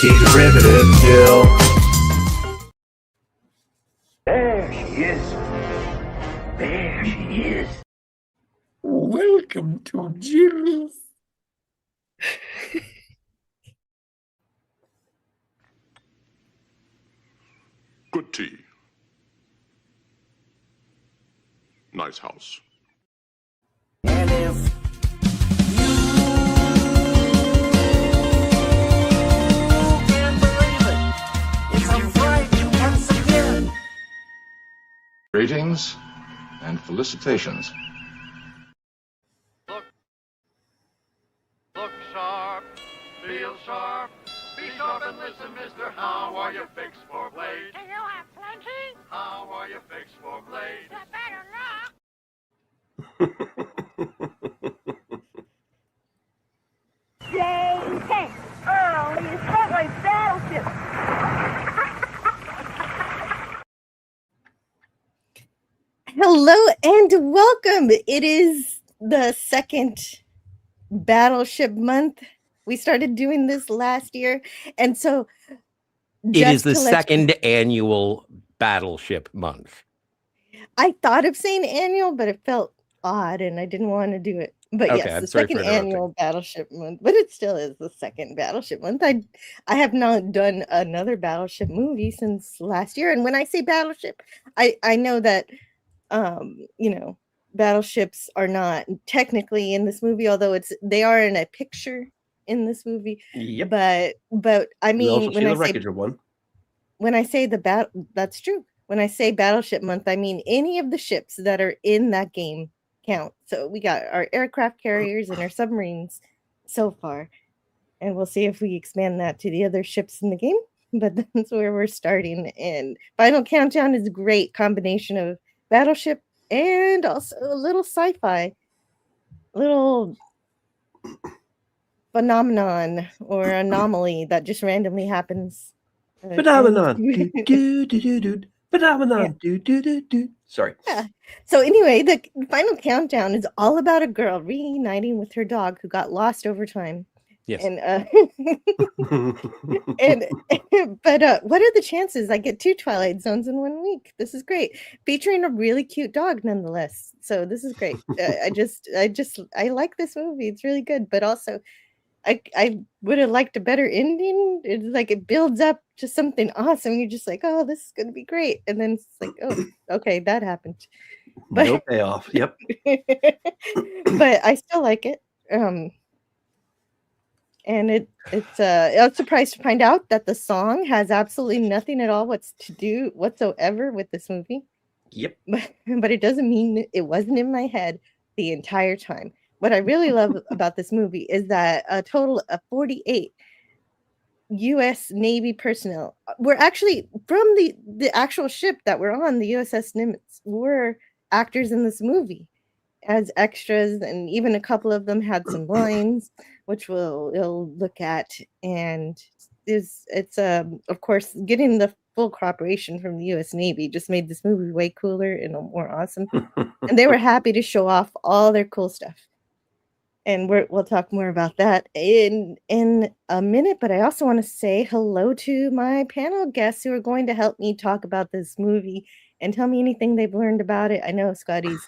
She's a riveted Jill. There she is. There she is. Welcome to Jill's. Good tea. Nice house. And if you can't believe it, it's a Friday once again. Greetings and felicitations. Look sharp, feel sharp, be sharp and listen, mister. How are you fixed for blade? Do you have plenty? How are you fixed for blade? You better not. J-10. Oh, you struck my battleship. Hello and welcome. It is the second Battleship Month. We started doing this last year, and so it is the second annual Battleship Month. I thought of saying annual, but it felt odd, and I didn't want to do it. But Okay, yes, I'm the sorry second for interrupting. annual Battleship Month, but it still is the second Battleship Month. I have not done another Battleship movie since last year, and when I say Battleship, I know that battleships are not technically in this movie, although they are in a picture in this movie. Yep. But I We also mean, see the wreckage of one. when I say that's true. When I say Battleship Month, I mean any of the ships that are in that game count. So we got our aircraft carriers and our submarines so far, and we'll see if we expand that to the other ships in the game. But that's where we're starting. And Final Countdown is a great combination of Battleship and also a little sci-fi, little phenomenon or anomaly that just randomly happens. Phenomenon. Phenomenon. Yeah. Sorry. Yeah. So anyway, the Final Countdown is all about a girl reuniting with her dog who got lost over time. Yes. And but what are the chances I get 2 Twilight Zones in 1 week? This is great, featuring a really cute dog nonetheless. So this is great. I like this movie. It's really good, but also I would have liked a better ending. It's like it builds up to something awesome. You're just like, oh, this is gonna be great, and then it's like, oh, okay, that happened. But No payoff. Yep. but I still like it. And I was surprised to find out that the song has absolutely nothing at all to do whatsoever with this movie. Yep. But it doesn't mean it wasn't in my head the entire time. What I really love about this movie is that a total of 48 U.S. Navy personnel were actually from the actual ship that we're on, the USS Nimitz, were actors in this movie as extras, and even a couple of them had some lines, which we'll look at. And it's of course, getting the full cooperation from the U.S. Navy just made this movie way cooler and more awesome. And they were happy to show off all their cool stuff. And we'll talk more about that in a minute. But I also want to say hello to my panel guests who are going to help me talk about this movie and tell me anything they've learned about it. I know Scotty's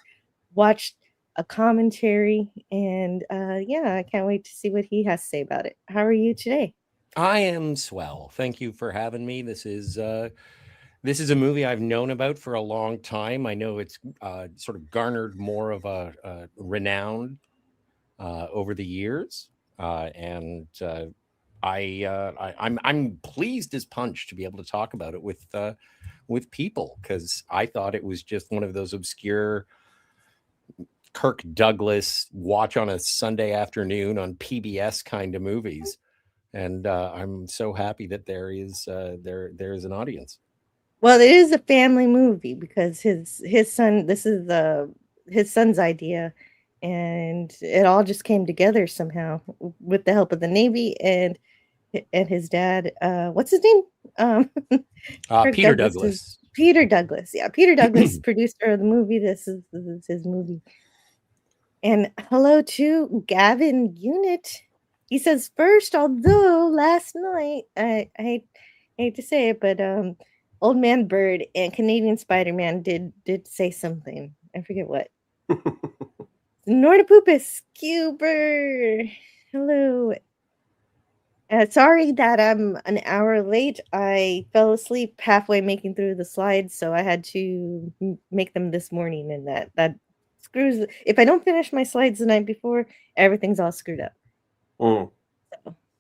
watched a commentary, and I can't wait to see what he has to say about it. How are you today? I am swell. Thank you for having me. This is a movie I've known about for a long time. I know it's sort of garnered more of a renown over the years, and I'm pleased as punch to be able to talk about it with people, because I thought it was just one of those obscure Kirk Douglas watch on a Sunday afternoon on PBS kind of movies, and I'm so happy that there is an audience. Well, it is a family movie because his son. This is his son's idea. And it all just came together somehow with the help of the Navy and his dad. What's his name? Peter Douglas. Peter Douglas. Yeah, Peter Douglas, producer of the movie. This is his movie. And hello to Gavin Unit. He says, first, although last night, I hate to say it, but Old Man Bird and Canadian Spider-Man did say something. I forget what. Nordapupus, Cuber. Hello. Sorry that I'm an hour late. I fell asleep halfway making through the slides, so I had to make them this morning, and that screws. If I don't finish my slides the night before, everything's all screwed up. Mm.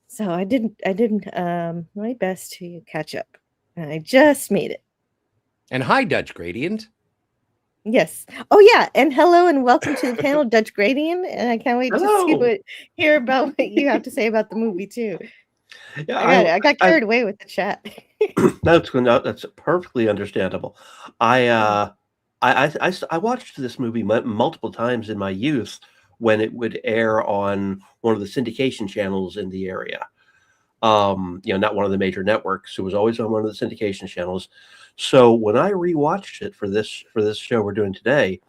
So I did my best to catch up. I just made it. And hi, Dutch Gradient. Yes. Oh yeah, and hello and welcome to the panel, Dutch Gradient. And I can't wait Hello. to hear about what you have to say about the movie too. Yeah, I got carried away with the chat. that's perfectly understandable. I watched this movie multiple times in my youth when it would air on one of the syndication channels in the area. Not one of the major networks. It was always on one of the syndication channels. So when I rewatched it for this show we're doing today,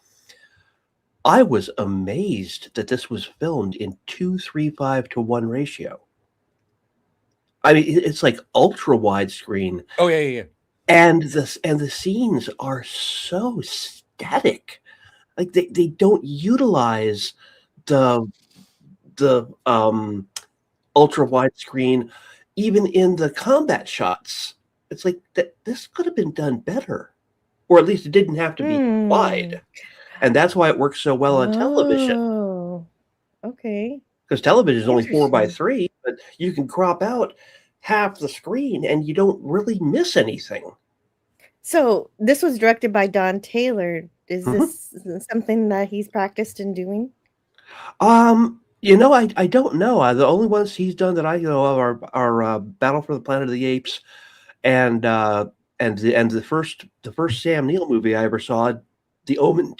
I was amazed that this was filmed in 2:3:5 ratio. I mean, it's like ultra widescreen. Oh yeah. And the scenes are so static. Like they don't utilize the ultra widescreen even in the combat shots. It's like that this could have been done better. Or at least it didn't have to be wide. And that's why it works so well on television. Oh. Okay. Because television is only 4:3, Interesting. but you can crop out half the screen and you don't really miss anything. So this was directed by Don Taylor. Is this something that he's practiced in doing? I don't know. The only ones he's done that I know of are Battle for the Planet of the Apes and the first Sam Neill movie I ever saw, The Omen,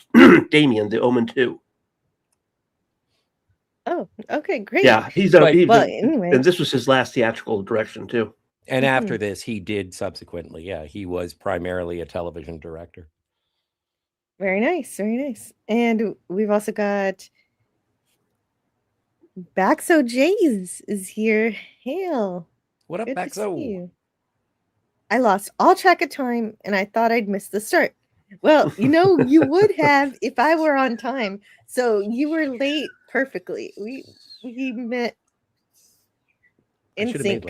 Damien, The Omen 2. Oh, okay, great. Yeah, he's done. Anyway, and this was his last theatrical direction too. And after this, he did subsequently. Yeah, he was primarily a television director. Very nice, very nice. And we've also got Baxo Jays is here. Hail. What up, Good to Baxo? see you. I lost all track of time and I thought I'd missed the start. Well, you would have if I were on time. So you were late perfectly. We met in sync.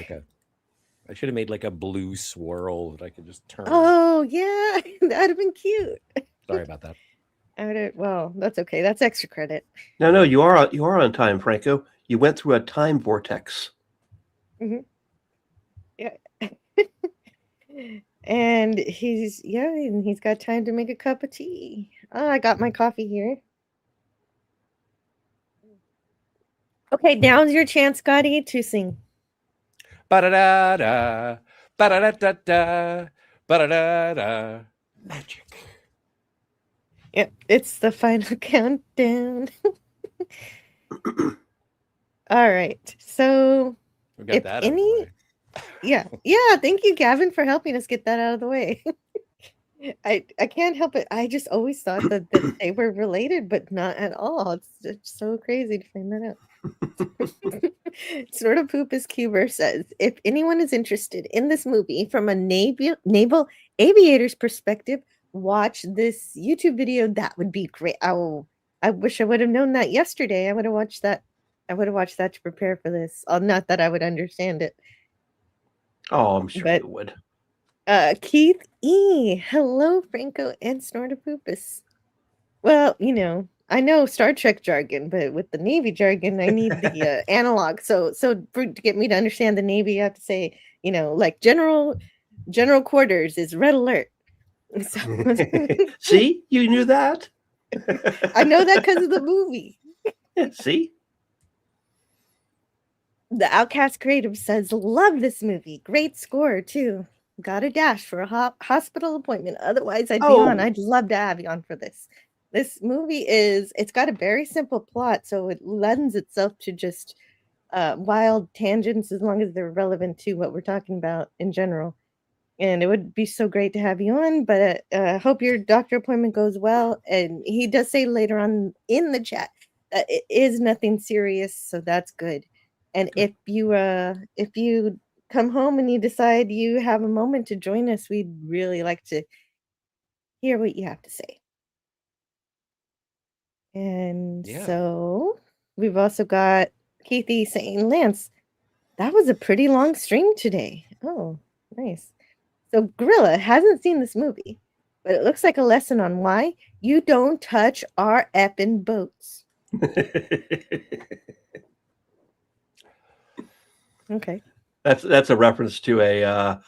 I should have made like a blue swirl that I could just turn. Oh yeah, that'd have been cute. Sorry about that. Well, that's okay. That's extra credit. No, you are on time, Franco. You went through a time vortex. Mm-hmm. Yeah. And he's got time to make a cup of tea. Oh, I got my coffee here. Okay, now's your chance, Scotty, to sing. Ba-da-da-da, ba-da-da-da-da, ba-da-da-da. Magic. Yep, it's the final countdown. All right, so We got that out of the way. Yeah, thank you, Gavin, for helping us get that out of the way. I can't help it. I just always thought that they were related, but not at all. It's so crazy to find that out. Sort of Poop as Cuber says, if anyone is interested in this movie from a naval aviator's perspective, watch this YouTube video. That would be great. I wish I would have known that yesterday. I would have watched that. To prepare for this. Not that I would understand it. Oh, I'm sure you would. Keith E. Hello, Franco and Snortopupus. Well, I know Star Trek jargon, but with the Navy jargon, I need the analog. So to get me to understand the Navy, you have to say, like general quarters is red alert. So, see, you knew that. I know that because of the movie. See. The Outcast Creative says, love this movie. Great score, too. Got a dash for a hospital appointment. Otherwise, I'd be on. I'd love to have you on for this. This movie it's got a very simple plot, so it lends itself to just wild tangents as long as they're relevant to what we're talking about in general. And it would be so great to have you on, but I hope your doctor appointment goes well. And he does say later on in the chat that it is nothing serious, so that's good. And if you come home and you decide you have a moment to join us, we'd really like to hear what you have to say. And Yeah. so we've also got Keithy saying, Lance, that was a pretty long stream today. Oh, nice. So Gorilla hasn't seen this movie, but it looks like a lesson on why you don't touch our effing boats. Okay. That's a reference to a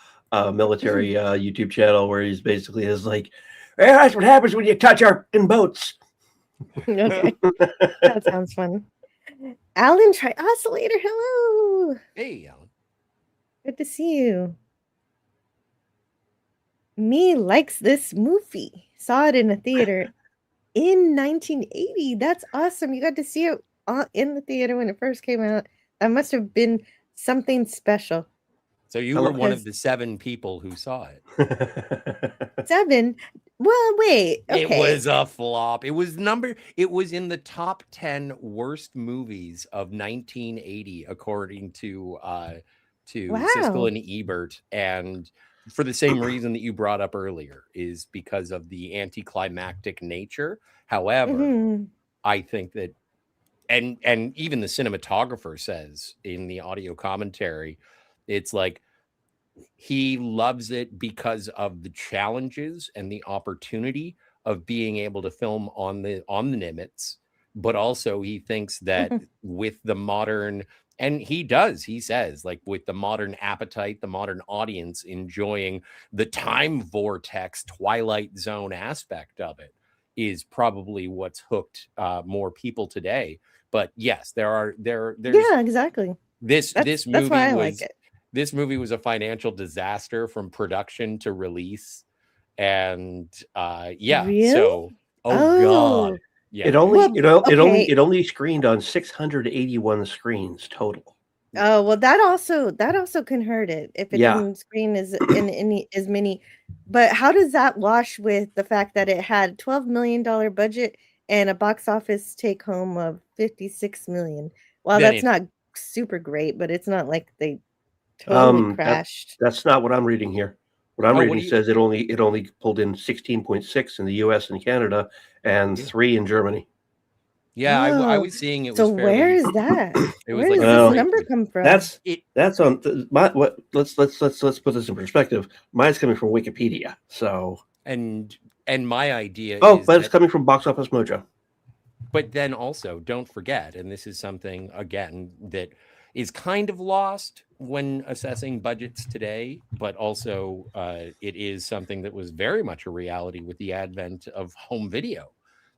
military YouTube channel where he's basically is like, "Well, that's what happens when you touch our f***ing boats." Okay. That sounds fun. Alan Trioscillator, hello. Hey, Alan. Good to see you. Me likes this movie. Saw it in a theater in 1980. That's awesome. You got to see it in the theater when it first came out. That must have been something special. So you were one of the 7 people who saw it. 7? Well, wait. Okay. It was a flop. It was in the top 10 worst movies of 1980, according to Siskel and Ebert. And for the same reason that you brought up earlier, is because of the anticlimactic nature. However, I think that, and even the cinematographer says in the audio commentary, it's like he loves it because of the challenges and the opportunity of being able to film on the Nimitz, but also he thinks that with the modern, and he says, like, with the modern appetite, the modern audience enjoying the time vortex Twilight Zone aspect of it is probably what's hooked more people today. But yes, there's yeah, exactly. This movie that's why I was like it. This movie was a financial disaster from production to release. And yeah, really? so god. Yeah. It only screened on 681 screens total. Oh, well, that also can hurt it if it didn't screen as many. But how does that wash with the fact that it had $12 million budget and a box office take home of $56 million? Well, that's not super great, but it's not like they totally crashed. That's not what I'm reading here. What I'm reading says it only pulled in 16.6 in the US and Canada and 3 in Germany. Yeah, I was seeing it. So where is that? Where does this number come from? That's on let's put this in perspective. Mine's coming from Wikipedia. So and my idea is but it's coming from Box Office Mojo. But then also don't forget, and this is something again that is kind of lost when assessing budgets today, but also it is something that was very much a reality with the advent of home video.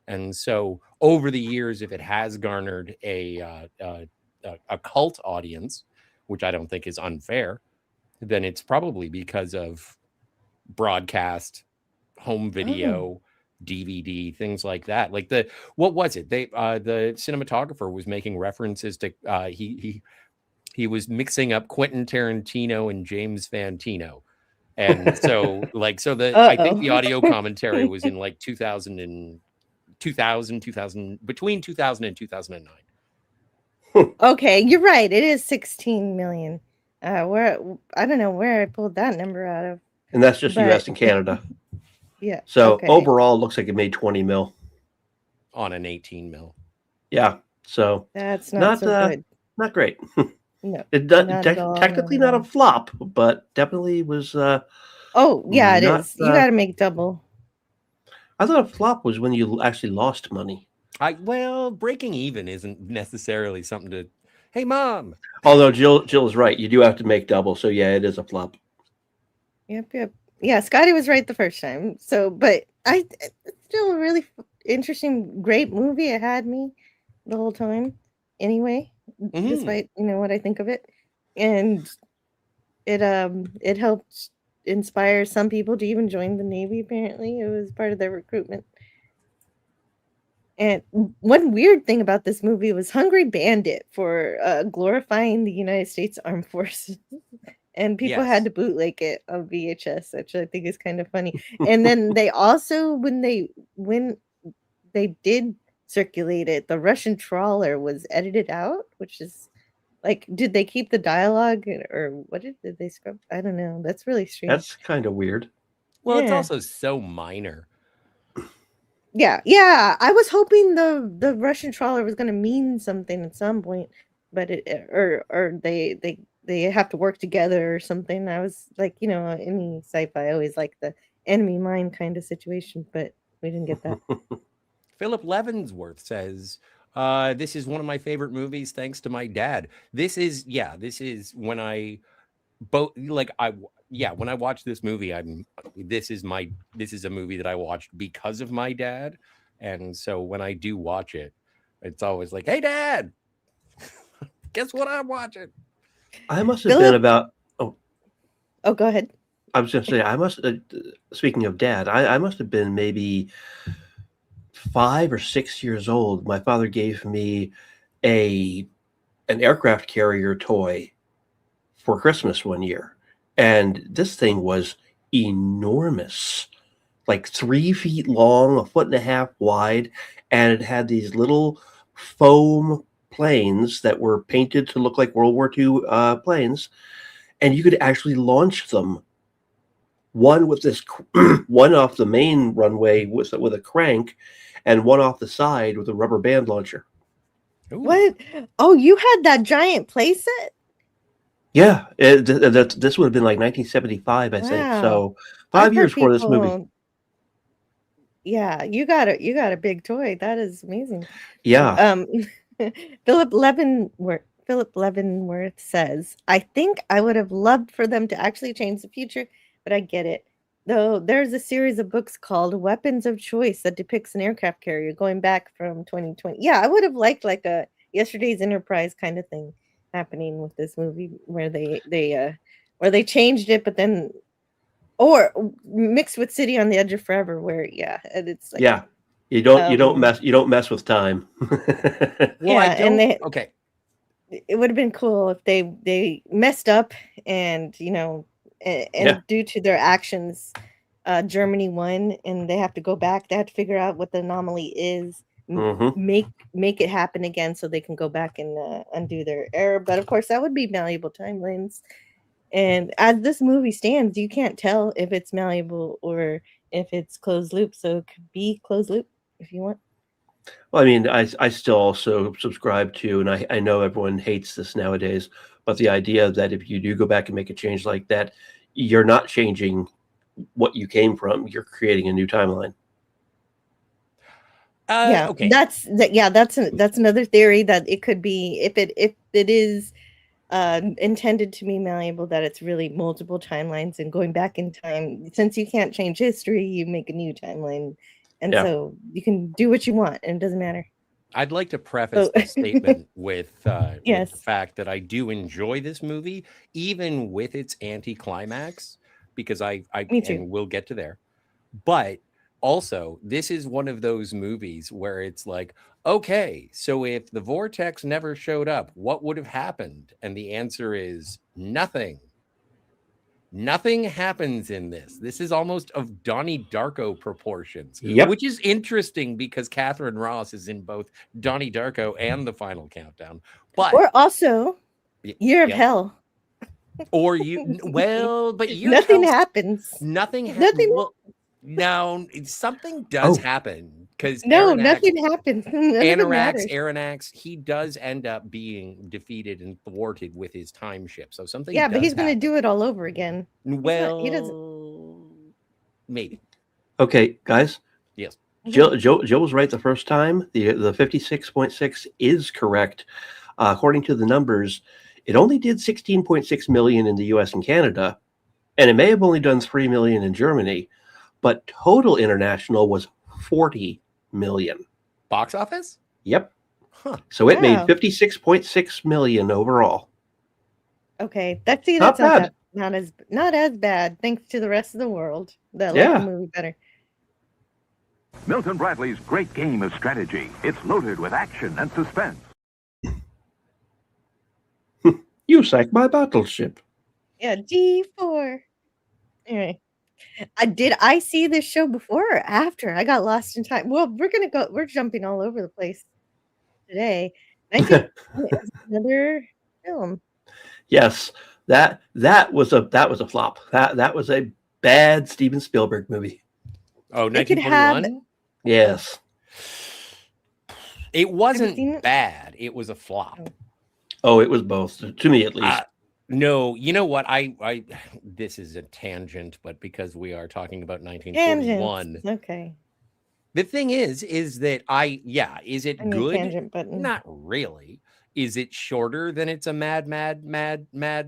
And so over the years, if it has garnered a cult audience, which I don't think is unfair, then it's probably because of broadcast, home video, DVD, things like that. Like what was it? The cinematographer was making references to he was mixing up Quentin Tarantino and James Fantino. And so I think the audio commentary was in like 2000 between 2000 and 2009. Okay, you're right. It is 16 million. I don't know where I pulled that number out of. And that's just US and Canada. Yeah. So overall, it looks like it made 20 mil on an 18 mil. Yeah. So that's not so good. Not great. No. It does technically not a flop, but definitely was. It is. You got to make double. I thought a flop was when you actually lost money. Breaking even isn't necessarily something to. Hey, Mom. Although Jill is right, you do have to make double. So yeah, it is a flop. Yep. Yeah, Scotty was right the first time. So, but it's still a really interesting, great movie. It had me the whole time. Anyway, despite what I think of it, and it helped inspire some people to even join the Navy. Apparently, it was part of their recruitment. And one weird thing about this movie was Hungry Bandit for glorifying the United States Armed Forces. And people had to bootleg it on VHS, which I think is kind of funny. And then they also, when they did circulate it, the Russian trawler was edited out, which is Like, did they keep the dialogue or what did they scrub? I don't know. That's really strange. That's kind of weird. Well, it's Yeah. also so minor. Yeah. I was hoping the Russian trawler was going to mean something at some point, but or they have to work together or something. I was like, any sci-fi, I always like the enemy mine kind of situation, but we didn't get that. Philip Leavenworth says, this is one of my favorite movies thanks to my dad. This is when I when I watch this movie, this is a movie that I watched because of my dad. And so when I do watch it, it's always like, hey dad, guess what I'm watching? I must have been about Oh, go ahead. I was going to say, speaking of dad, I must have been maybe 5 or 6 years old. My father gave me an aircraft carrier toy for Christmas one year. And this thing was enormous, like 3 feet long, 1.5 feet wide. And it had these little foam planes that were painted to look like World War II planes. And you could actually launch them. One with this, one off the main runway with a crank, and one off the side with a rubber band launcher. Ooh. What? Oh, you had that giant playset? Yeah, this would have been like 1975, I think. Wow. So I've 5 heard years for this movie. people- Yeah, you got a big toy. That is amazing. Yeah. Philip Leavenworth says, I think I would have loved for them to actually change the future, but I get it. Though there's a series of books called Weapons of Choice that depicts an aircraft carrier going back from 2020. Yeah, I would have liked like a Yesterday's Enterprise kind of thing happening with this movie where they changed it, but then or mixed with City on the Edge of Forever, where and it's like you don't mess with time. Okay. It would have been cool if they messed up and due to their actions, Germany won, and they have to go back. They have to figure out what the anomaly is, make it happen again, so they can go back and undo their error. But of course, that would be malleable timelines. And as this movie stands, you can't tell if it's malleable or if it's closed loop. So it could be closed loop if you want. Well, I mean, I still also subscribe to, and I know everyone hates this nowadays, but the idea that if you do go back and make a change like that, you're not changing what you came from. You're creating a new timeline. Okay. That's another theory that it could be if it is intended to be malleable, that it's really multiple timelines and going back in time. Since you can't change history, you make a new timeline, and so you can do what you want, and it doesn't matter. I'd like to preface this statement with the fact that I do enjoy this movie, even with its anticlimax, because I and we'll get to there. But also, this is one of those movies where it's like, okay, so if the vortex never showed up, what would have happened? And the answer is nothing. Nothing happens in this. This is almost of Donnie Darko proportions, which is interesting because Catherine Ross is in both Donnie Darko and The Final Countdown. But or also Year of Hell. Or but nothing happens. Nothing happens. Well, no, something does happen because nothing happens. Aranax, he does end up being defeated and thwarted with his time ship. So something. Yeah, but he's going to do it all over again. Well, he doesn't. Maybe. Okay, guys. Yes. Joe was right the first time. The 56.6 is correct. According to the numbers, it only did 16.6 million in the U.S. and Canada, and it may have only done 3 million in Germany. But total international was 40 million. Box office? Yep. Huh. So it made 56.6 million overall. Okay, that's not bad. Not as bad, thanks to the rest of the world that like the movie better. Milton Bradley's great game of strategy. It's loaded with action and suspense. You sank my battleship. Yeah, G4. Anyway. Did I see this show before or after? I got lost in time. Well, we're jumping all over the place today. Another film. Yes, that was a flop. That was a bad Steven Spielberg movie. Oh, It could have. 1941? Yes. It seen wasn't it? bad. It was a flop. Oh, it was both, to me at least. No, you know what? I this is a tangent, but because we are talking about 1941, Tangents. Okay. the thing is that is it I need a good? tangent button. Not really. Is it shorter than It's a Mad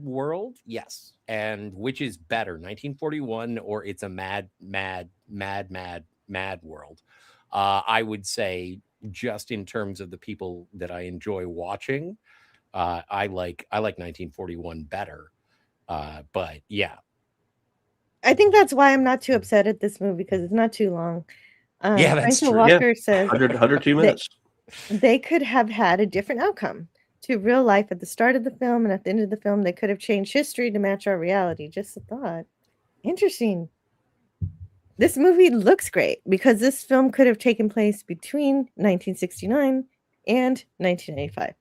World? Yes. And which is better, 1941 or It's a Mad World? I would say, just in terms of the people that I enjoy watching, I like 1941 better. But yeah, I think that's why I'm not too upset at this movie, because it's not too long. Yeah, that's Franco true. Walker says 102 minutes. they could have had a different outcome to real life at the start of the film, and at the end of the film, they could have changed history to match our reality. Just a thought. Interesting. This movie looks great because this film could have taken place between 1969 and 1995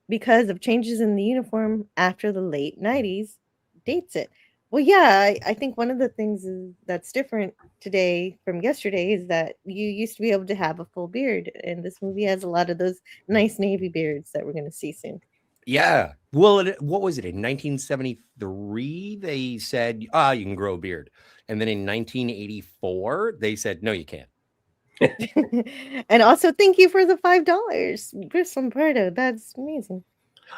because of changes in the uniform after the late 90s dates it. Well, yeah, I think one of the things that's different today from yesterday is that you used to be able to have a full beard, and this movie has a lot of those nice navy beards that we're going to see soon. Yeah. Well, what was it? In 1973, they said, you can grow a beard. And then in 1984, they said, no, you can't. And also, thank you for the $5. Grissom Pardo. That's amazing.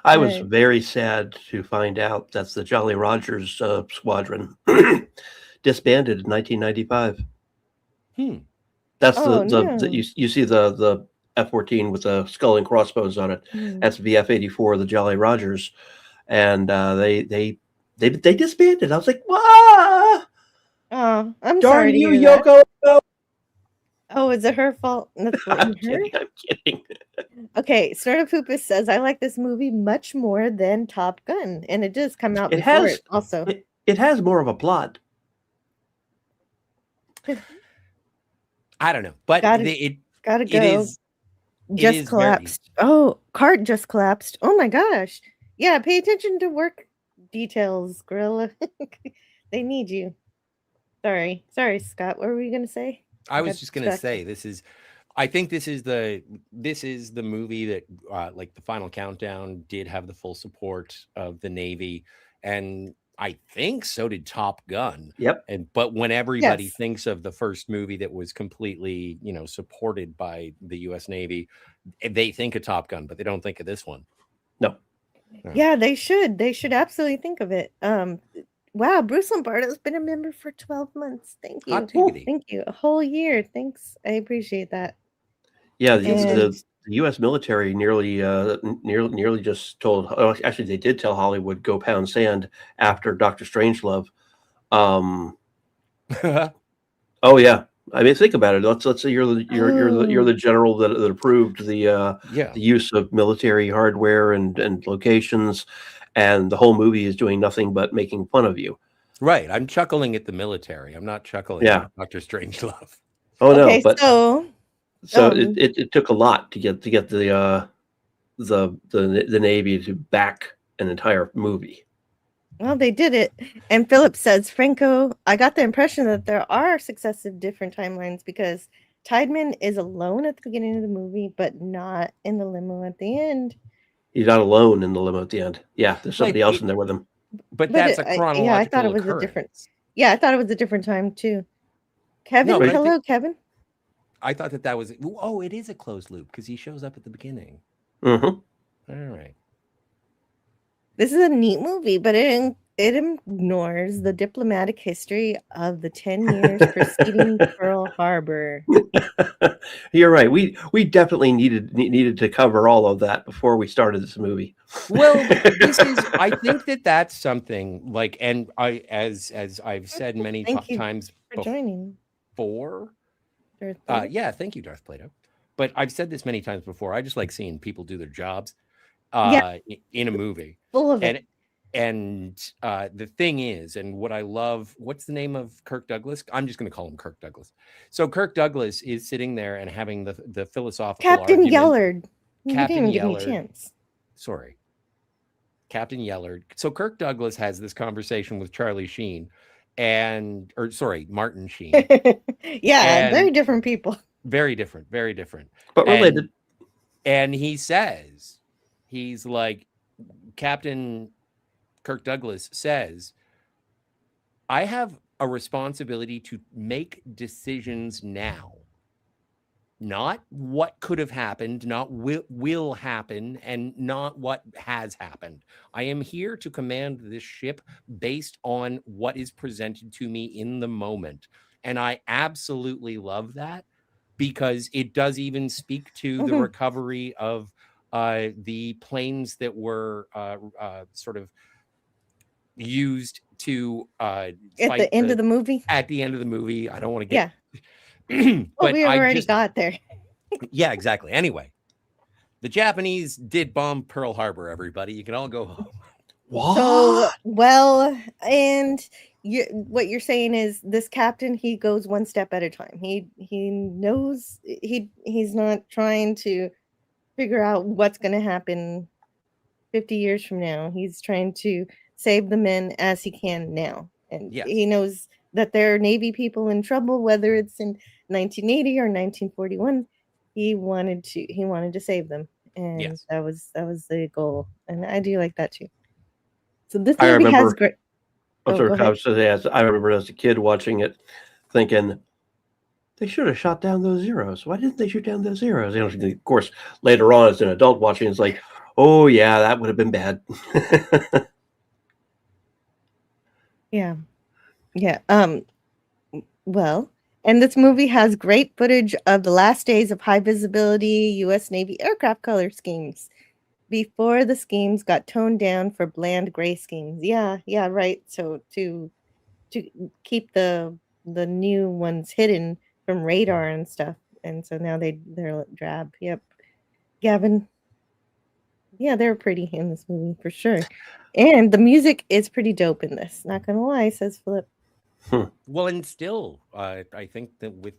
I was very sad to find out that the Jolly Rogers squadron disbanded in 1995. That's you see the F-14 with the skull and crossbows on it. That's the F-84, the Jolly Rogers, and they disbanded. I was like, "Wow!" Oh, I'm Darn sorry. you, Yoko. Oh, is it her fault? I'm kidding. Okay, Snorta Poopus says, I like this movie much more than Top Gun. And it does come out before it also. It has more of a plot. I don't know. But gotta go. It is just collapsed. Oh, cart just collapsed. Oh my gosh. Yeah, pay attention to work details, Gorilla. They need you. Sorry, Scott. What were you going to say? I was just going to say, I think this is the movie that, like the Final Countdown, did have the full support of the Navy, and I think so did Top Gun. Yep. But when everybody thinks of the first movie that was completely, supported by the U.S. Navy, they think of Top Gun, but they don't think of this one. No. Yeah, they should. They should absolutely think of it. Wow, Bruce Lombardo's been a member for 12 months. Thank you. Thank you. A whole year. Thanks. I appreciate that. Yeah, the U.S. military nearly just told. Oh, actually, they did tell Hollywood go pound sand after Dr. Strangelove. Oh yeah, I mean, think about it. Let's say you're the general that approved the use of military hardware and locations. And the whole movie is doing nothing but making fun of you. Right. I'm chuckling at the military. I'm not chuckling at Dr. Strangelove. Oh no! Okay, but so it took a lot to get the Navy to back an entire movie. Well, they did it. And Philip says, Franco, I got the impression that there are successive different timelines because Tideman is alone at the beginning of the movie, but not in the limo at the end. He's not alone in the limo at the end. Yeah, there's somebody else in there with him. But that's a chronological I thought it was occurrence. a different. Yeah, I thought it was a different time too. Kevin, hello, Kevin. I thought that was. Oh, it is a closed loop because he shows up at the beginning. Mm-hmm. All right. This is a neat movie, but it ignores the diplomatic history of the 10 years preceding Pearl Harbor. You're right. We definitely needed to cover all of that before we started this movie. Well, I think that's something like, and as I've said many times for joining. Before. Yeah, thank you, Darth Plato. But I've said this many times before. I just like seeing people do their jobs in a movie. Full of it. And the thing is, and what I love, what's the name of Kirk Douglas? I'm just going to call him Kirk Douglas. So Kirk Douglas is sitting there and having the philosophical Captain argument. Yellard. Captain you didn't even Yellard. give me a chance. Sorry. Captain Yeller. So Kirk Douglas has this conversation with Charlie Sheen Martin Sheen. Yeah, very And different people. very different, very different. But related. And he says, he's like, Captain Kirk Douglas says, I have a responsibility to make decisions now. Not what could have happened, not will happen, and not what has happened. I am here to command this ship based on what is presented to me in the moment. And I absolutely love that, because it does even speak to the recovery of the planes that were sort of used to At fight the end of the movie. At the end of the movie. I don't want to get... Well, but we already got there. Yeah, exactly. Anyway, the Japanese did bomb Pearl Harbor, everybody. You can all go home. What? So, well, and what you're saying is this captain, he goes one step at a time. He knows he's not trying to figure out what's going to happen 50 years from now. He's trying to save the men as he can now. And Yes. he knows that there are Navy people in trouble, whether it's in 1980 or 1941. He wanted to save them. And Yes. that was the goal. And I do like that too. So this I movie has remember- great. I'm Oh, sorry, go ahead. I remember as a kid watching it, thinking they should have shot down those zeros. Why didn't they shoot down those zeros? You know, of course, later on as an adult watching, it's like, oh yeah, that would have been bad. Yeah. Well, and this movie has great footage of the last days of high visibility U.S. Navy aircraft color schemes before the schemes got toned down for bland gray schemes. Yeah, right. So to keep the new ones hidden from radar and stuff, and so now they're drab. Yep, Gavin. Yeah, they're pretty in this movie for sure, and the music is pretty dope in this. Not gonna lie, says Flip. Well, and still, I think that with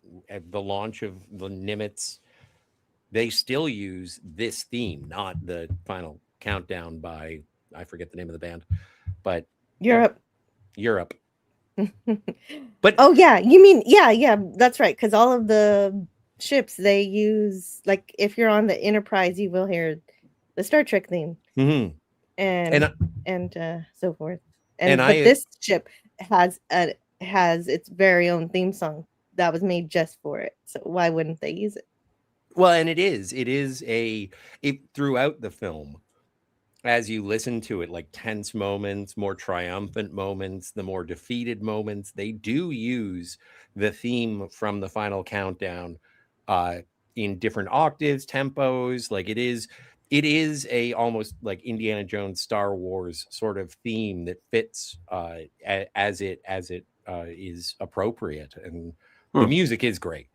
the launch of the Nimitz, they still use this theme, not the final countdown by, I forget the name of the band, but Europe. But oh yeah, you mean yeah, that's right. Because all of the ships they use, like if you're on the Enterprise, you will hear the Star Trek theme, and so forth. But this ship has its very own theme song that was made just for it. So why wouldn't they use it? Well, and it is throughout the film, as you listen to it, like tense moments, more triumphant moments, the more defeated moments, they do use the theme from the final countdown in different octaves, tempos. Like it is a almost like Indiana Jones, Star Wars sort of theme that fits as it is appropriate, and the music is great.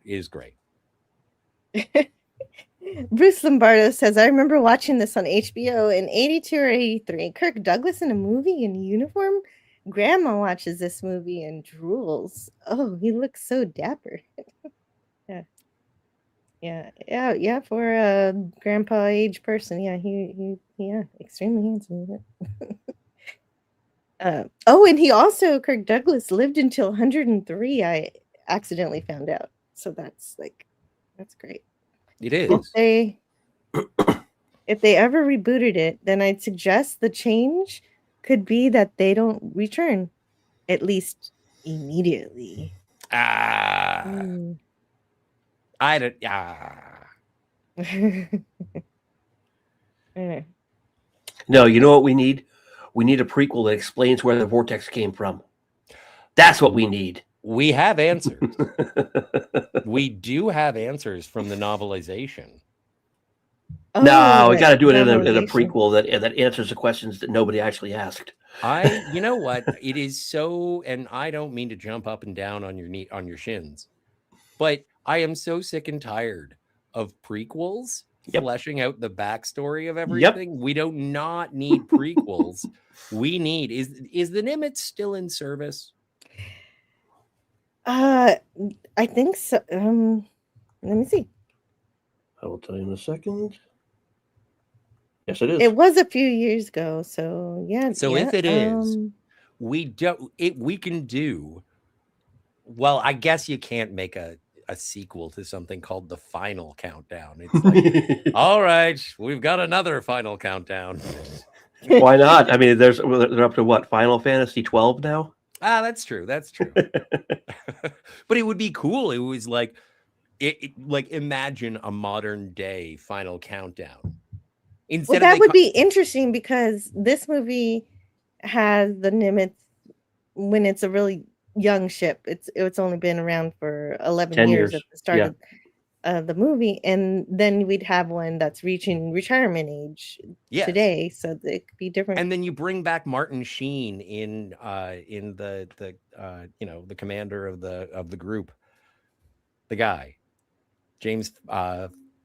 Bruce Lombardo says, I remember watching this on HBO in 82 or 83. Kirk Douglas in a movie in uniform? Grandma watches this movie and drools. Oh, he looks so dapper. Yeah, for a grandpa age person. Yeah, he extremely handsome. And he also, Kirk Douglas, lived until 103, I accidentally found out. So that's great. It is. If they ever rebooted it, then I'd suggest the change could be that they don't return, at least immediately. I don't. No, you know what we need? We need a prequel that explains where the vortex came from. That's what we need. We have answers. We do have answers from the novelization. No, we got to do it in a prequel that answers the questions that nobody actually asked. You know what? It is so, and I don't mean to jump up and down on your shins, but I am so sick and tired of prequels fleshing out the backstory of everything. We do not need prequels. We need is the Nimitz still in service? I think so. Let me see. I will tell you in a second. Yes, it is. It was a few years ago, so yeah. So yeah. if it is, we can do. Well, I guess you can't make a sequel to something called The Final Countdown. It's like, all right, we've got another Final Countdown. Why not? I mean, they're up to what, Final Fantasy 12 now? Ah, that's true. That's true. But it would be cool. It was like, like imagine a modern day Final Countdown. Well, that would be interesting because this movie has the Nimitz when it's a really young ship. It's only been around for 11 10 years years. at the start Yeah. of the movie, and then we'd have one that's reaching retirement age today, so it could be different. And then you bring back Martin Sheen in the the commander of the group, the guy, James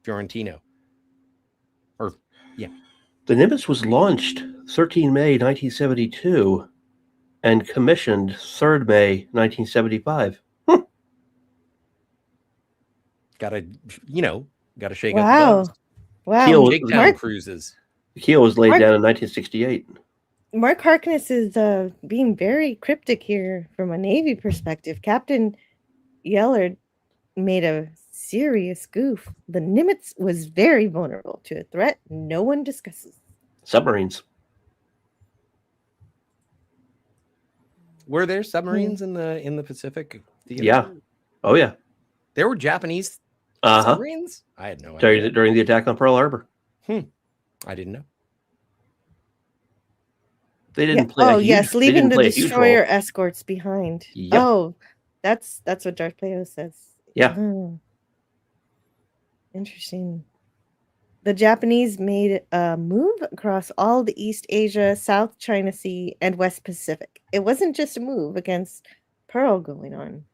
Fiorentino. Or yeah. The Nimitz was launched 13 May 1972 and commissioned 3rd May 1975. Gotta shake Wow. up the dust. Wow. Shakedown cruises. The keel was laid down in 1968. Mark Harkness is being very cryptic here from a Navy perspective. Captain Yellard made a serious goof. The Nimitz was very vulnerable to a threat no one discusses. Submarines. Were there submarines in the Pacific theater? Yeah. Oh yeah. There were Japanese Uh-huh. submarines? I had no idea. During the attack on Pearl Harbor. I didn't know. They didn't play. Oh yes, leaving the destroyer escorts behind. Yep. Oh, that's what Darth Plato says. Yeah. Oh. Interesting. The Japanese made a move across all the East Asia, South China Sea, and West Pacific. It wasn't just a move against Pearl going on.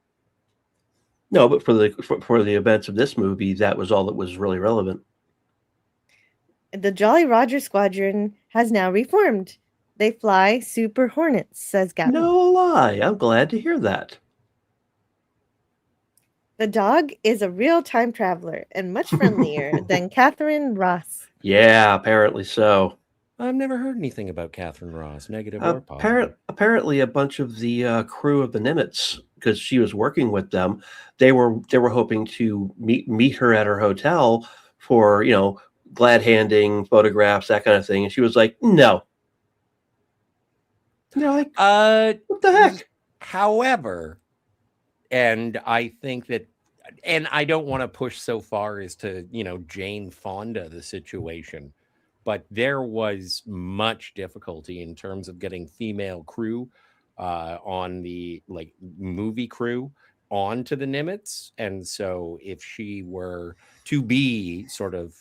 No, but for the events of this movie, that was all that was really relevant. The Jolly Roger Squadron has now reformed. They fly Super Hornets, says Gavin. No lie. I'm glad to hear that. The dog is a real time traveler and much friendlier than Catherine Ross. Yeah, apparently so. I've never heard anything about Catherine Ross, negative or positive. Apparently, a bunch of the crew of the Nimitz, because she was working with them, they were hoping to meet her at her hotel for glad handing, photographs, that kind of thing, and she was like, "No." They're like, "What the heck?" However, and I think that, and I don't want to push so far as to Jane Fonda the situation. But there was much difficulty in terms of getting female crew on the movie crew onto the Nimitz. And so if she were to be sort of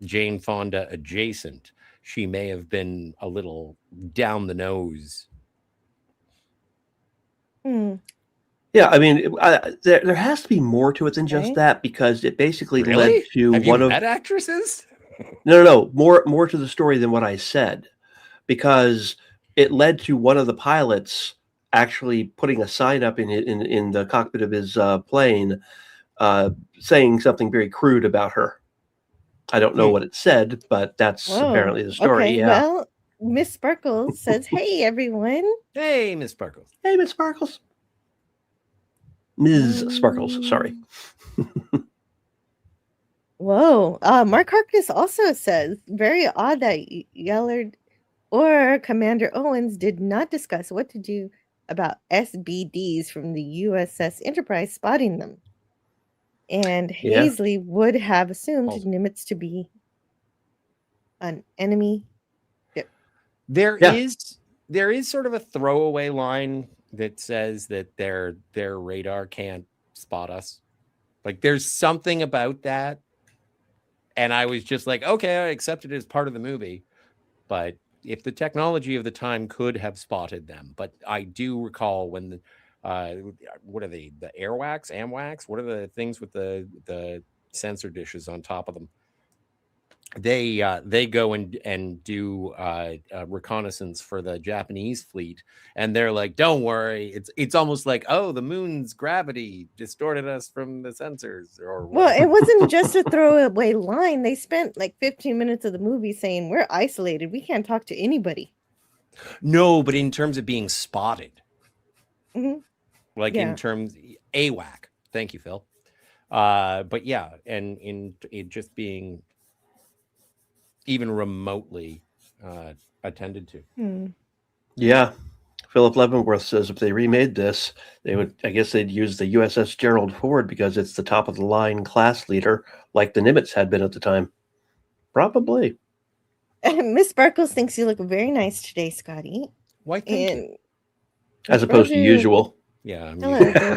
Jane Fonda adjacent, she may have been a little down the nose. Yeah, I mean, there has to be more to it than just that, because it basically led to Have one you of met actresses. No. More to the story than what I said, because it led to one of the pilots actually putting a sign up in the cockpit of his plane, saying something very crude about her. I don't know what it said, but that's apparently the story. Okay, yeah. Well, Miss Sparkles says, "Hey everyone." Hey, Miss Sparkles. Hey, Miss Sparkles. Ms. Sparkles. Sorry. Whoa. Mark Harkness also says, very odd that Yellard or Commander Owens did not discuss what to do about SBDs from the USS Enterprise spotting them. And Hazley would have assumed Nimitz to be an enemy ship. There is sort of a throwaway line that says that their radar can't spot us. Like there's something about that. And I was just like, okay, I accept it as part of the movie. But if the technology of the time could have spotted them, but I do recall when the what are they? The Airwax, Amwax? What are the things with the sensor dishes on top of them? they go and do reconnaissance for the Japanese fleet, and they're like, "Don't worry, it's almost like, oh, the moon's gravity distorted us from the sensors or Well, whatever." it wasn't just a throwaway line. They spent like 15 minutes of the movie saying, "We're isolated. We can't talk to anybody." No, but in terms of being spotted, Mhm. like in Yeah. terms AWAC. Thank you, Phil. But yeah, and in it just being even remotely attended to. Hmm. Yeah. Philip Leavenworth says if they remade this, I guess they'd use the USS Gerald Ford because it's the top of the line class leader, like the Nimitz had been at the time. Probably. Miss Sparkles thinks you look very nice today, Scotty. Why, thank you. And As opposed to usual. Yeah, I'm hello, used baby.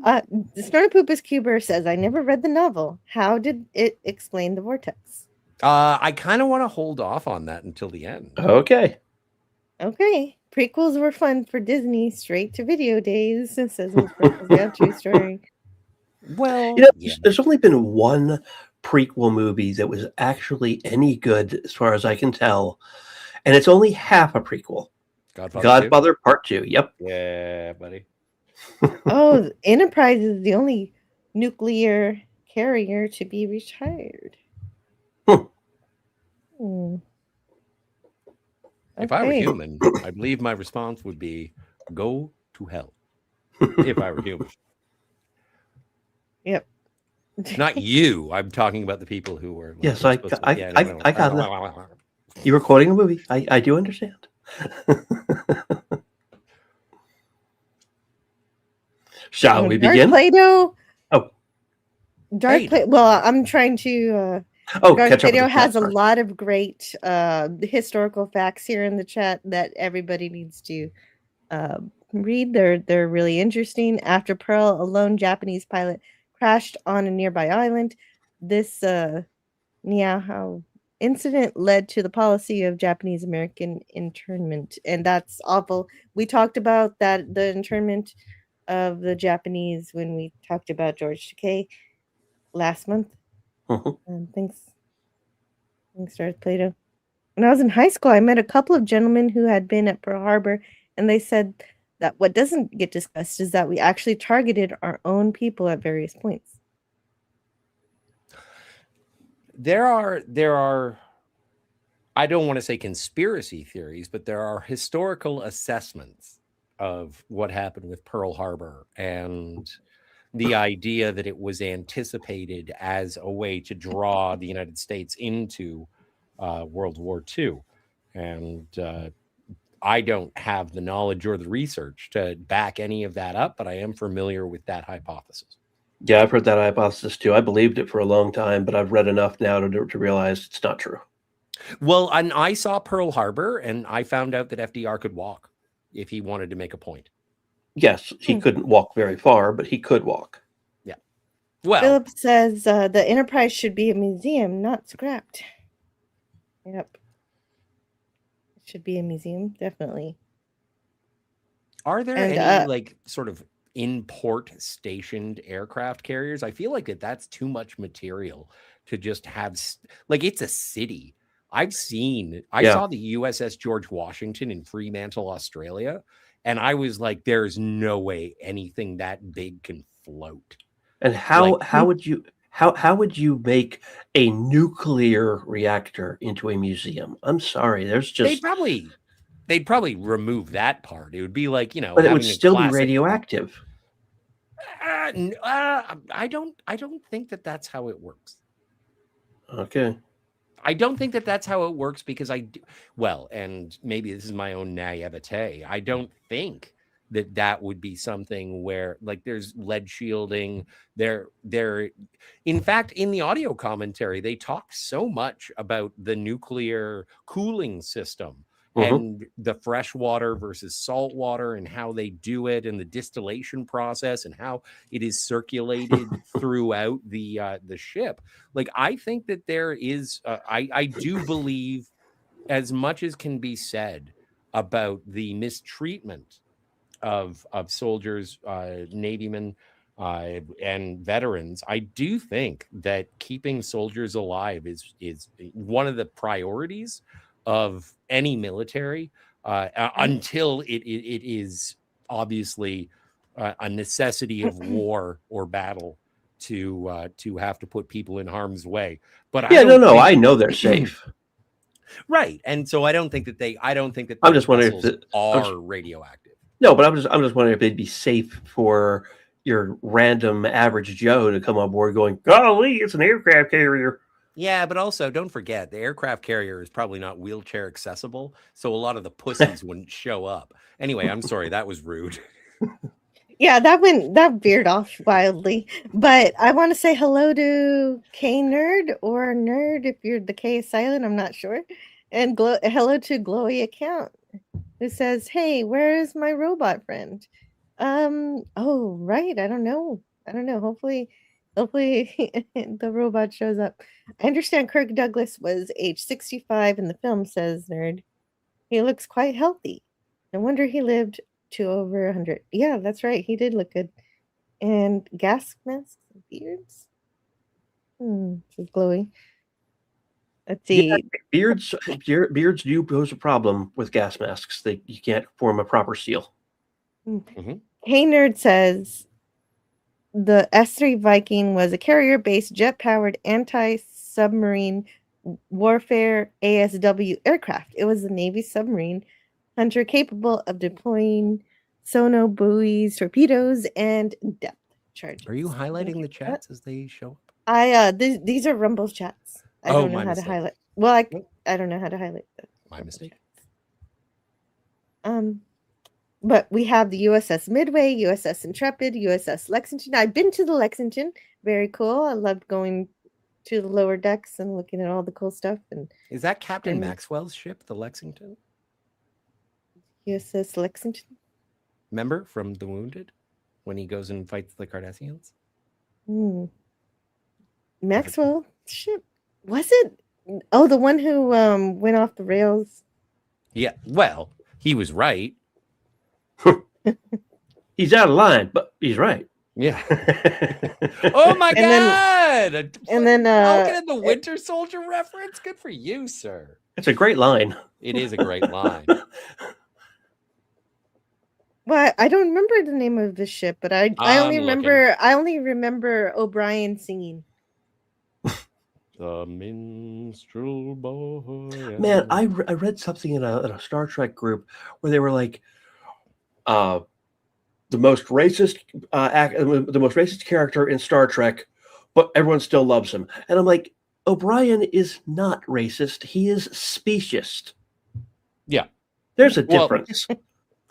to Snortopoopas Cuber says, "I never read the novel. How did it explain the vortex?" I kind of want to hold off on that until the end. Okay. Okay. Prequels were fun for Disney straight to video days, says Miss Sparkles. Yeah, true story. Well, You know, yeah. there's only been one prequel movie that was actually any good, as far as I can tell, and it's only half a prequel. Godfather Part 2. Yep. Yeah, buddy. Oh, Enterprise is the only nuclear carrier to be retired. Hmm. If I were Okay. human, I believe my response would be go to hell. If I were human. Yep. Not you. I'm talking about the people who were. Like, Yes, we're I supposed to- got that. You were quoting a movie. I do understand. Shall we Dark begin? Play-Doh. Oh. Dark Play. Well, I'm trying to. Oh, Dark catch up with Play-Doh the has chat a first. lot of great historical facts here in the chat that everybody needs to read. They're really interesting. After Pearl, a lone Japanese pilot crashed on a nearby island. This Niahau incident led to the policy of Japanese American internment, and that's awful. We talked about that, the internment of the Japanese, when we talked about George Takei last month. Thanks, Darth Plato. When I was in high school, I met a couple of gentlemen who had been at Pearl Harbor, and they said that what doesn't get discussed is that we actually targeted our own people at various points. There are I don't want to say conspiracy theories, but there are historical assessments of what happened with Pearl Harbor and the idea that it was anticipated as a way to draw the United States into World War II. And I don't have the knowledge or the research to back any of that up, but I am familiar with that hypothesis. Yeah, I've heard that hypothesis too. I believed it for a long time, but I've read enough now to realize it's not true. Well, and I saw Pearl Harbor, and I found out that FDR could walk if he wanted to make a point. Yes, he couldn't walk very far, but he could walk. Yeah. Well, Philip says the Enterprise should be a museum, not scrapped. Yep. It should be a museum, definitely. Are there any like sort of in port stationed aircraft carriers? I feel like that's too much material to just have. Like, it's a city. I saw the USS George Washington in Fremantle, Australia, and I was like, there's no way anything that big can float. And how would you make a nuclear reactor into a museum? I'm sorry, there's just they'd probably remove that part. It would be like, you know, but it would still be radioactive. I don't think that that's how it works. Okay. I don't think that that's how it works because and maybe this is my own naivete. I don't think that would be something where, like, there's lead shielding. In fact, in the audio commentary, they talk so much about the nuclear cooling system and the fresh water versus salt water and how they do it and the distillation process and how it is circulated throughout the ship. Like, I think that there is, I do believe, as much as can be said about the mistreatment of soldiers, Navymen, and veterans. I do think that keeping soldiers alive is one of the priorities of any military until it is obviously a necessity of war or battle to have to put people in harm's way. But Yeah, I don't no, think, I know they're safe. right, and so I don't think that I'm their just wondering if vessels are radioactive. no, but I'm just wondering if they'd be safe for your random average Joe to come on board going, golly, it's an aircraft carrier. Yeah, but also don't forget the aircraft carrier is probably not wheelchair accessible, so a lot of the pussies wouldn't show up. Anyway, I'm sorry, that was rude. Yeah, that veered off wildly. But I want to say hello to K Nerd or Nerd if you're the K is silent, I'm not sure. And hello to Glowy Account who says, "Hey, where is my robot friend?" Oh, right. I don't know. Hopefully the robot shows up. I understand Kirk Douglas was age 65 in the film, says Nerd. He looks quite healthy. No wonder he lived to over 100. Yeah, that's right. He did look good. And gas masks, beards. This is Glowy. Let's Yeah, see. beards do pose a problem with gas masks. You can't form a proper seal. Hey Nerd says the S3 Viking was a carrier-based jet-powered anti-submarine warfare ASW aircraft. It was a Navy submarine hunter capable of deploying sono buoys, torpedoes, and depth charges. Are you highlighting the chats as they show up? These are Rumble's chats. I don't know how to highlight. Well, I don't know how to highlight them. My mistake. But we have the USS Midway, USS Intrepid, USS Lexington. I've been to the Lexington. Very cool. I loved going to the lower decks and looking at all the cool stuff. And is that Captain Maxwell's ship, the Lexington? USS Lexington. Remember from The Wounded when he goes and fights the Cardassians? Maxwell ship. Was it? Oh, the one who went off the rails. Yeah. Well, he was right. He's out of line, but he's right. Yeah. Oh my God! And then looking at the Winter Soldier reference. Good for you, sir. It's a great line. It is a great line. Well, I don't remember the name of the ship, but I only remember O'Brien singing. The minstrel boy. Man, I read something in a Star Trek group where they were like, the most racist character in Star Trek, but everyone still loves him. And I'm like, O'Brien is not racist. He is speciest. Yeah. There's a difference.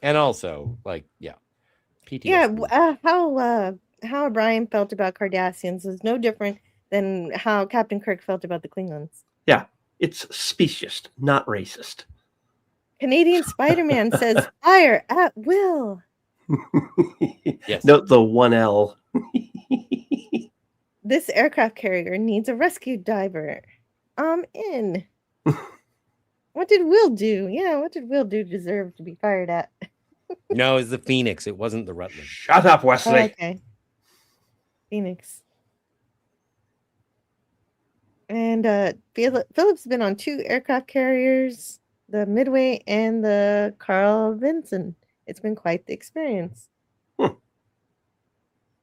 And also, like, yeah. PTSD. Yeah, how O'Brien felt about Cardassians was no different than how Captain Kirk felt about the Klingons. Yeah, it's speciest, not racist. Canadian Spider-Man says, fire at will. Yes. Note the 1L. This aircraft carrier needs a rescue diver. I'm in. What did Will do? Yeah, what did Will do deserve to be fired at? No, it's the Phoenix. It wasn't the Rutland. Shut up, Wesley. Oh, okay. Phoenix. And Philip's been on 2 aircraft carriers, the Midway and the Carl Vinson. It's been quite the experience.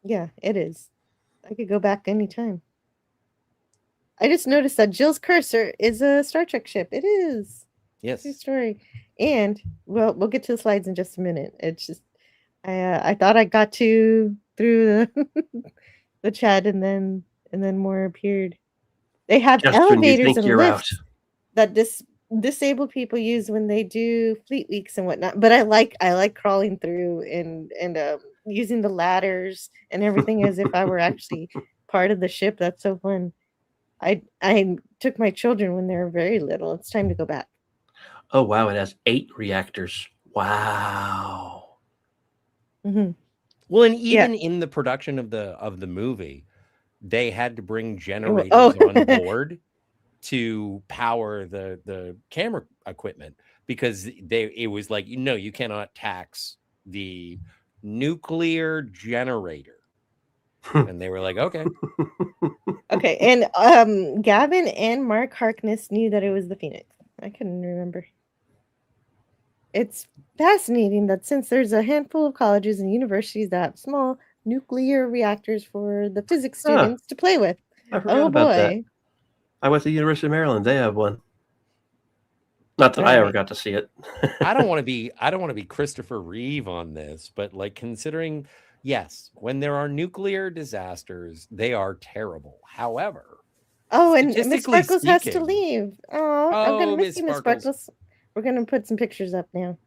Yeah, it is. I could go back anytime. I just noticed that Jill's cursor is a Star Trek ship. It is. Yes. True story. And we'll get to the slides in just a minute. It's just I thought I got through the chat and then more appeared. They have just elevators and lifts that disabled people use when they do fleet weeks and whatnot. But I like crawling through and using the ladders and everything as if I were actually part of the ship. That's so fun. I took my children when they were very little. It's time to go back. Oh wow! It has 8 reactors. Wow. Mm-hmm. Well, and even in the production of the movie, they had to bring generators on board to power the camera equipment because it was like, you cannot tax the nuclear generator And they were like, okay. Okay, and Gavin and Mark Harkness knew that it was the Phoenix. I couldn't remember. It's fascinating that since there's a handful of colleges and universities that have small nuclear reactors for the physics students to play with. I forgot Oh about that. boy. I went to the University of Maryland. They have one. Not that I ever Right. got to see it. I don't want to be Christopher Reeve on this, but like considering, yes, when there are nuclear disasters, they are terrible. However, Oh, and Miss statistically Sparkles has to speaking- leave. Oh, I'm gonna Oh, miss Miss you, Miss Sparkles. Sparkles. We're gonna put some pictures up now.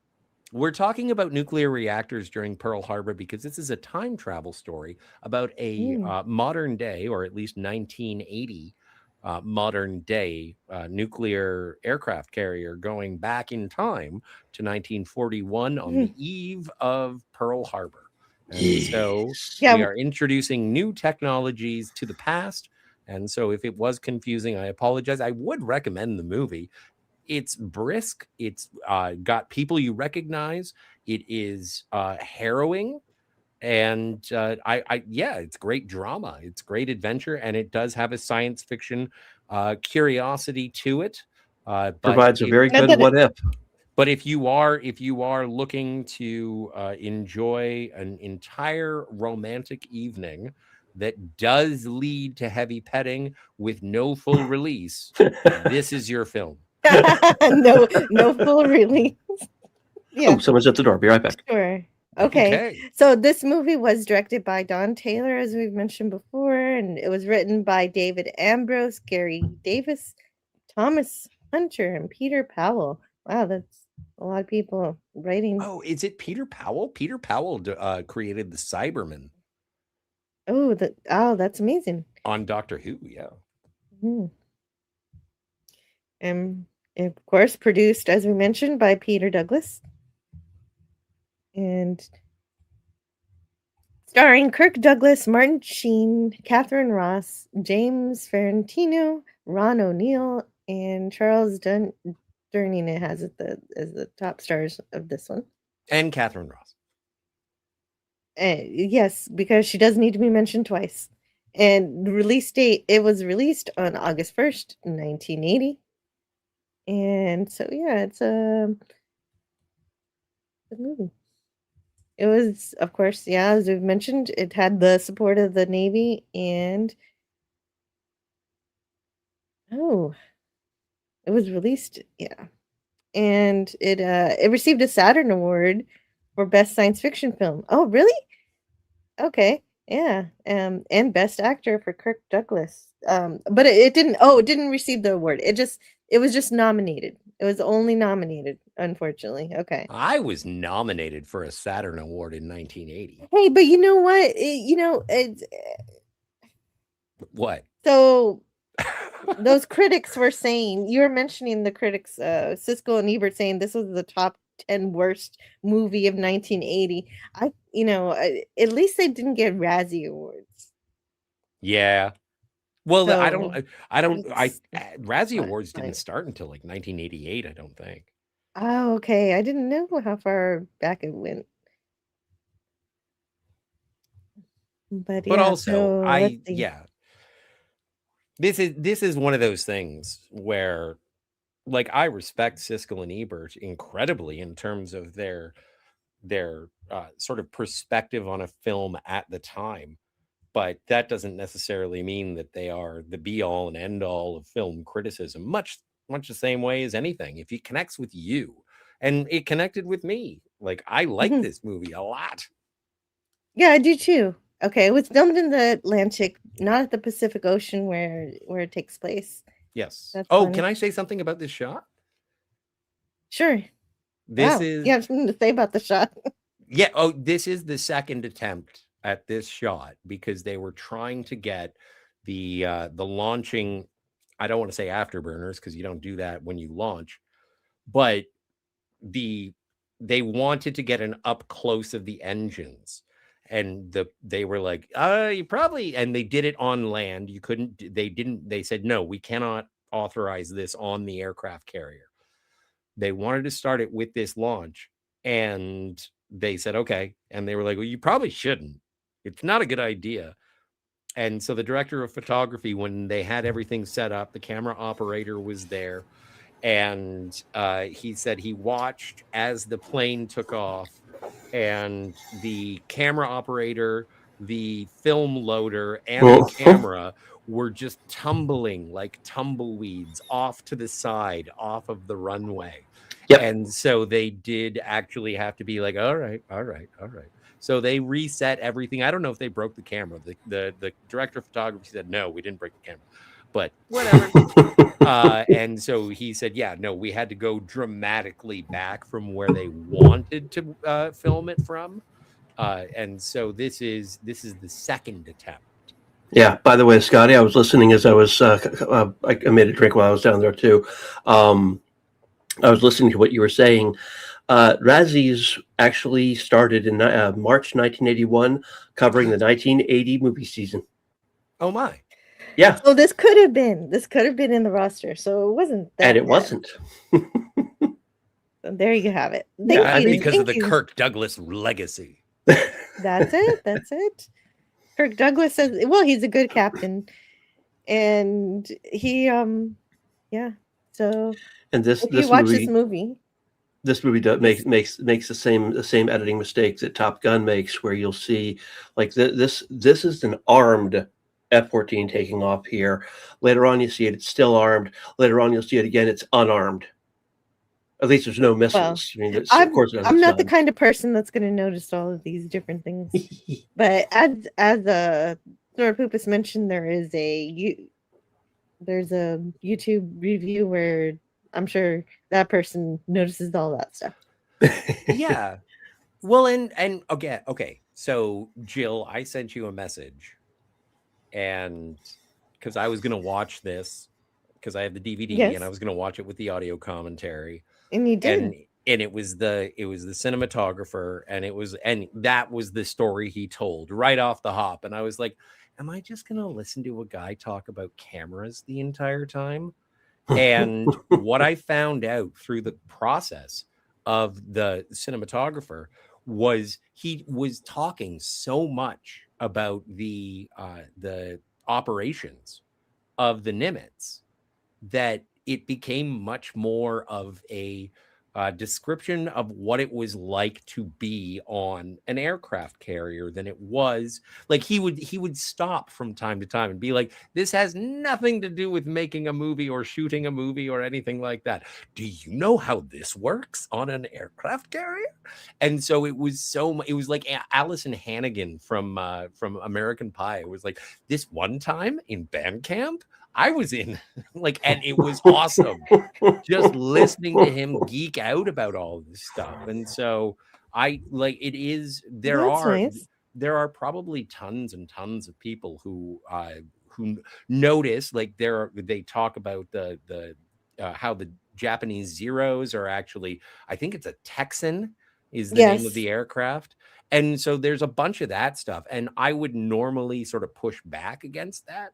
we're talking about nuclear reactors during Pearl Harbor because this is a time travel story about a modern day, or at least 1980 modern day nuclear aircraft carrier going back in time to 1941 on the eve of Pearl Harbor. And so we are introducing new technologies to the past. And so if it was confusing, I apologize. I would recommend the movie. It's brisk. It's got people you recognize. It is harrowing. And it's great drama. It's great adventure. And it does have a science fiction curiosity to it. Provides a very good what if. But if you are looking to enjoy an entire romantic evening that does lead to heavy petting with no full release, this is your film. no full release. Yeah. Oh, someone's at the door. Be right back. Sure. Okay. So this movie was directed by Don Taylor, as we've mentioned before, and it was written by David Ambrose, Gary Davis, Thomas Hunter, and Peter Powell. Wow, that's a lot of people writing. Oh, is it Peter Powell? Peter Powell created the Cybermen. Oh, that's amazing. On Doctor Who, yeah. And of course, produced, as we mentioned, by Peter Douglas. And starring Kirk Douglas, Martin Sheen, Catherine Ross, James Ferrantino, Ron O'Neill, and Charles Durning. It has it as the top stars of this one. And Catherine Ross. Yes, because she does need to be mentioned twice. And the release date, it was released on August 1st, 1980. And so, yeah, it's a movie. It was, of course, yeah, as we've mentioned, it had the support of the Navy and it was released, yeah. And it received a Saturn Award for Best Science Fiction Film. Oh, really? Okay. Yeah. And Best Actor for Kirk Douglas. But it didn't receive the award. It was just nominated. It was only nominated, unfortunately. Okay. I was nominated for a Saturn Award in 1980. Hey, but you know what? What? So those critics were saying, you were mentioning the critics, Siskel and Ebert, saying this was the top 10 worst movie of 1980. At least they didn't get Razzie Awards. Yeah. Well, So, Razzie Awards didn't start until like 1988, I don't think. Oh, okay. I didn't know how far back it went. But yeah, also, This is one of those things where, like, I respect Siskel and Ebert incredibly in terms of their sort of perspective on a film at the time, but that doesn't necessarily mean that they are the be all and end all of film criticism. Much the same way as anything. If it connects with you, and it connected with me, like I like this movie a lot. Yeah, I do too. Okay, it was filmed in the Atlantic, not at the Pacific Ocean where it takes place. Yes. That's oh, funny. Can I say something about this shot? Sure. This is you have something to say about the shot. Yeah. Oh, this is the second attempt at this shot because they were trying to get the launching. I don't want to say afterburners because you don't do that when you launch, but they wanted to get an up close of the engines. And they were like, you probably, and they did it on land. You couldn't, they said, no, we cannot authorize this on the aircraft carrier. They wanted to start it with this launch. And they said, okay. And they were like, well, you probably shouldn't. It's not a good idea. And so the director of photography, when they had everything set up, the camera operator was there, and he said he watched as the plane took off, and the camera operator, the film loader, and the Oh. camera were just tumbling like tumbleweeds off to the side, off of the runway. Yep. And so they did actually have to be like, all right, all right, all right. So they reset everything. I don't know if they broke the camera. The director of photography said, no, we didn't break the camera, but whatever. And so he said, yeah, no, we had to go dramatically back from where they wanted to film it from. And so this is the second attempt. Yeah. By the way, Scotty, I was listening as I was. I made a drink while I was down there too. I was listening to what you were saying. Razzies actually started in March 1981, covering the 1980 movie season. Oh my! Yeah. So this could have been in the roster. So it wasn't that. And it bad. wasn't. So there you have it. Thank you. Because of the Kirk Douglas legacy. That's it. That's it. Kirk Douglas says, well, he's a good captain, and he yeah. So and this if you watch this movie. This movie makes the same editing mistakes that Top Gun makes, where you'll see like this is an armed F-14 taking off here. Later on, you see it's still armed. Later on, you'll see it again. It's unarmed. At least there's no missiles. Well, I mean, of course, I'm not the kind of person that's going to notice all of these different things. But as Nora Pupus mentioned, there's a YouTube review where I'm sure that person notices all that stuff. Yeah. Well, and okay. So Jill, I sent you a message, and because I was gonna watch this because I have the DVD and I was gonna watch it with the audio commentary. And you did. And it was the cinematographer, and that was the story he told right off the hop. And I was like, am I just gonna listen to a guy talk about cameras the entire time? And what I found out through the process of the cinematographer was he was talking so much about the operations of the Nimitz that it became much more of a description of what it was like to be on an aircraft carrier than it was. Like he would stop from time to time and be like, this has nothing to do with making a movie or shooting a movie or anything like that. Do you know how this works on an aircraft carrier? And so it was like Allison Hannigan from American Pie. It was like, this one time in band camp I was in, like, and it was awesome just listening to him geek out about all of this stuff. And so I like it is there are probably tons and tons of people who notice, like they talk about the how the Japanese Zeros are actually, I think it's a Texan is the name of the aircraft. And so there's a bunch of that stuff. And I would normally sort of push back against that.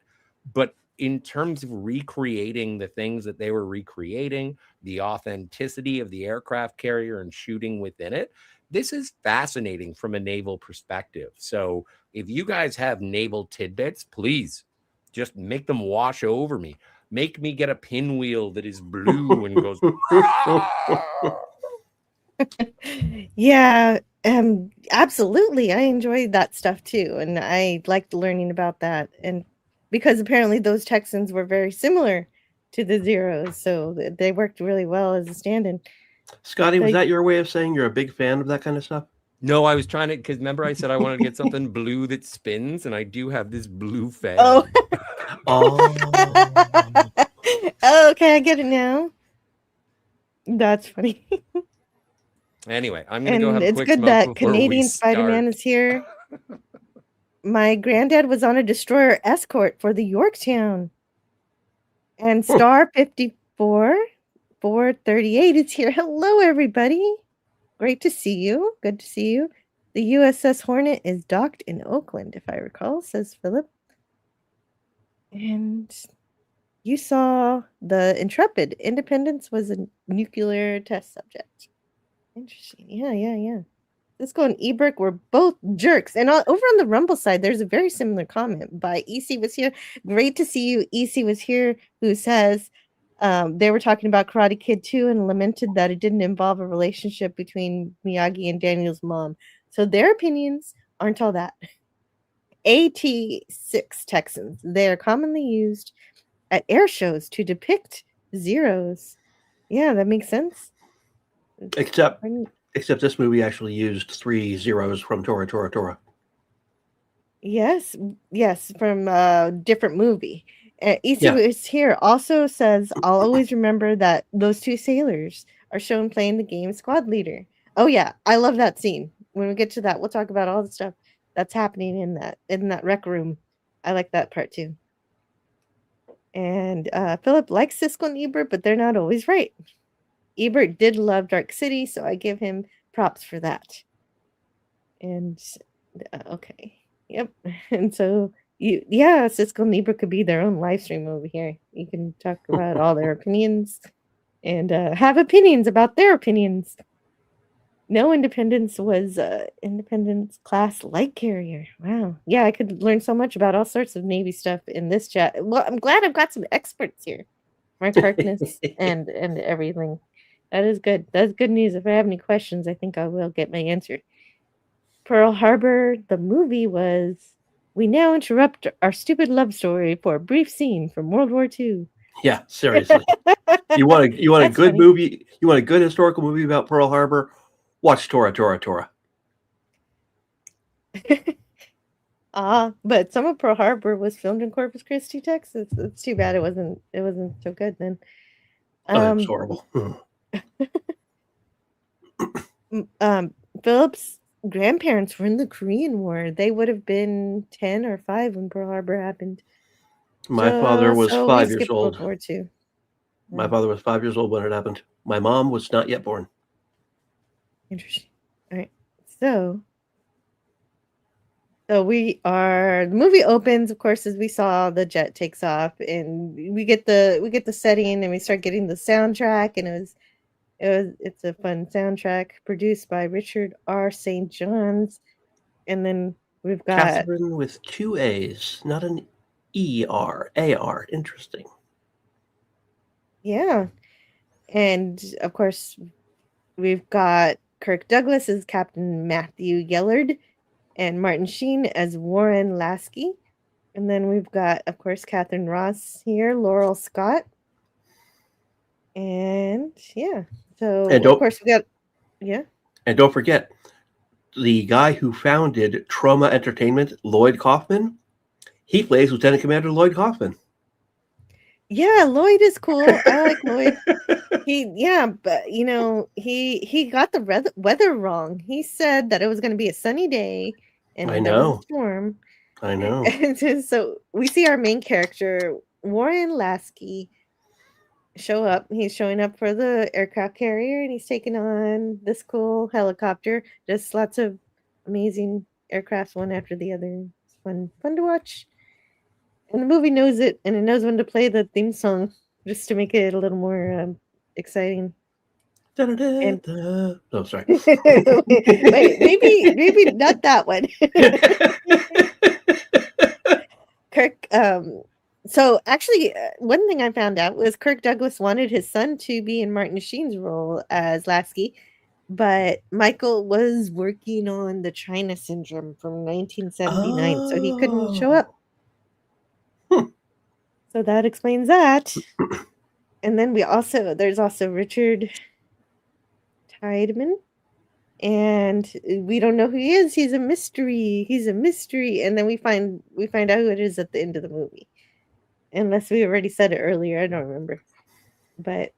But in terms of recreating the things that they were recreating, the authenticity of the aircraft carrier and shooting within it, this is fascinating from a naval perspective. So if you guys have naval tidbits, please just make them wash over me. Make me get a pinwheel that is blue and goes. Yeah, absolutely. I enjoyed that stuff too. And I liked learning about that. And because apparently those Texans were very similar to the Zeros, so they worked really well as a stand-in. Scotty, was that your way of saying you're a big fan of that kind of stuff? No, I was trying to, because remember I said I wanted to get something blue that spins, and I do have this blue fan. Oh. Okay, I get it now. That's funny. Anyway, I'm going to go have a quick smoke. It's good that before Canadian Spider-Man is here. My granddad was on a destroyer escort for the Yorktown. And Star 54-438 is here. Hello, everybody. Great to see you. Good to see you. The USS Hornet is docked in Oakland, if I recall, says Philip. And you saw the Intrepid. Independence was a nuclear test subject. Interesting. Yeah. Siskel and Ebert were both jerks. And over on the Rumble side, there's a very similar comment by EC was here. Great to see you. EC was here, who says they were talking about Karate Kid 2 and lamented that it didn't involve a relationship between Miyagi and Daniel's mom. So their opinions aren't all that. AT-6 Texans. They are commonly used at air shows to depict zeros. Yeah, that makes sense. Except this movie actually used 3 zeros from Tora Tora Tora. Yes, from a different movie. EC was here also says, I'll always remember that those 2 sailors are shown playing the game squad leader. Oh yeah, I love that scene. When we get to that, we'll talk about all the stuff that's happening in that rec room. I like that part too. And Philip likes Siskel and Ebert, but they're not always right. Ebert did love Dark City, so I give him props for that. And okay. Yep. And so Siskel and Ebert could be their own live stream over here. You can talk about all their opinions and have opinions about their opinions. No Independence was Independence class light carrier. Wow. Yeah, I could learn so much about all sorts of Navy stuff in this chat. Well, I'm glad I've got some experts here. Mark Harkness and everything. That is good. That's good news. If I have any questions, I think I will get my answer. Pearl Harbor, the movie was, we now interrupt our stupid love story for a brief scene from World War II. Yeah, seriously. You want a good funny movie? You want a good historical movie about Pearl Harbor? Watch Tora Tora Tora. But some of Pearl Harbor was filmed in Corpus Christi, Texas. It's too bad it wasn't so good then. It's horrible. Philip's grandparents were in the Korean War. They would have been 10 or 5 when Pearl Harbor happened. My father was 5 years old. World War II. My father was 5 years old when it happened. My mom was not yet born. Interesting. All right. So the movie opens, of course, as we saw the jet takes off, and we get the setting, and we start getting the soundtrack, and it's a fun soundtrack produced by Richard R. St. John's, and then we've got Catherine with 2 A's, not an E-R, A-R. Interesting. Yeah, and of course we've got Kirk Douglas as Captain Matthew Yellard, and Martin Sheen as Warren Lasky. And then we've got, of course, Catherine Ross here, Laurel Scott. And so of course we got, And don't forget, the guy who founded Trauma Entertainment, Lloyd Kaufman, he plays Lieutenant Commander Lloyd Kaufman. Yeah, Lloyd is cool. I like Lloyd. But he got the weather wrong. He said that it was going to be a sunny day, and there was a storm. I know. And so we see our main character, Warren Lasky, show up. He's showing up for the aircraft carrier, and he's taking on this cool helicopter. Just lots of amazing aircrafts, one after the other. It's fun to watch. And the movie knows it, and it knows when to play the theme song just to make it a little more exciting. Oh, sorry. Wait, maybe not that one. Kirk. So actually, one thing I found out was Kirk Douglas wanted his son to be in Martin Sheen's role as Lasky, but Michael was working on the China Syndrome from 1979, so he couldn't show up. So that explains that. And then there's also Richard Tideman, and we don't know who he is. He's a mystery. And then we find out who it is at the end of the movie. Unless we already said it earlier, I don't remember. But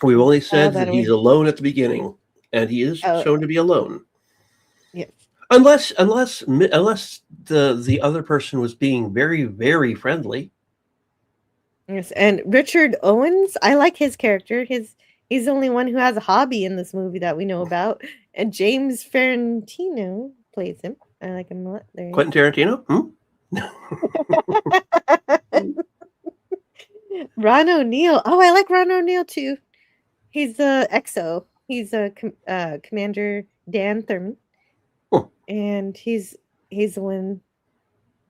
we've only said that he's alone at the beginning, and he is shown to be alone. Yes. Unless the other person was being very, very friendly. Yes, and Richard Owens, I like his character. He's the only one who has a hobby in this movie that we know about. And James Ferrantino plays him. I like him a lot. Quentin Tarantino? Ron O'Neill. Oh, I like Ron O'Neill too. He's the XO. He's Commander Dan Thurman. Huh. and he's the one.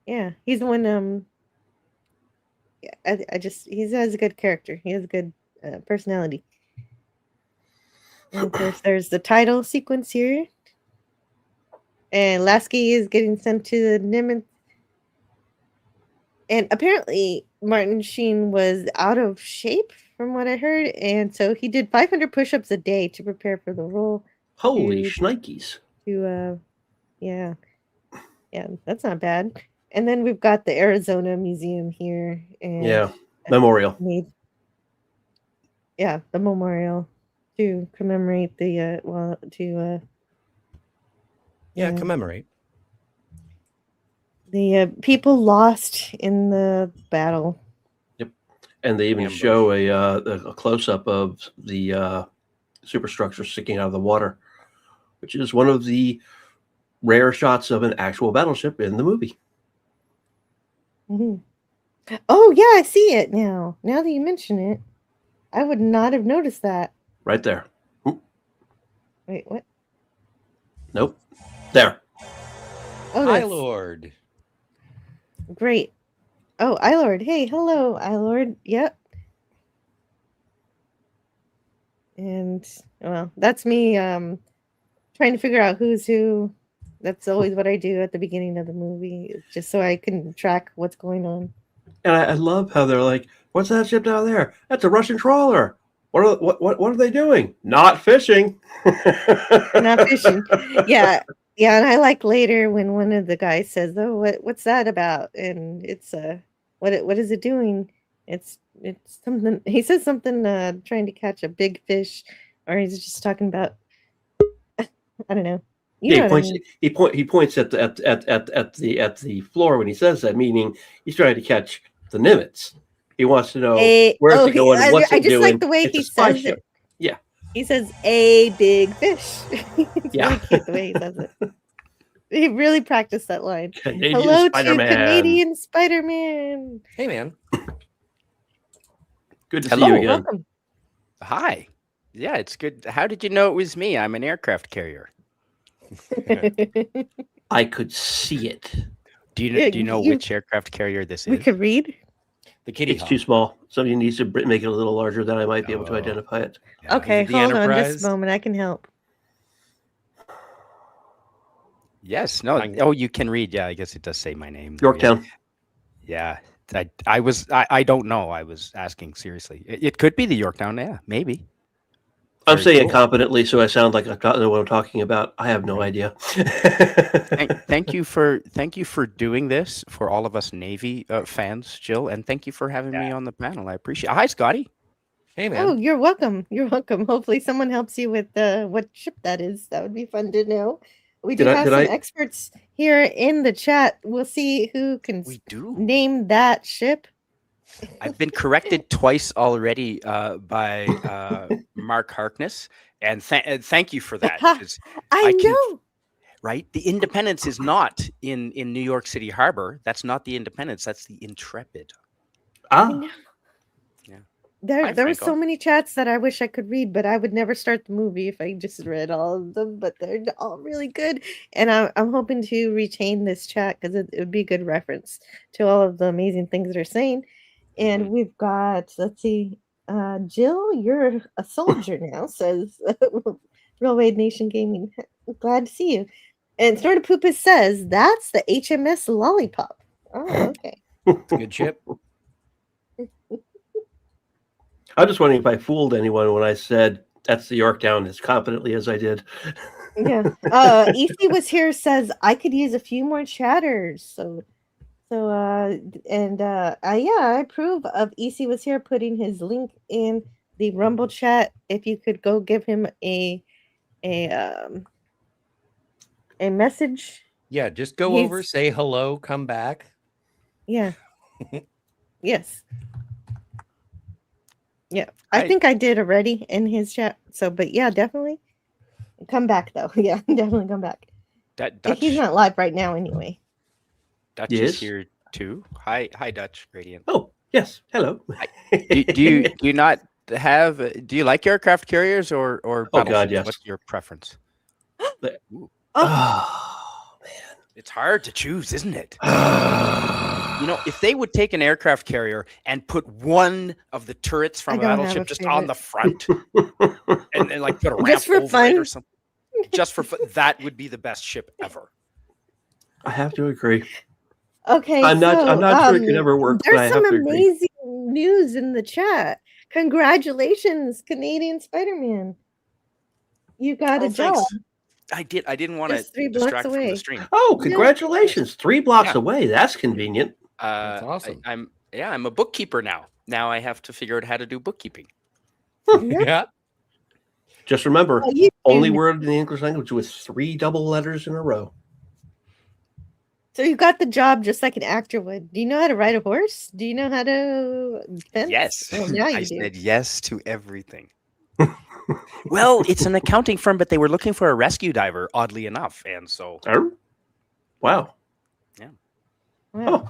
Yeah, he's the one. I just he has a good character. He has a good personality. And of course, there's the title sequence here. And Lasky is getting sent to the Nimitz. And apparently, Martin Sheen was out of shape, from what I heard. And so he did 500 push ups a day to prepare for the role. Holy to- shnikes. Yeah, that's not bad. And then we've got the Arizona Museum here. And Yeah, memorial. The memorial to commemorate the commemorate. The people lost in the battle. Yep, and they even Ambush. show a close up of the superstructure sticking out of the water, which is one of the rare shots of an actual battleship in the movie. Mm-hmm. Oh yeah, I see it now. Now that you mention it, I would not have noticed that. Right there. Wait, what? Nope. There. Oh, Hi, that's Lord. great. Oh, Ilord. Hey, hello, Ilord. Yep. And well, that's me trying to figure out who's who. That's always what I do at the beginning of the movie, just so I can track what's going on. And I love how they're like, "What's that ship down there? That's a Russian trawler. What are they doing? Not fishing." Not fishing. Yeah. And I like later when one of the guys says, "Oh, what's that about?" And it's what is it doing? It's something. He says something trying to catch a big fish, or he's just talking about I don't know. You know Yeah, what I mean. he points at the floor when he says that, meaning he's trying to catch the Nimitz. He wants to know where's it going and what's I it just doing. like the way It's he a spy says ship. it. Yeah. He says a big fish. It's Yeah. really cute the way he says it. He really practiced that line. Canadian Hello Spider-Man. to Canadian Spider-Man. Hey, man. Good to Hello. see you again. Welcome. Hi. Yeah, it's good. How did you know it was me? I'm an aircraft carrier. I could see it. Do you Yeah, do you know you- which aircraft carrier this We is? could read. The Kitty It's Hawk. too small. Somebody needs to make it a little larger, then I might be able to Oh. identify it. Yeah, is Okay, it the hold on Enterprise? just a moment. I can help. Yes. No. Oh, you can read. Yeah, I guess it does say my name. there, yes. Yorktown. Yeah. I don't know. I was asking seriously. It could be the Yorktown. Yeah, maybe. I'm Very saying it cool. competently, so I sound like I know what I'm talking about. I have no idea. Thank you for doing this for all of us Navy fans, Jill, and thank you for having me on the panel. I appreciate it. Hi, Scotty. Hey, man. Oh, you're welcome. You're welcome. Hopefully, someone helps you with what ship that is. That would be fun to know. We do Did I- have did some I- experts here in the chat. We'll see who can We do. name that ship. I've been corrected twice already by Mark Harkness, and thank you for that. 'Cause I can- know. right, the Independence is not in New York City Harbor. That's not the Independence. That's the Intrepid. I Ah, know. Yeah. There Hi, were Franco. so many chats that I wish I could read, but I would never start the movie if I just read all of them. But they're all really good, and I'm hoping to retain this chat because it would be a good reference to all of the amazing things they're saying. And we've got, let's see, Jill, you're a soldier now, says Railway Nation Gaming. Glad to see you. And Snort of Poopus says that's the HMS Lollipop. Oh, okay. It's a good ship. I'm just wondering if I fooled anyone when I said that's the Yorktown as confidently as I did. Yeah. EC was here says I could use a few more chatters. So yeah, I approve of EC was here putting his link in the Rumble chat. If you could go give him a message. Yeah, just go He's- over, say hello, come back. Yeah. Yes. Yeah. I I- think I did already in his chat. So, but yeah, definitely come back though. Yeah, definitely come back. He's not live right now anyway. Dutch Yes. is here too. Hi, Dutch Gradient. Oh, yes. Hello. do you not have? Do you like aircraft carriers or Oh, God, battleships? yes. What's your preference? Oh, Ah, It's hard to choose, isn't it? You know, if they would take an aircraft carrier and put one of the turrets from a battleship just on the front and like put a ramp Just for over fun. it or something, just for fun, that would be the best ship ever. I have to agree. Okay, I'm not sure it could ever work, but I there's have some to agree. amazing news in the chat. Congratulations, Canadian Spider-Man. You got a job. Thanks. I did. I didn't want Just to 3 blocks distract from away. the stream. Oh, congratulations! 3 blocks Yeah. away. That's convenient. That's awesome. I'm a bookkeeper now. Now I have to figure out how to do bookkeeping. Yeah. Just remember, Well, you only can- word in the English language with 3 double letters in a row. So you got the job just like an actor would. Do you know how to ride a horse? Do you know how to fence? Yes. Well, now I you do. said yes to everything. Well, it's an accounting firm, but they were looking for a rescue diver, oddly enough. And so, Oh, wow. Wow. Oh.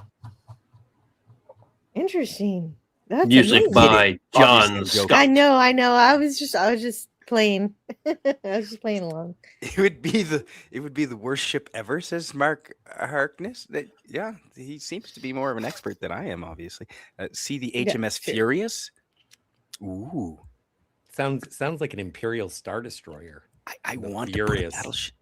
Interesting. That's Music amazing. by John Obviously, Scott. I know. I was just playing. I was just playing along. it would be the worst ship ever, says Mark Harkness. Yeah, he seems to be more of an expert than I am, obviously. See the Yeah, HMS sure. Furious? Ooh. Sounds like an Imperial Star Destroyer. I The want to put a Furious. battleship.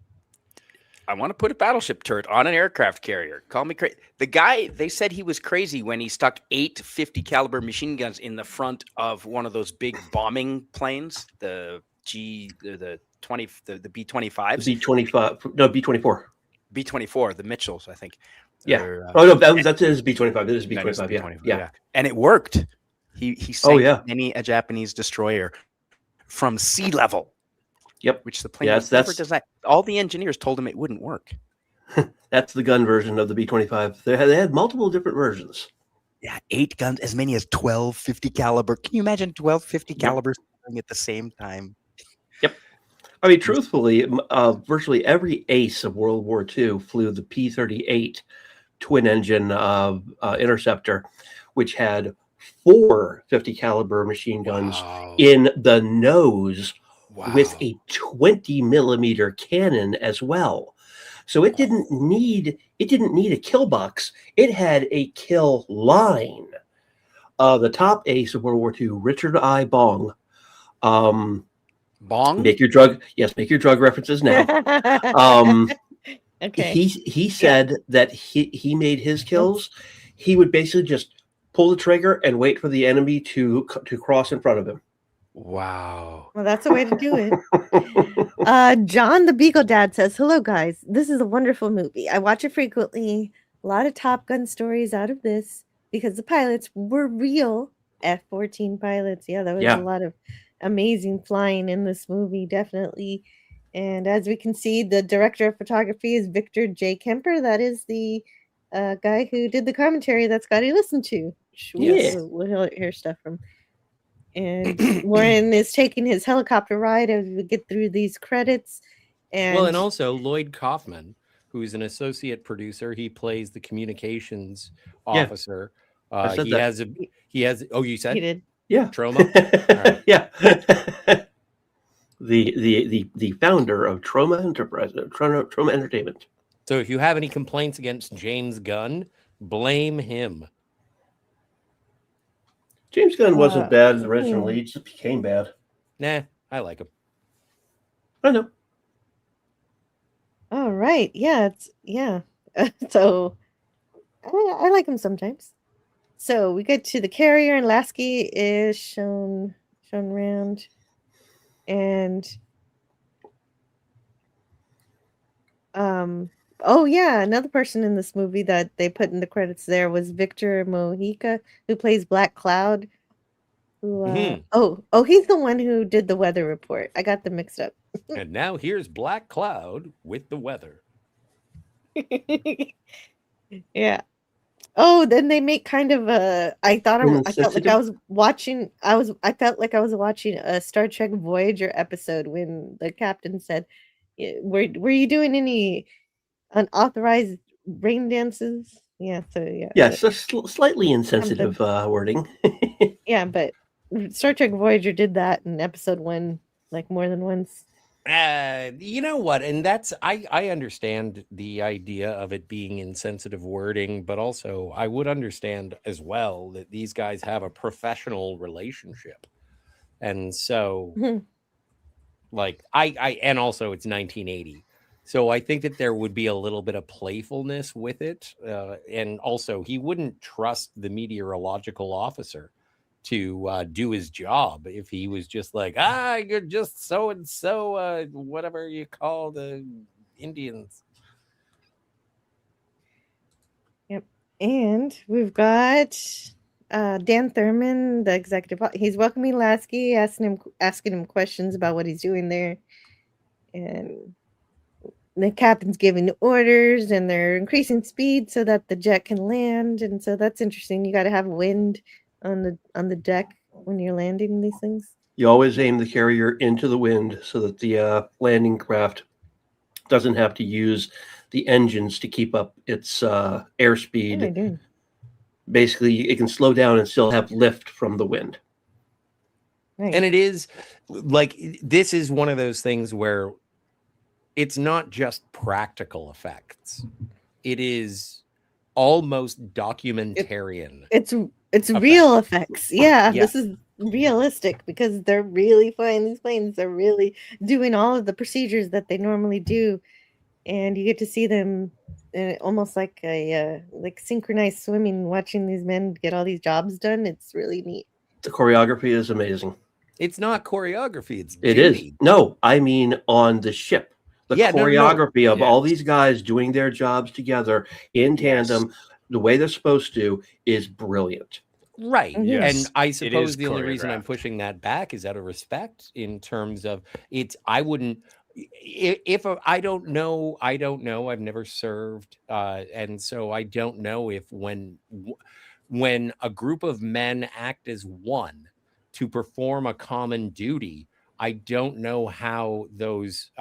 I want to put a battleship turret on an aircraft carrier. Call me crazy. The guy, they said he was crazy when he stuck 8 50 caliber machine guns in the front of one of those big bombing planes, the B-25s, B-25. No, B-24. B-24, the Mitchells, I think. Yeah. Or, Oh, no, that is B-25. It is that is B-25. Yeah. B-25, Yeah. And it worked. He sank yeah. many a Japanese destroyer from sea level. Yep. Which the plane Yeah, was never designed. All the engineers told him it wouldn't work. That's the gun version of the B-25. They had multiple different versions. Yeah, 8 guns, as many as 12 50 caliber. Can you imagine 12 50 calibers at the same time? Yep. I mean, truthfully, virtually every ace of World War II flew the P-38 twin-engine interceptor, which had 4 50 caliber machine guns in the nose with a 20 millimeter cannon as well. So it didn't need a kill box. It had a kill line. The top ace of World War II, Richard I. Bong. Bong? Make your drug references now. Okay. He said that he made his kills. He would basically just pull the trigger and wait for the enemy to cross in front of him. Wow. Well, that's a way to do it. John the Beagle Dad says, "Hello, guys. This is a wonderful movie. I watch it frequently. A lot of Top Gun stories out of this because the pilots were real F-14 pilots. Yeah, there was a lot of amazing flying in this movie, definitely. And as we can see, the director of photography is Victor J. Kemper. That is the guy who did the commentary that Scotty listened to. We'll hear stuff from." And Warren is taking his helicopter ride as we get through these credits. And also Lloyd Kaufman, who's an associate producer. He plays the communications officer. He has. Oh, you said he did. Yeah. Troma. Right. Yeah. the founder of Troma Enterprise, Troma Entertainment. So if you have any complaints against James Gunn, blame him. James Gunn wasn't bad originally; he just became bad. Nah, I like him. I know. All right. Yeah. So I like him sometimes. So we get to the carrier, and Lasky is shown around, and oh yeah, another person in this movie that they put in the credits there was Victor Mojica, who plays Black Cloud. Who he's the one who did the weather report. I got them mixed up. And now here's Black Cloud with the weather. Yeah. Oh, then they make kind of a. I felt like I was watching a Star Trek Voyager episode when the captain said, "Were you doing any unauthorized rain dances?" Yeah. So yeah. Yeah, so slightly insensitive wording. Yeah, but Star Trek Voyager did that in episode 1 like more than once. You know what? And that's I understand the idea of it being insensitive wording, but also I would understand as well that these guys have a professional relationship. And so like I and also it's 1980. So I think that there would be a little bit of playfulness with it. And also he wouldn't trust the meteorological officer to do his job if he was just like, you're just so and so, whatever you call the Indians. Yep. And we've got Dan Thurman, the executive. He's welcoming Lasky, asking him questions about what he's doing there, and the captain's giving orders, and they're increasing speed so that the jet can land. And so that's interesting. You got to have wind on the deck when you're landing these things. You always aim the carrier into the wind so that the landing craft doesn't have to use the engines to keep up its What am I airspeed. doing? Basically, it can slow down and still have lift from the wind. Right. And it is like this is one of those things where it's not just practical effects. It is almost documentarian. It's effects. real effects. Yeah, Yeah. this is realistic because they're really flying these planes. They're really doing all of the procedures that they normally do, and you get to see them almost like a like synchronized swimming, watching these men get all these jobs done. It's really neat. The choreography is amazing. It's not choreography, it's It duty. is. No, I mean on the ship. The Yeah, no, no. choreography of all Yes. these guys doing their jobs together in tandem, the way they're supposed to, is brilliant. Right. Yes, And I it suppose is the only reason I'm choreographed. pushing that back is out of respect in terms of it's, I wouldn't, if I don't know, I've never served. And so I don't know if when a group of men act as one to perform a common duty, I don't know how those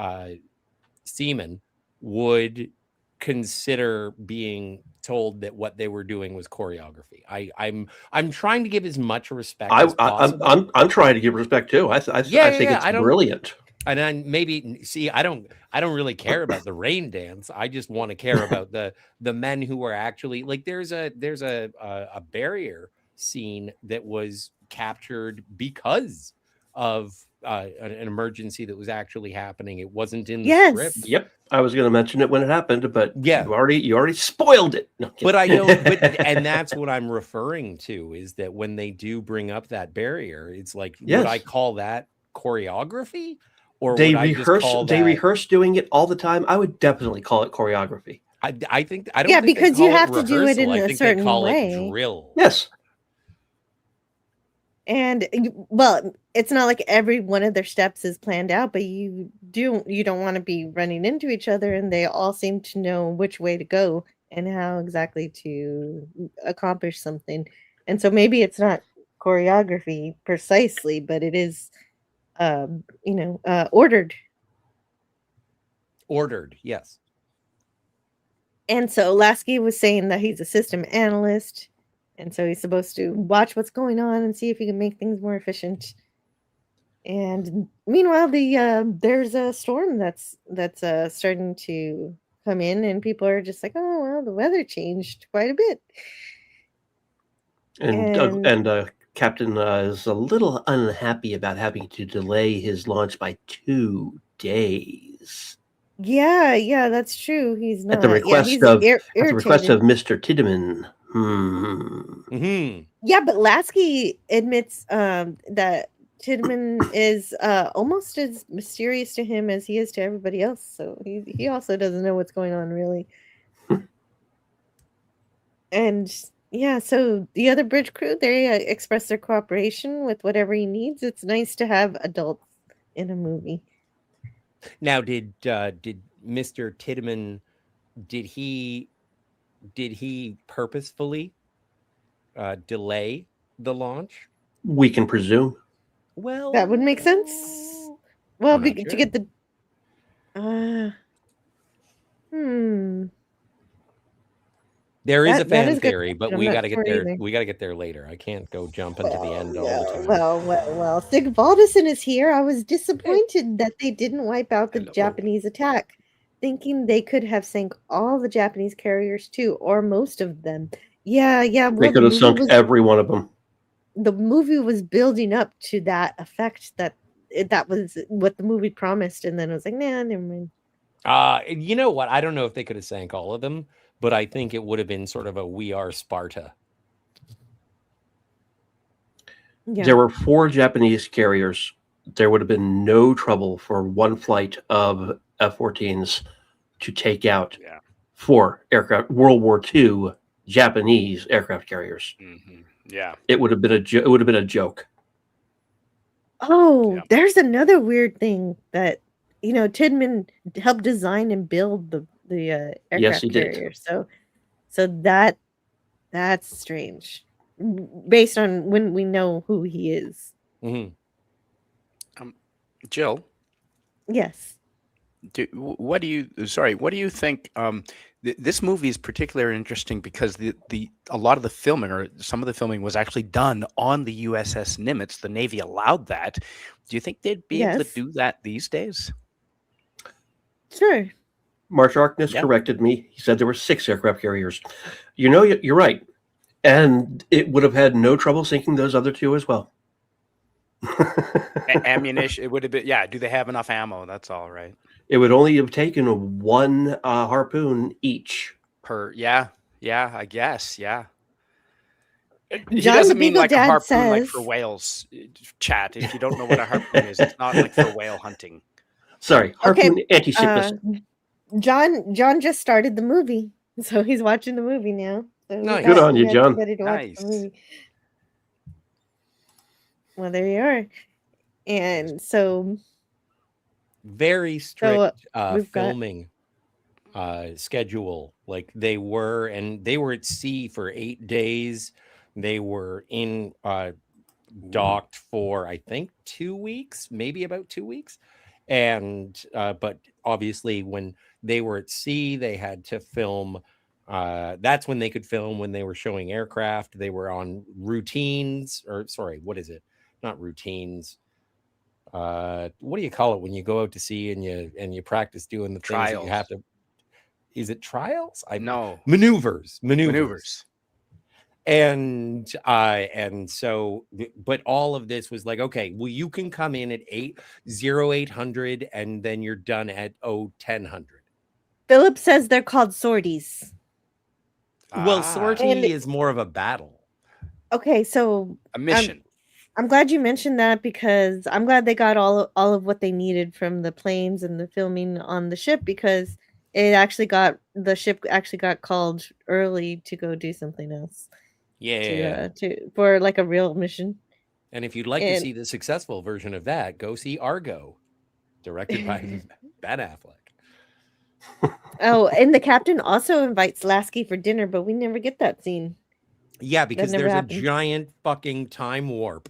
seamen would consider being told that what they were doing was choreography. I'm trying to give as much respect as possible. I'm trying to give respect too. I think it's brilliant. And then maybe see, I don't really care about the rain dance. I just want to care about the men who are actually like there's a barrier scene that was captured because of an emergency that was actually happening. It wasn't in the script. Yep. I was going to mention it when it happened, but yeah, you already spoiled it. No, but I don't. And that's what I'm referring to is that when they do bring up that barrier, it's like, would I call that choreography? Or they would rehearse. I just call they that... rehearse doing it all the time. I would definitely call it choreography. I think I don't. Yeah, think because they you call have it to do it in rehearsal. I a think certain they call way. it drill. Yes. And well, it's not like every one of their steps is planned out, but you don't want to be running into each other, and they all seem to know which way to go and how exactly to accomplish something. And so maybe it's not choreography precisely, but it is ordered. Ordered, yes. And so Lasky was saying that he's a system analyst, and so he's supposed to watch what's going on and see if he can make things more efficient. And meanwhile, there's a storm that's starting to come in, and people are just like, "Oh well, the weather changed quite a bit." And Captain is a little unhappy about having to delay his launch by 2 days. Yeah, that's true. He's not At the request he's of irritated. Mr. Tiedemann. Yeah, but Lasky admits that Tiedemann is almost as mysterious to him as he is to everybody else. So he also doesn't know what's going on really. And yeah, so the other bridge crew, they express their cooperation with whatever he needs. It's nice to have adults in a movie. Now, did Mr. Tiedemann did he purposefully delay the launch? We can presume. Well, that would make sense. Well, I'm not to sure. get the There is a That is fan good theory, but question, I'm we not got to sure get there. either. We got to get there later. I can't go jumping to the end all Yeah, the time. well. Sigvaldison is here. I was disappointed that they didn't wipe out the Hello. Japanese attack, thinking they could have sank all the Japanese carriers too, or most of them. Yeah. They Well, could have sunk every one of them. the movie was building up to that effect that was what the movie promised, and then it was like, nah, never mind. You know what? I don't know if they could have sank all of them, but I think it would have been sort of a "We Are Sparta." Yeah. There were 4 Japanese carriers. There would have been no trouble for one flight of F-14s to take out 4 aircraft, World War II Japanese aircraft carriers. Mm-hmm. Yeah. It would have been it would have been a joke. Oh, there's another weird thing that Tidman helped design and build the aircraft Yes, he did. carrier. So that's strange, based on when we know who he is. Mm-hmm. Jill, Yes. what do you think? This movie is particularly interesting because a lot of the filming, or some of the filming, was actually done on the USS Nimitz. The Navy allowed that. Do you think they'd be able to Yes. do that these days? Sure. Marsh Harkness corrected me. He said there were 6 aircraft carriers. You're right. And it would have had no trouble sinking those other 2 as well. Ammunition, it would have been, do they have enough ammo? That's all right. It would only have taken 1 harpoon each. I guess, yeah. He John doesn't the mean Beagle like a Dad harpoon like says- for whales, chat. If you don't know what a harpoon is, it's not like for whale hunting. Sorry, harpoon anti-ship uh, missile. John just started the movie, so he's watching the movie now. So with Nice. Good that, on we you, got John. everybody to watch the Nice. movie. Well, there you are. And so Very strict we've got- filming schedule. Like they were at sea for 8 days. They were in docked for I think 2 weeks, maybe about 2 weeks. And but obviously when they were at sea, they had to film. That's when they could film, when they were showing aircraft. They were on routines, or sorry, what is it? Not routines. What do you call it when you go out to sea and you practice doing the things that Trials. you have to? Is it trials? No. Maneuvers. And so, but all of this was like, okay, well, you can come in at 800, and then you're done at 1000. Philip says they're called sorties. Well, sortie And- is more of a battle. Okay, so A mission. I'm glad you mentioned that, because I'm glad they got all of what they needed from the planes and the filming on the ship, because the ship actually got called early to go do something else. Yeah. For like a real mission. And if you'd like to and- see the successful version of that, go see Argo, directed by Ben Affleck. Oh, and the captain also invites Lasky for dinner, but we never get that scene. Yeah, because never there's happened. a giant fucking time warp.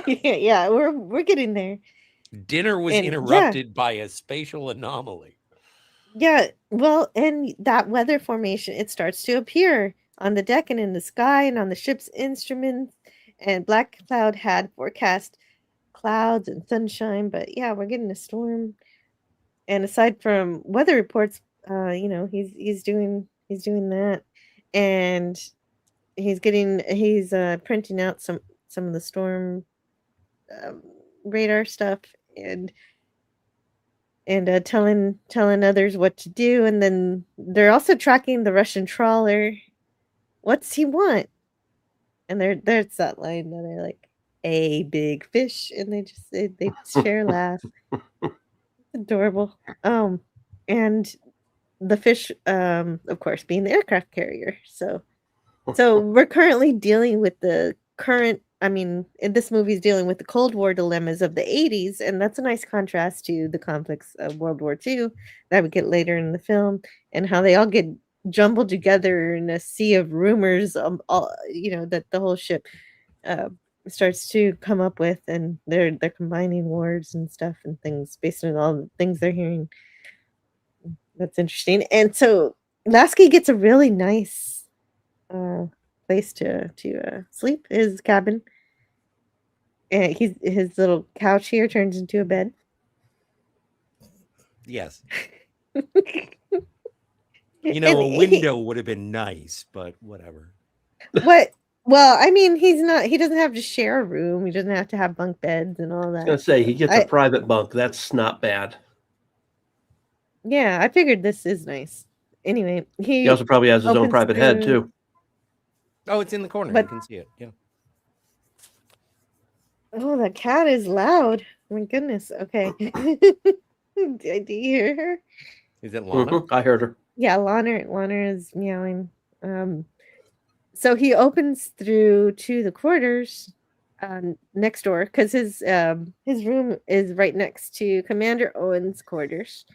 Yeah, we're getting there. Dinner was And- interrupted by a spatial anomaly. Yeah, well, and that weather formation, it starts to appear on the deck and in the sky and on the ship's instruments. And Black Cloud had forecast clouds and sunshine, but yeah, we're getting a storm. And aside from weather reports, he's doing that, and he's printing out some of the storm radar stuff, and telling others what to do. And then they're also tracking the Russian trawler. What's he want? And there's that line that I like, a big fish, and they share a laugh. Adorable. And the fish, of course, being the aircraft carrier. So we're currently dealing with this movie is dealing with the Cold War dilemmas of the 80s, and that's a nice contrast to the conflicts of World War II that we get later in the film, and how they all get jumbled together in a sea of rumors, that the whole ship starts to come up with, and they're combining words and stuff and things based on all the things they're hearing. That's interesting. And so Lasky gets a really nice place to sleep, his cabin. And his little couch here turns into a bed. Yes. You know, a window would have been nice, but whatever. What? Well, I mean, he doesn't have to share a room. He doesn't have to have bunk beds and all I was that. going to say, he gets a private bunk. That's not bad. Yeah, I figured this is nice. Anyway, He also probably has his own private head, too. Oh, it's in the corner. But- You can see it. Yeah. Oh, the cat is loud. Oh my goodness. Okay. Do you hear her? Is it Lana? I heard her. Yeah, Lana is meowing. So he opens through to the quarters next door because his room is right next to Commander Owen's quarters.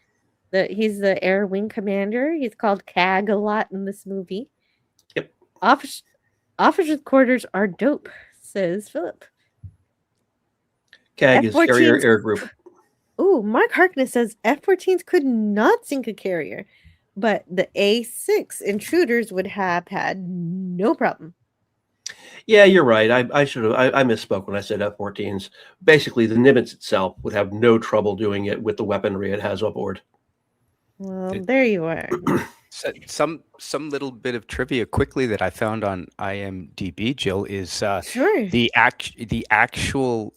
He's the air wing commander. He's called CAG a lot in this movie. Yep. Officers' quarters are dope, says Philip. CAG is Carrier Air Group. Ooh, Mark Harkness says F-14s could not sink a carrier, but the A-6 intruders would have had no problem. Yeah, you're right. I misspoke when I said F-14s. Basically, the Nimitz itself would have no trouble doing it with the weaponry it has aboard. Well, there you are. So, some little bit of trivia quickly that I found on IMDb, Jill, is Sure. the actual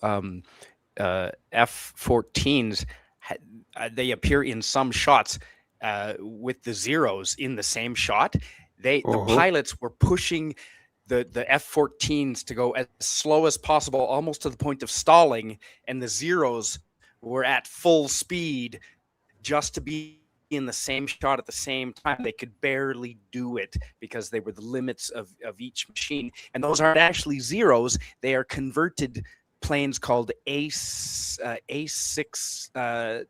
F-14s. They appear in some shots with the zeros in the same shot. The pilots were pushing the F-14s to go as slow as possible, almost to the point of stalling, and the zeros were at full speed just to be in the same shot at the same time. They could barely do it because they were the limits of each machine. And those aren't actually zeros. They are converted planes called A6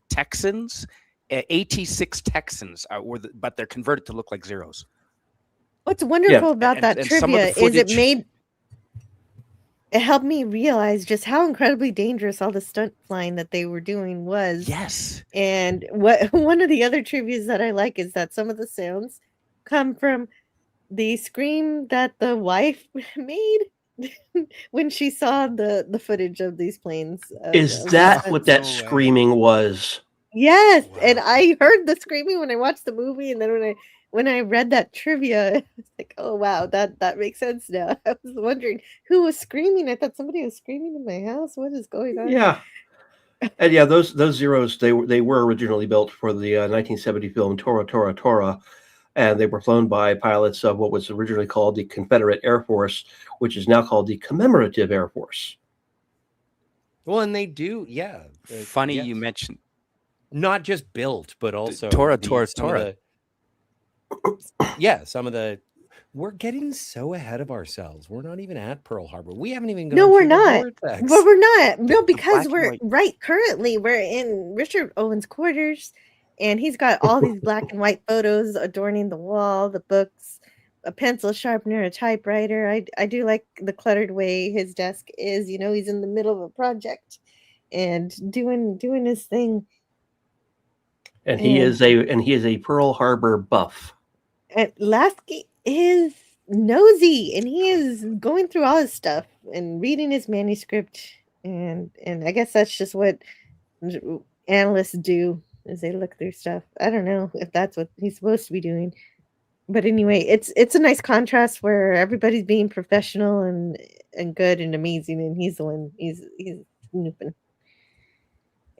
Texans, AT6 Texans, but they're converted to look like zeros. What's wonderful about that trivia is it helped me realize just how incredibly dangerous all the stunt flying that they were doing was. Yes. And one of the other trivias that I like is that some of the sounds come from the scream that the wife made when she saw the footage of these planes. Is that what that screaming was? Yes, wow. And I heard the screaming when I watched the movie, and then when I read that trivia, I was like, oh wow, that makes sense now. I was wondering who was screaming. I thought somebody was screaming in my house. What is going on? Yeah. And yeah, those zeros, they were originally built for the 1970 film Tora Tora Tora, and they were flown by pilots of what was originally called the Confederate Air Force, which is now called the Commemorative Air Force. Well, and they do, yeah. Funny you mentioned not just built, but also Tora. Yeah, some of the. We're getting so ahead of ourselves. We're not even at Pearl Harbor. We haven't even gone. No, we're not. Well, we're not. No, because we're right. Currently, we're in Richard Owen's quarters, and he's got all these black and white photos adorning the wall, the books, a pencil sharpener, a typewriter. I do like the cluttered way his desk is. You know, he's in the middle of a project and doing his thing. And he is a Pearl Harbor buff. And Lasky is nosy, and he is going through all his stuff and reading his manuscript, and I guess that's just what analysts do, is they look through stuff. I don't know if that's what he's supposed to be doing, but anyway, it's a nice contrast where everybody's being professional and good and amazing, and he's the one he's snooping.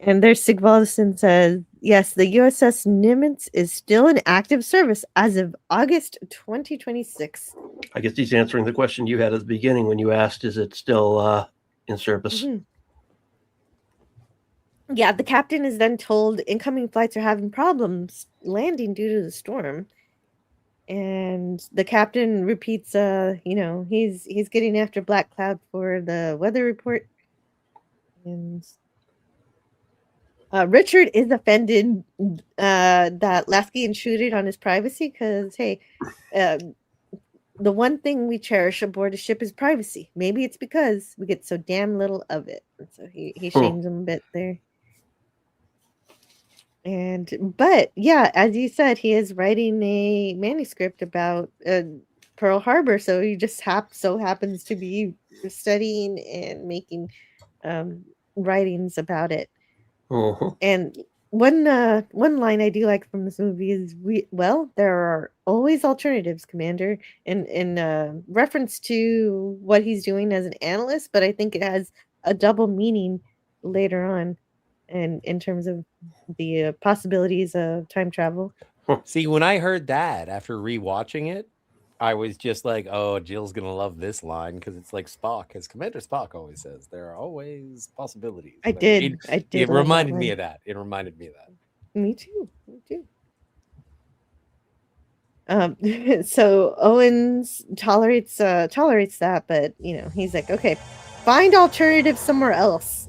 And there's Sigvaldson says, yes, the USS Nimitz is still in active service as of August 2026. I guess he's answering the question you had at the beginning when you asked, is it still in service? Mm-hmm. Yeah, the captain is then told incoming flights are having problems landing due to the storm. And the captain repeats, he's getting after Black Cloud for the weather report. And Richard is offended that Lasky intruded on his privacy because, hey, the one thing we cherish aboard a ship is privacy. Maybe it's because we get so damn little of it. And so he shames him a bit there. But yeah, as you said, he is writing a manuscript about Pearl Harbor, so he just so happens to be studying and making writings about it. Uh-huh. And one line I do like from this movie is there are always alternatives, Commander, in reference to what he's doing as an analyst, but I think it has a double meaning later on, and in terms of the possibilities of time travel. See, when I heard that after rewatching it, I was just like, "Oh, Jill's gonna love this line because it's like Spock, as Commander Spock always says, there are always possibilities." I But did it love that reminded me line. of that. It reminded me of that. Me too. So Owens tolerates that, but he's like, okay, find alternatives somewhere else.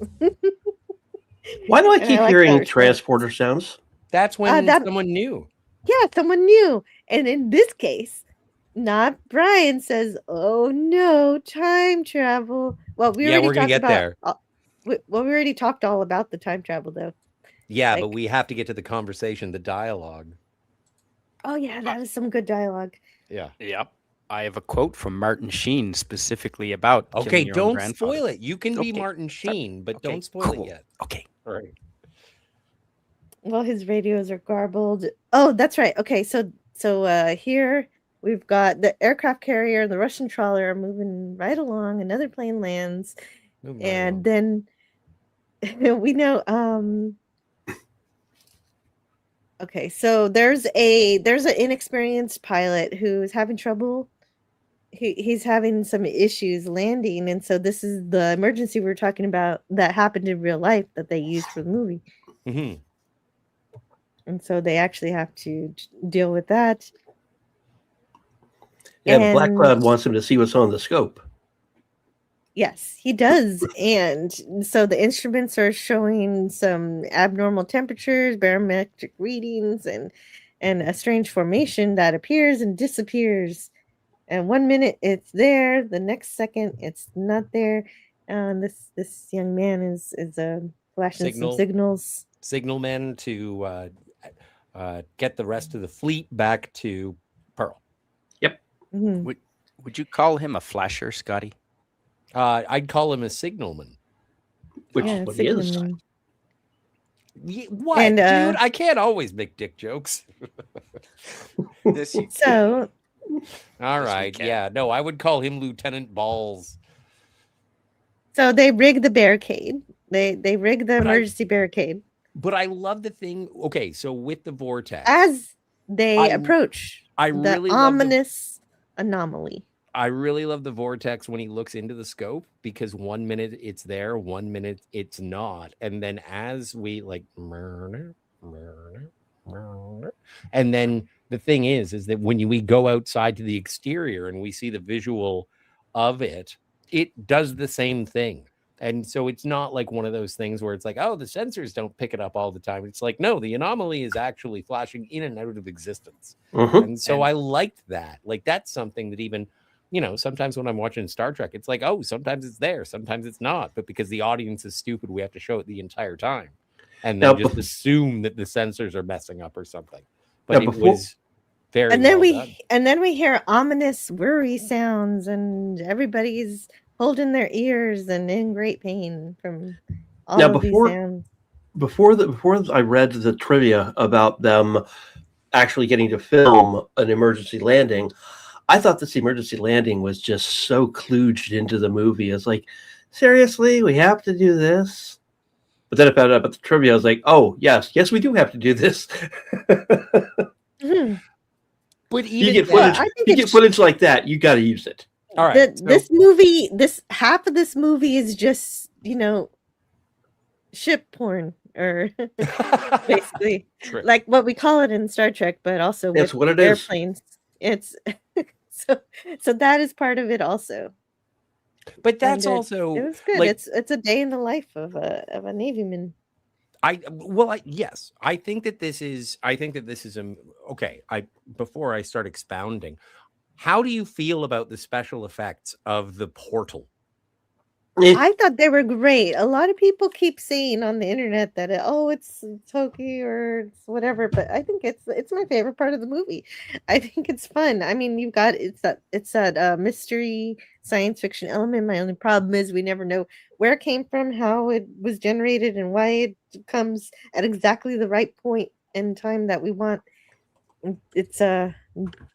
Why do I And I keep like that hearing response. transporter sounds? That's when that- someone knew. Yeah, someone new. And in this case, not Brian says, "Oh no, time travel." Well, we Yeah, already we're gonna talked get about. there. We already talked all about the time travel, though. Yeah, Like- but we have to get to the conversation, the dialogue. Oh yeah, that is some good dialogue. Yeah. Yep. I have a quote from Martin Sheen specifically about. Okay, killing your own don't grandfather. spoil it. You can be Okay, Martin sorry. Sheen, but Okay, don't spoil cool. it yet. Okay. All right. Well, his radios are garbled. Oh, that's right. Okay, so here we've got the aircraft carrier and the Russian trawler are moving right along. Another plane lands, Moving right and along. then we know. Okay, so there's an inexperienced pilot who's having trouble. He's having some issues landing, and so this is the emergency we were talking about that happened in real life that they used for the movie. Mhm. And so they actually have to deal with that. Yeah, the Black And- Cloud wants him to see what's on the scope. Yes, he does. And so the instruments are showing some abnormal temperatures, barometric readings, and a strange formation that appears and disappears. And 1 minute it's there, the next second it's not there. And this young man is flashing some signals. Signalmen to get the rest of the fleet back to Pearl. Mhm. Would you call him a flasher, Scotty? I'd call him a signalman. Which Yeah, is what he is. signalman. What, And, dude? I can't always make dick jokes. This you So All Yes, we right, can. yeah, no, I would call him Lieutenant Balls. So they rig the barricade. They rig the But emergency barricade But I love the thing. Okay, so with the vortex, as they I- approach I the really love the ominous anomaly. I really love the vortex when he looks into the scope, because 1 minute it's there, 1 minute it's not. And then as we like, and then the thing is that when we go outside to the exterior and we see the visual of it, it does the same thing. And so it's not like one of those things where it's like, oh, the sensors don't pick it up all the time. It's like, no, the anomaly is actually flashing in and out of existence. Mhm. And so I liked that. Like, that's something that even, sometimes when I'm watching Star Trek, it's like, oh, sometimes it's there, sometimes it's not. But because the audience is stupid, we have to show it the entire time. And then Now, just bef- assume that the sensors are messing up or something. But Now, it before- was very And then well done. we hear ominous worry sounds, and everybody's holding their ears and in great pain from all Now, of before- these sounds. Before I read the trivia about them actually getting to film an emergency landing, I thought this emergency landing was just so kludged into the movie. It's like, seriously, we have to do this? But then I found out about the trivia. I was like, oh, yes, we do have to do this. Mhm. But You even get that- footage. I think You it's- get footage like that, you got to use it. all right. This movie, this half of this movie is just ship porn, or basically True. like what we call it in Star Trek, but also That's with what it is. airplanes. It's so that is part of it also. But that's And also it was good. like, It's a day in the life of a Navyman. Yes, I think that this is okay. Before I start expounding, how do you feel about the special effects of the portal? Eh, I thought they were great. A lot of people keep saying on the internet that it's hokey or it's whatever, but I think it's my favorite part of the movie. I think it's fun. I mean, you've got it's that mystery science fiction element. My only problem is we never know where it came from, how it was generated, and why it comes at exactly the right point in time that we want. It's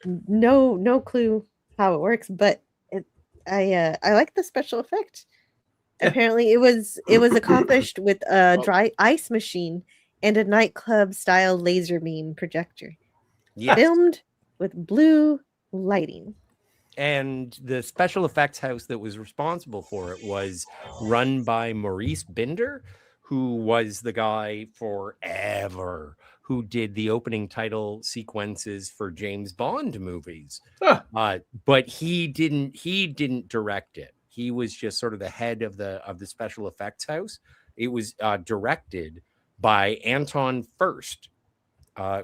no clue how it works, but it I like the special effect. Yeah. Apparently, it was accomplished with a dry ice machine and a nightclub style laser beam projector, Yes. filmed with blue lighting. And the special effects house that was responsible for it was run by Maurice Binder, who was the guy forever who did the opening title sequences for James Bond movies. Ah. But he didn't direct it. He was just sort of the head of the special effects house. It was directed by Anton Furst,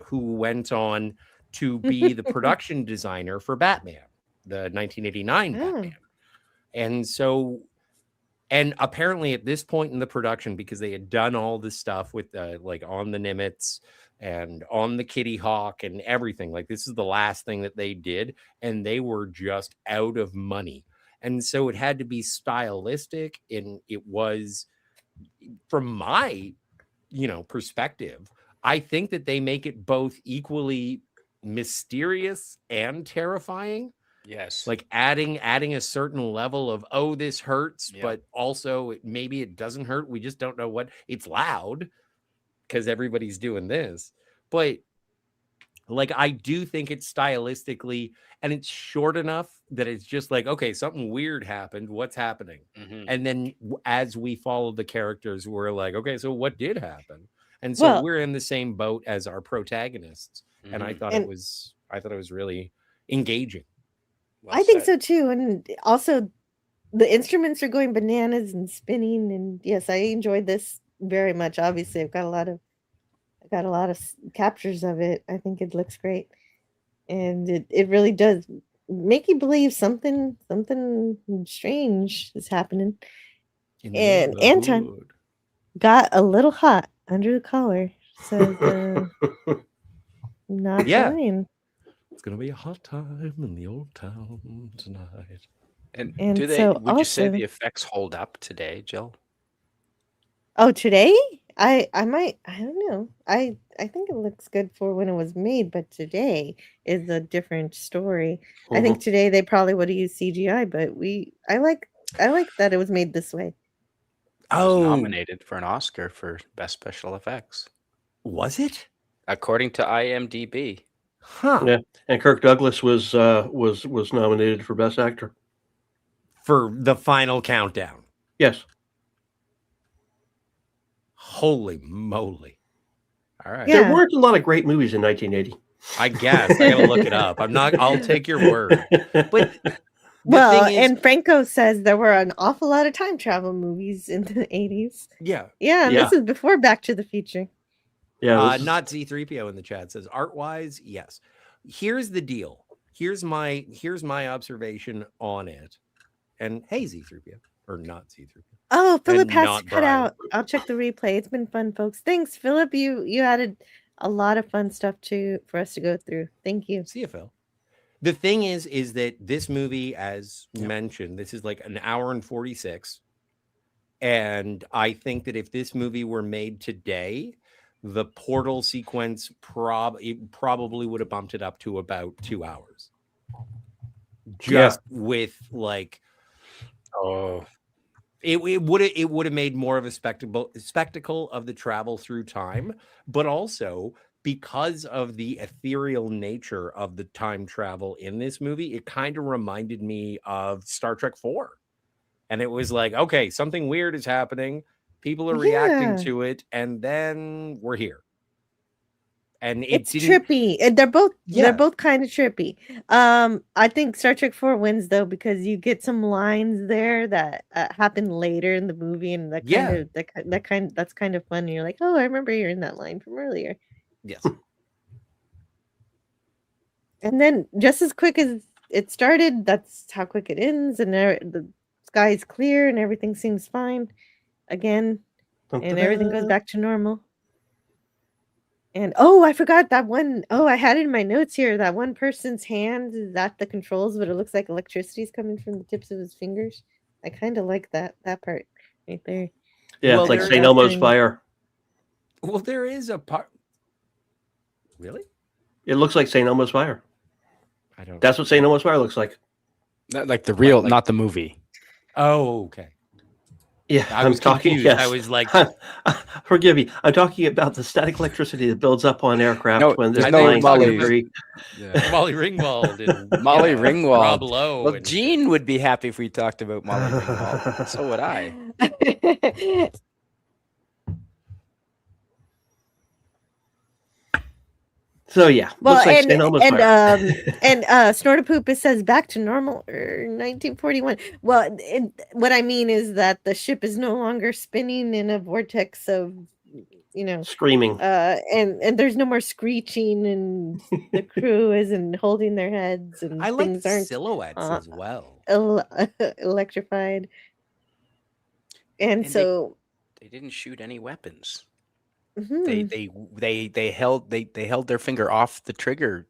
who went on to be the production designer for Batman, the 1989 Oh. Batman. And so, and apparently at this point in the production, because they had done all this stuff with like on the Nimitz and on the Kitty Hawk and everything, like this is the last thing that they did, and they were just out of money. And so it had to be stylistic, and it was, from my perspective, I think that they make it both equally mysterious and terrifying. Yes. Like adding a certain level of, oh, this hurts, Yep. but also maybe it doesn't hurt. We just don't know what. It's loud because everybody's doing this. But like, I do think it's stylistically, and it's short enough that it's just like, okay, something weird happened. What's happening? Mhm. And then as we follow the characters, we're like, okay, so what did happen? And so Well, we're in the same boat as our protagonists. And I Mhm. thought and it was really engaging. Well I think said. so too. And also, the instruments are going bananas and spinning. And yes, I enjoyed this very much. Obviously, I got a lot of captures of it. I think it looks great, and it really does make you believe something strange is happening. In the And Anton neighborhood. got a little hot under the collar. Says not Yeah. lying. It's gonna be a hot time in the old town tonight. And And do they? so Would you say also, the effects hold up today, Jill? oh, today I might, I don't know. I think it looks good for when it was made, but today is a different story. I think today they probably would have used CGI, but I like that it was made this way. It was Oh, nominated for an Oscar for best special effects, was it? according to IMDb. Huh. Yeah, and Kirk Douglas was nominated for Best Actor. For the final countdown. Yes. Holy moly. All right. Yeah. There weren't a lot of great movies in 1980. I guess I gotta look it up. I'll take your word. But Well, thing is, and Franco says there were an awful lot of time travel movies in the 80s. yeah. Yeah, and Yeah. this is before Back to the Future. Yeah, this is- Not Z3PO in the chat says art wise, yes. Here's the deal. Here's my observation on it. And hey, Z3PO or not Z3PO. Oh, Philip And has not to cut Brian. out. I'll check the replay. It's been fun, folks. Thanks, Philip. You added a lot of fun stuff for us to go through. Thank you. See you, Phil. The thing is that this movie, as mentioned, this is like an hour and 46. And I think that if this movie were made today, the portal sequence probably would have bumped it up to about 2 hours. Just with like, Oh, it would have made more of a spectacle of the travel through time, but also because of the ethereal nature of the time travel in this movie, it kind of reminded me of Star Trek 4. And it was like, okay, something weird is happening. People are reacting Yeah. to it, and then we're here. And It's trippy. And they're both kind of trippy. I think Star Trek 4 wins though because you get some lines there that happen later in the movie, and that's kind of fun. And you're like, oh, I remember hearing that line from earlier. Yes. And then just as quick as it started, that's how quick it ends, and it's sky's clear and everything seems fine again, and everything goes back to normal. And I forgot that one. Oh, I had it in my notes here. That one person's hand is at the controls, but it looks like electricity's coming from the tips of his fingers. I kind of like that part right there. Yeah, Well, it's like there- St. Elmo's fire. Well, there is a part. Really? It looks like St. Elmo's fire. I don't. That's what St. Elmo's fire looks like. Not like the real, Like- not the movie. Oh, okay. Yeah, I I'm was talking. confused. Yes. I was like, Forgive me. I'm talking about the static electricity that builds up on aircraft No, when there's they're no flying Molly. second degree. Molly Ringwald and Molly you know, Ringwald. Rob Lowe. Well, and- Gene would be happy if we talked about Molly Ringwald. So would I. So yeah, Well, looks like and St. Elmo's and fire. and Snortapoop, it says back to normal 1941. Well, what I mean is that the ship is no longer spinning in a vortex of, Screaming. and there's no more screeching, and the crew isn't holding their heads, and I like things the aren't silhouettes as well. electrified. And And so They didn't shoot any weapons. mhm. They held their finger off the trigger.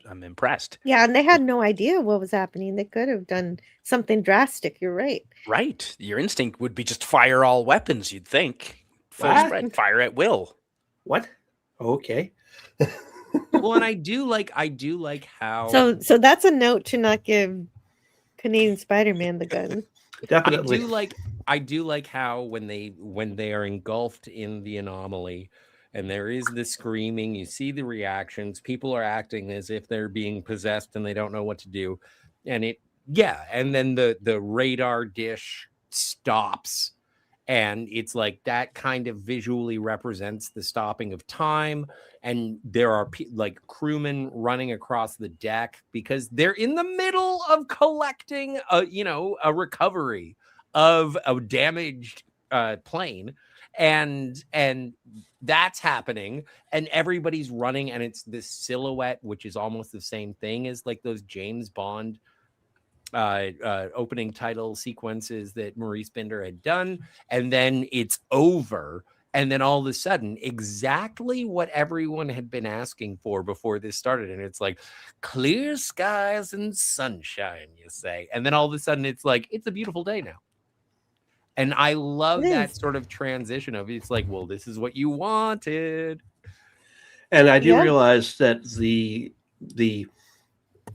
I'm impressed. Yeah, and they had no idea what was happening. They could have done something drastic. You're right. Right. Your instinct would be just fire all weapons, you'd think. Full What? spread, fire at will. What? Okay. Well, and I do like how So that's a note to not give Canadian Spider-Man the gun. Definitely. I do like how when they are engulfed in the anomaly and there is the screaming, you see the reactions, people are acting as if they're being possessed and they don't know what to do. And and then the radar dish stops. And it's like that kind of visually represents the stopping of time. And there are like crewmen running across the deck because they're in the middle of collecting a recovery of a damaged plane. And that's happening. And everybody's running. And it's this silhouette, which is almost the same thing as like those James Bond opening title sequences that Maurice Binder had done, and then it's over, and then all of a sudden exactly what everyone had been asking for before this started, and it's like clear skies and sunshine, you say, and then all of a sudden it's like it's a beautiful day now. And I love that sort of transition of it's like, well, this is what you wanted. And I do Yeah. realize that the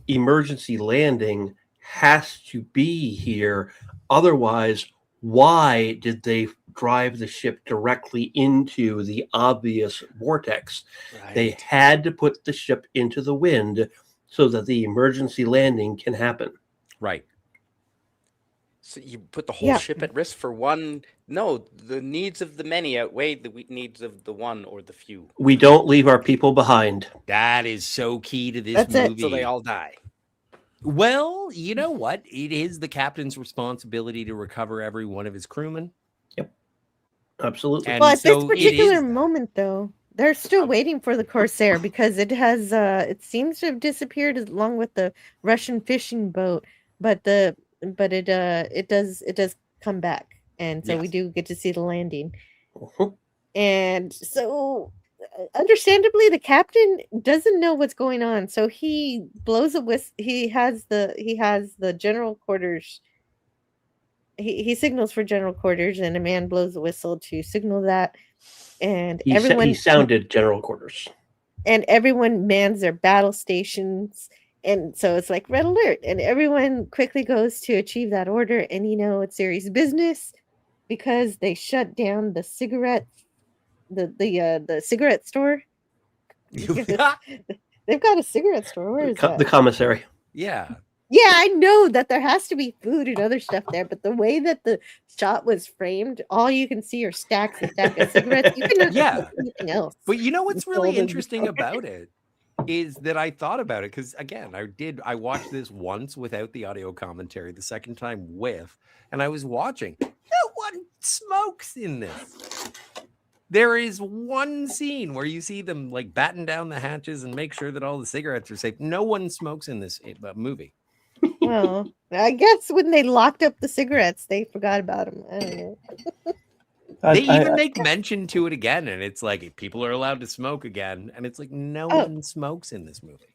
emergency landing has to be here. Otherwise, why did they drive the ship directly into the obvious vortex? They had to put the ship into the wind so that the emergency landing can happen. Right. So you put the whole Yeah. ship at risk for one. No, the needs of the many outweigh the needs of the one or the few. We don't leave our people behind. That is so key to this That's it. movie. So they all die. Well, you know what? It is the captain's responsibility to recover every one of his crewmen. Absolutely. And Well, at so this it particular is- moment, though, they're still waiting for the Corsair because it has it seems to have disappeared along with the Russian fishing boat, but it does come back, and so we Yes. do get to see the landing. Mhm. And so understandably the captain doesn't know what's going on, so he blows a whistle. He has the general quarters. He signals for general quarters, and a man blows a whistle to signal that, and He sounded general quarters. and everyone mans their battle stations, and so it's like red alert, and everyone quickly goes to achieve that order. And it's serious business because they shut down the cigarette store. They've got a cigarette store. Where is that? The commissary. Yeah. Yeah, I know that there has to be food and other stuff there, but the way that the shot was framed, all you can see are stacks and stacks of cigarettes. You cannot Yeah. see anything else. But you know what's Sold really in the interesting store. about it is that I thought about it because again, I watched this once without the audio commentary, the second time with, and I was watching. No one smokes in this. There is one scene where you see them like batten down the hatches and make sure that all the cigarettes are safe. No one smokes in this movie. Well, I guess when they locked up the cigarettes, they forgot about them. I don't know. They even make mention to it again, and it's like people are allowed to smoke again, and it's like no Oh. one smokes in this movie.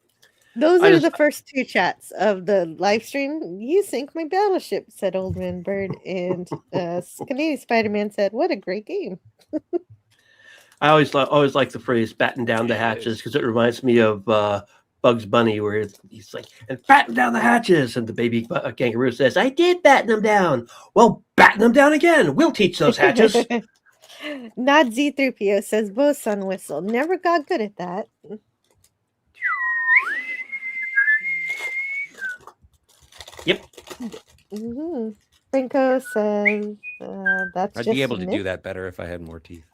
Those are the first two chats of the live stream. You sink my battleship, said Old Man Bird, and Canadian Spider-Man said, "What a great game." I always like the phrase "batten down the hatches" because it reminds me of Bugs Bunny, where he's like, "And batten down the hatches," and the baby kangaroo says, "I did batten them down." Well, batten them down again. We'll teach those hatches. Not Z3PO says, "Bow sun whistle." Never got good at that. Yep. Mm-hmm. Franco says, "That's." I'd just be able a to myth. do that better if I had more teeth.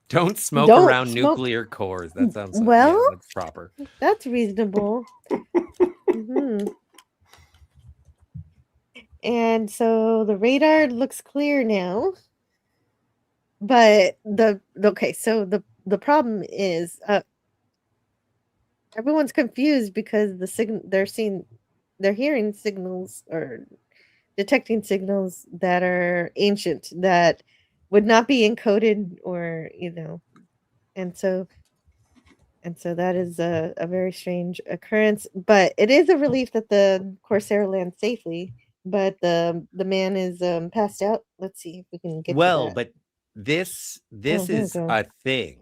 Don't smoke Don't around smoke- nuclear cores. That sounds like, Well, yeah, that's proper. That's reasonable. Mhm. And so the radar looks clear now. But the problem is everyone's confused because they're hearing signals or detecting signals that are ancient that would not be encoded or and so that is a very strange occurrence, but it is a relief that the Corsair lands safely. But the man is passed out. Let's see if we can get to Well, that. but this here we is go. a thing.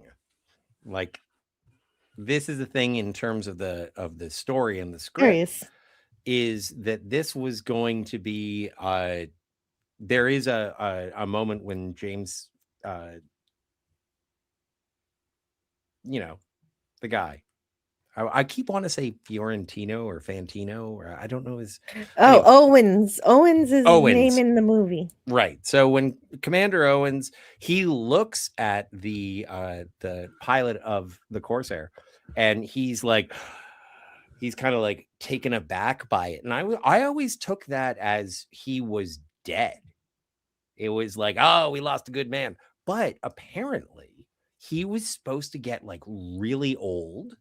Like this is a thing in terms of the story and the script. Curious. Is that this was going to be there is a moment when James the guy, I keep wanting to say Fiorentino or Fantino, or I don't know his. Oh, Anyway. Owens. Owens is his name in the movie. Right. So when Commander Owens, he looks at the pilot of the Corsair, and he's like, he's kind of like taken aback by it. And I always took that as he was dead. It was like, oh, we lost a good man. But apparently he was supposed to get like really old.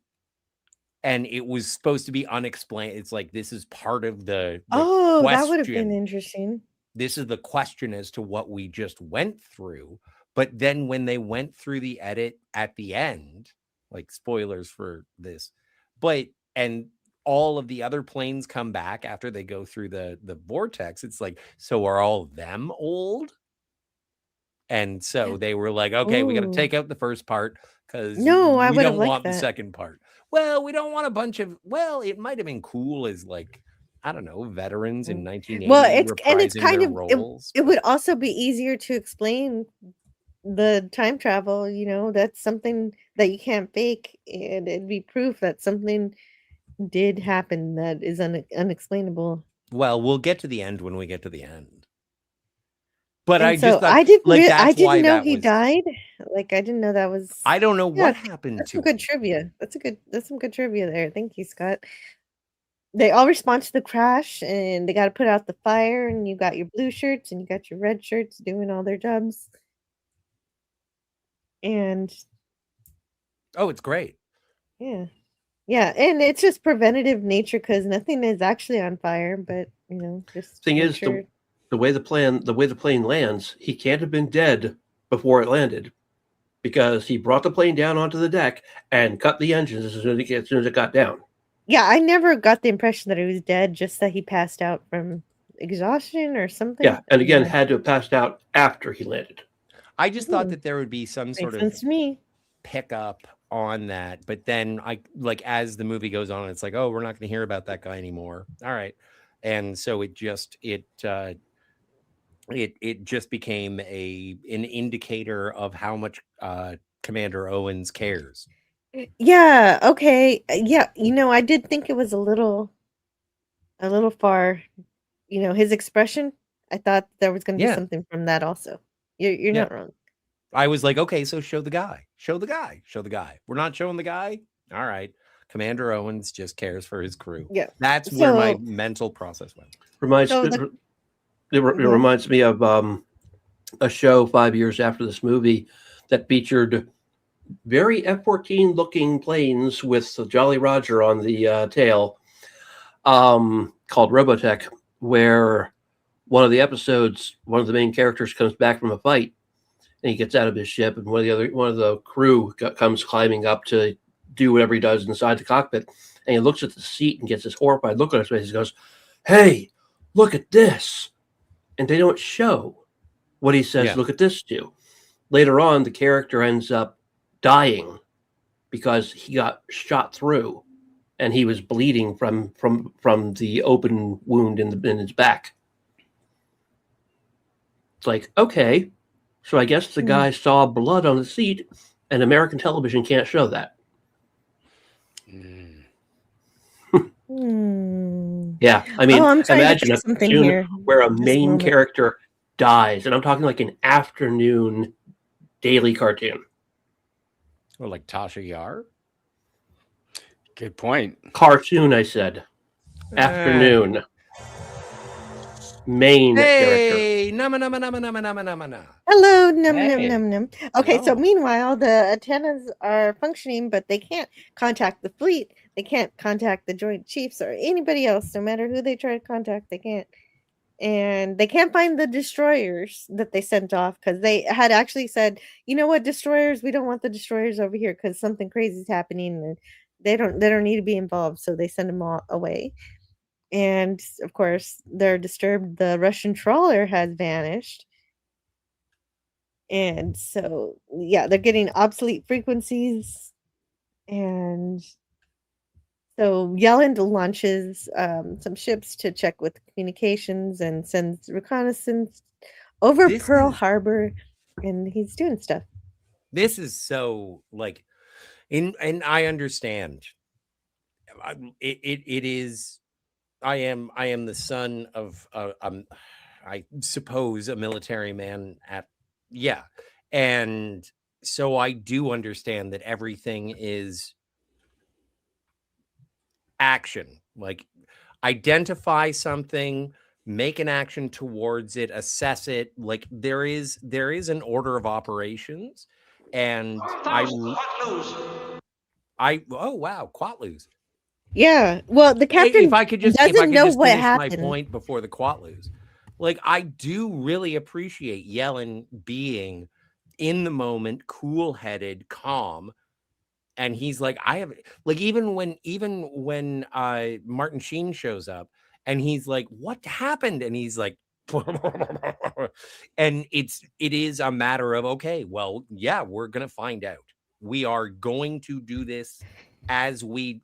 And it was supposed to be unexplained. It's like, this is part of the Oh, question. that would have been interesting. This is the question as to what we just went through. But then when they went through the edit at the end, like spoilers for this, and all of the other planes come back after they go through the vortex, it's like, so are all of them old? And so they were like, okay, we got to take out the first part because we don't want the second part. Well, we don't want a bunch of, it might have been cool as like, I don't know, veterans in 1980. Well, it's kind of roles. It would also be easier to explain the time travel. That's something that you can't fake, and it'd be proof that something did happen that is unexplainable. Well, we'll get to the end when we get to the end. But and I just thought, I didn't know that he was... died. Like I didn't know that was. I don't know what happened that's to some good trivia. That's some good trivia there. Thank you, Scott. They all respond to the crash, and they got to put out the fire. And you got your blue shirts, and you got your red shirts doing all their jobs. And oh, it's great. Yeah, and it's just preventative nature because nothing is actually on fire. But just thing is the way the plane lands, he can't have been dead before it landed, because he brought the plane down onto the deck and cut the engines as soon as it got down. Yeah, I never got the impression that he was dead, just that he passed out from exhaustion or something. Yeah, and again, had to have passed out after he landed. I just thought that there would be some sort of pickup on that, but then as the movie goes on, it's like, oh, we're not going to hear about that guy anymore. All right, and so it just just became an indicator of how much Commander Owens cares. Yeah. Okay. Yeah. I did think it was a little far. His expression. I thought there was going to be something from that also. You're not wrong. I was like, okay, so show the guy. We're not showing the guy. All right. Commander Owens just cares for his crew. Yeah. That's where my mental process went. It reminds me of a show 5 years after this movie that featured very F-14 looking planes with the Jolly Roger on the tail. called Robotech, where one of the main characters comes back from a fight, and he gets out of his ship, and one of the crew comes climbing up to do whatever he does inside the cockpit, and he looks at the seat and gets this horrified look on his face. He goes, "Hey, look at this," and they don't show what he says. Yeah. Look at this to. Later on, the character ends up dying because he got shot through, and he was bleeding from the open wound in his back. It's like, okay, so I guess the guy saw blood on the seat, and American television can't show that. Yeah, I mean, I'm trying to imagine think a something cartoon here. where a Just a main moment. character dies, and I'm talking like an afternoon daily cartoon. Or like Tasha Yar. Good point. Cartoon, I said. Afternoon. Main character. Hey, nama nama nama nama nama nama nama. Hello, num Hey. num num num. Okay, so Hello. meanwhile, the antennas are functioning, but they can't contact the fleet. They can't contact the Joint Chiefs or anybody else. No matter who they try to contact, they can't. And they can't find the destroyers that they sent off because they had actually said, you know what, destroyers, we don't want the destroyers over here because something crazy is happening and they don't need to be involved. So they send them all away. And of course, they're disturbed. The Russian trawler has vanished. And so, yeah, they're getting obsolete frequencies. And so Yelland launches some ships to check with communications and sends reconnaissance over This Pearl is- Harbor. And he's doing stuff. This is so like, and I understand. It is. I am the son of I suppose a military man and so I do understand that everything is action, like identify something, make an action towards it, assess it. Like there is an order of operations, and oh wow, Quatloos. Yeah. Well, the captain If I could just doesn't know what finish happened. my point before the Quatloos. Like I do really appreciate Yellen being in the moment, cool-headed, calm. And he's like, I have like even when Martin Sheen shows up and he's like, what happened? And he's like, and it is a matter of, okay, well, yeah, we're gonna find out. We are going to do this as we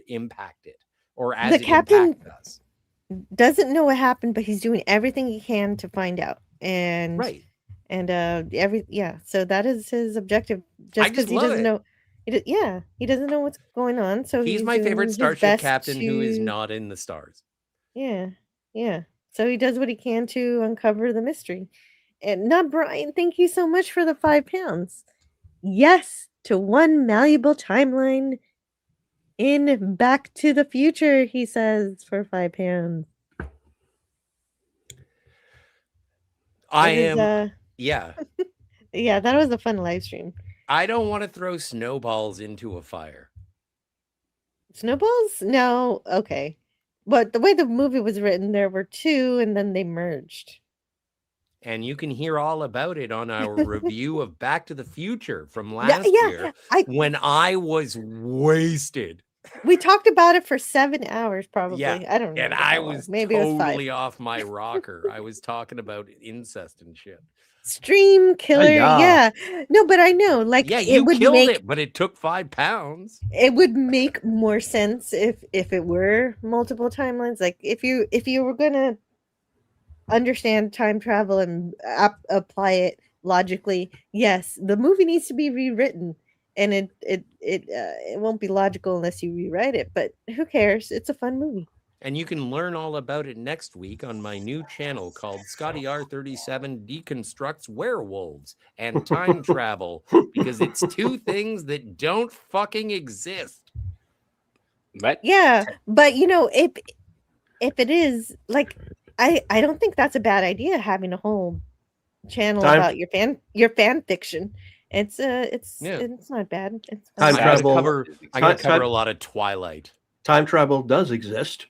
impact it, or as The it captain impacts us. doesn't know what happened, but he's doing everything he can to find out. And Right. And so that is his objective. Just because just he love doesn't it. know, he doesn't know what's going on. So He's my doing favorite his starship best captain who is to- not in the stars. Yeah, yeah. So he does what he can to uncover the mystery. And not Brian, thank you so much for the £5. Yes, to one malleable timeline in Back to the Future, he says, for £5. Yeah. Yeah, that was a fun live stream. I don't want to throw snowballs into a fire. Snowballs? No, okay. But the way the movie was written, there were two, and then they merged. And you can hear all about it on our review of Back to the Future from last year when I was wasted. We talked about it for 7 hours, probably. Yeah, I don't know. and I was Maybe it was 5. totally off my rocker. I was talking about incest and shit. Stream killer, yeah. No, but I know, like, yeah, it you would killed make it, but it took £5. it would make more sense if it were multiple timelines. Like if you were gonna understand time travel and apply it logically, yes, the movie needs to be rewritten, and it won't be logical unless you rewrite it. But who cares? It's a fun movie. And you can learn all about it next week on my new channel called Scotty R37 Deconstructs Werewolves and Time Travel, because it's two things that don't fucking exist. But yeah, but if it is, like, I don't think that's a bad idea, having a whole channel about your fan fiction. It's not bad. It's Time travel. I cover a lot of Twilight. Time travel does exist.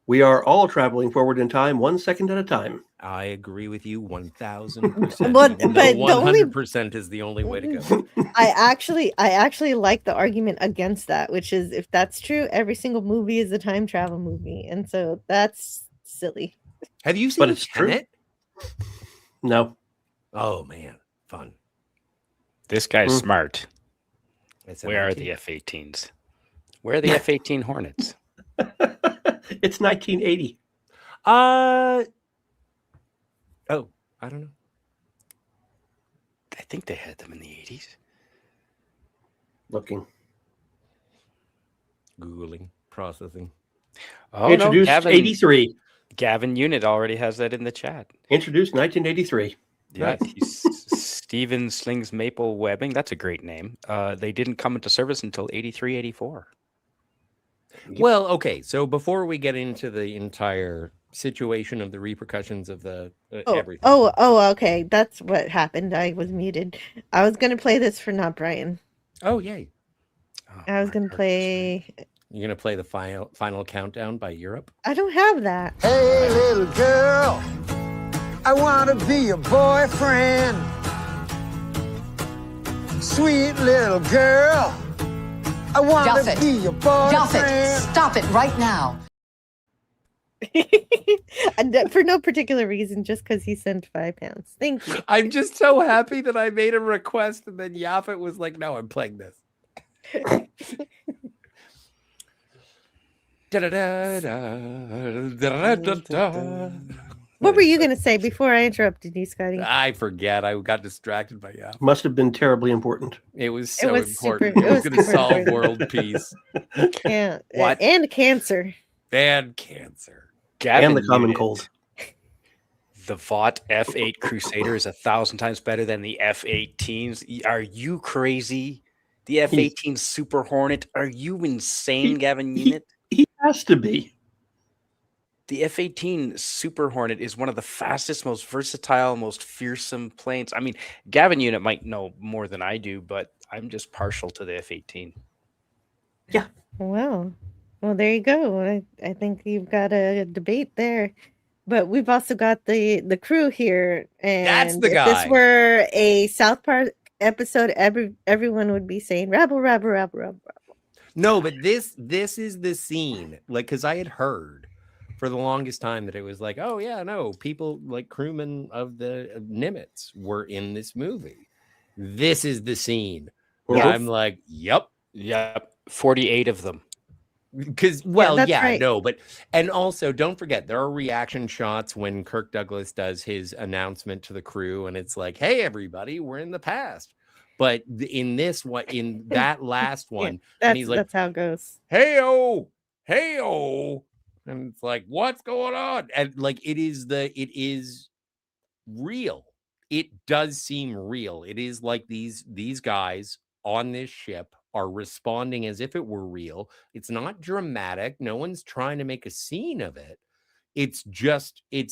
We are all traveling forward in time 1 second at a time. I agree with you 1000%. But- Even though but the only- 100% is the only way to go. I actually like the argument against that, which is if that's true, every single movie is a time travel movie, and so that's silly. Have you seen it's true. Tenet? No. Oh man, fun. This guy's smart. It's Where are the F-18s? Where are the F-18 Hornets? It's 1980. Oh, I don't know. I think they had them in the 80s. Looking. Googling, processing. Oh, Introduced no, Gavin, 83. Gavin Unit already has that in the chat. Introduced 1983. Yeah, Steven Slings Maple Webbing. That's a great name. They didn't come into service until 83, 84. Well, okay. So before we get into the entire situation of the repercussions of the everything. Okay. That's what happened. I was muted. I was gonna play this for Not Brian. Oh, yay. I was gonna play. You're gonna play the final countdown by Europe? I don't have that. Hey, little girl, I want to be your boyfriend. Sweet little girl, I want to be your boyfriend. Stop it right now. And for no particular reason, just because he sent £5. Thank you. I'm just so happy that I made a request and then Yaphet was like, no, I'm playing this. What were you going to say before I interrupted you, Scotty? I forget. I got distracted by Yaphet. Must have been terribly important. It was so important. It It was was going to super solve important. world peace. Yeah. What? And cancer. And cancer. Gavin And the common Unit. cold. The Vought F8 Crusader is 1,000 times better than the F-18s. Are you crazy? The F-18 Super Hornet. Are you insane, Gavin Unit? He has to be. The F-18 Super Hornet is one of the fastest, most versatile, most fearsome planes. I mean, Gavin Unit might know more than I do, but I'm just partial to the F-18. Well, there you go. I think you've got a debate there. But we've also got the crew here. And That's the if guy. this were a South Park episode, everyone would be saying, rabble, rabble, rabble, rabble, rabble. No, but this is the scene. Like, because I had heard for the longest time that it was like, oh yeah, no, people like crewmen of the Nimitz were in this movie. This is the scene where I'm like, yep, 48 of them. because that's right. no, but and also don't forget there are reaction shots when Kirk Douglas does his announcement to the crew, and it's like, hey everybody, we're in the past. But in this one, in that last one, and he's like, That's how it goes. hey-o, and it's like, what's going on? And like it is real. It does seem real. It is like these guys on this ship are responding as if it were real. It's not dramatic. No one's trying to make a scene of it. It's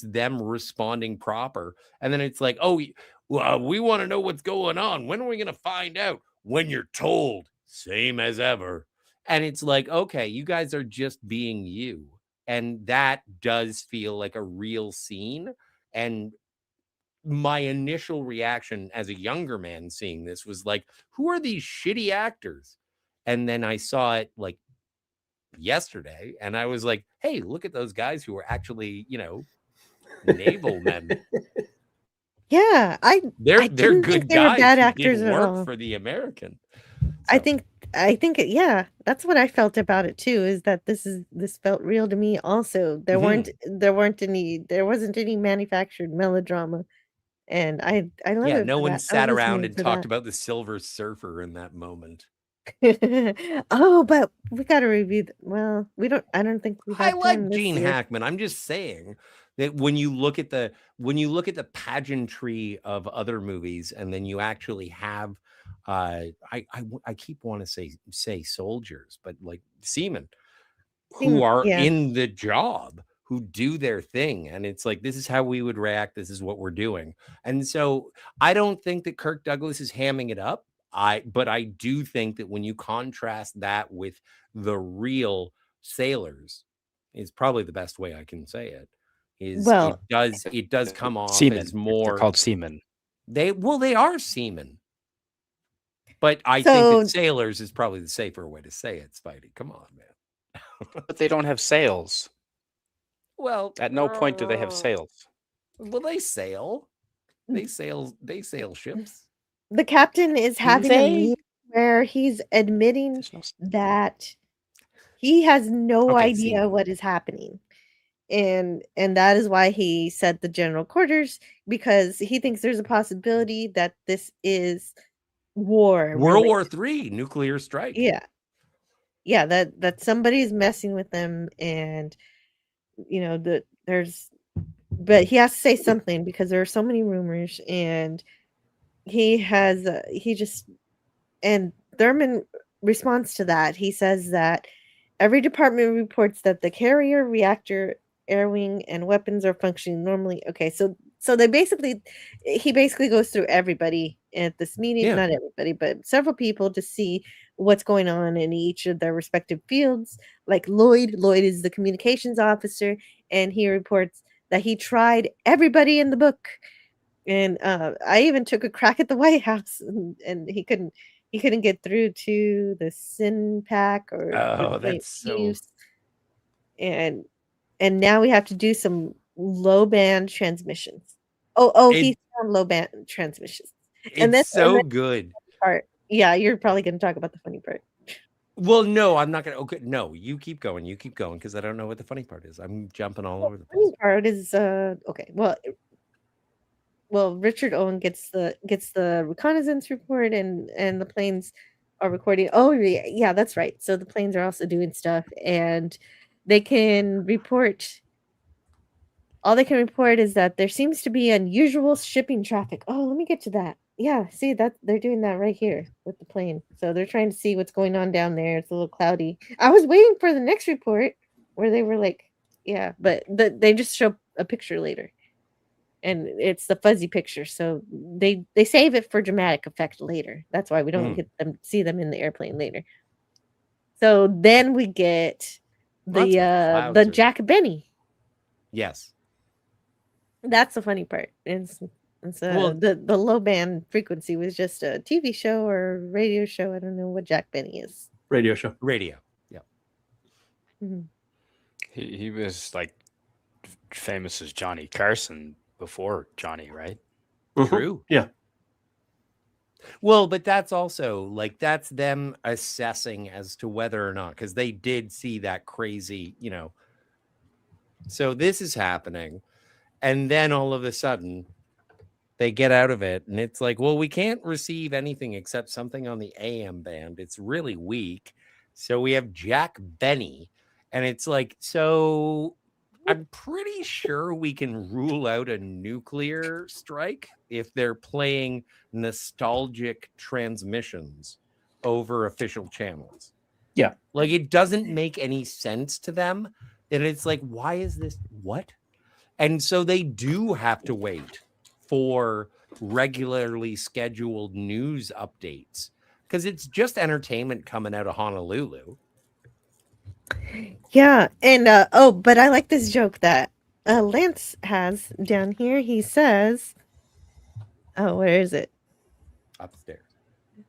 them responding proper. And then it's like, oh, we want to know what's going on. When are we going to find out? When you're told. Same as ever. And it's like, okay, you guys are just being you. And that does feel like a real scene. And my initial reaction as a younger man seeing this was like, who are these shitty actors? And then I saw it like yesterday and I was like, hey, look at those guys who are actually, naval men. Yeah, They're didn't good think they were guys bad who actors did at work all. for the American. I think that's what I felt about it too, is that this felt real to me also. There wasn't any manufactured melodrama. And I love Yeah, it. no for one that. sat I was around listening and for talked that. about the Silver Surfer in that moment. Oh, but we got to review. I don't think we I have like time this Gene year. Hackman. I'm just saying that when you look at the pageantry of other movies, and then you actually have, I keep want to say soldiers, but like seamen who are in the job, who do their thing, and it's like, this is how we would react. This is what we're doing, and so I don't think that Kirk Douglas is hamming it up. But I do think that when you contrast that with the real sailors is probably the best way I can say it. Well, It does come off Seamen. as more. They're called seamen. They are seamen. But I think So- that sailors is probably the safer way to say it, Spidey. Come on, man. But they don't have sails. Well, At no point do they have sails. Well, they sail. They sail ships. the captain is having a they? meeting where he's admitting There's no that he has no Okay, idea seamen. what is happening. And that is why he said the general quarters, because he thinks there's a possibility that this is war. World related. War III, nuclear strike. Yeah, that somebody's messing with them, and but he has to say something because there are so many rumors, and and Thurman responds to that. He says that every department reports that the carrier, reactor, air wing, and weapons are functioning normally. Okay, so he basically goes through everybody at this meeting, Yeah. not everybody, but several people to see what's going on in each of their respective fields. Like Lloyd is the communications officer, and he reports that he tried everybody in the book. And I even took a crack at the White House, and he couldn't get through to the Sin Pack or Oh, the that's so. Hughes. And now we have to do some low band transmissions. He's found low band transmissions. It's so good. Part, yeah, you're probably going to talk about the funny part. Well, no, I'm not going to. Okay, no, you keep going because I don't know what the funny part is. I'm jumping all over the The funny place. part is okay. Well, Richard Owen gets the reconnaissance report, and the planes are recording. Oh yeah, that's right. So the planes are also doing stuff, and they can report. All they can report is that there seems to be unusual shipping traffic. Oh, let me get to that. Yeah, see that they're doing that right here with the plane. So they're trying to see what's going on down there. It's a little cloudy. I was waiting for the next report where they were like, yeah, but they just show a picture later. And it's the fuzzy picture, so they save it for dramatic effect later. That's why we don't see them in the airplane later. So then we get the Jack Benny. Yes, that's the funny part. The low band frequency was just a TV show or radio show. I don't know what Jack Benny is. Radio show. Radio. Yeah. Mm-hmm. He was like famous as Johnny Carson before Johnny, right? Mm-hmm. True. Yeah. Well, but that's also like that's them assessing as to whether or not, because they did see that crazy, So this is happening, and then all of a sudden they get out of it, and it's like, well, we can't receive anything except something on the AM band. It's really weak. So we have Jack Benny, and it's like, so I'm pretty sure we can rule out a nuclear strike if they're playing nostalgic transmissions over official channels. Yeah. Like, it doesn't make any sense to them. And it's like, why is this? What? And so they do have to wait for regularly scheduled news updates because it's just entertainment coming out of Honolulu. Yeah, and but I like this joke that Lance has down here. He says, where is it? Upstairs.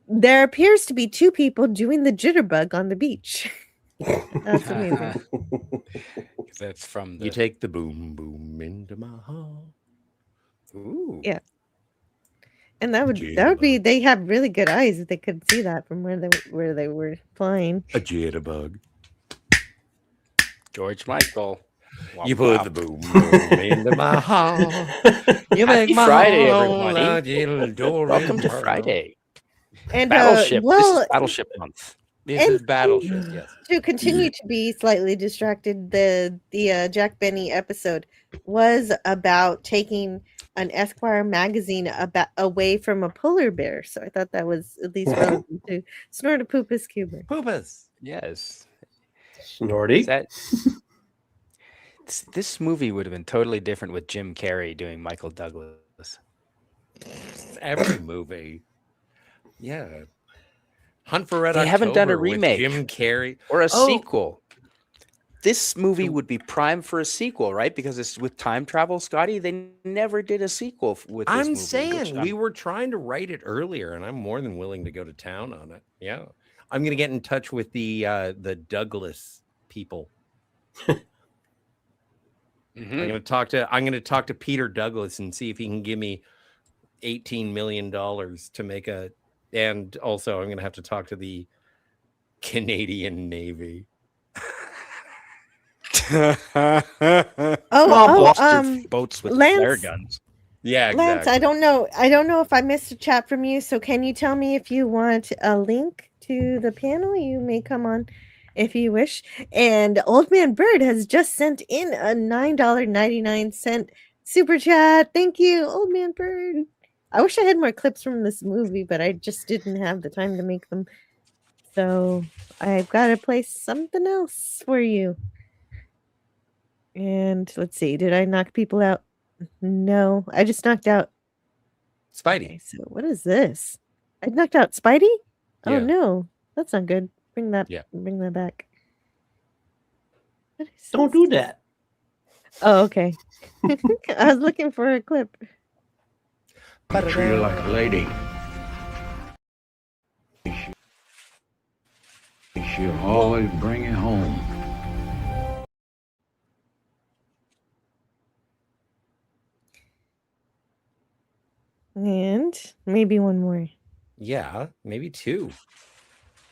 There appears to be two people doing the jitterbug on the beach. That's amazing. That's from You take the boom boom into my heart. Ooh. Yeah. And that would be, they have really good eyes if they could see that from where they were flying. A jitterbug. George Michael. You put the boom boom into my heart. You make Happy my Friday, heart everybody. Welcome to Friday. And Battleship. This is Battleship Month. This is Battleship, yes. To continue to be slightly distracted, the Jack Benny episode was about taking an Esquire magazine away from a polar bear. So I thought that was at least relevant to Snortopoopas Cuber. Poopas. Yes. Snorty. This movie would have been totally different with Jim Carrey doing Michael Douglas. Every movie. Yeah. Hunt for Red They haven't done a October with remake Jim Carrey or a sequel. this movie would be prime for a sequel, right? Because it's with time travel, Scotty. They never did a sequel with this movie. I'm saying we were trying to write it earlier, and I'm more than willing to go to town on it. Yeah, I'm gonna get in touch with the Douglas people. I'm gonna talk to Peter Douglas and see if he can give me $18 million to make a. And also, I'm gonna have to talk to the Canadian Navy. Boats with Lance, flare guns. Yeah, exactly. Lance, I don't know if I missed a chat from you. So can you tell me if you want a link to the panel? You may come on if you wish. And Old Man Bird has just sent in a $9.99 super chat. Thank you, Old Man Bird. I wish I had more clips from this movie, but I just didn't have the time to make them. So I've got to play something else for you. And let's see, did I knock people out? No, I just knocked out Spidey. Okay, so what is this? I knocked out Spidey? Oh Yeah. no, that's not good. Bring that back. Don't do that. Oh, okay. I was looking for a clip. Treat her like a lady. She'll always bring you home. And maybe one more. Yeah, maybe two.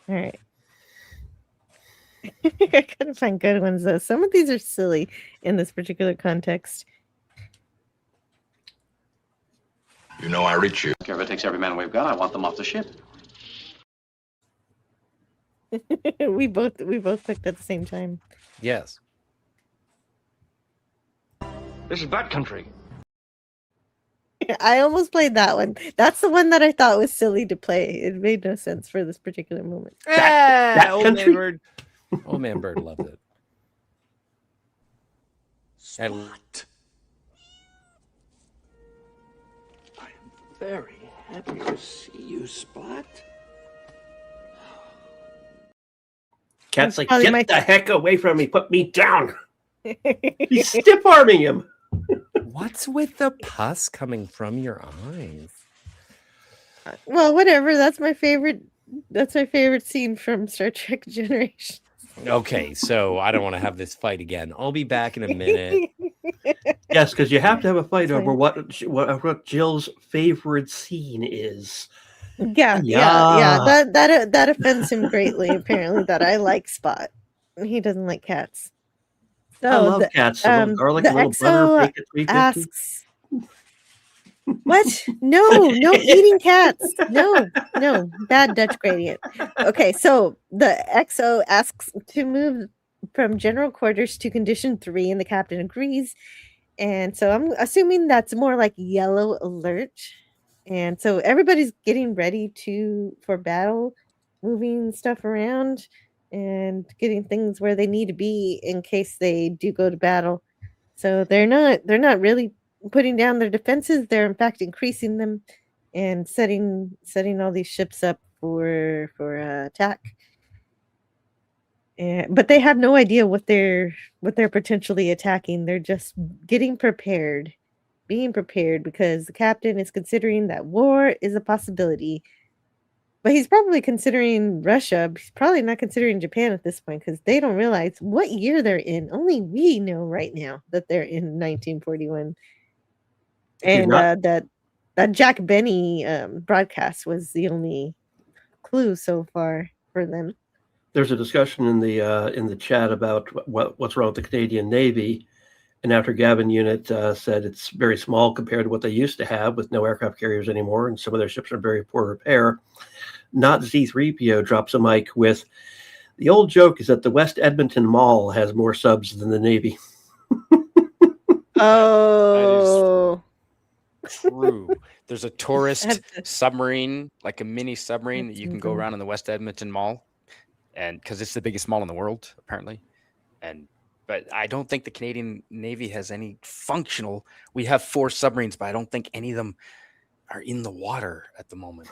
All right. I couldn't find good ones though. Some of these are silly in this particular context. You know I reach you. If it takes every man we've got, I want them off the ship. we both clicked at the same time. Yes. This is Bat Country. I almost played that one. That's the one that I thought was silly to play. It made no sense for this particular moment. That Old Man Bird. Old Man Bird loved it. Spot. I am very happy to see you, Spot. Cat's like, probably get my- the heck away from me. Put me down. He's stiff arming him. What's with the pus coming from your eyes? Well, whatever. That's my favorite scene from Star Trek Generations. Okay, so I don't want to have this fight again. I'll be back in a minute. Yes, because you have to have a fight over what Jill's favorite scene is. Yeah. That offends him greatly. Apparently, that I like Spot. He doesn't like cats. So I love cats. A little garlic, a little butter, bacon, 350. Asks, what? No eating cats. No, bad Dutch gradient. Okay, so the XO asks to move from general quarters to condition 3, and the captain agrees. And so I'm assuming that's more like yellow alert. And so everybody's getting ready for battle, moving stuff around and getting things where they need to be in case they do go to battle. So they're not really putting down their defenses. They're in fact increasing them and setting all these ships up for attack. But they have no idea what they're potentially attacking. They're just getting prepared, being prepared, because the captain is considering that war is a possibility. But he's probably considering Russia. He's probably not considering Japan at this point because they don't realize what year they're in. Only we know right now that they're in 1941. And that Jack Benny broadcast was the only clue so far for them. There's a discussion in the chat about what's wrong with the Canadian Navy, and after Gavin Unit said it's very small compared to what they used to have with no aircraft carriers anymore, and some of their ships are in very poor repair. Not Z3PO drops a mic with, the old joke is that the West Edmonton Mall has more subs than the Navy. Oh, true. There's a tourist submarine, like a mini submarine that you can go around in the West Edmonton Mall, and because it's the biggest mall in the world, apparently. But I don't think the Canadian Navy has any functional. We have 4 submarines, but I don't think any of them are in the water at the moment.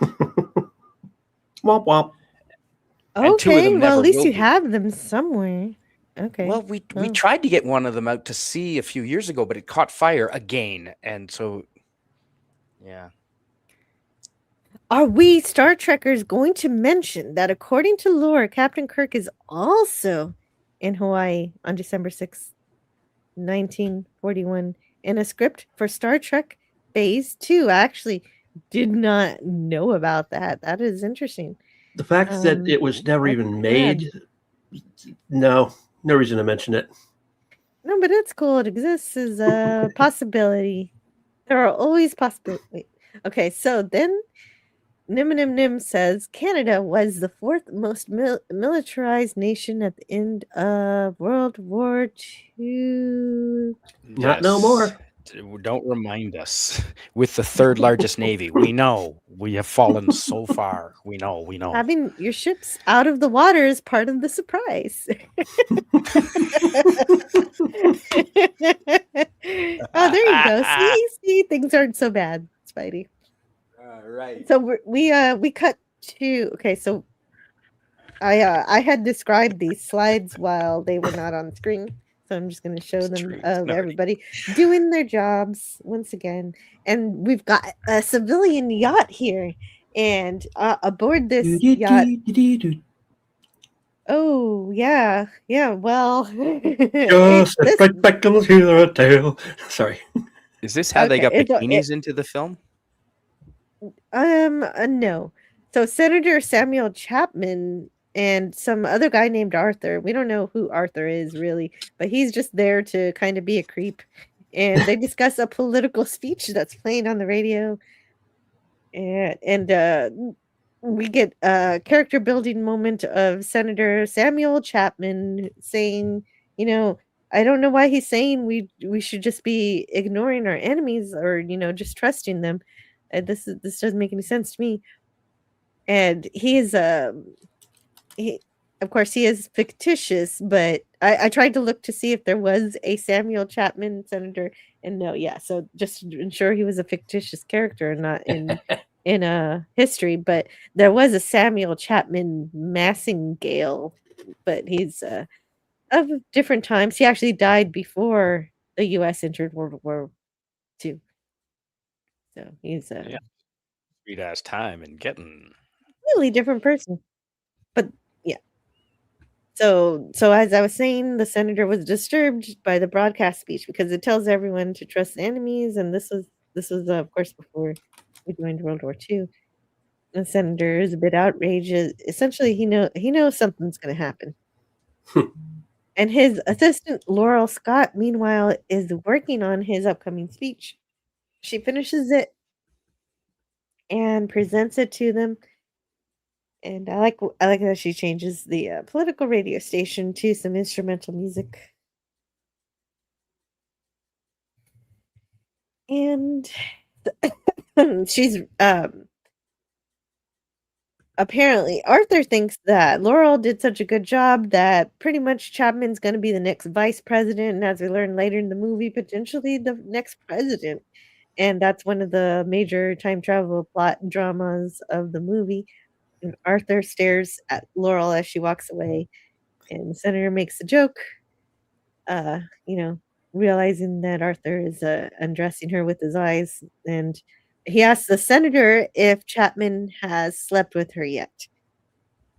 Womp womp. okay. Well, at least you have them somewhere. Okay. Well, we Well, tried to get one of them out to sea a few years ago, but it caught fire again, and so yeah. are we Star Trekkers going to mention that according to lore, Captain Kirk is also in Hawaii on December 6th, 1941, in a script for Star Trek Phase 2? I actually did not know about that. That is interesting. The fact that it was never I even can add. made, no reason to mention it. No, but it's cool. It exists as a possibility. There are always possibilities. Wait. Okay, so then Nim says Canada was the fourth most militarized nation at the end of World War II. Not no more. Don't remind us. With the third largest navy, we know we have fallen so far. We know. Having your ships out of the water is part of the surprise. Oh, there you go. See, things aren't so bad, Spidey. Right. So we cut to so I had described these slides while they were not on screen. So I'm just going to show them of everybody doing their jobs once again. And we've got a civilian yacht here. And aboard this yacht. Oh, yeah. Yeah, well. Just right back on the tail. Sorry. Is this how they got bikinis into the film? No. So Senator Samuel Chapman and some other guy named Arthur. We don't know who Arthur is really, but he's just there to kind of be a creep. And they discuss a political speech that's playing on the radio. And we get a character building moment of Senator Samuel Chapman saying, I don't know why he's saying we should just be ignoring our enemies or, just trusting them. This doesn't make any sense to me. And he is of course he is fictitious, but I tried to look to see if there was a Samuel Chapman senator, and no, so just to ensure he was a fictitious character and not in history, but there was a Samuel Chapman Massingale, but he's of different times. He actually died before the U.S. entered World War II. So he's sweet ass time and getting really different person. But yeah. So as I was saying, the senator was disturbed by the broadcast speech because it tells everyone to trust the enemies, and this was of course before we joined World War II. The senator is a bit outraged. Essentially, he knows something's going to happen. And his assistant Laurel Scott, meanwhile, is working on his upcoming speech. She finishes it and presents it to them. And I like that she changes the political radio station to some instrumental music. And she's apparently Arthur thinks that Laurel did such a good job that pretty much Chapman's going to be the next vice president, and as we learn later in the movie, potentially the next president. And that's one of the major time travel plot dramas of the movie. And Arthur stares at Laurel as she walks away, and the senator makes a joke, realizing that Arthur is undressing her with his eyes, and he asks the senator if Chapman has slept with her yet.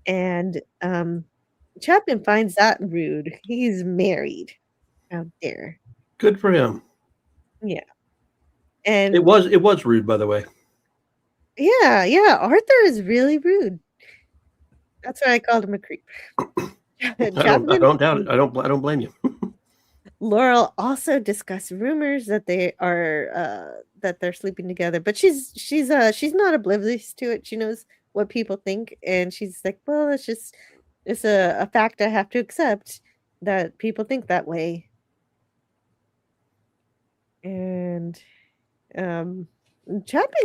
And Chapman finds that rude. He's married out there. Good for him. Yeah. And it was rude, by the way. Yeah. Arthur is really rude. That's why I called him a creep. I don't doubt it. I don't blame you. Laurel also discussed rumors that they're sleeping together, but she's not oblivious to it. She knows what people think, and she's like, well, it's a fact I have to accept that people think that way. And Chapman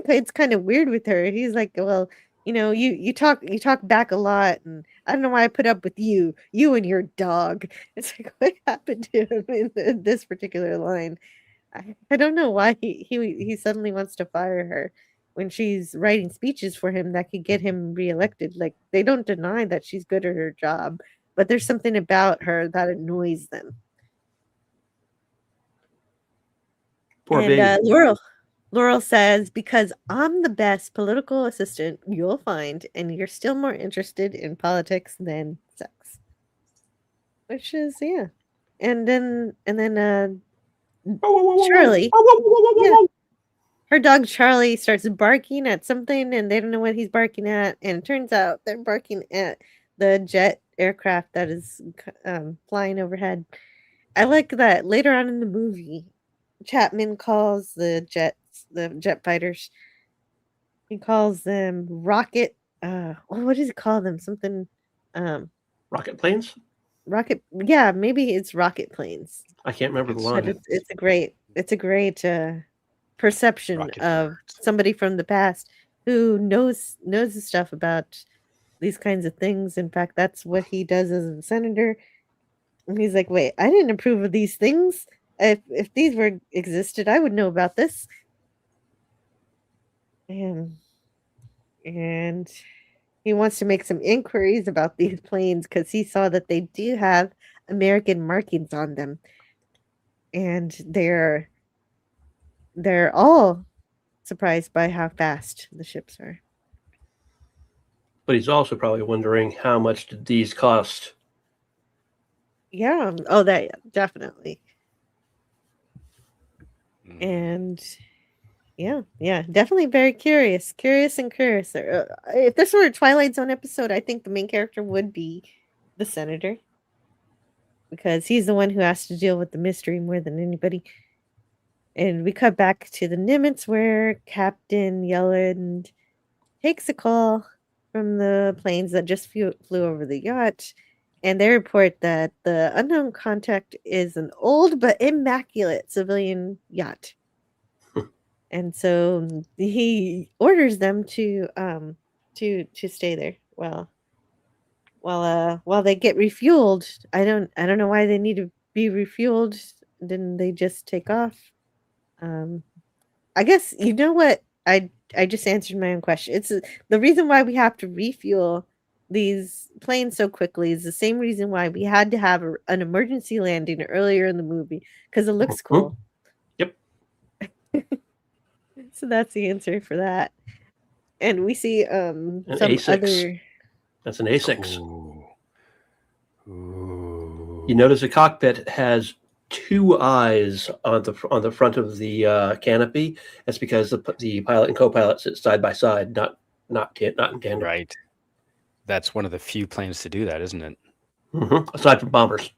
it's kind of weird with her. He's like, well, you talk back a lot, and I don't know why I put up with you and your dog. It's like, what happened to him in this particular line? I don't know why he suddenly wants to fire her when she's writing speeches for him that could get him reelected. Like, they don't deny that she's good at her job, but there's something about her that annoys them. Poor And baby. Laurel says, because I'm the best political assistant you'll find, and you're still more interested in politics than sex. Which is, yeah. And then Charlie, yeah, her dog Charlie starts barking at something, and they don't know what he's barking at. And it turns out they're barking at the jet aircraft that is flying overhead. I like that later on in the movie, Chapman calls the jet fighters. He calls them rocket. What does he call them? Something. Rocket planes? Rocket. Yeah, maybe it's rocket planes. I can't remember the But line. it's a great perception Rocket of somebody from the past who knows the stuff about these kinds of things. In fact, that's what he does as a senator. And he's like, wait, I didn't approve of these things. If these were existed, I would know about this. And he wants to make some inquiries about these planes because he saw that they do have American markings on them. And they're all surprised by how fast the ships are. But he's also probably wondering how much did these cost? Yeah. Oh, that definitely. And yeah, definitely very curious. If this were a Twilight Zone episode, I think the main character would be the senator because he's the one who has to deal with the mystery more than anybody. And we cut back to the Nimitz where Captain Yelland takes a call from the planes that just flew over the yacht, and they report that the unknown contact is an old but immaculate civilian yacht. And so he orders them to stay there while they get refueled. I don't know why they need to be refueled. Didn't they just take off? I guess you know what I just answered my own question. It's the reason why we have to refuel these planes so quickly is the same reason why we had to have an emergency landing earlier in the movie because it looks cool. Yep. So that's the answer for that. And we see some A6. other. That's an A6. You notice the cockpit has two eyes on the front of the canopy. That's because the pilot and co-pilot sit side by side, not in tandem. Right. That's one of the few planes to do that, isn't it? Mm-hmm. Aside from bombers.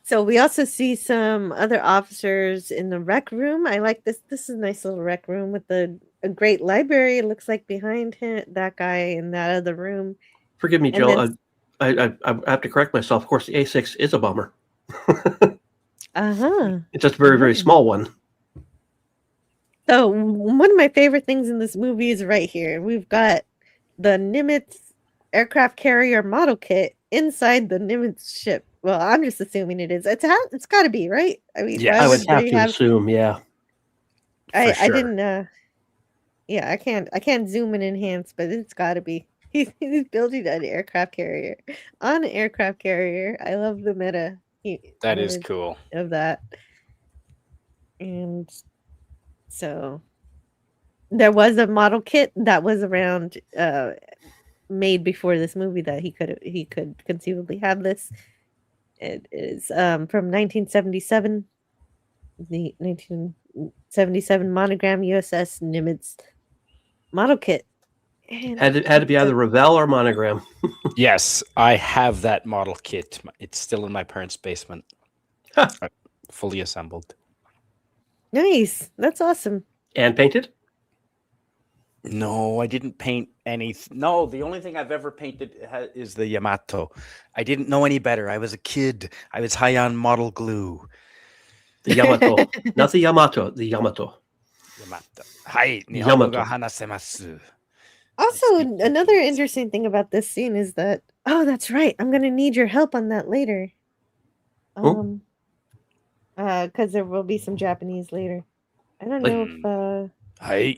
So we also see some other officers in the rec room. I like this. This is a nice little rec room with a great library. It looks like behind him, that guy in that other room. Forgive me, Jill. I have to correct myself. Of course, the A6 is a bomber. It's just a very, very small one. So one of my favorite things in this movie is right here. We've got the Nimitz aircraft carrier model kit inside the Nimitz ship. Well, I'm just assuming it is. It's got to be, right? I mean, yeah, I would have to assume, yeah. I didn't. Yeah, I can't zoom and enhance, but it's got to be. He's building an aircraft carrier on an aircraft carrier. I love the meta. That is cool. Of that, and so there was a model kit that was around, made before this movie that he could conceivably have this. It is from 1977, the 1977 monogram USS Nimitz model kit. And had to be either Revell or Monogram. Yes, I have that model kit. It's still in my parents' basement, fully assembled. Nice, that's awesome. And painted? No, I didn't paint anything. No, the only thing I've ever painted is the Yamato. I didn't know any better. I was a kid. I was high on model glue. The Yamato, not the Yamato. The Yamato. Yamato. Hai, nihongo ga hanasemasu. Also, another interesting thing about this scene is that, oh, that's right. I'm going to need your help on that later. Because there will be some Japanese later. I don't know if... Hi.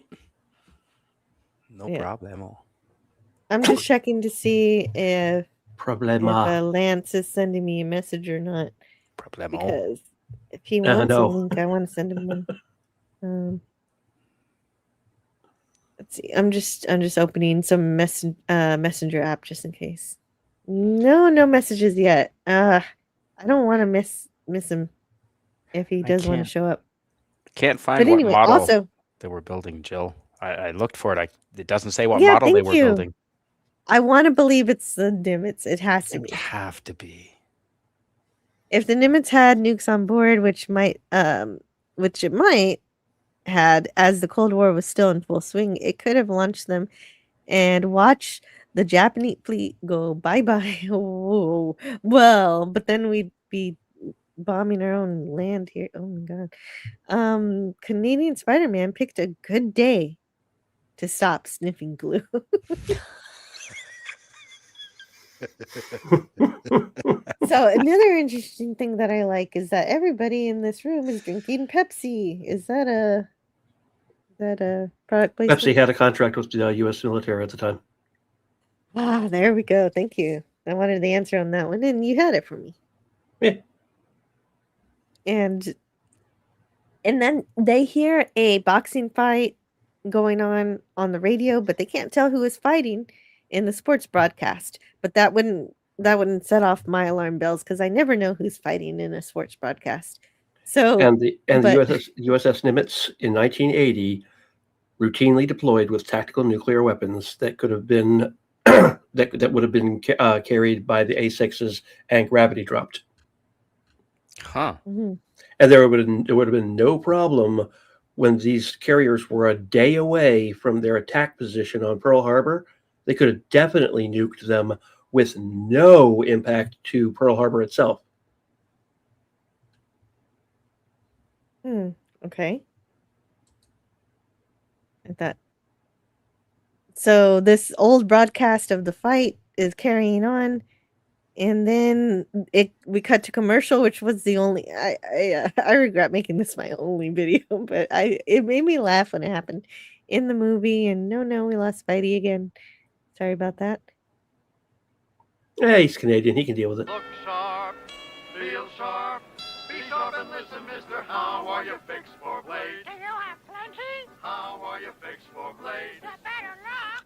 No problemo. I'm just checking to see if Problema. Lance is sending me a message or not. Problemo. Because if he wants no. a link, I want to send him one. Let's see. I'm just opening some messenger app just in case. No messages yet. I don't want to miss him if he does want to show up. Can't find But what anyway, model also they were building, Jill. I looked for it. It doesn't say what Yeah, model they thank were you. building. I want to believe it's the Nimitz. It has to It be. would have to be. If the Nimitz had nukes on board, which it might had as the Cold War was still in full swing, it could have launched them and watched the Japanese fleet go bye-bye. Oh, well, but then we'd be bombing our own land here. Oh my god. Canadian Spider-Man picked a good day to stop sniffing glue. So another interesting thing that I like is that everybody in this room is drinking Pepsi. Is that a product placement? Pepsi had a contract with the U.S. military at the time. Ah, there we go. Thank you. I wanted the answer on that one, and you had it for me. Yeah. And then they hear a boxing fight going on the radio, but they can't tell who is fighting in the sports broadcast. But that wouldn't set off my alarm bells because I never know who's fighting in a sports broadcast. So the USS Nimitz in 1980 routinely deployed with tactical nuclear weapons that could have been that would have been carried by the A6s and gravity dropped. Huh. Mm-hmm. And there would have been no problem when these carriers were a day away from their attack position on Pearl Harbor. They could have definitely nuked them with no impact to Pearl Harbor itself. Okay. Like that. So this old broadcast of the fight is carrying on, and then we cut to commercial, which was the only. I regret making this my only video, but it made me laugh when it happened in the movie. And no, we lost Spidey again. Sorry about that. Yeah, he's Canadian. He can deal with it. Look sharp, feel sharp, be sharp and listen, mister. How are you fixed for blade? Do you have plenty? How are you fixed for blade? You better not.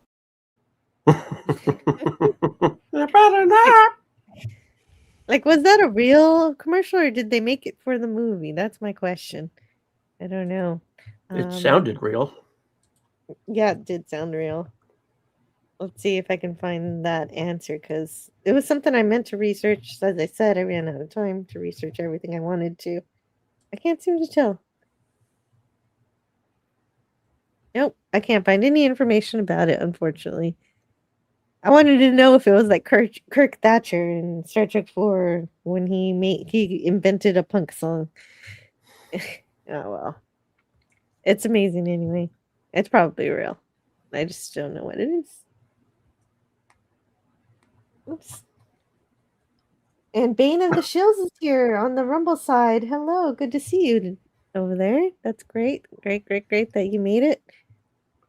Better not. Like, was that a real commercial or did they make it for the movie? That's my question. I don't know. It sounded real. Yeah, it did sound real. Let's see if I can find that answer because it was something I meant to research. As I said, I ran out of time to research everything I wanted to. I can't seem to tell. Nope, I can't find any information about it, unfortunately. I wanted to know if it was like Kirk Thatcher in Star Trek 4 when he invented a punk song. Oh well. It's amazing anyway. It's probably real. I just don't know what it is. Oops. And Bane of the Shills is here on the Rumble side. Hello, good to see you over there. That's great. Great that you made it.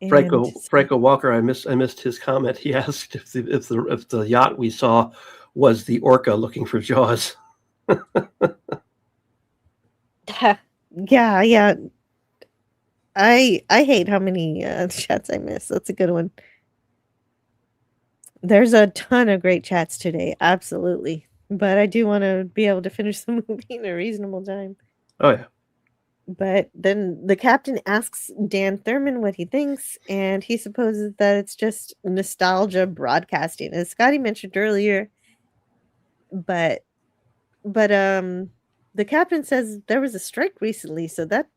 Franco Walker, I missed his comment. He asked if the yacht we saw was the Orca looking for Jaws. Yeah. I hate how many chats I miss. That's a good one. There's a ton of great chats today, absolutely. But I do want to be able to finish the movie in a reasonable time. Oh yeah. But then the captain asks Dan Thurman what he thinks, and he supposes that it's just nostalgia broadcasting, as Scotty mentioned earlier. But the captain says there was a strike recently, so that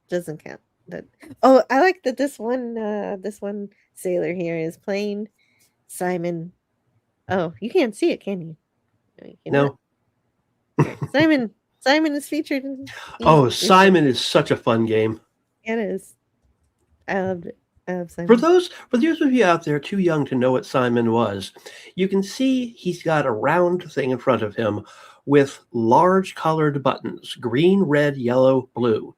doesn't count. I like that this one sailor here is playing Simon. Oh, you can't see it, can you? No. Simon is featured in. Simon is such a fun game. It is. I loved it. I love Simon. For those of you out there too young to know what Simon was, you can see he's got a round thing in front of him with large colored buttons, green, red, yellow, blue.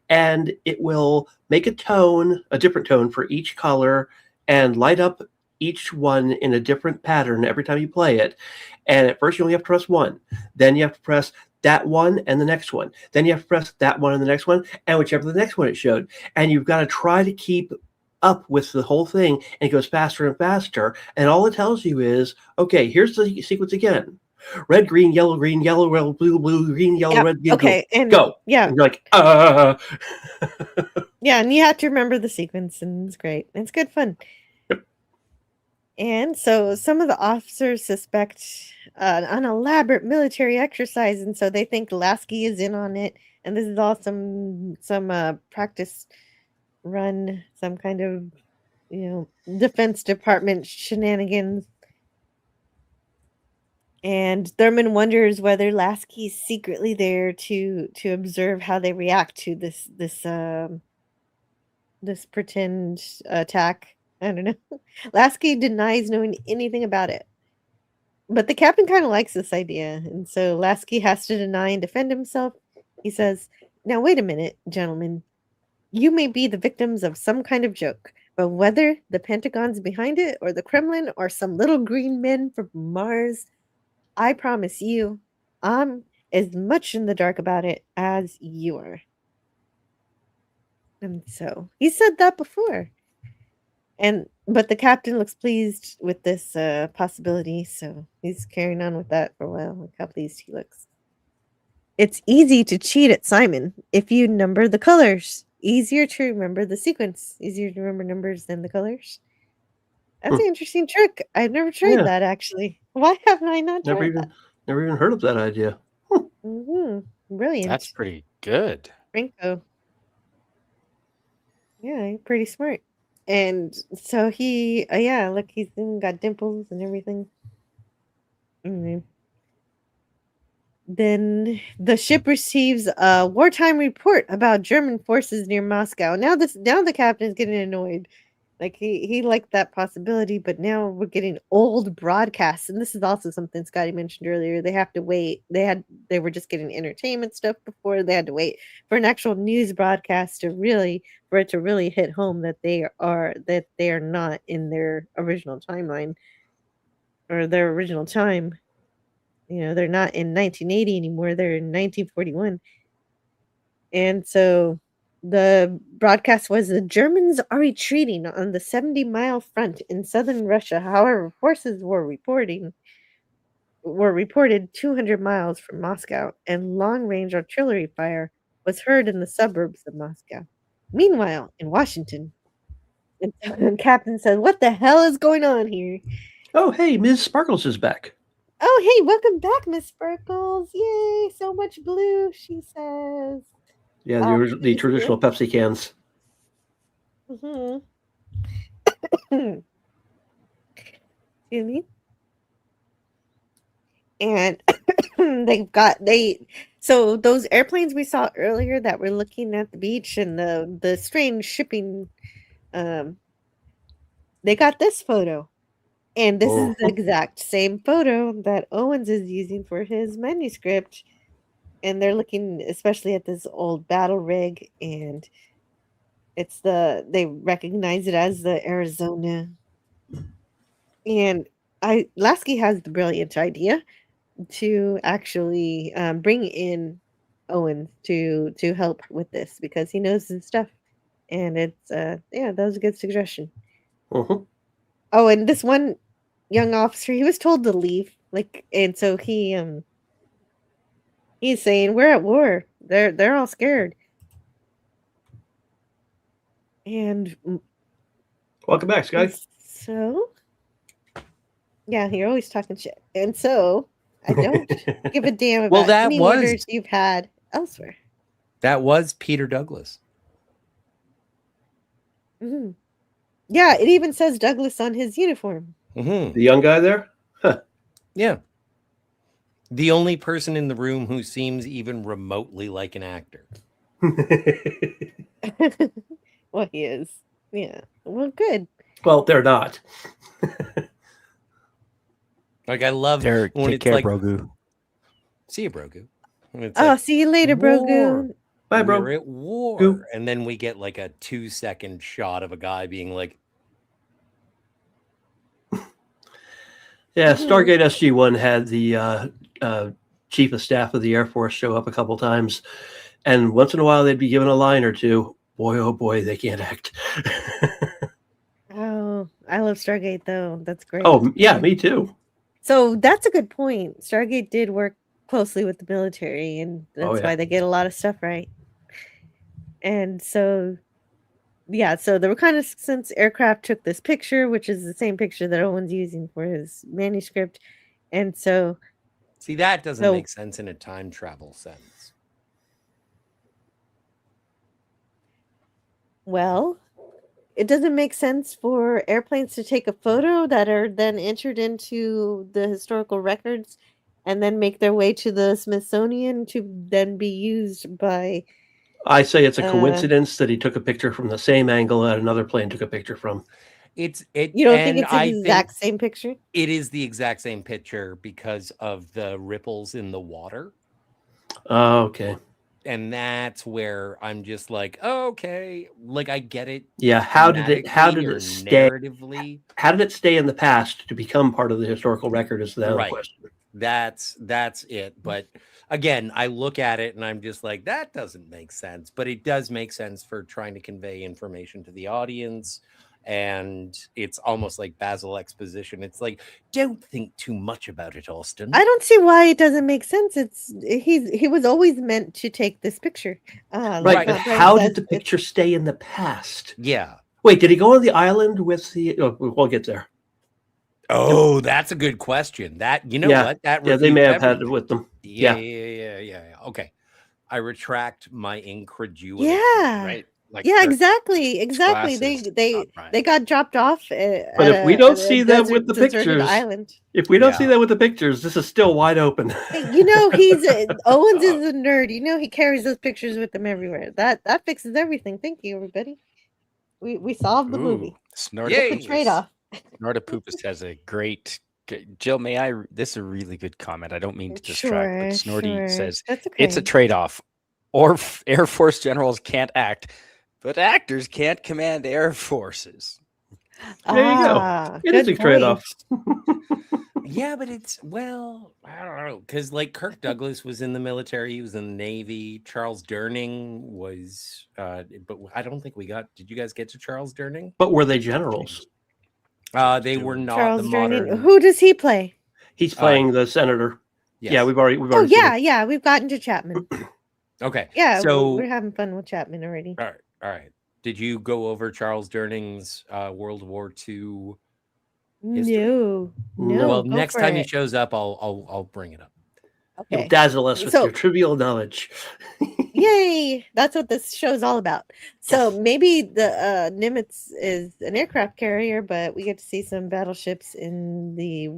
And it will make a different tone for each color and light up each one in a different pattern every time you play it. And at first you only have to press one. Then you have to press that one and the next one. Then you have to press that one and the next one, and whichever the next one it showed. And you've got to try to keep up with the whole thing, and it goes faster and faster. And all it tells you is, okay, here's the sequence again. Red, green, yellow, red, blue, blue, green, yellow, red, green, okay, blue. and go. Yeah. And you're like, Yeah, and you have to remember the sequence, and it's great. It's good fun. Yep. And so some of the officers suspect an elaborate military exercise, and so they think Lasky is in on it. And this is all some practice run, some kind of Defense Department shenanigans. And Thurman wonders whether Lasky's secretly there to observe how they react to this pretend attack. I don't know. Lasky denies knowing anything about it. But the captain kind of likes this idea, and so Lasky has to deny and defend himself. He says, "Now wait a minute, gentlemen. You may be the victims of some kind of joke, but whether the Pentagon's behind it or the Kremlin or some little green men from Mars, I promise you, I'm as much in the dark about it as you are." And so he said that before. But the captain looks pleased with this possibility, so he's carrying on with that for a while. Look how pleased he looks. It's easy to cheat at Simon if you number the colors. Easier to remember the sequence. Easier to remember numbers than the colors. That's an interesting trick. I've never tried that, actually. Why haven't I not tried that? Never even heard of that idea. Brilliant. That's pretty good. Franco. Yeah, pretty smart. And so he, look, he's got dimples and everything. Then the ship receives a wartime report about German forces near Moscow. Now the captain is getting annoyed. Like he liked that possibility, but now we're getting old broadcasts, and this is also something Scotty mentioned earlier. They have to wait. They were just getting entertainment stuff before. They had to wait for an actual news broadcast for it to really hit home that they are not in their original timeline or their original time. They're not in 1980 anymore. They're in 1941, and so the broadcast was the Germans are retreating on the 70-mile front in southern Russia. However, forces were reported 200 miles from Moscow, and long-range artillery fire was heard in the suburbs of Moscow. Meanwhile, in Washington, the captain said, "What the hell is going on here?" Oh, hey, Ms. Sparkles is back. Oh, hey, welcome back, Miss Sparkles. Yay, so much blue, she says. Yeah, the traditional Pepsi cans. Excuse me. And so those airplanes we saw earlier that were looking at the beach and the strange shipping, they got this photo. And this is the exact same photo that Owens is using for his manuscript. And they're looking especially at this old battle rig, and they recognize it as the Arizona. And Lasky has the brilliant idea to actually bring in Owens to help with this because he knows his stuff. And it's that was a good suggestion. Oh, and this one young officer, he was told to leave, and so he's saying, "We're at war." They're all scared. And welcome back, Scotty. So, yeah, you're always talking shit, and so I don't give a damn about any orders you've had elsewhere. That was Peter Douglas. Mm-hmm. Yeah, it even says Douglas on his uniform. The young guy there? Huh. Yeah. The only person in the room who seems even remotely like an actor. Well, he is. Yeah. Well, good. Well, they're not. I love Derek, when take it's care, like, Brogu. See you, Brogu. See you later, Brogu. Bye, bro. We're at war. And then we get like a 2-second shot of a guy being like, Yeah, Mhm. Stargate SG-1 had the chief of staff of the Air Force show up a couple times, and once in a while they'd be given a line or two. Boy, oh boy, they can't act. Oh, I love Stargate though. That's great. Oh, yeah, me too. So that's a good point. Stargate did work closely with the military, and Oh, that's yeah. why they get a lot of stuff right. And so, yeah, so the reconnaissance aircraft took this picture, which is the same picture that Owen's using for his manuscript. And so, See, that doesn't So- make sense in a time travel sense. well, it doesn't make sense for airplanes to take a photo that are then entered into the historical records and then make their way to the Smithsonian to then be used by. I say it's a Uh, coincidence that he took a picture from the same angle that another plane took a picture from. You don't think it's the exact same picture? It is the exact same picture because of the ripples in the water. Oh, okay. And that's where I'm just like, oh, okay, like I get it. Yeah, how did it thematically or stay narratively? How did it stay in the past to become part of the historical record is the other Right. question. That's it. But again, I look at it and I'm just like, that doesn't make sense. But it does make sense for trying to convey information to the audience. And it's almost like Basil exposition. It's like, don't think too much about it, Austin. I don't see why it doesn't make sense. He was always meant to take this picture. Right, but how did the picture stay in the past? Yeah. Wait, did he go on the island with the? Oh, we'll get there. Oh, that's a good question. That what? That they may have refutes had it everything. with them. Yeah. Okay, I retract my incredulity. Yeah. Right. Like Yeah, Kirk's exactly. glasses. They got dropped off. But if we don't see that with the deserted pictures, island. if we don't see that with the pictures, this is still wide open. Hey, Owens is a nerd. He carries those pictures with him everywhere. That fixes everything. Thank you, everybody. We solved the movie. Snortopoopas. It's a trade-off. Snortopoopas has a great. Jill, may I? This is a really good comment. I don't mean to distract, but Snorty says That's it's a okay. trade-off. Or Air Force generals can't act, but actors can't command air forces. There you go. It is a trade-off. Yeah, but I don't know, because like Kirk Douglas was in the military, he was in the Navy. Charles Durning was, but I don't think we got. Did you guys get to Charles Durning? But were they generals? They were not Charles the Durning. modern. Who does he play? He's playing the senator. Yes. Yeah, we've already. Oh seen it. yeah, we've gotten to Chapman. Okay. Yeah, So we're having fun with Chapman already. all right. Did you go over Charles Durning's World War II? history? No. Well, go next for time he it. shows up, I'll bring it up. Okay. You'll dazzle us with So- your trivial knowledge. Yay! That's what this show's all about. So maybe the Nimitz is an aircraft carrier, but we get to see some battleships in the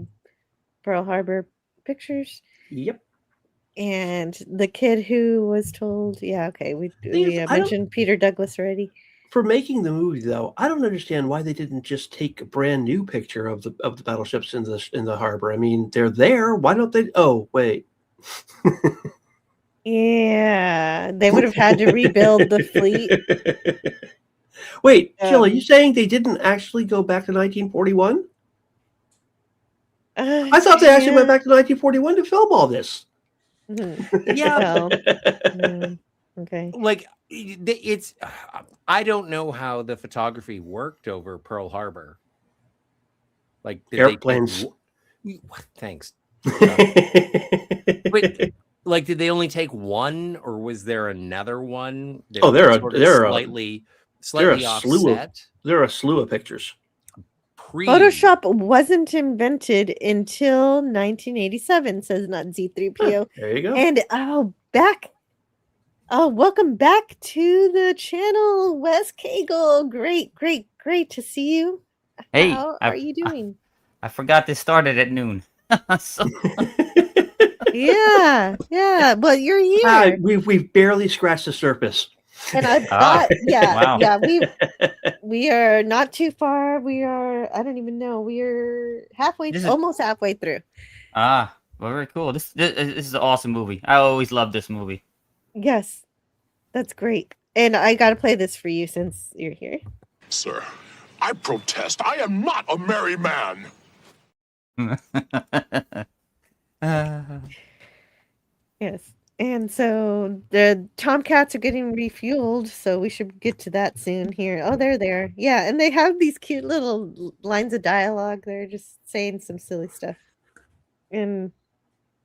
Pearl Harbor pictures. Yep. And the kid who was told, yeah, okay, we is, I don't- mentioned Peter Douglas already. For making the movie, though, I don't understand why they didn't just take a brand new picture of the battleships in the harbor. I mean, they're there. Why don't they? Oh, wait. Yeah, they would have had to rebuild the fleet. Wait, Jill, are you saying they didn't actually go back to 1941? I thought they actually went back to 1941 to film all this. Yeah. Okay. Like it's I don't know how the photography worked over Pearl Harbor. Like did Airplanes. Thanks. Wait, like did they only take one, or was there another one? Oh, there are slightly offset. There are a slew of pictures. Photoshop wasn't invented until 1987, says not Z3PO. There you go. And welcome back to the channel, Wes Cagle. Great to see you. Hey, how are you doing? I forgot this started at noon. So- yeah. But you're here. We've barely scratched the surface. And I thought, Wow. we are not too far. We are, I don't even know. We are almost halfway through. Well, very cool. This is an awesome movie. I always love this movie. Yes, that's great. And I got to play this for you since you're here. Sir, I protest. I am not a merry man. Yes. And so the Tomcats are getting refueled, so we should get to that soon here. Oh, they're there. Yeah, and they have these cute little lines of dialogue. They're just saying some silly stuff. And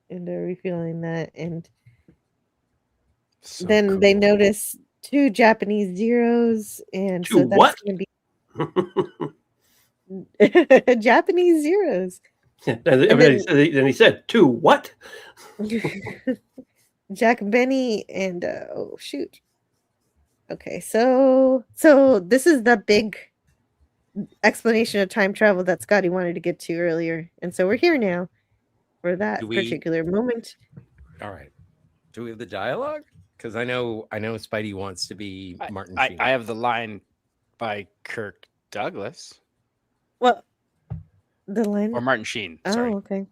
they're refueling that, and So then they cool. notice 2 Japanese zeros, and To so that's what? gonna be Japanese zeros. And And then he said, "To what?" Jack and Benny and oh shoot. Okay, so this is the big explanation of time travel that Scotty wanted to get to earlier. And so we're here now for Do that we? particular moment. All right. Do we have the dialogue? Because I know Spidey wants to be Martin Sheen. I have the line by Kirk Douglas Well, the line or Martin Sheen. Sorry. Oh, okay.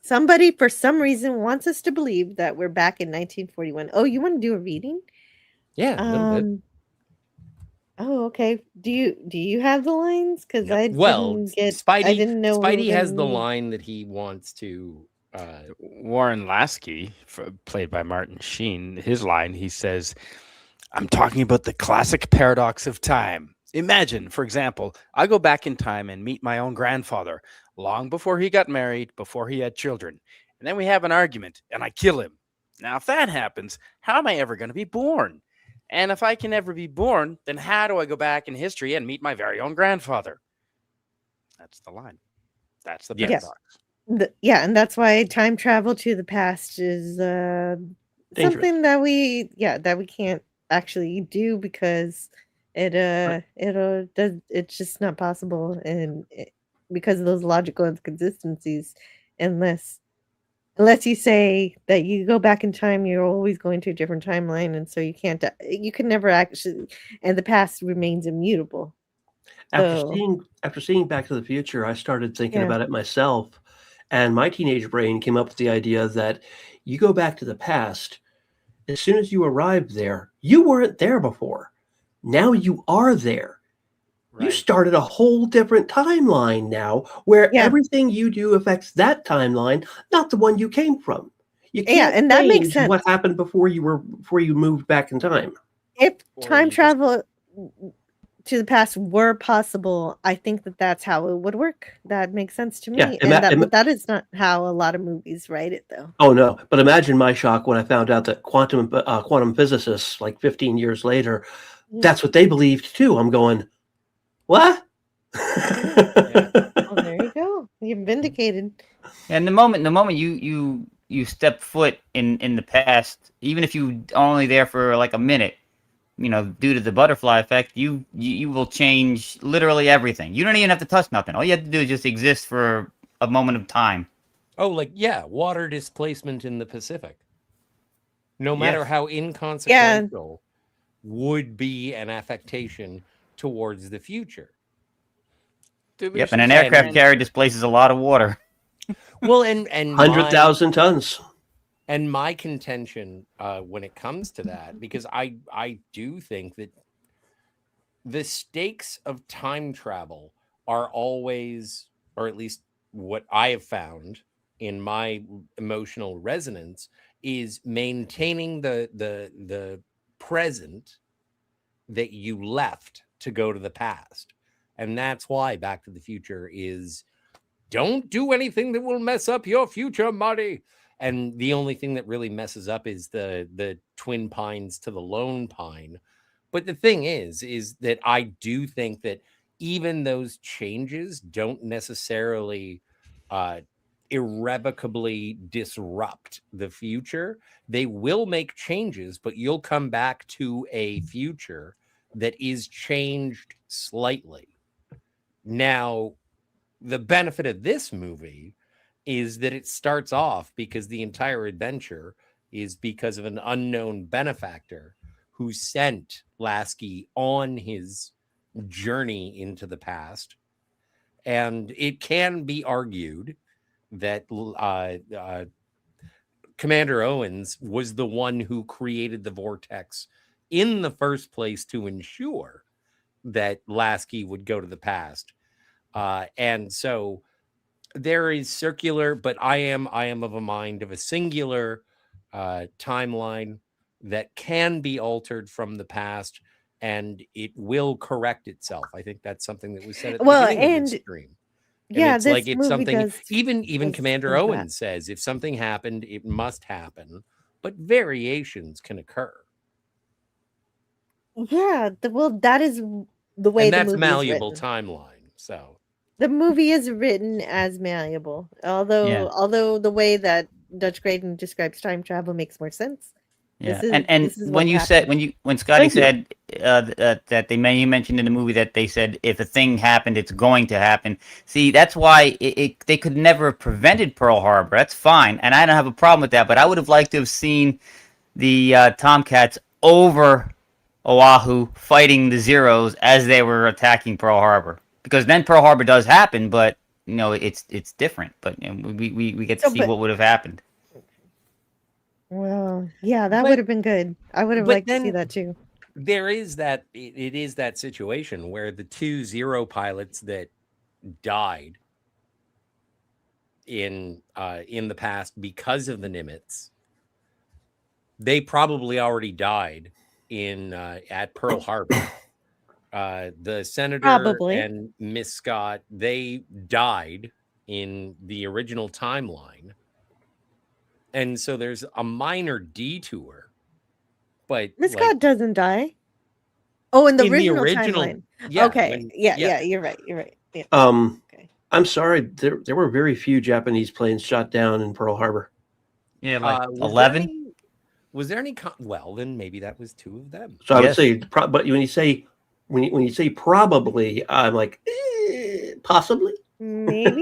Somebody for some reason wants us to believe that we're back in 1941. Oh, you want to do a reading? Yeah, a little bit. Oh, okay. Do you have the lines? Because No. I Well, didn't get. Spidey. I didn't know. Spidey has the line that he wants to. Warren Lasky, played by Martin Sheen, his line, he says, "I'm talking about the classic paradox of time. Imagine, for example, I go back in time and meet my own grandfather long before he got married, before he had children. And then we have an argument and I kill him. Now, if that happens, how am I ever going to be born? And if I can never be born, then how do I go back in history and meet my very own grandfather?" That's the line. That's the Yes. paradox. Yeah, and that's why time travel to the past is something that we can't actually do because it's just not possible, and because of those logical inconsistencies, unless you say that you go back in time, you're always going to a different timeline, and so you can never actually, and the past remains immutable. After seeing Back to the Future, I started thinking Yeah. about it myself, and my teenage brain came up with the idea that you go back to the past. As soon as you arrived there, you weren't there before. Now you are there. You started a whole different timeline now, where everything you do affects that timeline, not the one you came from. You can't and that makes change sense. what happened before you moved back in time. If time travel to the past were possible, I think that's how it would work. That makes sense to me. Yeah, But that is not how a lot of movies write it, though. Oh no! But imagine my shock when I found out that quantum physicists, like 15 years later, that's what they believed too. I'm going, what? Oh, there you go. You're vindicated. And the moment you step foot in the past, even if you only there for like a minute, due to the butterfly effect, you will change literally everything. You don't even have to touch nothing. All you have to do is just exist for a moment of time. Oh, water displacement in the Pacific. No matter how inconsequential, would be an affectation towards the future. Yep, and an aircraft carrier displaces a lot of water. Well, and 100,000 tons. And my contention when it comes to that, because I do think that the stakes of time travel are always, or at least what I have found in my emotional resonance, is maintaining the present that you left to go to the past. And that's why Back to the Future is, don't do anything that will mess up your future, Marty. And the only thing that really messes up is the twin pines to the lone pine. But the thing is that I do think that even those changes don't necessarily irrevocably disrupt the future. They will make changes, but you'll come back to a future that is changed slightly. Now, the benefit of this movie is that it starts off because the entire adventure is because of an unknown benefactor who sent Lasky on his journey into the past. And it can be argued that Commander Owens was the one who created the vortex in the first place to ensure that Lasky would go to the past. And so there is circular, but I am of a mind of a singular timeline that can be altered from the past, and it will correct itself. I think that's something that was said at the Well, beginning of and this stream. And yeah, it's this like it's movie something does even Commander that. Owen says if something happened, it must happen, but variations can occur. Yeah, well, that is the way And the that's movie malleable is written. timeline. So The movie is written as malleable, although the way that Dutch Graydon describes time travel makes more sense. Yeah, This is when what you said when Scotty said that you mentioned in the movie that they said if a thing happened, it's going to happen. See, that's why they could never have prevented Pearl Harbor. That's fine, and I don't have a problem with that. But I would have liked to have seen the Tomcats over Oahu fighting the Zeros as they were attacking Pearl Harbor, because then Pearl Harbor does happen, but it's different. But we get to see what would have happened. Well, yeah, that would have been good. I would have liked to see that too. There is that it is that situation where the 2 Zero pilots that died in the past because of the Nimitz, they probably already died in at Pearl Harbor. The Senator and Miss Scott, they died in the original timeline. And so there's a minor detour, but Miss Scott doesn't die. Oh, in the original timeline. Yeah, okay. Yeah, you're right. You're right. Yeah. I'm sorry. There were very few Japanese planes shot down in Pearl Harbor. Yeah, like 11. Was there any? Well, then maybe that was 2 of them. So I would say, but when you say probably, I'm like possibly. Maybe.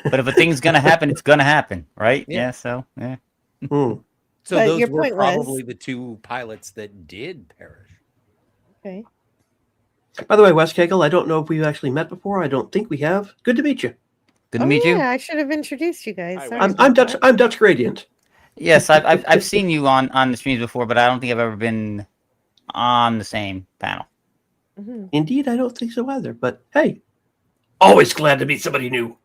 But if a thing's gonna happen, it's gonna happen, right? Yeah. So yeah. So those were probably the 2 pilots that did perish. Okay. By the way, Wes Cagle, I don't know if we've actually met before. I don't think we have. Good to meet you. Good to meet you. Yeah, I should have introduced you guys. I'm Dutch Gradient. Yes, I've seen you on the streams before, but I don't think I've ever been on the same panel. Mm-hmm. Indeed, I don't think so either. But hey, always glad to meet somebody new.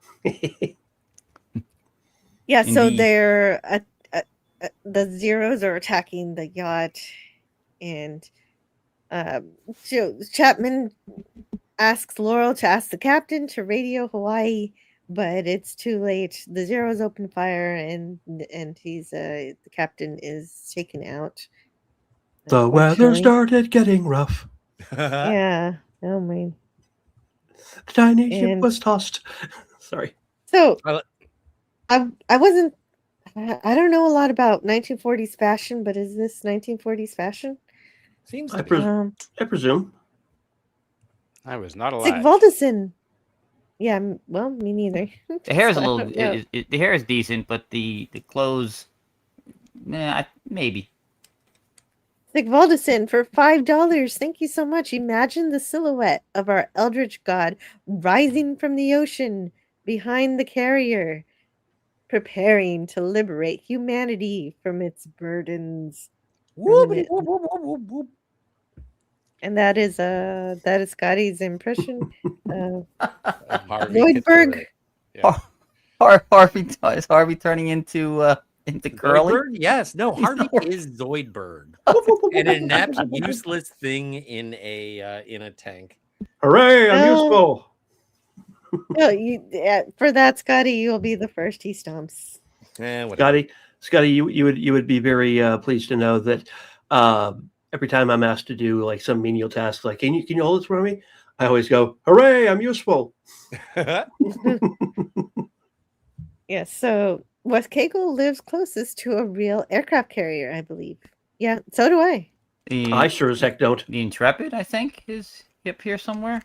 Yeah, so they're the Zeros are attacking the yacht, and Chapman asks Laurel to ask the captain to radio Hawaii, but it's too late. The Zeros open fire, and he's the captain is taken out. The weather started getting rough. Yeah. Oh my. The tiny ship was tossed. Sorry. So I wasn't. I don't know a lot about 1940s fashion, but is this 1940s fashion? Seems I presume. I was not alive. Sigvaldison. Yeah, well, me neither. The hair is a little. The hair is decent, but the clothes, maybe. Sigvaldison for $5. Thank you so much. Imagine the silhouette of our eldritch god rising from the ocean behind the carrier, preparing to liberate humanity from its burdens. And that is Scotty's impression of Zoidberg. Is Harvey turning into Curly? Zoidberg? Yes. No, Harvey is Zoidberg. An inept, useless thing in a tank. Hooray! I'm useful. For that, Scotty, you'll be the first he stomps. Scotty, you would be very pleased to know that every time I'm asked to do like some menial task, like can you hold this for me? I always go, hooray! I'm useful. Yeah. So Wes Cagle lives closest to a real aircraft carrier, I believe. Yeah. So do I. I sure as heck don't. The Intrepid, I think, is up here somewhere.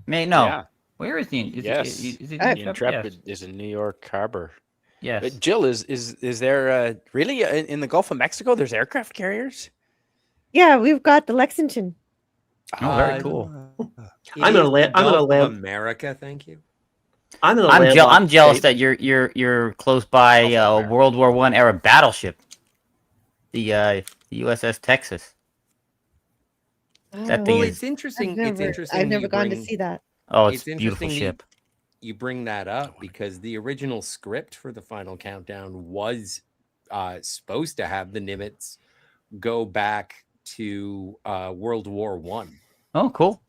No. Yeah. Where is the? Yes. The Intrepid is in New York Harbor. Yes. Jill, is there really in the Gulf of Mexico? There's aircraft carriers. Yeah, we've got the Lexington. Oh, very cool. I'm gonna land. America, thank you. I'm jealous that you're close by World War I era battleship. The USS Texas. Oh, That thing it's interesting. It's interesting. I've never gone to see that. Oh, it's a beautiful ship. you bring that up because the original script for the final countdown was supposed to have the Nimitz go back to World War One. Oh, cool.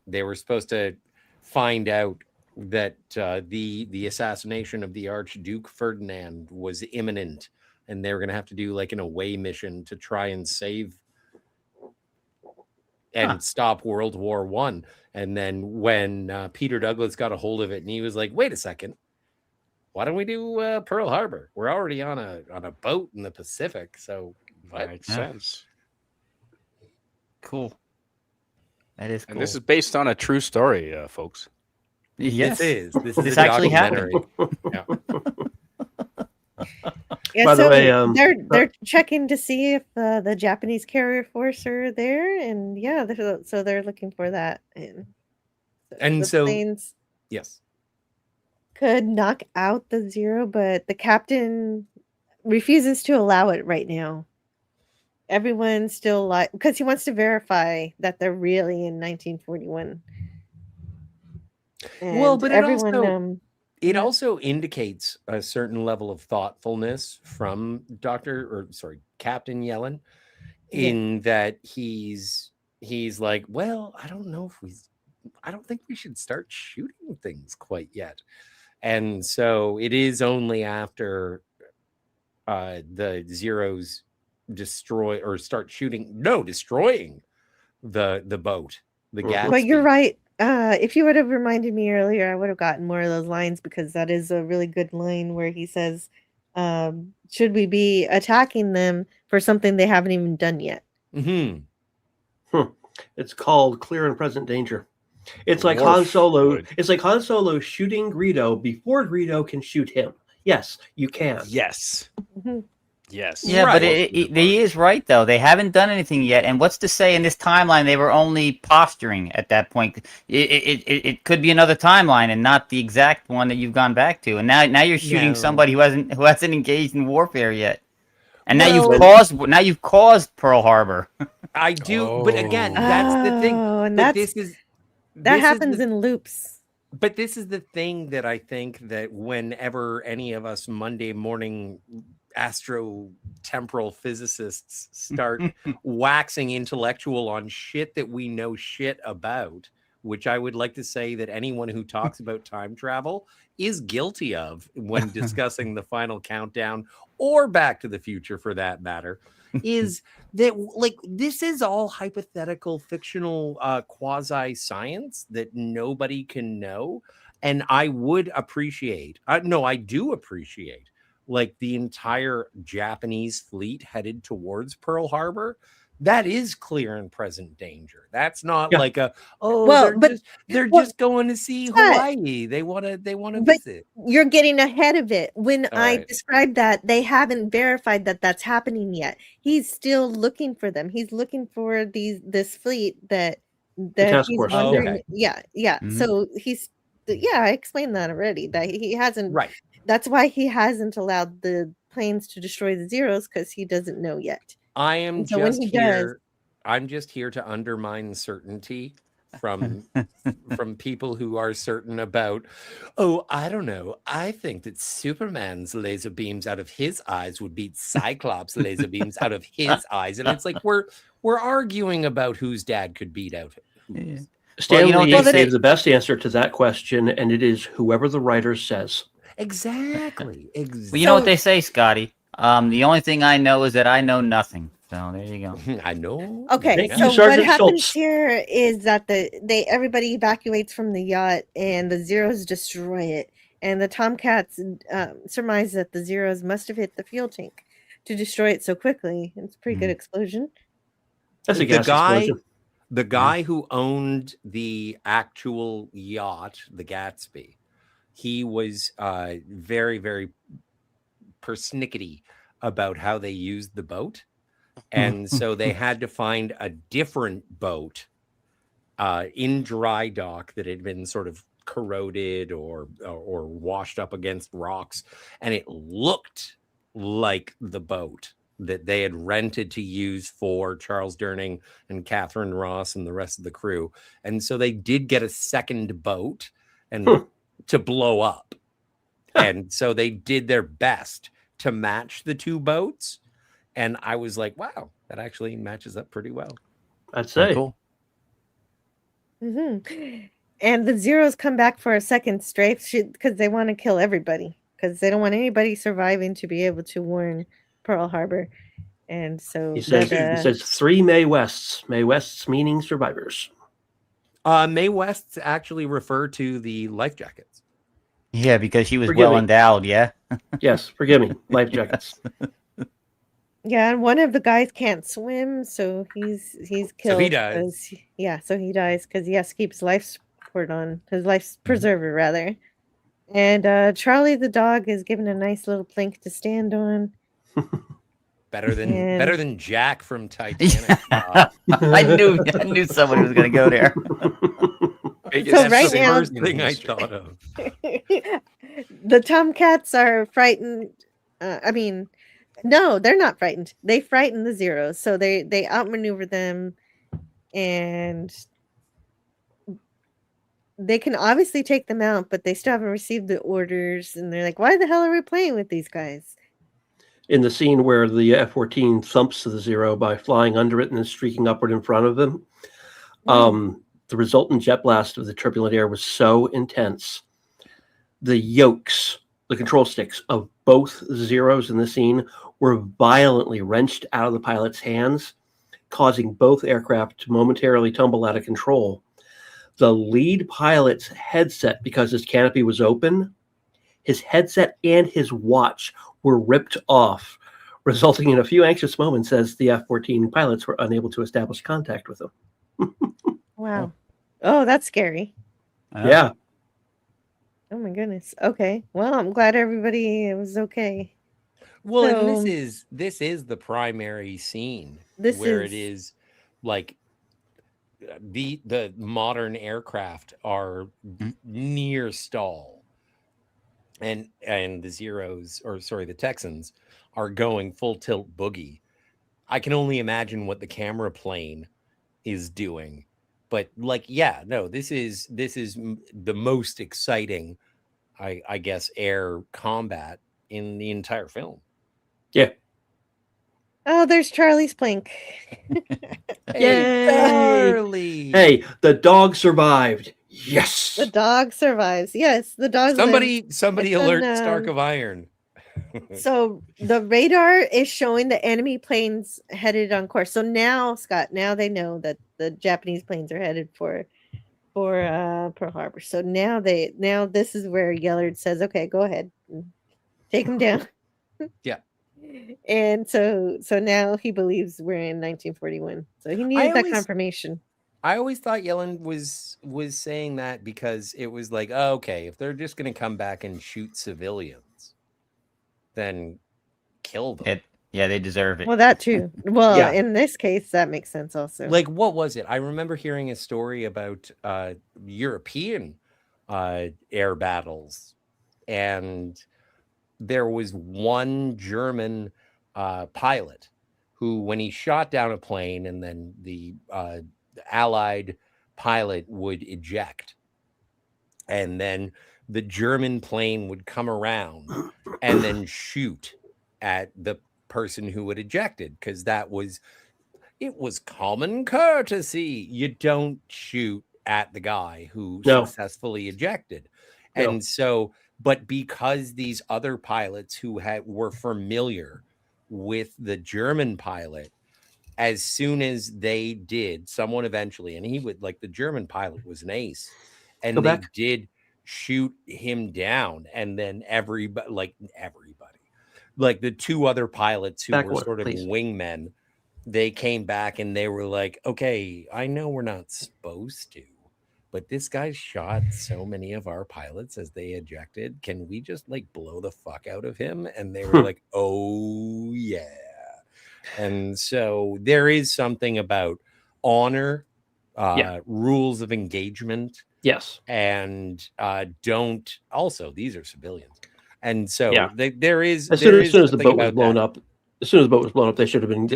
They were supposed to find out that the assassination of the Archduke Ferdinand was imminent, and they were going to have to do like an away mission to try and save and stop World War One. And then when Peter Douglas got a hold of it, and he was like, "Wait a second, why don't we do Pearl Harbor? We're already on a boat in the Pacific, so that makes sense." Cool. That is cool. And this is based on a true story, folks. Yes, This is this a actually happened. documentary. Yeah, By the so way, they're checking to see if the Japanese carrier force are there, and yeah, so they're looking for that. And the so planes yes, could knock out the Zero, but the captain refuses to allow it right now. Everyone's still like, because he wants to verify that they're really in 1941. well, but everyone, it also indicates a certain level of thoughtfulness from Captain Yellen, in that he's like, well, I don't think we should start shooting things quite yet. And so it is only after the Zeros destroying the boat, the Gatsby. But you're right. If you would have reminded me earlier, I would have gotten more of those lines, because that is a really good line where he says, should we be attacking them for something they haven't even done yet? It's called clear and present danger. It's like Han Solo. It's like Han Solo shooting Greedo before Greedo can shoot him. Yes, you can. Yes. Mm-hmm. Yes. Yeah, but he is right, though. They haven't done anything yet. And what's to say in this timeline they were only posturing at that point? It could be another timeline and not the exact one that you've gone back to. And now you're shooting somebody who hasn't engaged in warfare yet. And now you've caused Pearl Harbor. I do, but again, that's the thing. And That happens in loops. But this is the thing that I think that whenever any of us Monday morning astro-temporal physicists start waxing intellectual on shit that we know shit about, which I would like to say that anyone who talks about time travel is guilty of when discussing the final countdown or Back to the Future for that matter, is that like this is all hypothetical, fictional, quasi science that nobody can know. And I would appreciate, I do appreciate, like the entire Japanese fleet headed towards Pearl Harbor. That is clear and present danger. That's not like they're just going to see Hawaii. They want to visit. You're getting ahead of it. When I described that, they haven't verified that that's happening yet. He's still looking for them. He's looking for this fleet that he's wondering. Yeah. Mm-hmm. So I explained that already. That he hasn't. Right. That's why he hasn't allowed the planes to destroy the Zeros, because he doesn't know yet. I'm just here to undermine certainty from people who are certain about, I don't know. I think that Superman's laser beams out of his eyes would beat Cyclops' laser beams out of his eyes. And it's like we're arguing about whose dad could beat out whose. Stanley gave the best answer to that question, and it is whoever the writer says. Exactly. Well, you know what they say, Scotty? The only thing I know is that I know nothing. So there you go. I know. Okay, so what happens here is that everybody evacuates from the yacht, and the Zeros destroy it. And the Tomcats surmise that the Zeros must have hit the fuel tank to destroy it so quickly. It's a pretty good explosion. That's a gas explosion. The guy who owned the actual yacht, the Gatsby, he was very, very persnickety about how they used the boat. And so they had to find a different boat in dry dock that had been sort of corroded or washed up against rocks. And it looked like the boat that they had rented to use for Charles Durning and Catherine Ross and the rest of the crew. And so they did get a second boat. And to blow up. And so they did their best to match the two boats. And I was like, wow, that actually matches up pretty well. I'd say. Cool. And the Zeros come back for a second strafe because they want to kill everybody, because they don't want anybody surviving to be able to warn Pearl Harbor. And so he says 3 Mae Wests. Mae Wests meaning survivors. Mae Wests actually refer to the life jackets. Yeah, because she was well endowed. Yeah. Yes, forgive me. Life jackets. Yeah, and one of the guys can't swim, so he's killed. So he dies. So he dies because he has to keep his life support on, his life preserver rather. And Charlie the dog is given a nice little plank to stand on. Better than Jack from Titanic. I knew somebody was going to go there. So right now, first thing I thought of. The Tomcats are frightened. No, they're not frightened. They frighten the Zeros, so they outmaneuver them, and they can obviously take them out, but they still haven't received the orders, and they're like, "Why the hell are we playing with these guys?" In the scene where the F-14 thumps the Zero by flying under it and then streaking upward in front of them, the resultant jet blast of the turbulent air was so intense. The yokes, the control sticks of both Zeros in the scene were violently wrenched out of the pilot's hands, causing both aircraft to momentarily tumble out of control. The lead pilot's headset, because his canopy was open, his headset and his watch were ripped off, resulting in a few anxious moments as the F-14 pilots were unable to establish contact with him. Wow. Oh, that's scary. Yeah. Oh my goodness. Okay. Well, I'm glad everybody was okay. Well, So- and this is the primary scene where it is like the modern aircraft are near stall, and the Zeros, or sorry, the Texans are going full tilt boogie. I can only imagine what the camera plane is doing, but like, yeah, no, this is the most exciting, I guess, air combat in the entire film. Yeah. Oh, there's Charlie's plank. Yay! Charlie! Hey, the dog survived. Yes. The dog survives. Yes, the dog. Somebody lives. alert It's Stark of Iron. So the radar is showing the enemy planes headed on course. So now, Scott, now they know that the Japanese planes are headed for Pearl Harbor. So now this is where Yellard says, "Okay, go ahead, take them down." Yeah. And so now he believes we're in 1941. So he needed that confirmation. I always thought Yellen was saying that because it was like, oh, okay, if they're just going to come back and shoot civilians, then kill them. Yeah, they deserve it. Well, that too. Well, Yeah. in this case, that makes sense also. Like, what was it? I remember hearing a story about European air battles, and there was one German pilot who, when he shot down a plane and then the Allied pilot would eject, and then the German plane would come around and then shoot at the person who had ejected, because it was common courtesy. You don't shoot at the guy who successfully ejected. No. And so, but because these other pilots who were familiar with the German pilot, as soon as they did, someone eventually, and he would, like, the German pilot was an ace, and they did shoot him down, and then everybody, like the two other pilots who were sort of wingmen, they came back and they were like, okay, I know we're not supposed to, but this guy shot so many of our pilots as they ejected. Can we just like blow the fuck out of him? And they were like, oh yeah. And so there is something about honor, rules of engagement. Yes. And don't, also, these are civilians. And so there is. As soon as the boat was blown up, they should have been.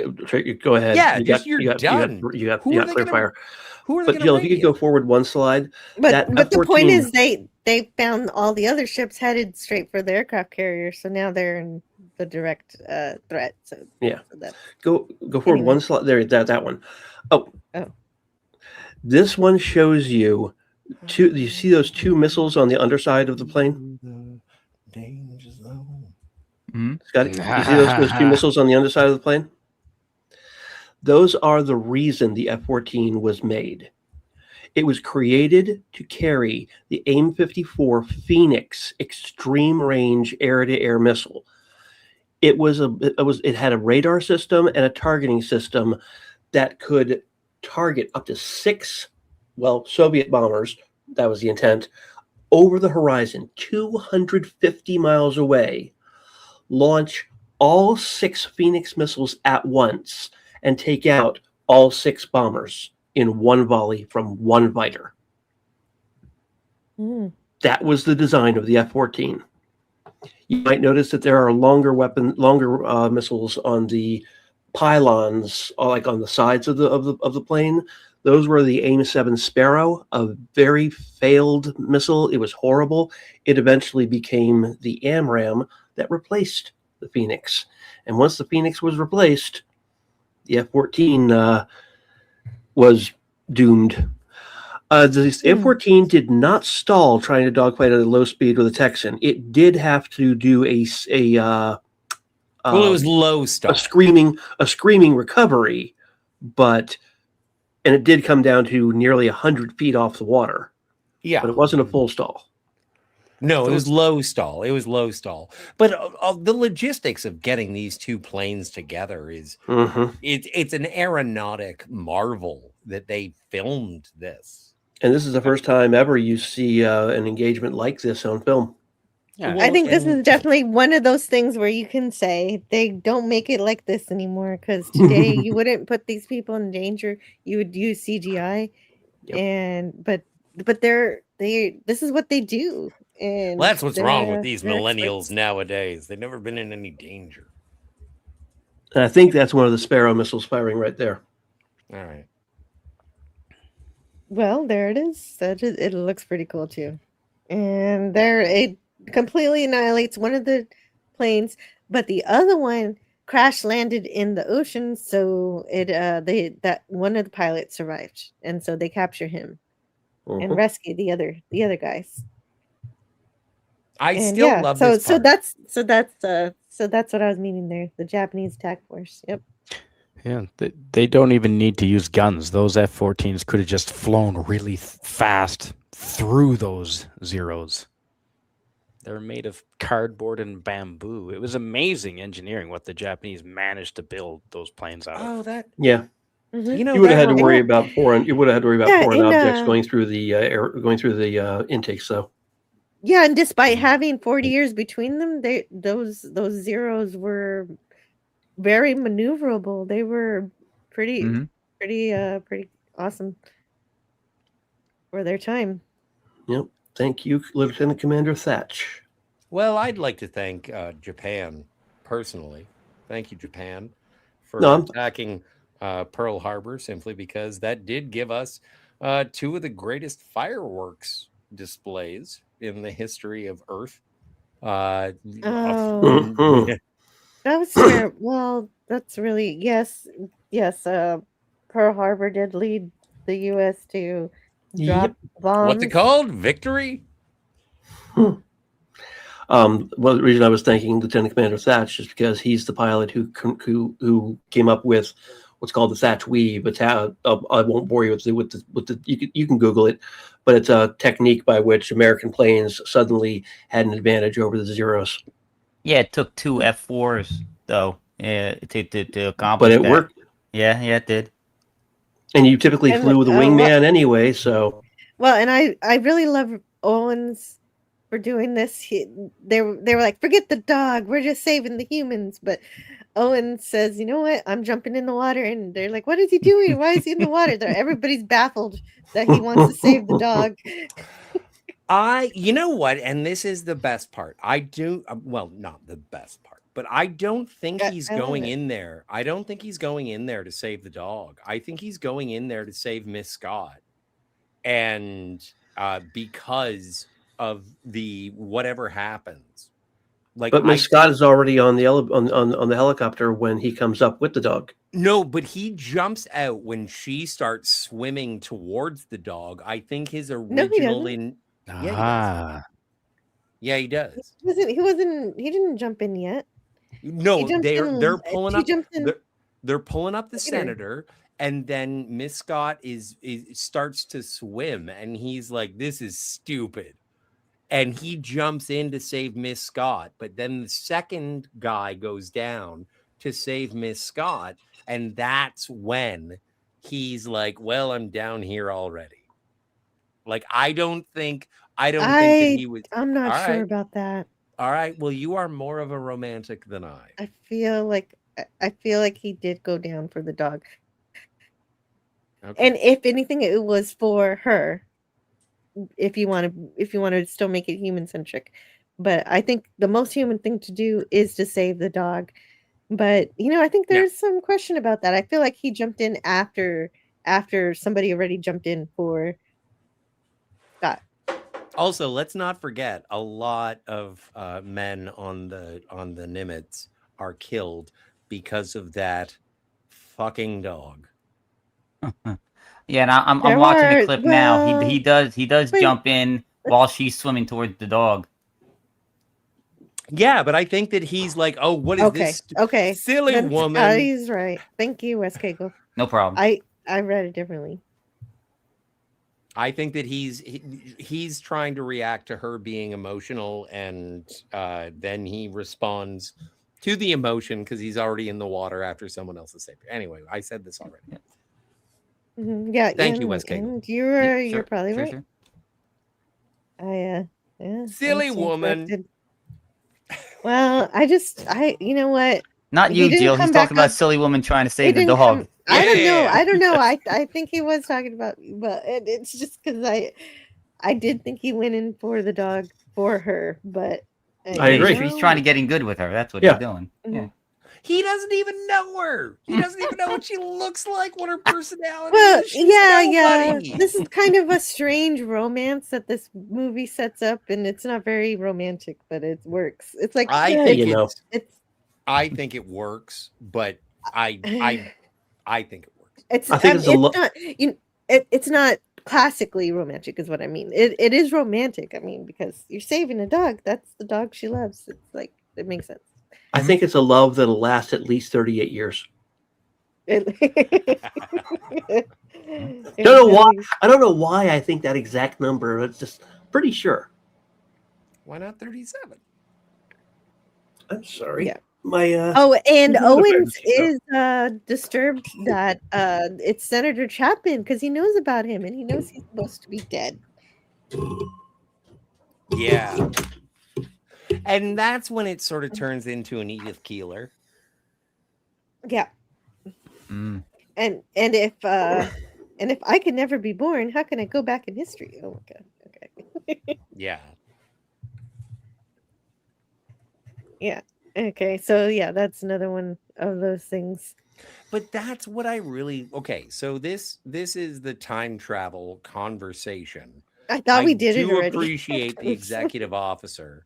Go ahead. Yeah, you're done. You got clear fire. Who are they But Jill, if you could go forward one slide. But the point is, they they found all the other ships headed straight for the aircraft carrier, so now they're in the direct threat. So Yeah. so that Go forward one slide. There, that one. Oh. This one shows you two. Do you see those two missiles on the underside of the plane? Scotty, you see those two missiles on the underside of the plane? Those are the reason the F-14 was made. It was created to carry the AIM-54 Phoenix extreme range air-to-air missile. It had a radar system and a targeting system that could target up to 6 Soviet bombers. That was the intent. Over the horizon, 250 miles away, launch all 6 Phoenix missiles at once and take out all 6 bombers in one volley from one fighter. That was the design of the F-14. You might notice that there are longer missiles on the pylons, like on the sides of the plane. Those were the AIM-7 Sparrow, a very failed missile. It was horrible. It eventually became the AMRAAM that replaced the Phoenix. And once the Phoenix was replaced, the F-14 was doomed. The F-14 did not stall trying to dogfight at a low speed with a Texan. It did have to do it was low stall, a screaming recovery, and it did come down to nearly 100 feet off the water. Yeah, but it wasn't a full stall. No, it was low stall. It was low stall. But the logistics of getting these two planes together is it's an aeronautic marvel that they filmed this. And this is the first time ever you see an engagement like this on film. Yeah, I think this is definitely one of those things where you can say they don't make it like this anymore, because today you wouldn't put these people in danger. You would use CGI, but this is what they do. And well, that's what's wrong with these millennials nowadays. They've never been in any danger. And I think that's one of the Sparrow missiles firing right there. All right. Well, there it is. It looks pretty cool too. And it completely annihilates one of the planes, but the other one crash landed in the ocean. So that one of the pilots survived, and so they capture him and rescue the other guys. I still love this part. So that's what I was meaning there. The Japanese attack force. Yep. Yeah, they don't even need to use guns. Those F-14s could have just flown really fast through those Zeros. They're made of cardboard and bamboo. It was amazing engineering what the Japanese managed to build those planes out of. Yeah. You would have had to worry about foreign. You would have had to worry about foreign objects going through the intakes, though. Yeah, and despite having 40 years between them, those Zeros were very maneuverable. They were pretty awesome for their time. Yep. Thank you, Lieutenant Commander Thatch. Well, I'd like to thank Japan personally. Thank you, Japan, for attacking Pearl Harbor, simply because that did give us two of the greatest fireworks displays in the history of Earth. That was fair. Well, that's really yes. Pearl Harbor did lead the U.S. to drop bombs. What's it called? Victory. Well, the reason I was thanking Lieutenant Commander Thatch is because he's the pilot who came up with what's called the Thatch weave. It's how I won't bore you with the you can Google it, but it's a technique by which American planes suddenly had an advantage over the Zeros. Yeah, it took 2 F4s though to accomplish. But it worked. Yeah, it did. And you typically flew with a wingman anyway, so. Well, and I really love Owens for doing this. They were like, forget the dog, we're just saving the humans. But Owens says, you know what? I'm jumping in the water, and they're like, what is he doing? Why is he in the water? Everybody's baffled that he wants to save the dog. You know what? And this is the best part. Well, not the best part, but I don't think he's going in there. I don't think he's going in there to save the dog. I think he's going in there to save Miss Scott. And because of the whatever happens. Like, But Miss Scott is already on the on the helicopter when he comes up with the dog. No, but he jumps out when she starts swimming towards the dog. I think his original Yeah, he does. He didn't jump in yet. No, they're pulling up. They're pulling up the later. senator, and then Miss Scott is starts to swim, and he's like, "This is stupid," and he jumps in to save Miss Scott. But then the second guy goes down to save Miss Scott, and that's when he's like, "Well, I'm down here already." Like, I don't think that he was. I'm not All sure right. about that. All right. Well, you are more of a romantic than I. I feel like he did go down for the dog. Okay. And if anything, it was for her. If you want to still make it human centric, but I think the most human thing to do is to save the dog. But I think there's some question about that. I feel like he jumped in after somebody already jumped in for Scott. Also, let's not forget a lot of men on the Nimitz are killed because of that fucking dog. Yeah, and I'm watching the clip now. He does jump in while she's swimming towards the dog. Yeah, but I think that he's like, "Oh, what is this silly woman?" He's right. Thank you, Wes Cagle. No problem. I read it differently. I think that he's trying to react to her being emotional, and then he responds to the emotion because he's already in the water after someone else has saved her. Anyway, I said this already. Yeah. Thank you, Wes Cagle. You're probably right. Yeah. Silly woman. Well, you know what? Not you, Jill. He's talking about silly woman trying to save the dog. I don't know. I think he was talking about, but it's just because I did think he went in for the dog for her, but I agree. He's trying to get in good with her. That's what he's doing. Yeah. He doesn't even know her. He doesn't even know what she looks like, what her personality well, is. She's yeah. nobody. This is kind of a strange romance that this movie sets up, and it's not very romantic, but it works. It's like I think it works, but I think it works. It's not classically romantic, is what I mean. It is romantic. I mean, because you're saving a dog. That's the dog she loves. It's like it makes sense. I think it's a love that'll last at least 38 years. I don't know why I think that exact number. It's just pretty sure. Why not 37? I'm sorry. Yeah. And Owens is disturbed that it's Senator Chapman because he knows about him and he knows he's supposed to be dead. Yeah. And that's when it sort of turns into an Edith Keeler. Yeah. And if I could never be born, how can I go back in history? Oh my god. Okay. Yeah. Yeah. Okay. So yeah, that's another one of those things. But that's what I really So this is the time travel conversation. I thought we did it already. I do appreciate the executive officer.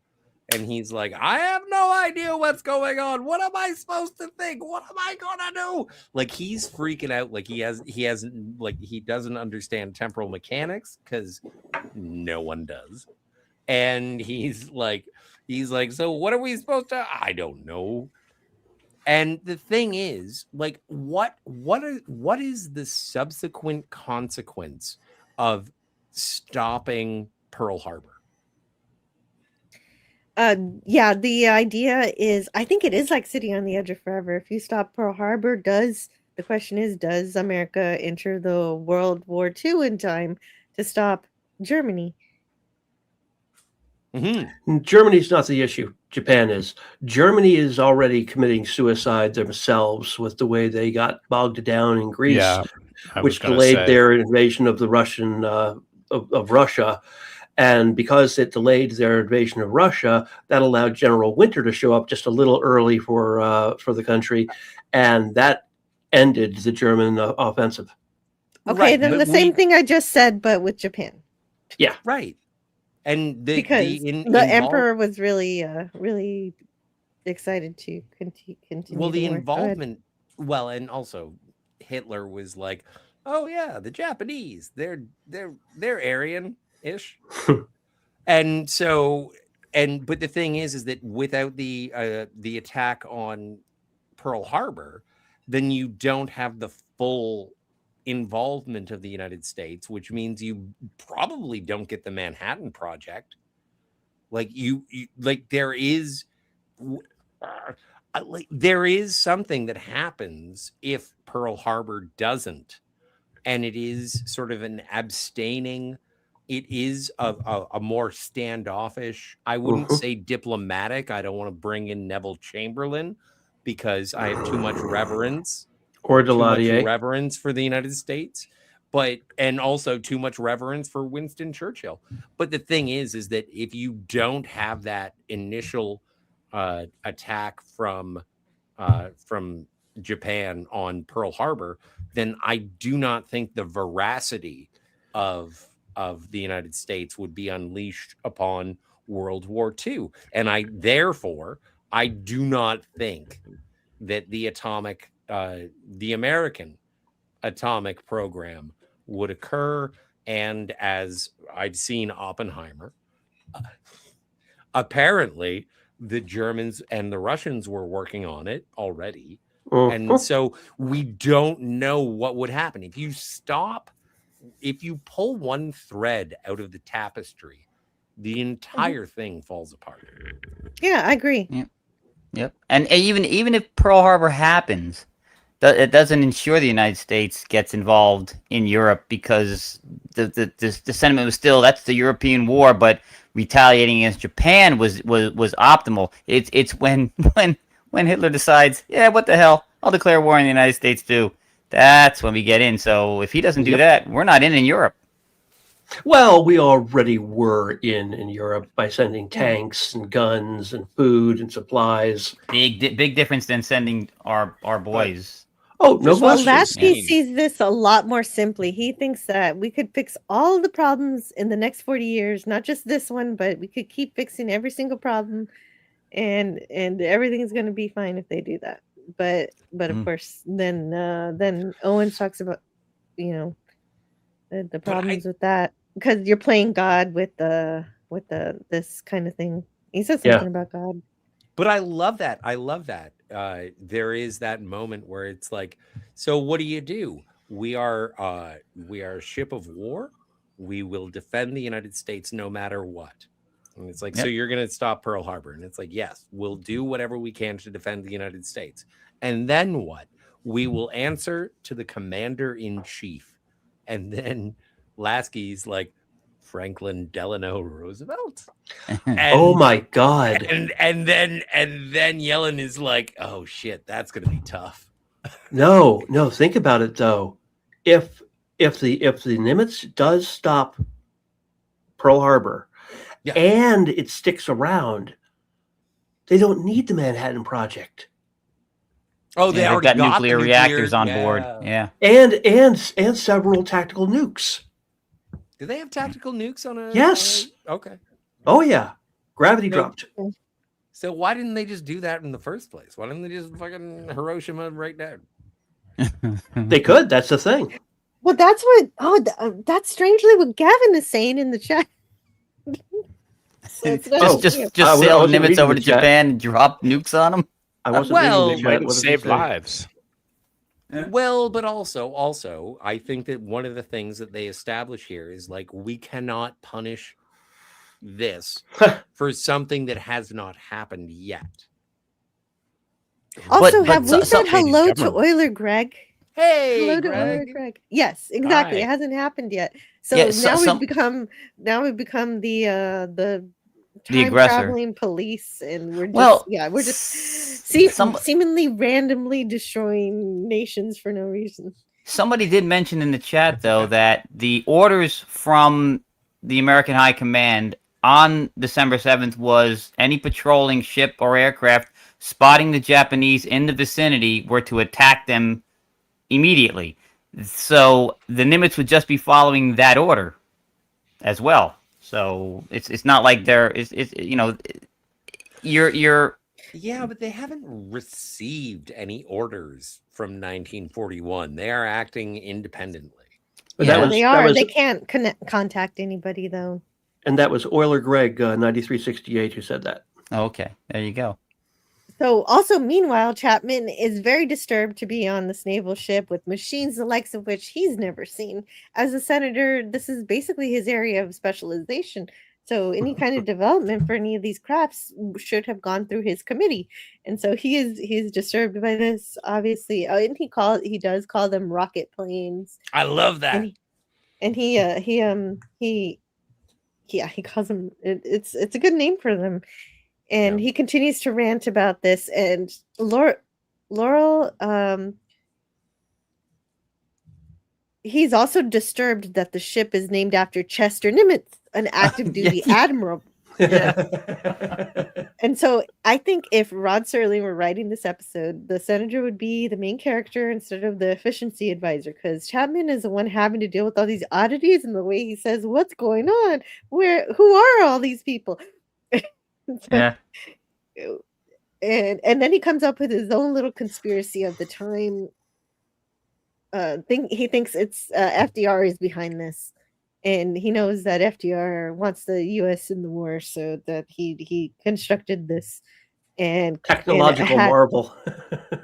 And he's like, I have no idea what's going on. What am I supposed to think? What am I gonna do? Like, he's freaking out. Like he doesn't understand temporal mechanics because no one does. And he's like, so what are we supposed to? I don't know. And the thing is, like, what is the subsequent consequence of stopping Pearl Harbor? Yeah, the idea is, I think it is like City on the Edge of Forever. If you stop Pearl Harbor, does America enter the World War II in time to stop Germany? Mm-hmm. Germany's not the issue. Japan is. Germany is already committing suicide themselves with the way they got bogged down in Greece, which delayed their invasion of the Russian of Russia. And because it delayed their invasion of Russia, that allowed General Winter to show up just a little early for the country, and that ended the German offensive. Okay, then the same thing I just said, but with Japan. Yeah, right. And because the the emperor was really really excited to continue. well, the the war. Go ahead. involvement, well, and also Hitler was like, oh yeah, the Japanese, they're Aryan-ish. And so, but the thing is that without the attack on Pearl Harbor, then you don't have the full involvement of the United States, which means you probably don't get the Manhattan Project. Like like there is there is something that happens if Pearl Harbor doesn't, and it is sort of an abstaining. It is a more standoffish. I wouldn't say diplomatic. I don't want to bring in Neville Chamberlain because I have too much reverence or too much Deladier. reverence for the United States, and also too much reverence for Winston Churchill. But the thing is that if you don't have that initial attack from Japan on Pearl Harbor, then I do not think the veracity of the United States would be unleashed upon World War II. And I do not think that the American atomic program would occur. And as I've seen Oppenheimer, apparently the Germans and the Russians were working on it already. And so we don't know what would happen. If you pull one thread out of the tapestry, the entire thing falls apart. Yeah, I agree. Yep. And even if Pearl Harbor happens, it doesn't ensure the United States gets involved in Europe, because the sentiment was still that's the European war, but retaliating against Japan was optimal. It's when Hitler decides, yeah, what the hell, I'll declare war on the United States too. That's when we get in. So if he doesn't do that, we're not in Europe. Well, we already were in Europe by sending tanks and guns and food and supplies. Big difference than sending our boys. Oh, no question. Well, Lasky sees this a lot more simply. He thinks that we could fix all the problems in the next 40 years, not just this one, but we could keep fixing every single problem, and everything's going to be fine if they do that. But of course, then Owens talks about, the problems with that, because you're playing God with this kind of thing. He says something about God. But I love that. There is that moment where it's like, so what do? We are a ship of war. We will defend the United States no matter what. And it's like, so you're going to stop Pearl Harbor? And it's like, yes, we'll do whatever we can to defend the United States. And then what? We will answer to the commander in chief. And then Lasky's like, Franklin Delano Roosevelt. Oh my God! And then Yellen is like, "Oh shit, that's gonna be tough." No. Think about it though. If the Nimitz does stop Pearl Harbor, and it sticks around, they don't need the Manhattan Project. Oh, they already got nuclear reactors on board. Yeah, and several tactical nukes. Do they have tactical nukes on a? Yes. Okay. Oh yeah, gravity dropped. So why didn't they just do that in the first place? Why didn't they just fucking Hiroshima right down? They could. That's the thing. Well, that's what. That's strangely what Gavin is saying in the chat. Just sail Nimitz over to Japan and drop nukes on them. I wasn't might save lives. Well, but also, I think that one of the things that they establish here is like, we cannot punish this for something that has not happened yet. Also, have we said hello to Euler Greg? Hey, hello to Greg. Euler Greg. Yes, exactly. Hi. It hasn't happened yet. So we've become the aggressor, traveling police, and we're just seemingly randomly destroying nations for no reason. Somebody did mention in the chat though that the orders from the American High Command on December 7th was any patrolling ship or aircraft spotting the Japanese in the vicinity were to attack them immediately. So the Nimitz would just be following that order as well. So it's not like it's you're Yeah, but they haven't received any orders from 1941. They are acting independently. But Yeah. They are. They can't contact anybody though. And that was Euler Greg 9368 who said that. Okay, there you go. So also meanwhile, Chapman is very disturbed to be on this naval ship with machines the likes of which he's never seen. As a senator, this is basically his area of specialization. So any kind of development for any of these crafts should have gone through his committee. And so he's disturbed by this, obviously. Oh, and he does call them rocket planes. I love that. And he calls them it's a good name for them. And he continues to rant about this. And Laurel, he's also disturbed that the ship is named after Chester Nimitz, an active duty admiral. And so I think if Rod Serling were writing this episode, the senator would be the main character instead of the efficiency advisor, because Chapman is the one having to deal with all these oddities and the way he says, "What's going on? Who are all these people?" Yeah. And then he comes up with his own little conspiracy of the time. He thinks it's FDR is behind this, and he knows that FDR wants the U.S. in the war, so that he constructed this and Technological marvel.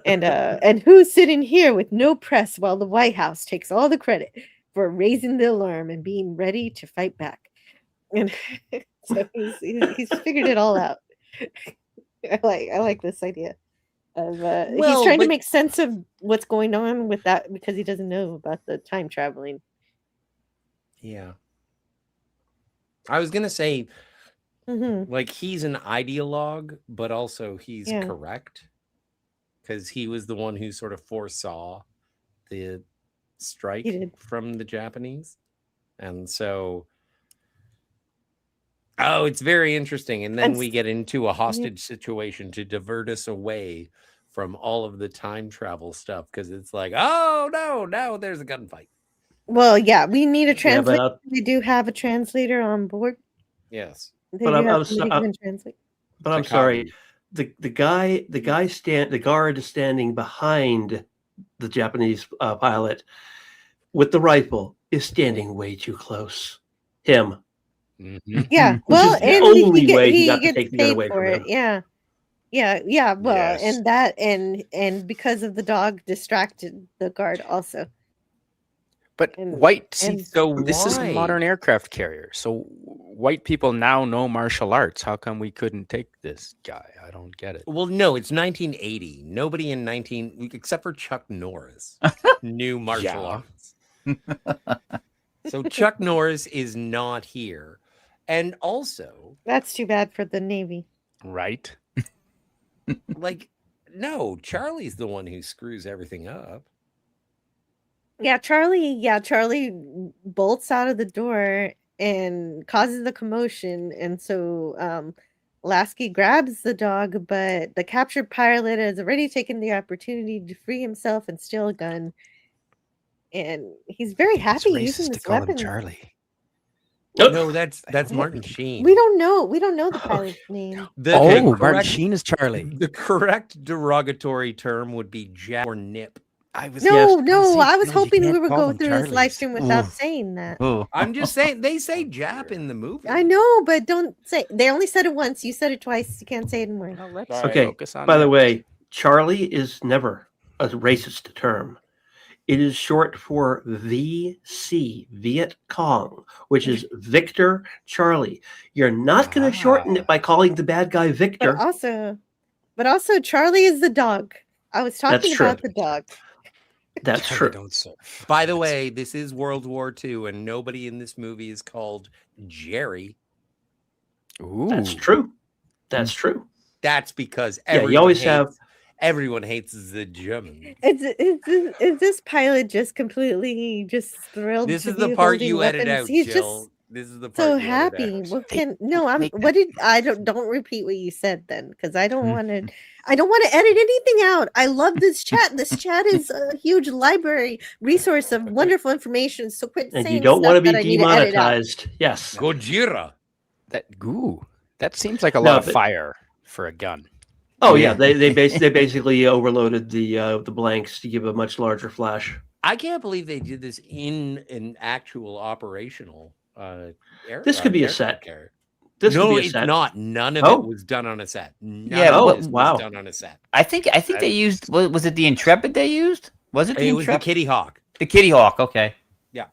and who's sitting here with no press while the White House takes all the credit for raising the alarm and being ready to fight back. And so he's figured it all out. I like this idea of he's trying to make sense of what's going on with that because he doesn't know about the time traveling. Yeah. I was gonna say, like, he's an ideologue, but also he's correct, because he was the one who sort of foresaw the strike from the Japanese, and so it's very interesting. And then we get into a hostage situation to divert us away from all of the time travel stuff, because it's like, oh no, now there's a gunfight. Well, yeah, we need a translator. We do have a translator on board. Yes, but I'm sorry. The guard is standing behind the Japanese pilot with the rifle is standing way too close. Him. Yeah, well, and the only way he got to take the gun away from him. Yeah. Well, and because of the dog distracted the guard also. But this is a modern aircraft carrier. So white people now know martial arts. How come we couldn't take this guy? I don't get it. Well, no, it's 1980. Nobody except for Chuck Norris knew martial arts. So Chuck Norris is not here. And also, that's too bad for the Navy. Right? Like, no, Charlie's the one who screws everything up. Yeah, Charlie bolts out of the door and causes the commotion. And so Lasky grabs the dog, but the captured pilot has already taken the opportunity to free himself and steal a gun. And he's very happy using this weapon. Charlie. No, that's Martin Sheen. We don't know the pilot's name. Martin Sheen is Charlie. The correct derogatory term would be Jack or Nip. I was hoping we would go through this live stream without saying that. I'm just saying they say Jap in the movie. I know, but don't say. They only said it once. You said it twice. You can't say it anymore. Okay. By the way, Charlie is never a racist term. It is short for VC, Viet Cong, which is Victor Charlie. You're not going to shorten it by calling the bad guy Victor. But also, Charlie is the dog. I was talking about the dog. That's true. By the way, this is World War II, and nobody in this movie is called Jerry. Ooh. That's true. That's true. That's because everyone hates the Germans. Is this pilot just completely thrilled? This is the part you edit out, He's Jill. just this is the part so happy. Don't repeat what you said then, because I don't want to. I don't want to edit anything out. I love this chat. This chat is a huge library resource of wonderful information. So quit saying you don't want to be that I need to edit out. demonetized. Yes. Gojira. That seems like a No, lot of but- fire for a gun. Oh yeah, they basically overloaded the blanks to give a much larger flash. I can't believe they did this in an actual operational This could be a aircraft set. carrier. This no, could be a it's set. not. None of Oh. it was done on a set. None Yeah, of what- this wow. was done on a set. I think they used. Was it the Intrepid they used? Was it the It was the Intrepid? Kitty Hawk. The Kitty Hawk. Okay. Yeah.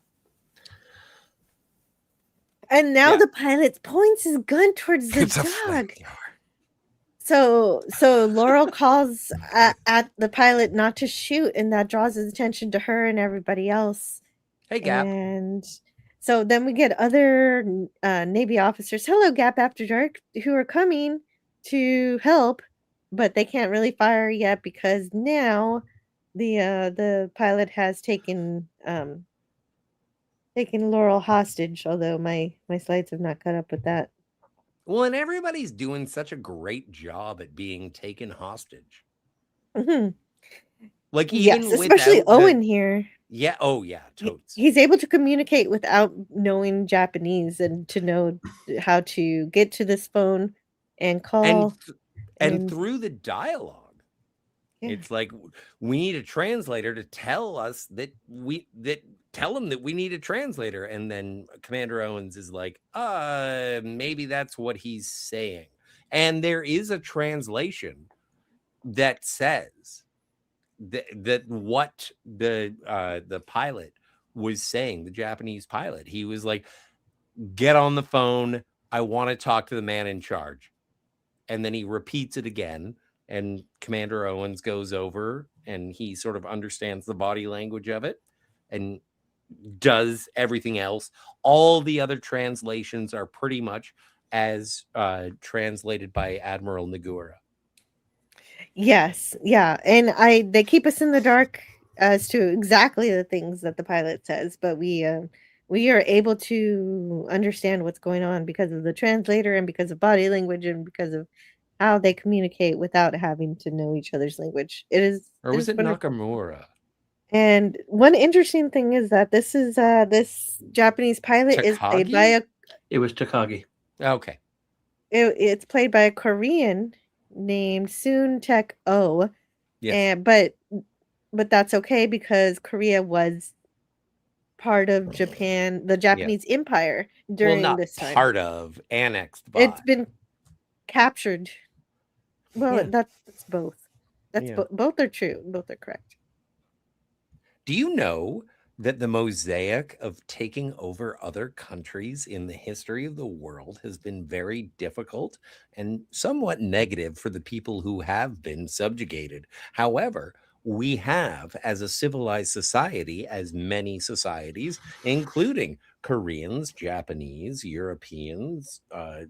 And now Yeah. the pilot points his gun towards the It's a dog. flamethrower. So Laurel calls at the pilot not to shoot, and that draws his attention to her and everybody else. Hey, Gap. And so then we get other Navy officers, hello, Gap After Dark, who are coming to help, but they can't really fire yet because now the pilot has taken Laurel hostage. Although my slides have not caught up with that. Well, and everybody's doing such a great job at being taken hostage. Mhm. Like even Yes, especially without Owen here. Yeah. Oh, yeah. Totes. He's able to communicate without knowing Japanese and to know how to get to this phone and call. And through the dialogue, Yeah. it's like we need a translator to tell us tell him that we need a translator. And then Commander Owens is like, maybe that's what he's saying. And there is a translation that says that what the pilot was saying, the Japanese pilot, he was like, get on the phone. I want to talk to the man in charge. And then he repeats it again. And Commander Owens goes over and he sort of understands the body language of it and does everything else. All the other translations are pretty much as translated by Admiral Nagura. Yes, yeah, and they keep us in the dark as to exactly the things that the pilot says, but we are able to understand what's going on because of the translator and because of body language and because of how they communicate without having to know each other's language. Or was it wonderful. Nakamura? And one interesting thing is that this Japanese pilot is played by Takagi? It was Takagi. Okay. it's played by a Korean named Soon Tek Oh. Yes. And but that's okay because Korea was part of Japan, the Japanese Empire during well, not this time. part of, annexed by. It's been captured. Well, Yeah. that's both. That's Yeah. both are true. Both are correct. Do you know that the mosaic of taking over other countries in the history of the world has been very difficult and somewhat negative for the people who have been subjugated? However, we have, as a civilized society, as many societies, including Koreans, Japanese, Europeans,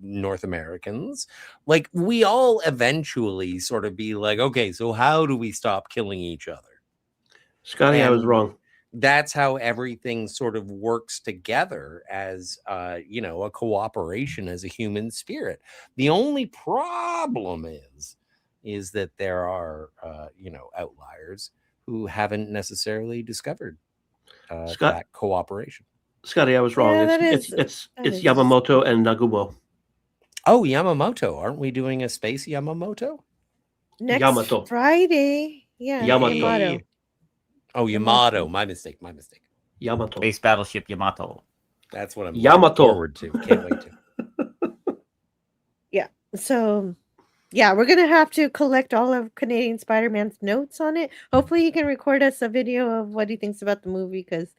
North Americans, like we all eventually sort of be like, okay, so how do we stop killing each other? Scotty, I was And wrong. That's how everything sort of works together as a cooperation as a human spirit. The only problem is that there are outliers who haven't necessarily discovered that cooperation. Scotty, I was wrong. Yeah, it's that it's is- Yamamoto and Nagumo. Oh, Yamamoto. Aren't we doing a space Yamamoto? Next Yamato. Friday. Yeah. Yamato. Yamato. Oh, Yamato. My mistake. Yamato. Space Battleship Yamato. That's what I'm Yamato. looking forward to. Can't wait to. Yeah. So, yeah, we're gonna have to collect all of Canadian Spider-Man's notes on it. Hopefully, he can record us a video of what he thinks about the movie because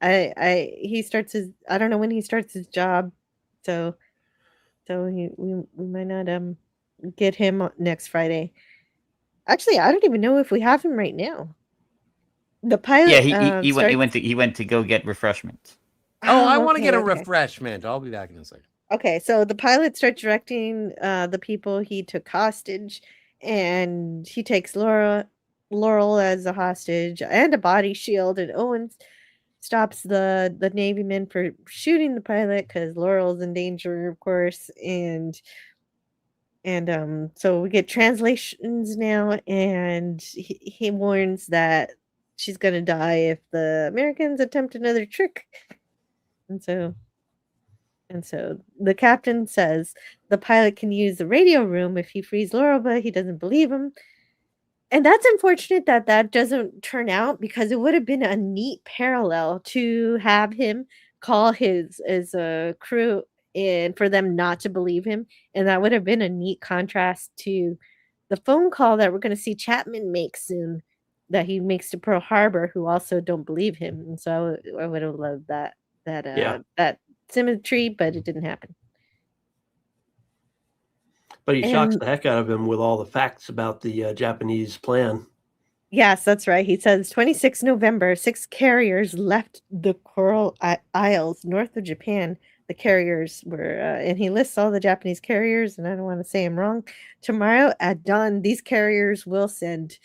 he starts his. I don't know when he starts his job, so we might not get him next Friday. Actually, I don't even know if we have him right now. The pilot. Yeah, he went to go get refreshments. Oh, I want to okay, get a okay. refreshment. I'll be back in a second. Okay, so the pilot starts directing the people he took hostage, and he takes Laurel as a hostage and a body shield, and Owens stops the Navy men for shooting the pilot because Laurel's in danger, of course, and so we get translations now, and he warns that she's gonna die if the Americans attempt another trick, and so. And so the captain says the pilot can use the radio room if he frees Laurel, but he doesn't believe him. And that's unfortunate that that doesn't turn out, because it would have been a neat parallel to have him call his crew and for them not to believe him. And that would have been a neat contrast to the phone call that we're going to see Chapman make soon, that he makes to Pearl Harbor, who also don't believe him. And so I would have loved that symmetry, but it didn't happen. But he shocks And the heck out of him with all the facts about the Japanese plan. yes, that's right. He says 26 November, 6 carriers left the Coral Isles north of Japan. The carriers were, and he lists all the Japanese carriers, and I don't want to say I'm wrong. Tomorrow at dawn, these carriers will send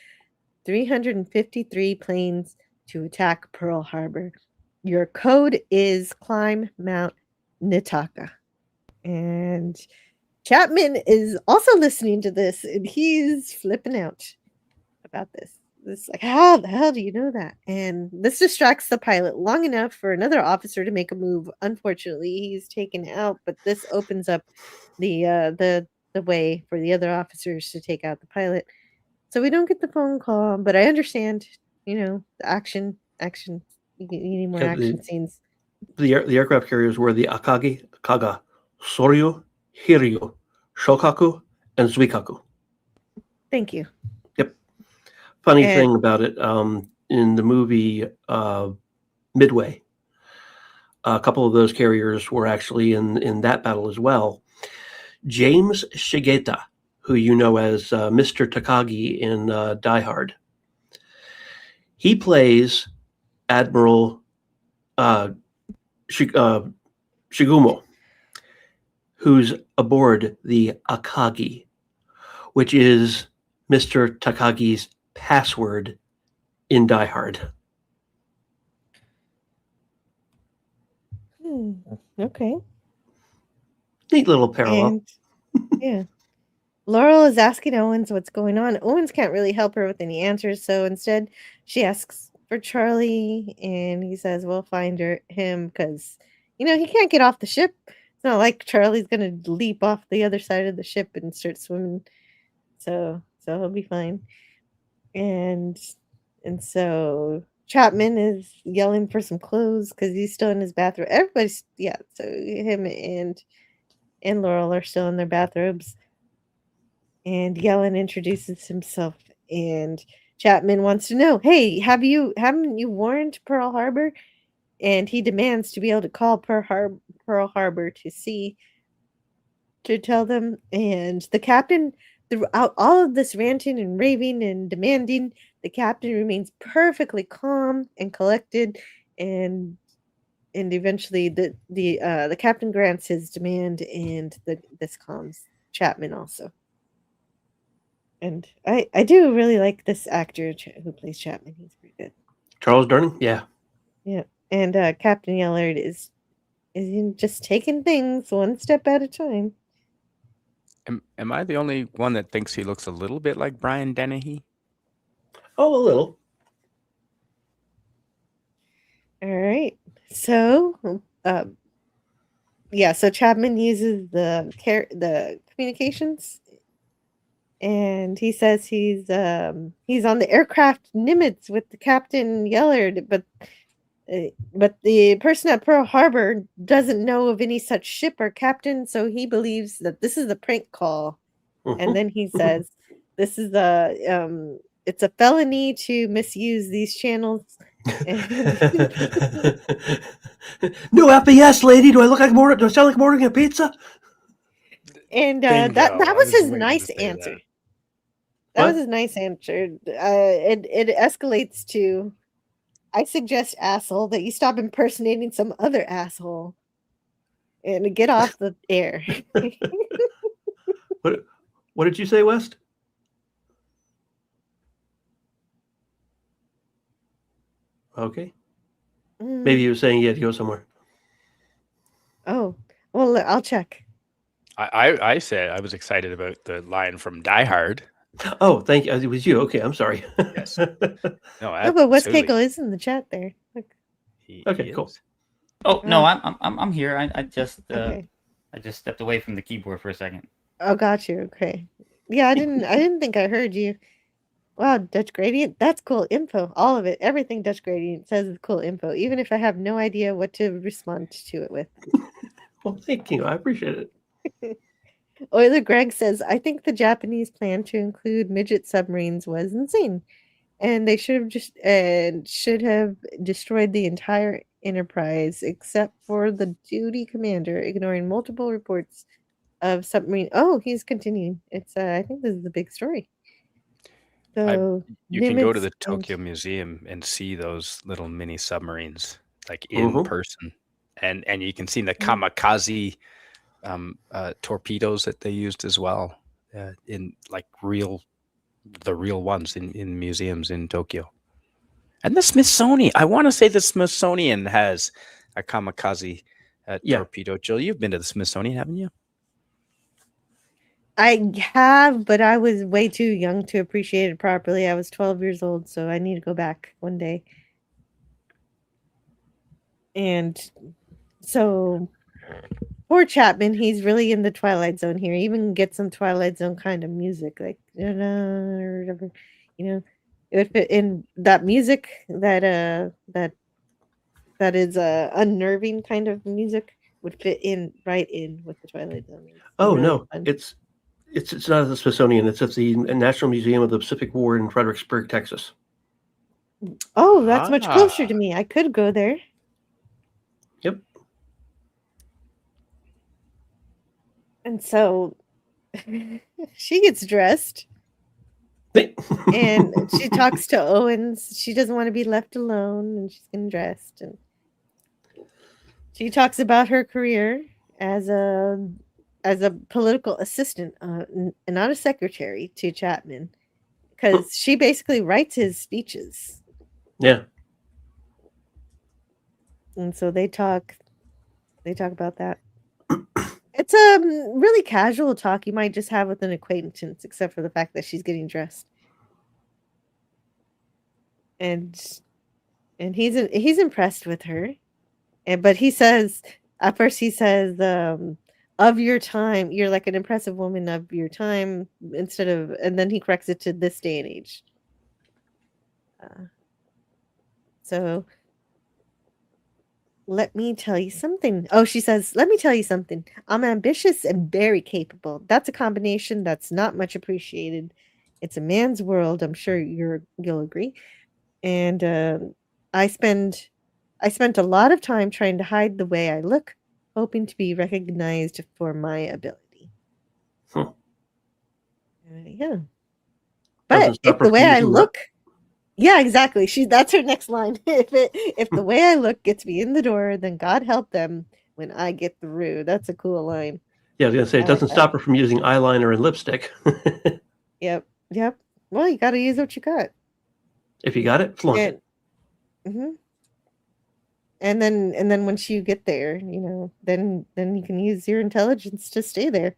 353 planes to attack Pearl Harbor. Your code is climb Mount Nitaka. And Chapman is also listening to this, and he's flipping out about this. It's like, how the hell do you know that? And this distracts the pilot long enough for another officer to make a move. Unfortunately, he's taken out, but this opens up the way for the other officers to take out the pilot. So we don't get the phone call, but I understand, the action. You need more action scenes. The aircraft carriers were the Akagi, Kaga, Soryu, Hiryu, Shokaku, and Zuikaku. Thank you. Yep. Funny thing about it, in the movie Midway, a couple of those carriers were actually in that battle as well. James Shigeta, who you know as Mr. Takagi in Die Hard, he plays Admiral Shigumo, who's aboard the Akagi, which is Mr. Takagi's password in Die Hard. Okay. Neat little parallel. And, yeah. Laurel is asking Owens what's going on. Owens can't really help her with any answers, so instead she asks for Charlie, and he says we'll find him because, he can't get off the ship. It's not like Charlie's gonna leap off the other side of the ship and start swimming. So he'll be fine. And so Chapman is yelling for some clothes because he's still in his bathrobe. Everybody's so him and Laurel are still in their bathrobes. And Yellen introduces himself, and Chapman wants to know, hey, haven't you warned Pearl Harbor? And he demands to be able to call Pearl Harbor to tell them. And the captain, throughout all of this ranting and raving and demanding, the captain remains perfectly calm and collected, and eventually the captain grants his demand, and this calms Chapman also. And I do really like this actor who plays Chapman. He's pretty good. Charles Durning? Yeah. Yeah. And Captain Yellard is just taking things one step at a time. Am I the only one that thinks he looks a little bit like Brian Dennehy? Oh, a little. All right. So, so Chapman uses the communications, and he says he's on the aircraft Nimitz with the Captain Yellard, but the person at Pearl Harbor doesn't know of any such ship or captain, so he believes that this is a prank call. And then he says, "This is it's a felony to misuse these channels." No FBS, lady. Do I look like more? Do I sound like I'm ordering a pizza? And that was his nice answer. That was his nice answer. It escalates to, I suggest, asshole, that you stop impersonating some other asshole and get off the air. What did you say, West? Okay. Maybe he was saying he had to go somewhere. Oh, well, I'll check. I said I was excited about the line from Die Hard. Oh, thank you. It was you. Okay, I'm sorry. Yes. No, but West Cagle is in the chat there. Look. Okay, cool. Oh no, I'm here. I just Okay. I just stepped away from the keyboard for a second. Oh, got you. Okay. Yeah, I didn't think I heard you. Wow, Dutch gradient. That's cool info. All of it. Everything Dutch gradient says is cool info, even if I have no idea what to respond to it with. Well, thank you. I appreciate it. Euler Greg says, I think the Japanese plan to include midget submarines was insane. And they should have destroyed the entire Enterprise except for the duty commander, ignoring multiple reports of submarine. Oh, he's continuing. It's I think this is the big story. So You can go to Nimitz the and Tokyo Museum and see those little mini submarines, like in Mhm. person, and you can see the Mm. kamikaze torpedoes that they used as well, in like the real ones in museums in Tokyo. And the Smithsonian, I want to say the Smithsonian has a kamikaze torpedo. Jill, you've been to the Smithsonian, haven't you? I have, but I was way too young to appreciate it properly. I was 12 years old, so I need to go back one day. And so poor Chapman, he's really in the Twilight Zone here. He even get some Twilight Zone kind of music, like or whatever, you know. It would fit in that music that is unnerving kind of music would fit in right in with the Twilight Zone. It's Oh really no, fun. it's not at the Smithsonian. It's at the National Museum of the Pacific War in Fredericksburg, Texas. Oh, that's much closer to me. I could go there. Yep. And so she gets dressed and she talks to Owens. She doesn't want to be left alone, and she's getting dressed. And she talks about her career as a political assistant, not a secretary to Chapman, because she basically writes his speeches. Yeah. And so they talk about that. It's a really casual talk you might just have with an acquaintance, except for the fact that she's getting dressed. And he's impressed with her. But he says, at first he says, of your time, you're like an impressive woman of your time, instead of, and then he corrects it to this day and age. So let me tell you something. Oh, she says, let me tell you something. I'm ambitious and very capable. That's a combination that's not much appreciated. It's a man's world. I'm sure you'll agree. And I spent a lot of time trying to hide the way I look, hoping to be recognized for my ability. Yeah. But if the way I look, yeah, exactly. That's her next line. If the way I look gets me in the door, then God help them when I get through. That's a cool line. Yeah, I was gonna say it doesn't stop her from using eyeliner and lipstick. Yep. Well, you got to use what you got. If you got it, flaunt it. Mm-hmm. And then once you get there, then you can use your intelligence to stay there.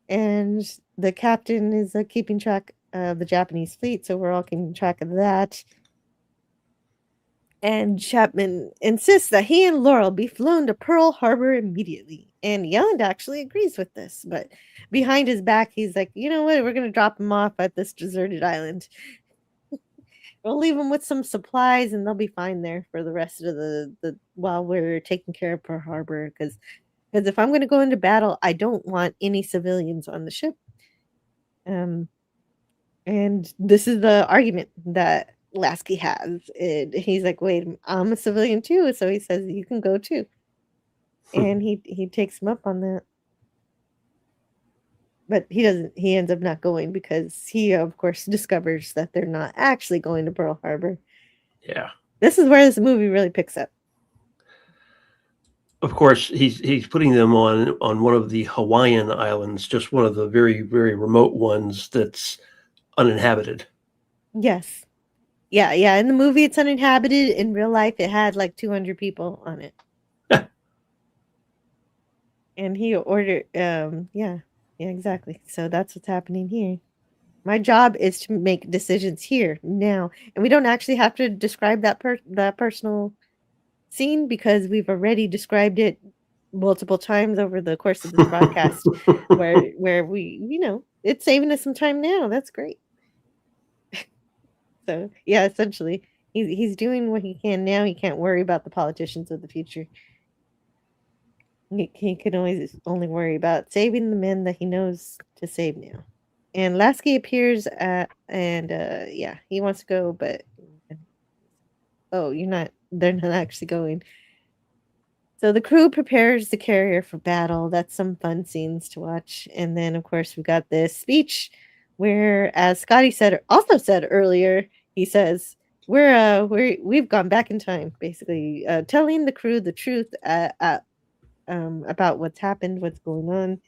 And the captain is keeping track of the Japanese fleet, so we're all keeping track of that. And Chapman insists that he and Laurel be flown to Pearl Harbor immediately. And Yelland actually agrees with this, but behind his back, he's like, you know what? We're going to drop them off at this deserted island. We'll leave them with some supplies, and they'll be fine there for the rest of the while we're taking care of Pearl Harbor. Because if I'm going to go into battle, I don't want any civilians on the ship. And this is the argument that Lasky has. He's like, wait, I'm a civilian too. So he says, you can go too. And he takes him up on that. But he ends up not going because he, of course, discovers that they're not actually going to Pearl Harbor. Yeah. This is where this movie really picks up. Of course, he's putting them on one of the Hawaiian islands, just one of the very, very remote ones that's uninhabited. Yes. Yeah. In the movie, it's uninhabited. In real life, it had like 200 people on it. And he ordered, yeah, exactly. So that's what's happening here. My job is to make decisions here now, and we don't actually have to describe that personal scene because we've already described it multiple times over the course of this broadcast where we, it's saving us some time now. That's great. So yeah, essentially he's doing what he can now. He can't worry about the politicians of the future. He can always only worry about saving the men that he knows to save now. And Lasky appears yeah, he wants to go, but they're not actually going. So the crew prepares the carrier for battle. That's some fun scenes to watch. And then of course we got this speech where, as Scotty said earlier, he says, we've gone back in time, basically telling the crew the truth about what's happened, what's going on,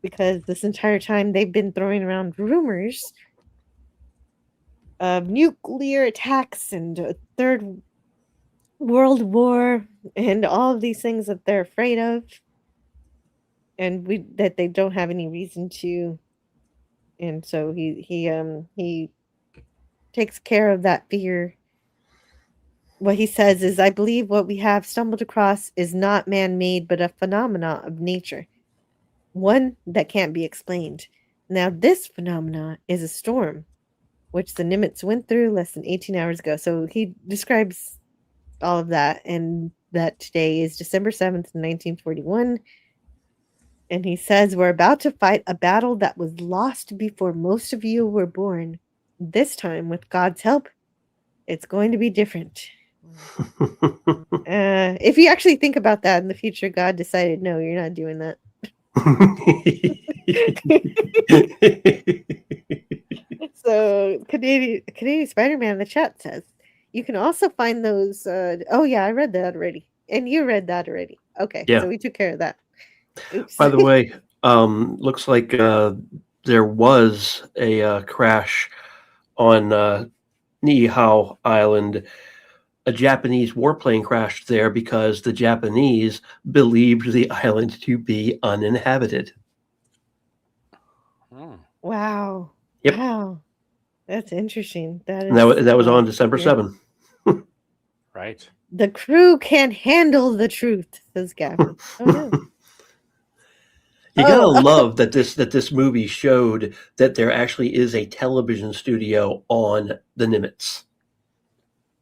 because this entire time they've been throwing around rumors of nuclear attacks and a third world war and all of these things that they're afraid of, and that they don't have any reason to. And so he takes care of that fear. What he says is, I believe what we have stumbled across is not man-made, but a phenomena of nature, one that can't be explained. Now, this phenomena is a storm, which the Nimitz went through less than 18 hours ago. So he describes all of that, and that today is December 7th, 1941. And he says, we're about to fight a battle that was lost before most of you were born. This time, with God's help, it's going to be different. If you actually think about that in the future, God decided, no, you're not doing that. So Canadian Spider-Man in the chat says, you can also find those. Oh yeah, I read that already, and you read that already. Okay, Yeah. So we took care of that. Oops. By the way, looks like there was a crash on Niihau Island. A Japanese warplane crashed there because the Japanese believed the island to be uninhabited. Wow. Yep. Wow. That's interesting. That was on December 7th. Right. The crew can't handle the truth, says Gavin. Oh no. You gotta love that this movie showed that there actually is a television studio on the Nimitz.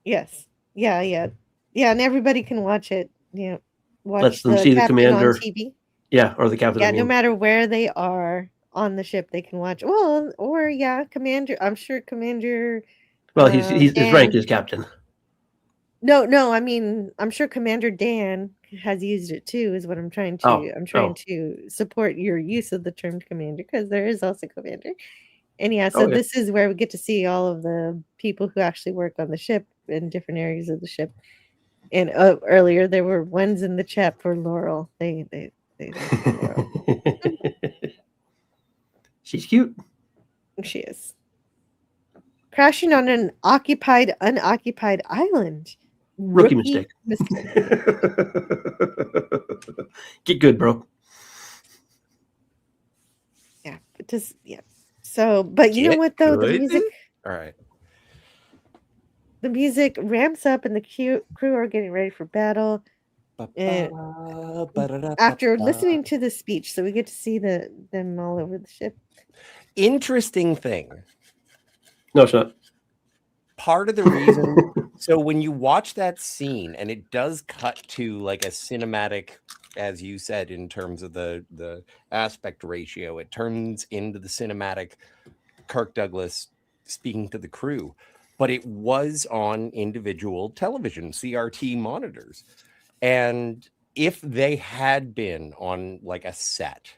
Yes. Yeah, and everybody can watch it. Yeah. Watch Lets them see the captain commander on TV. Yeah, or the captain. Yeah, no matter where they are on the ship, they can watch. Well, or Commander. I'm sure Commander. Well, his rank is captain. No. I mean, I'm sure Commander Dan has used it too. Is what I'm trying to. I'm trying to support your use of the term commander, because there is also commander. And this is where we get to see all of the people who actually work on the ship in different areas of the ship. And earlier there were ones in the chat for Laurel. They Laurel. She's cute. She is. Crashing on an unoccupied island. Rookie mistake. Get good, bro. Yeah, So, but you know what though? The music. All right. The music ramps up, and the crew are getting ready for battle. And after listening to the speech, so we get to see them all over the ship. Interesting thing. No, it's not. Part of the reason, so when you watch that scene, and it does cut to like a cinematic, as you said, in terms of the aspect ratio, it turns into the cinematic Kirk Douglas speaking to the crew, but it was on individual television, CRT monitors. And if they had been on like a set,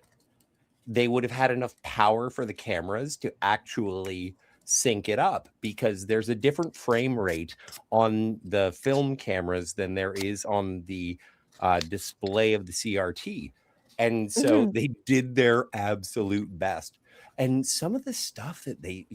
they would have had enough power for the cameras to actually sync it up, because there's a different frame rate on the film cameras than there is on the display of the CRT. And so they did their absolute best. And some of the stuff that the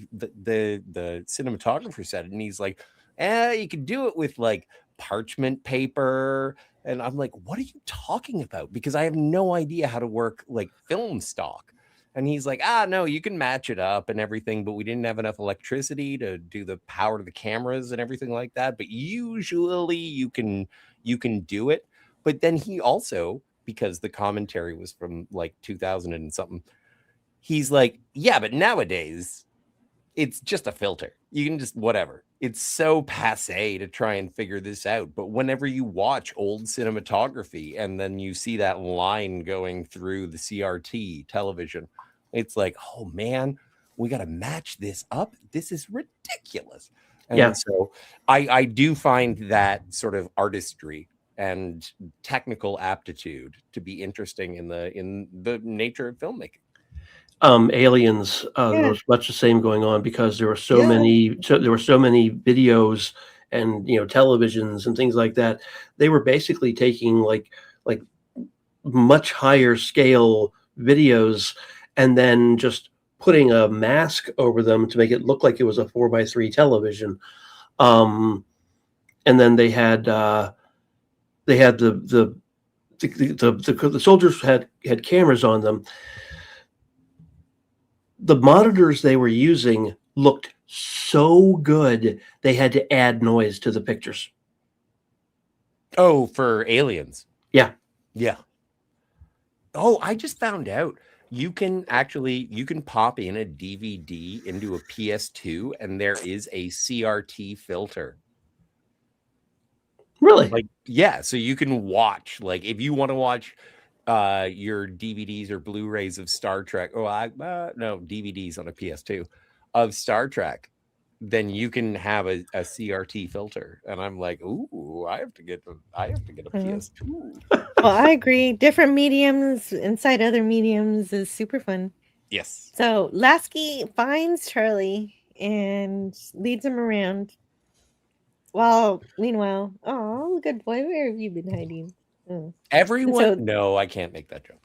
cinematographer said, and he's like, you could do it with like parchment paper. And I'm like, what are you talking about? Because I have no idea how to work like film stock. And he's like, no, you can match it up and everything, but we didn't have enough electricity to do the power to the cameras and everything like that. But usually you can do it. But then he also, because the commentary was from like 2000 and something, he's like, yeah, but nowadays it's just a filter. You can just whatever. It's so passe to try and figure this out. But whenever you watch old cinematography and then you see that line going through the CRT television, it's like, oh man, we got to match this up. This is ridiculous. And so I do find that sort of artistry and technical aptitude to be interesting in the nature of filmmaking. Aliens, there was much the same going on because there were so many videos and televisions and things like that. They were basically taking like much higher scale videos and then just putting a mask over them to make it look like it was a 4x3 television. And then they had the soldiers had cameras on them. The monitors they were using looked so good, they had to add noise to the pictures. Oh, for Aliens. Yeah. Yeah. Oh, I just found out you can pop in a DVD into a PS2 and there is a CRT filter. Really? Like, yeah. So you can watch, like, if you want to watch your DVDs or Blu-rays of Star Trek. No, DVDs on a PS2 of Star Trek. Then you can have a CRT filter, and I'm like, ooh, I have to get a PS2. Well, I agree. Different mediums inside other mediums is super fun. Yes. So Lasky finds Charlie and leads him around. Meanwhile, oh, good boy, where have you been hiding? Everyone? No, I can't make that joke.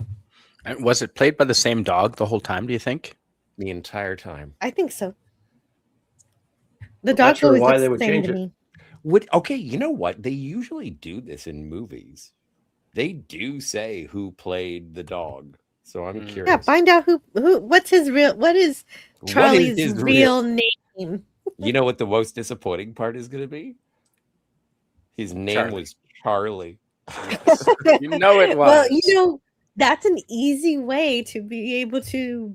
And was it played by the same dog the whole time, do you think? The entire time. I think so. The dog always looks the same to me. Okay, you know what? They usually do this in movies. They do say who played the dog. So I'm curious. Yeah, find out what is Charlie's real name? You know what the most disappointing part is going to be? His name was Charlie. You know it was. Well, that's an easy way to be able to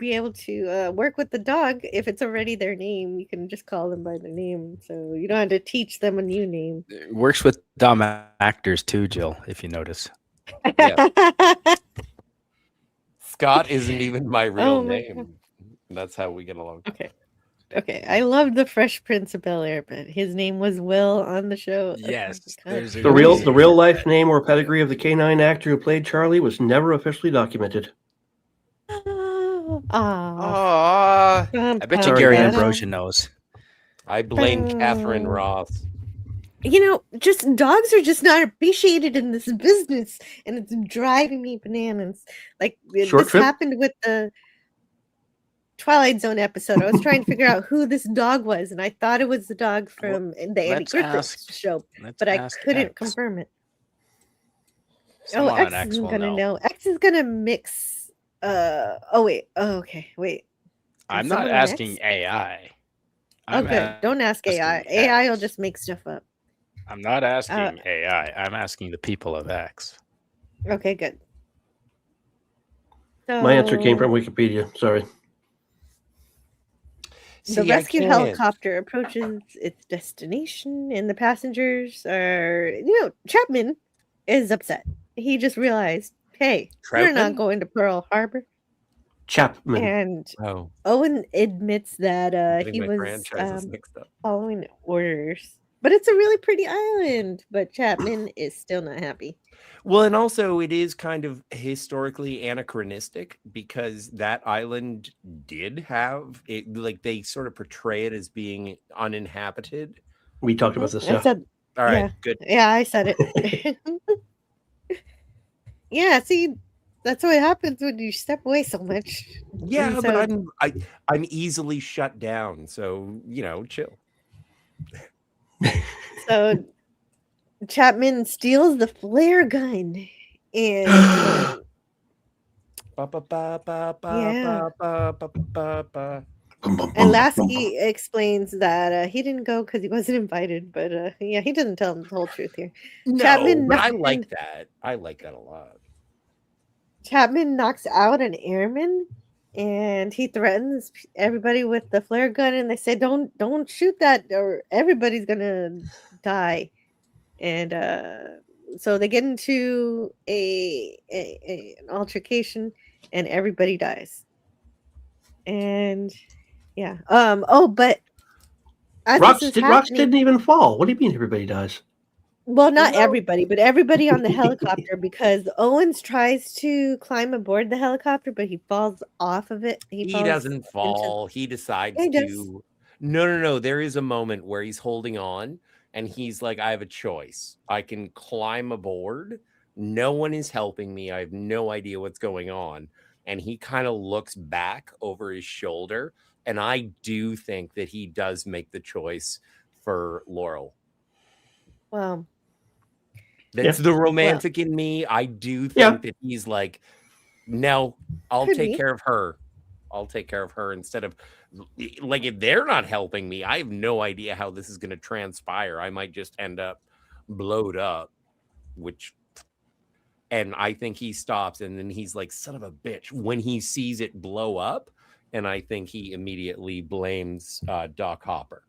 work with the dog. If it's already their name, you can just call them by their name, so you don't have to teach them a new name. It works with dumb actors too, Jill, if you notice. Yeah. Scott isn't even my real name. That's how we get along. Okay, I love the Fresh Prince of Bel-Air, but his name was Will on the show. Yes, the real life name or pedigree of the canine actor who played Charlie was never officially documented. I bet you Gary Ambrosia knows. I blame Catherine Ross. Just dogs are just not appreciated in this business, and it's driving me bananas. Like this happened with the Twilight Zone episode. I was trying to figure out who this dog was, and I thought it was the dog from the Andy Griffith show, but I couldn't confirm it. Someone X isn't gonna know. X is gonna mix. Wait. I'm not asking AI. Okay, don't ask AI. AI will just make stuff up. I'm not asking AI. I'm asking the people of X. Okay, good. So, my answer came from Wikipedia. Sorry. The rescue helicopter approaches its destination, and the passengers are, Chapman is upset. He just realized, hey, we're not going to Pearl Harbor. Chapman. And Owen admits that he was following orders. But it's a really pretty island, but Chapman is still not happy. Well, and also it is kind of historically anachronistic because that island did have it, like they sort of portray it as being uninhabited. We talked about this. All right, good. Yeah, I said it. Yeah, see, that's what happens when you step away so much. Yeah, but I'm easily shut down, so chill. So Chapman steals the flare gun, and Yeah. Ba-ba-ba-ba-ba-ba-ba-ba. And Lasky explains that he didn't go because he wasn't invited, but yeah, he doesn't tell him the whole truth here. No, but I like that. I like that a lot. Chapman knocks out an airman, and he threatens everybody with the flare gun, and they say, "Don't shoot that, or everybody's gonna die." And so they get into an altercation, and everybody dies. And yeah, oh, but as this is Rocks happening, didn't even fall. What do you mean everybody dies? well, not everybody, but everybody on the helicopter, because Owens tries to climb aboard the helicopter, but he falls off of it. He He falls doesn't into. fall. He decides Yeah, he does. to. No. There is a moment where he's holding on and he's like, I have a choice. I can climb aboard. No one is helping me. I have no idea what's going on. And he kind of looks back over his shoulder. And I do think that he does make the choice for Laurel. Well, that's the romantic in me. I do think that he's like, no, I'll take care of her. I'll take care of her instead of, like, if they're not helping me, I have no idea how this is going to transpire. I might just end up blowed up, and I think he stops, and then he's like, son of a bitch, when he sees it blow up, and I think he immediately blames Doc Hopper.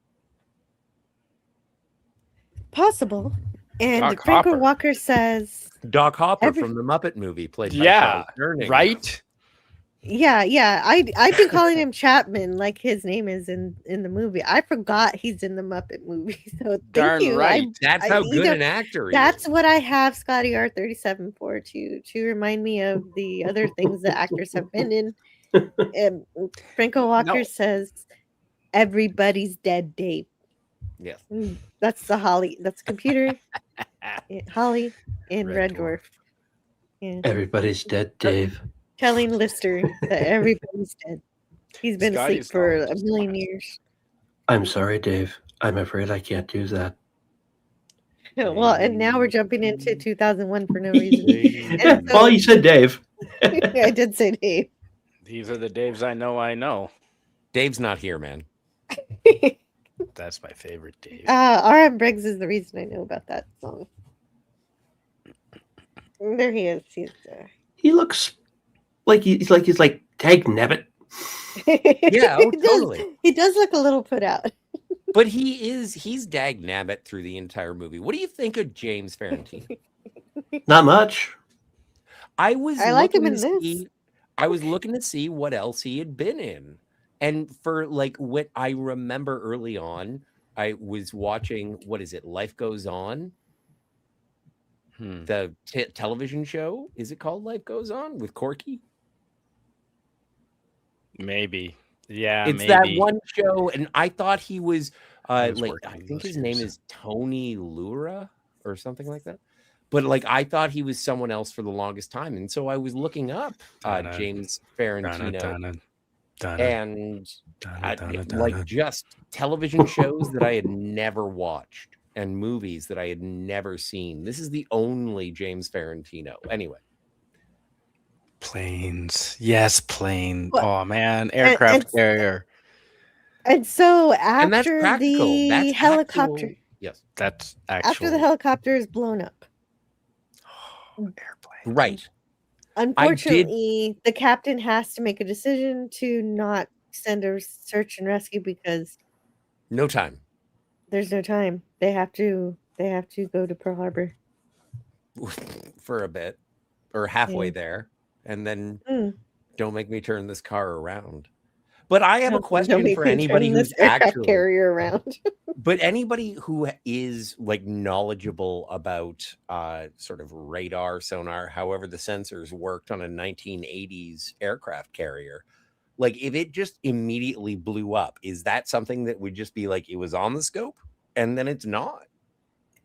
Possible. And Doc Franco Hopper. Walker says Doc Hopper from the Muppet movie, played by Yeah, Charles Durning. right? Yeah. I've been calling him Chapman like his name is in the movie. I forgot he's in the Muppet movie. So Darn thank you. right. That's how good an actor he That's what I have Scotty R37 for, to remind me of the other things that actors have been in. Franco Walker says, "Everybody's dead, Dave." Yes. That's the Holly. That's computer. Holly in Red Dwarf. Yeah. Everybody's dead, Dave. Telling Lister that everybody's dead. He's been asleep for a million years. I'm sorry, Dave. I'm afraid I can't do that. Well, and now we're jumping into 2001 for no reason. And so, Well, you said Dave. I did say Dave. These are the Daves I know. Dave's not here, man. That's my favorite Dave. R.M. Briggs is the reason I know about that song. There he is. He looks like he's like Tag Nebbit. Yeah, totally. He does look a little put out. But he's dag nabbit through the entire movie. What do you think of James Ferrantino? Not much. I like him in this. I was looking to see what else he had been in. And for like what I remember early on, I was watching, what is it? Life Goes On. The television show. Is it called Life Goes On with Corky? Maybe. Yeah, it's maybe. that one show, and I thought he was I think those his name is Tony Lura or something like that. But like I thought he was someone else for the longest time, and so I was looking up James Ferrantino and like just television shows that I had never watched and movies that I had never seen. This is the only James Ferrantino. Anyway. Planes. Yes, plane. Well, oh man, aircraft carrier. And so And that's after practical. the That's helicopter, actual, yes, that's actual. after the helicopter is blown up, airplane. Right. Unfortunately, the captain has to make a decision to not send a search and rescue because no time. There's no time. They have to go to Pearl Harbor for a bit or halfway there. And then don't make me turn this car around. But I have a question for anybody who's actually carrier around. But anybody who is like knowledgeable about sort of radar, sonar, however the sensors worked on a 1980s aircraft carrier, like if it just immediately blew up, is that something that would just be like it was on the scope and then it's not?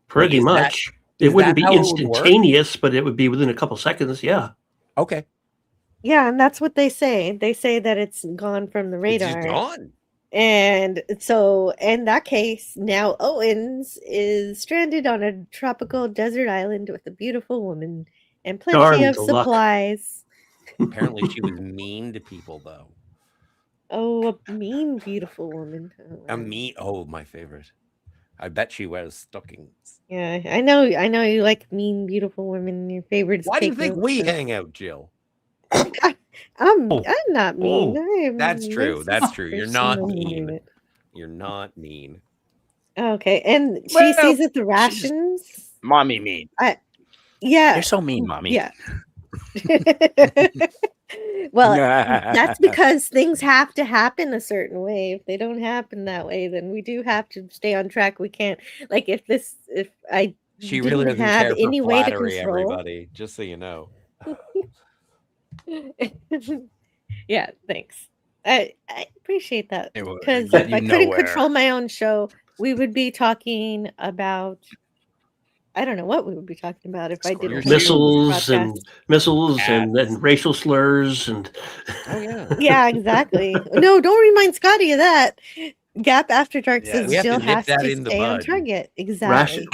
Pretty much. It wouldn't be instantaneous, but it would be within a couple seconds. Yeah. Okay. Yeah, and that's what they say. They say that it's gone from the radar. It's just gone. And so in that case, now Owens is stranded on a tropical desert island with a beautiful woman and plenty of supplies. Apparently, she was mean to people, though. Oh, a mean, beautiful woman. Oh, my favorite. I bet she wears stockings. Yeah, I know you like mean, beautiful women. Your favorite is Why do you cake think notes, we so- hang out, Jill? I'm not mean. That's true. That's true. You're not personal mean. unit. You're not mean. Okay, and she Well, sees that the she's rations. mommy mean. Yeah, You're so mean, mommy. yeah. Well, that's because things have to happen a certain way. If they don't happen that way, then we do have to stay on track. We can't if I She really didn't doesn't have care for any way to flattery, control. everybody. Just so you know. Yeah, thanks. I appreciate that It will because get if you I couldn't nowhere. control my own show, we would be talking about. I don't know what we would be talking about if I didn't missiles and broadcast. missiles and racial slurs and Oh yeah. Yeah, exactly. No, don't remind Scotty of that. Gap After Dark Yeah, says we have to Jill nip has that to in the stay on bud. target. Exactly.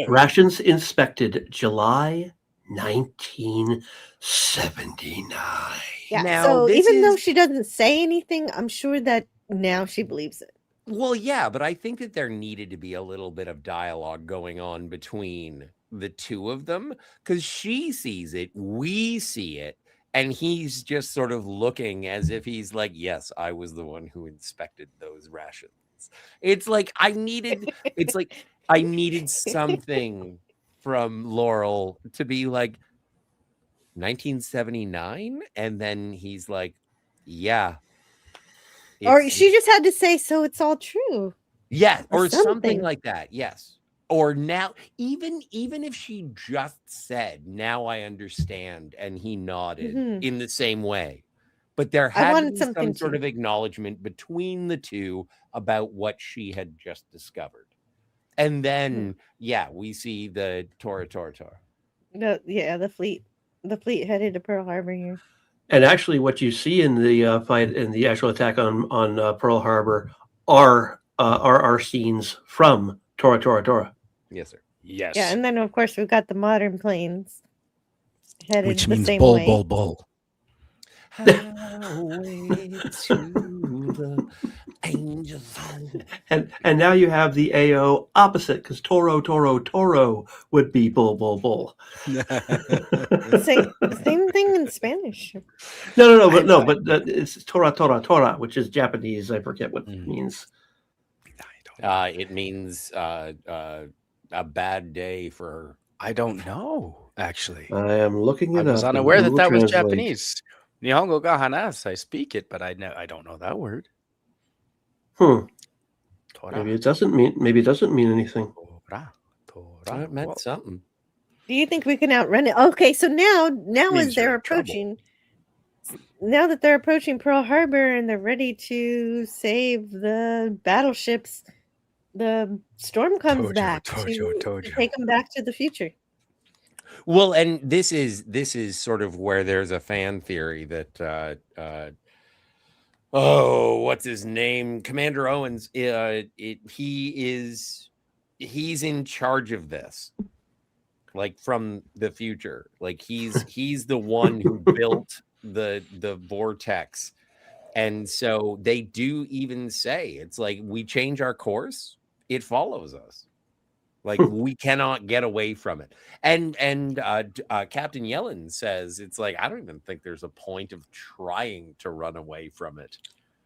rations inspected July 1979. Yeah. Now, So this even though is- she doesn't say anything, I'm sure that now she believes it. Well, yeah, but I think that there needed to be a little bit of dialogue going on between the two of them because she sees it, we see it, and he's just sort of looking as if he's like, yes, I was the one who inspected those rations. It's like I needed something from Laurel to be like 1979, and then he's like, yeah. Or it's- she just had to say, so it's all true. Yeah, or or something something. like that. Yes. Or now, even if she just said, "Now I understand," and he nodded Mhm. in the same way, but there I had to wanted be something some sort too. of acknowledgement between the two about what she had just discovered, and then yeah, we see the Tora. The fleet headed to Pearl Harbor here. And actually, what you see in the fight in the actual attack on Pearl Harbor are scenes from Tora. Yes, sir. Yes. Yeah, and then of course we've got the modern planes headed Which the means same bull, way. bull, bull. Highway to the angel zone. And now you have the AO opposite because Toro would be bull. Same thing in Spanish. No, but it's Tora, which is Japanese. I forget what it means. It means a bad day for. I don't know, actually. I am looking it I was up. unaware that Google that was Translate. Japanese. Nihongo ga hanas. I speak it, but I don't know that word. Maybe Tora. it doesn't mean anything. Tora. It meant something. Do you think we can outrun it? Okay, so now Means as they're you're in trouble. approaching, now that they're approaching Pearl Harbor and they're ready to save the battleships, the storm comes back to take them back to the future. Well, and this is sort of where there's a fan theory that what's his name? Commander Owens. He's in charge of this, like from the future. Like he's the one who built the vortex, and so they do even say it's like we change our course, it follows us. Like we cannot get away from it. And Captain Yellen says it's like I don't even think there's a point of trying to run away from it.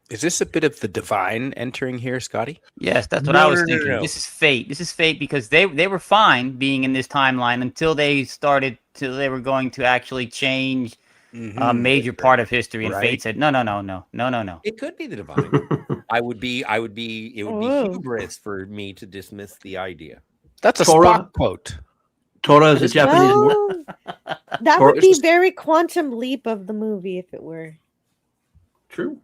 Is this a bit of the divine entering here, Scotty? Yes, that's what I was thinking. This is fate. This is fate because they were fine being in this timeline until they were going to actually change a major part of history, and fate said no. It could be the divine. It would be hubris for me to dismiss the idea. That's a Tora- Spock quote. Tora is a Japanese word. Well, that would be very Quantum Leap of the movie if it were. True.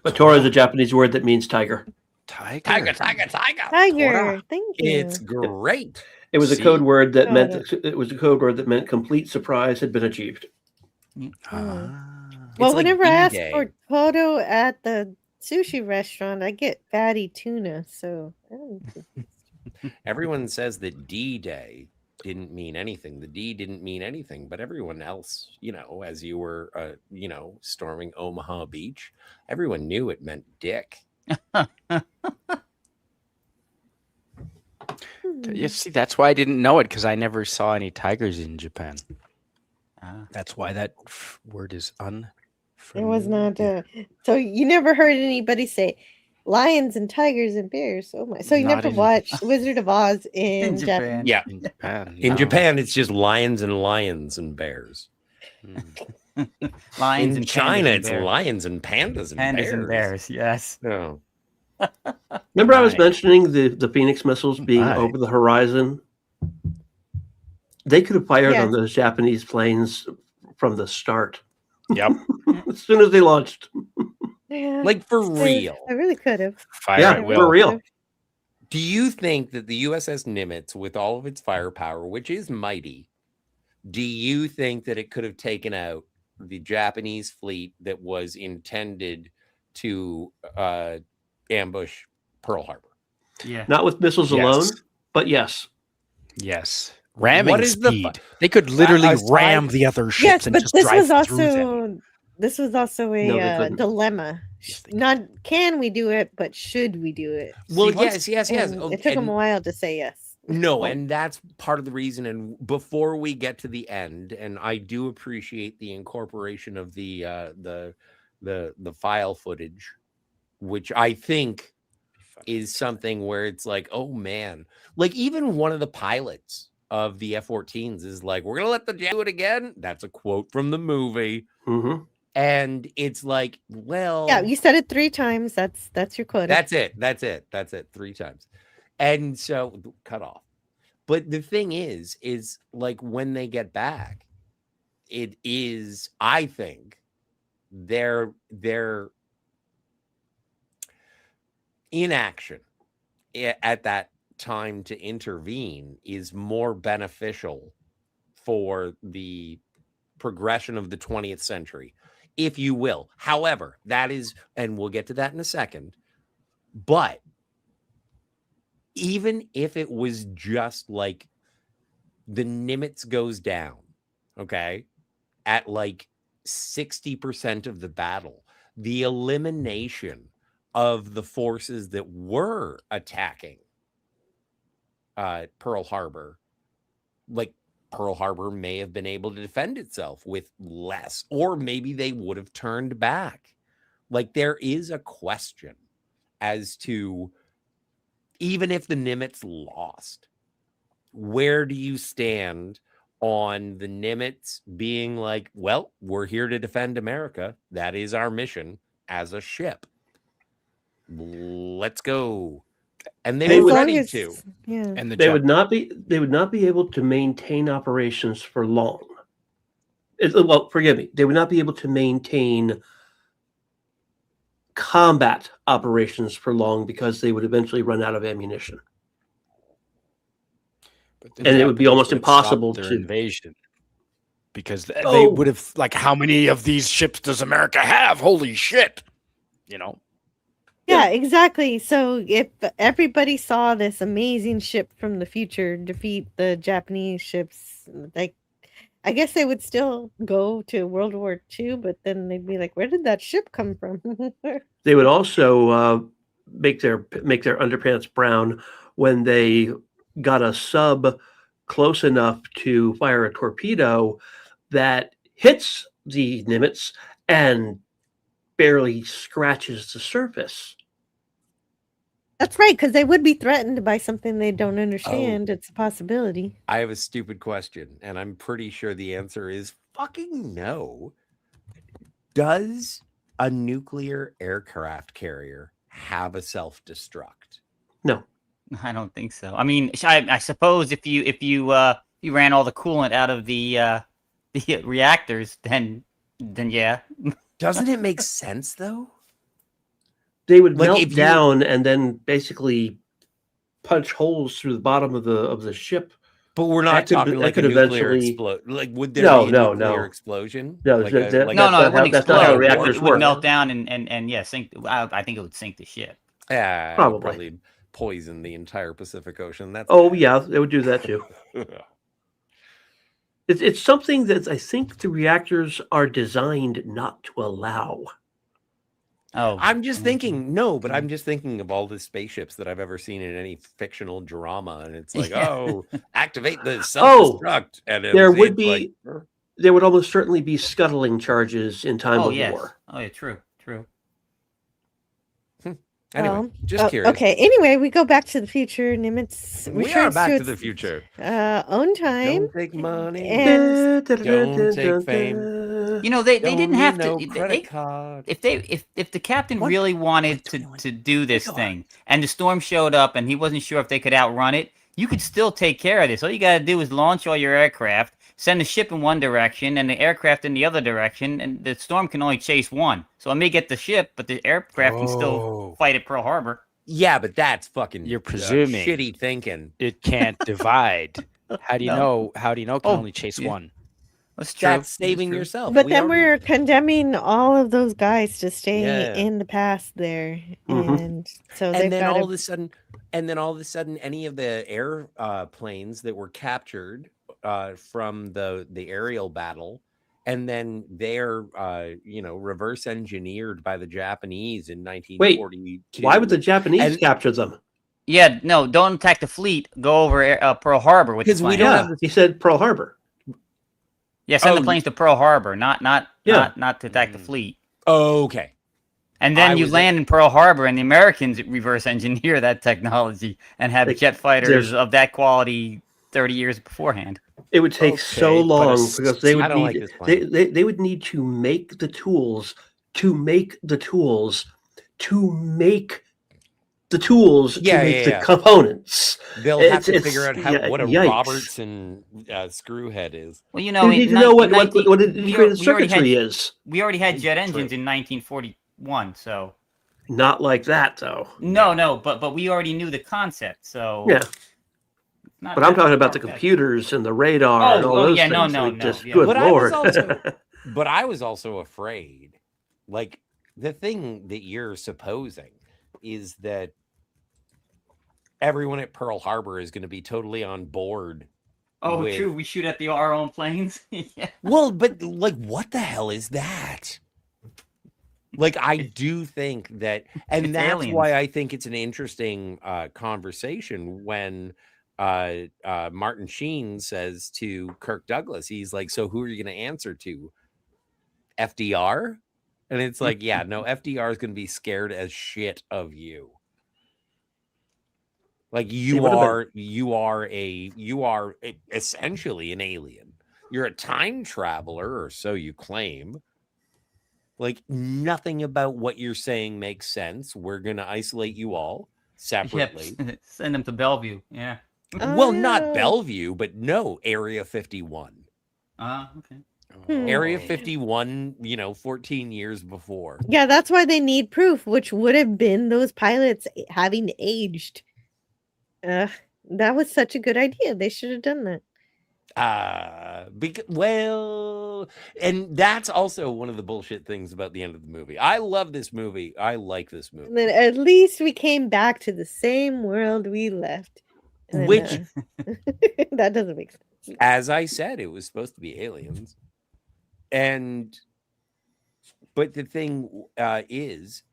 But Tora is a Japanese word that means tiger. Tiger. Tiger. Tora. Thank you. It's great. It was a See? code word that Got meant complete surprise had been achieved. Well, like whenever I ask D-Day. for Toto at the sushi restaurant, I get fatty tuna. So Everyone says that D-Day didn't mean anything. The D didn't mean anything, but everyone else, as you were, storming Omaha Beach, everyone knew it meant dick. You see, that's why I didn't know it, because I never saw any tigers in Japan. That's why that word is It was not. So you never heard anybody say lions and tigers and bears. Oh my! So you never watched Wizard of Oz in Japan? Yeah, in Japan. In Japan, it's just lions and bears. Lions in and China, pandas and it's bears. lions and pandas and Pandas bears. and bears, yes. No. Remember, I was mentioning the Phoenix missiles being Right. over the horizon. They could have fired Yeah. on those Japanese planes from the start. Yep. As soon as they launched. Yeah, Like, for they- real. I really could have. Yeah, for real. Do you think that the USS Nimitz, with all of its firepower, which is mighty, do you think that it could have taken out the Japanese fleet that was intended to ambush Pearl Harbor? Yeah. Not with missiles alone, but yes. Yes. Ramming What is the speed. They could literally aside- ram the other ships Yes, and but just this drive was through them. also a No, they couldn't. dilemma. Not can we do it, but should we do it? Well, See, yes. and Oh, it took them and- a while to say yes. No, and that's part of the reason. And before we get to the end, and I do appreciate the incorporation of the file footage, which I think is something where it's like, oh man, like even one of the pilots of the F-14s is like, we're gonna let the Jets do it again. That's a quote from the movie. Mm-hmm. And it's like, well, Yeah, you said it 3 times. That's your quota. That's it. 3 times. And so cut off. But the thing is like when they get back, it is, I think, their inaction at that time to intervene is more beneficial for the progression of the 20th century, if you will. However, that is, and we'll get to that in a second, but even if it was just like the Nimitz goes down, okay, at like 60% of the battle, the elimination of the forces that were attacking Pearl Harbor, like Pearl Harbor may have been able to defend itself with less, or maybe they would have turned back. Like there is a question as to, even if the Nimitz lost, where do you stand on the Nimitz being like, well, we're here to defend America. That is our mission as a ship. Let's go. And they were ready to. Yeah. And They would not be able to maintain operations for long. Well, forgive me. They would not be able to maintain combat operations for long because they would eventually run out of ammunition. But And it would be almost Japanese would have stopped impossible their to invasion, because they Oh. would have, like, how many of these ships does America have? Holy shit! You know. Yeah, exactly. So if everybody saw this amazing ship from the future defeat the Japanese ships, like I guess they would still go to World War II, but then they'd be like, "Where did that ship come from?" They would also make their underpants brown when they got a sub close enough to fire a torpedo that hits the Nimitz and barely scratches the surface. That's right, because they would be threatened by something they don't understand. It's a possibility. I have a stupid question, and I'm pretty sure the answer is fucking no. Does a nuclear aircraft carrier have a self-destruct? No. I don't think so. I mean, I suppose if you ran all the coolant out of the reactors, then yeah. Doesn't it make sense though? They would Like, melt if you- down and then basically punch holes through the bottom of the ship. But we're not That could- talking that like a could nuclear eventually- explosion. Like, would there No, be a no, nuclear no. explosion? No, Like that- a, like No, a- no, it wouldn't that's not explode. how It reactors would work. melt down and yeah, sink. I think it would sink the ship. Yeah, Probably. probably poison the entire Pacific Ocean. That's Oh yeah, they would do that too. It's something that I think the reactors are designed not to allow. Oh, I'm just thinking, no, but I'm just thinking of all the spaceships that I've ever seen in any fictional drama, and it's like, oh, activate the self-destruct, and there would it's be, like, there would almost certainly be scuttling charges in time of war. Oh yeah, true. Anyway, just curious. Okay. Anyway, we go back to the future. Nimitz We are returns back to its, the future. own time. Don't take money. And Don't take fame. You know, they Don't didn't need have no to. credit card. If the captain really wanted to do this thing, and the storm showed up, and he wasn't sure if they could outrun it, you could still take care of this. All you got to do is launch all your aircraft, send the ship in one direction, and the aircraft in the other direction, and the storm can only chase one. So I may get the ship, but the aircraft can still fight at Pearl Harbor. Yeah, but that's fucking You're presuming shitty thinking. It can't divide. How do you know? How do you know it can only chase one? That's true. That's saving yourself. But then we're condemning all of those guys to stay in the past there, and so and then all of a sudden, any of the airplanes that were captured from the aerial battle, and then they're reverse engineered by the Japanese in 1942. Wait, why would the Japanese capture them? Yeah, no, don't attack the fleet. Go over Pearl Harbor with the Because planes. we don't have. He said Pearl Harbor. Yeah, send the planes to Pearl Harbor, not to attack the fleet. Okay. And then you land in Pearl Harbor, and the Americans reverse engineer that technology and have jet fighters of that quality 30 years beforehand. It would take so long because they would need they would need to make the tools to make the tools to make the tools to make the components. They'll have to figure out what a Robertson screwhead is. Well, you know, you need to know what integrated circuitry is. We already had jet engines in 1941, so not like that though. No, but we already knew the concept, so yeah. But I'm talking about the computers and the radar and all those things. Good Lord. But I was also afraid, like the thing that you're supposing is that everyone at Pearl Harbor is going to be totally on board. Oh, true. We shoot at our own planes. Yeah. Well, but like, what the hell is that? Like, I do think that, and that's aliens. Why I think it's an interesting conversation when Martin Sheen says to Kirk Douglas, he's like, so who are you going to answer to? FDR? And it's like, yeah, no, FDR is going to be scared as shit of you. Like you are essentially an alien. You're a time traveler, or so you claim. Like nothing about what you're saying makes sense. We're going to isolate you all separately. Yep. Send them to Bellevue. Yeah. Well, not Bellevue, but no, Area 51. Okay. Area 51, 14 years before. Yeah, that's why they need proof, which would have been those pilots having aged. That was such a good idea. They should have done that. And that's also one of the bullshit things about the end of the movie. I love this movie. I like this movie. And then at least we came back to the same world we left. Which that doesn't make sense. As I said, it was supposed to be aliens. But the thing is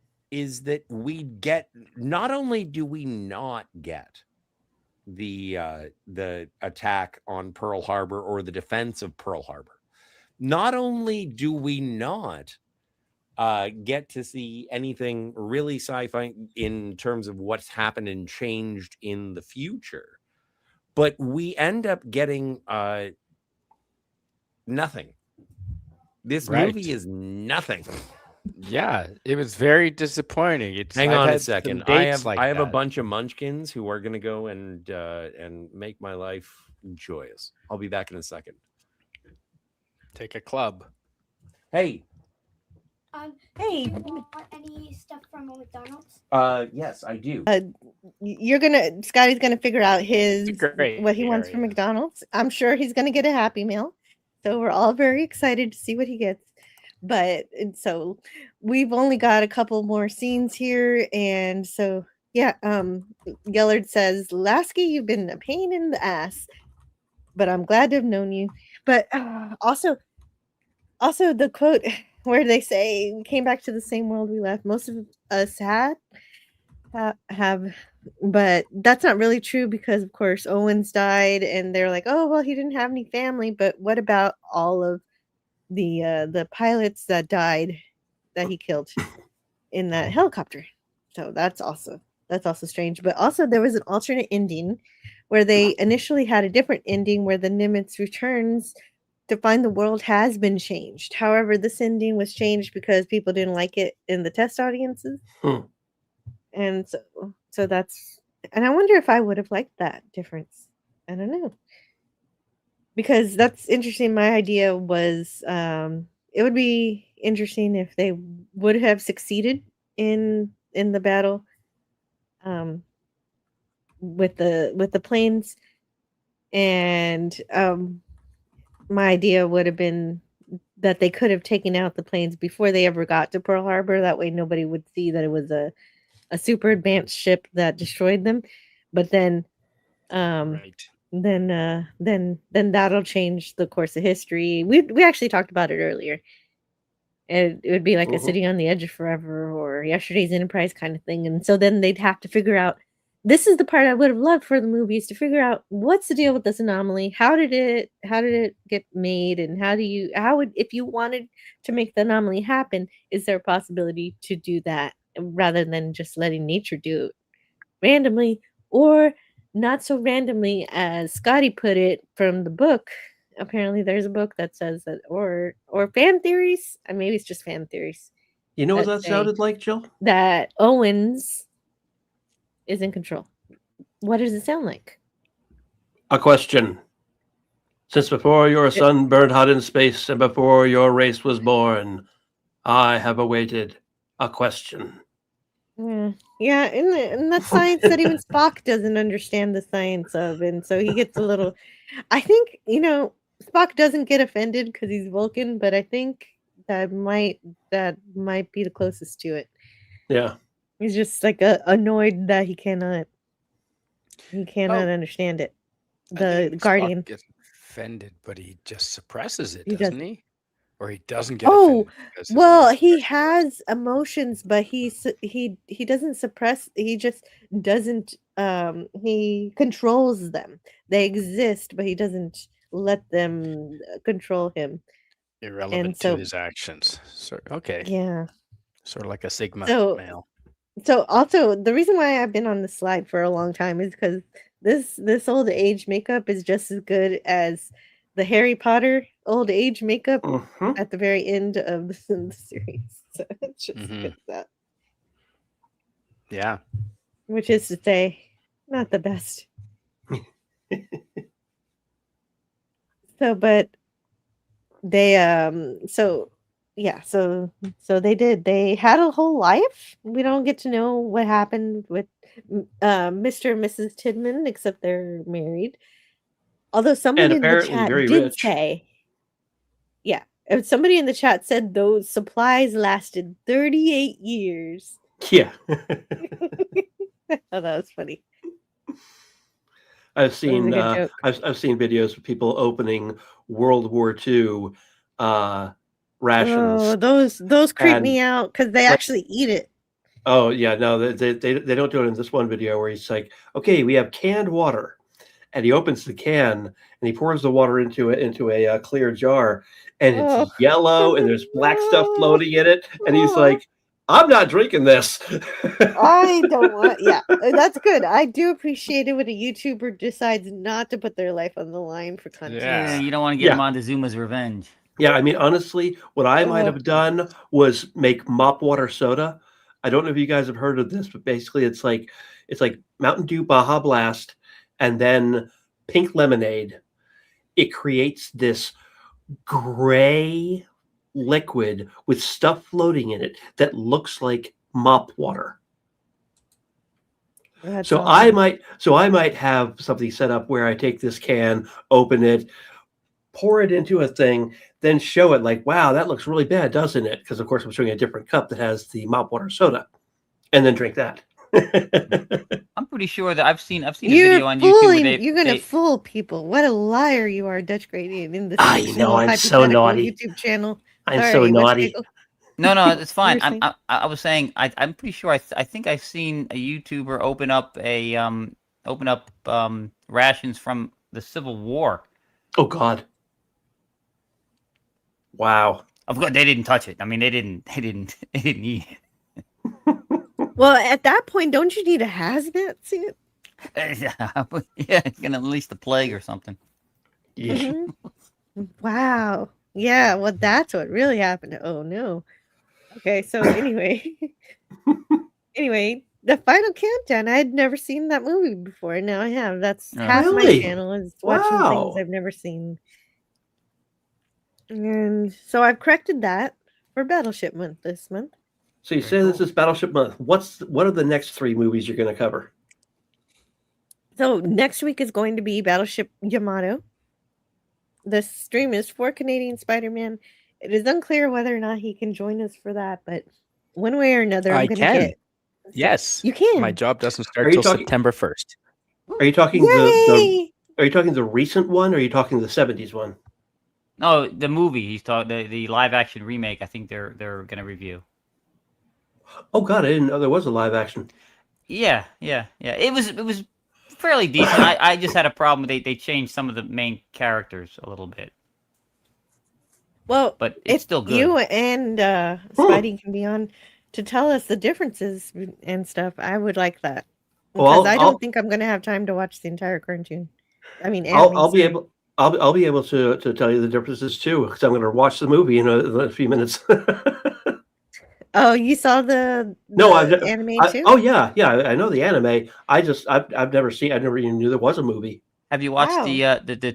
that we get, not only do we not get the attack on Pearl Harbor or the defense of Pearl Harbor, not only do we not get to see anything really sci-fi in terms of what's happened and changed in the future, but we end up getting nothing. This movie is nothing. Yeah, it was very disappointing. Hang on a second. I have a bunch of munchkins who are going to go and make my life joyous. I'll be back in a second. Take a club. Hey. Hey. Do you want any stuff from McDonald's? Yes, I do. Scotty's gonna figure out what he wants area. from McDonald's. I'm sure he's gonna get a Happy Meal. So we're all very excited to see what he gets. So we've only got a couple more scenes here. And so, yeah, Gellard says, Lasky, you've been a pain in the ass, but I'm glad to have known you. But also the quote where they say, "We came back to the same world we left." Most of us have, but that's not really true because, of course, Owens died, and they're like, "Oh, well, he didn't have any family." But what about all of the pilots that died that he killed in that helicopter? So that's also strange. But also there was an alternate ending where they initially had a different ending where the Nimitz returns to find the world has been changed. However, this ending was changed because people didn't like it in the test audiences. And so that's, and I wonder if I would have liked that difference. I don't know. Because that's interesting. My idea was it would be interesting if they would have succeeded in the battle with the planes, and my idea would have been that they could have taken out the planes before they ever got to Pearl Harbor. That way nobody would see that it was a super advanced ship that destroyed them. But then then that'll change the course of history. We actually talked about it earlier. And it would be like a City on the Edge of Forever or Yesterday's Enterprise kind of thing. And so then they'd have to figure out, this is the part I would have loved for the movies, to figure out what's the deal with this anomaly? How did it get made? And if you wanted to make the anomaly happen, is there a possibility to do that rather than just letting nature do it randomly, or not so randomly as Scotty put it from the book? Apparently there's a book that says that, or fan theories, and maybe it's just fan theories. You know what that sounded like, Jill? That Owens is in control. What does it sound like? A question. Since before your sun burned hot in space and before your race was born, I have awaited a question. Yeah, and that's science that even Spock doesn't understand the science of, and so he gets a little. I think Spock doesn't get offended because he's Vulcan, but I think that might be the closest to it. Yeah, he's just like annoyed that he cannot understand it. The Guardian Spock gets offended, but he just suppresses it, doesn't he? Or he doesn't get offended. Well, he has emotions, but he doesn't suppress. He just doesn't. He controls them. They exist, but he doesn't let them control him. Irrelevant to his actions. So, okay. Yeah. Sort of like a Sigma male. So also the reason why I've been on the slide for a long time is because this old age makeup is just as good as the Harry Potter old age makeup at the very end of the series. So it's just good that. Yeah. Which is to say, not the best. But they so they did. They had a whole life. We don't get to know what happened with Mr. and Mrs. Tidman, except they're married. Although someone in the chat did say, somebody in the chat said those supplies lasted 38 years. Yeah. Oh, that was funny. I've seen I've seen videos of people opening World War II rations. Oh, those creep me out because they actually eat it. Oh yeah, no, they don't do it in this one video where he's like, okay, we have canned water, and he opens the can and he pours the water into a clear jar, and it's yellow and there's black stuff floating in it, and he's like, I'm not drinking this. I don't want. Yeah, that's good. I do appreciate it when a YouTuber decides not to put their life on the line for content. Yeah, you don't want to get him on to Zuma's revenge. Yeah, I mean, honestly, what I might have done was make mop water soda. I don't know if you guys have heard of this, but basically it's like Mountain Dew Baja Blast and then pink lemonade. It creates this gray liquid with stuff floating in it that looks like mop water. So I might have something set up where I take this can, open it, pour it into a thing, then show it like, wow, that looks really bad, doesn't it? Because of course I'm showing a different cup that has the mop water soda, and then drink that. I'm pretty sure that I've seen a video on YouTube where You're gonna fool people. What a liar you are, Dutch Grady, in this I know, I'm so naughty. YouTube channel. I'm Sorry, so let's naughty. go. No, it's fine. Seriously? I was saying I'm pretty sure I think I've seen a YouTuber open up rations from the Civil War. Oh God! Wow. Of course, they didn't touch it. I mean, they didn't eat it. Well, at that point, don't you need a hazmat suit? Yeah, it's gonna unleash the plague or something. Yeah. Wow. Yeah, well, that's what really happened. Oh no. Okay, so anyway, the Final Countdown. I had never seen that movie before. Now I have. That's half Really? my channel is watching Wow. things I've never seen. And so I've corrected that for Battleship Month this month. So you say this is Battleship Month. What are the next 3 movies you're going to cover? So next week is going to be Battleship Yamato. The stream is for Canadian Spider-Man. It is unclear whether or not he can join us for that, but one way or another, I'm I going to can. get. Yes. You can. My job doesn't Are start you till talking- September 1st. Are you talking Yay! Are you talking the recent one, or are you talking the 70s one? No, the movie he's talking the live action remake. I think they're gonna review. Oh God, I didn't know there was a live action. Yeah. It was fairly decent. I just had a problem. They changed some of the main characters a little bit. Well, but it's still good. You and Spidey can be on to tell us the differences and stuff. I would like that because I don't think I'm going to have time to watch the entire cartoon. I mean, I'll be able. I'll be able to tell you the differences too, because I'm going to watch the movie in a few minutes. Oh, you saw the anime too? Oh yeah, I know the anime. I've never seen. I never even knew there was a movie. Have you watched the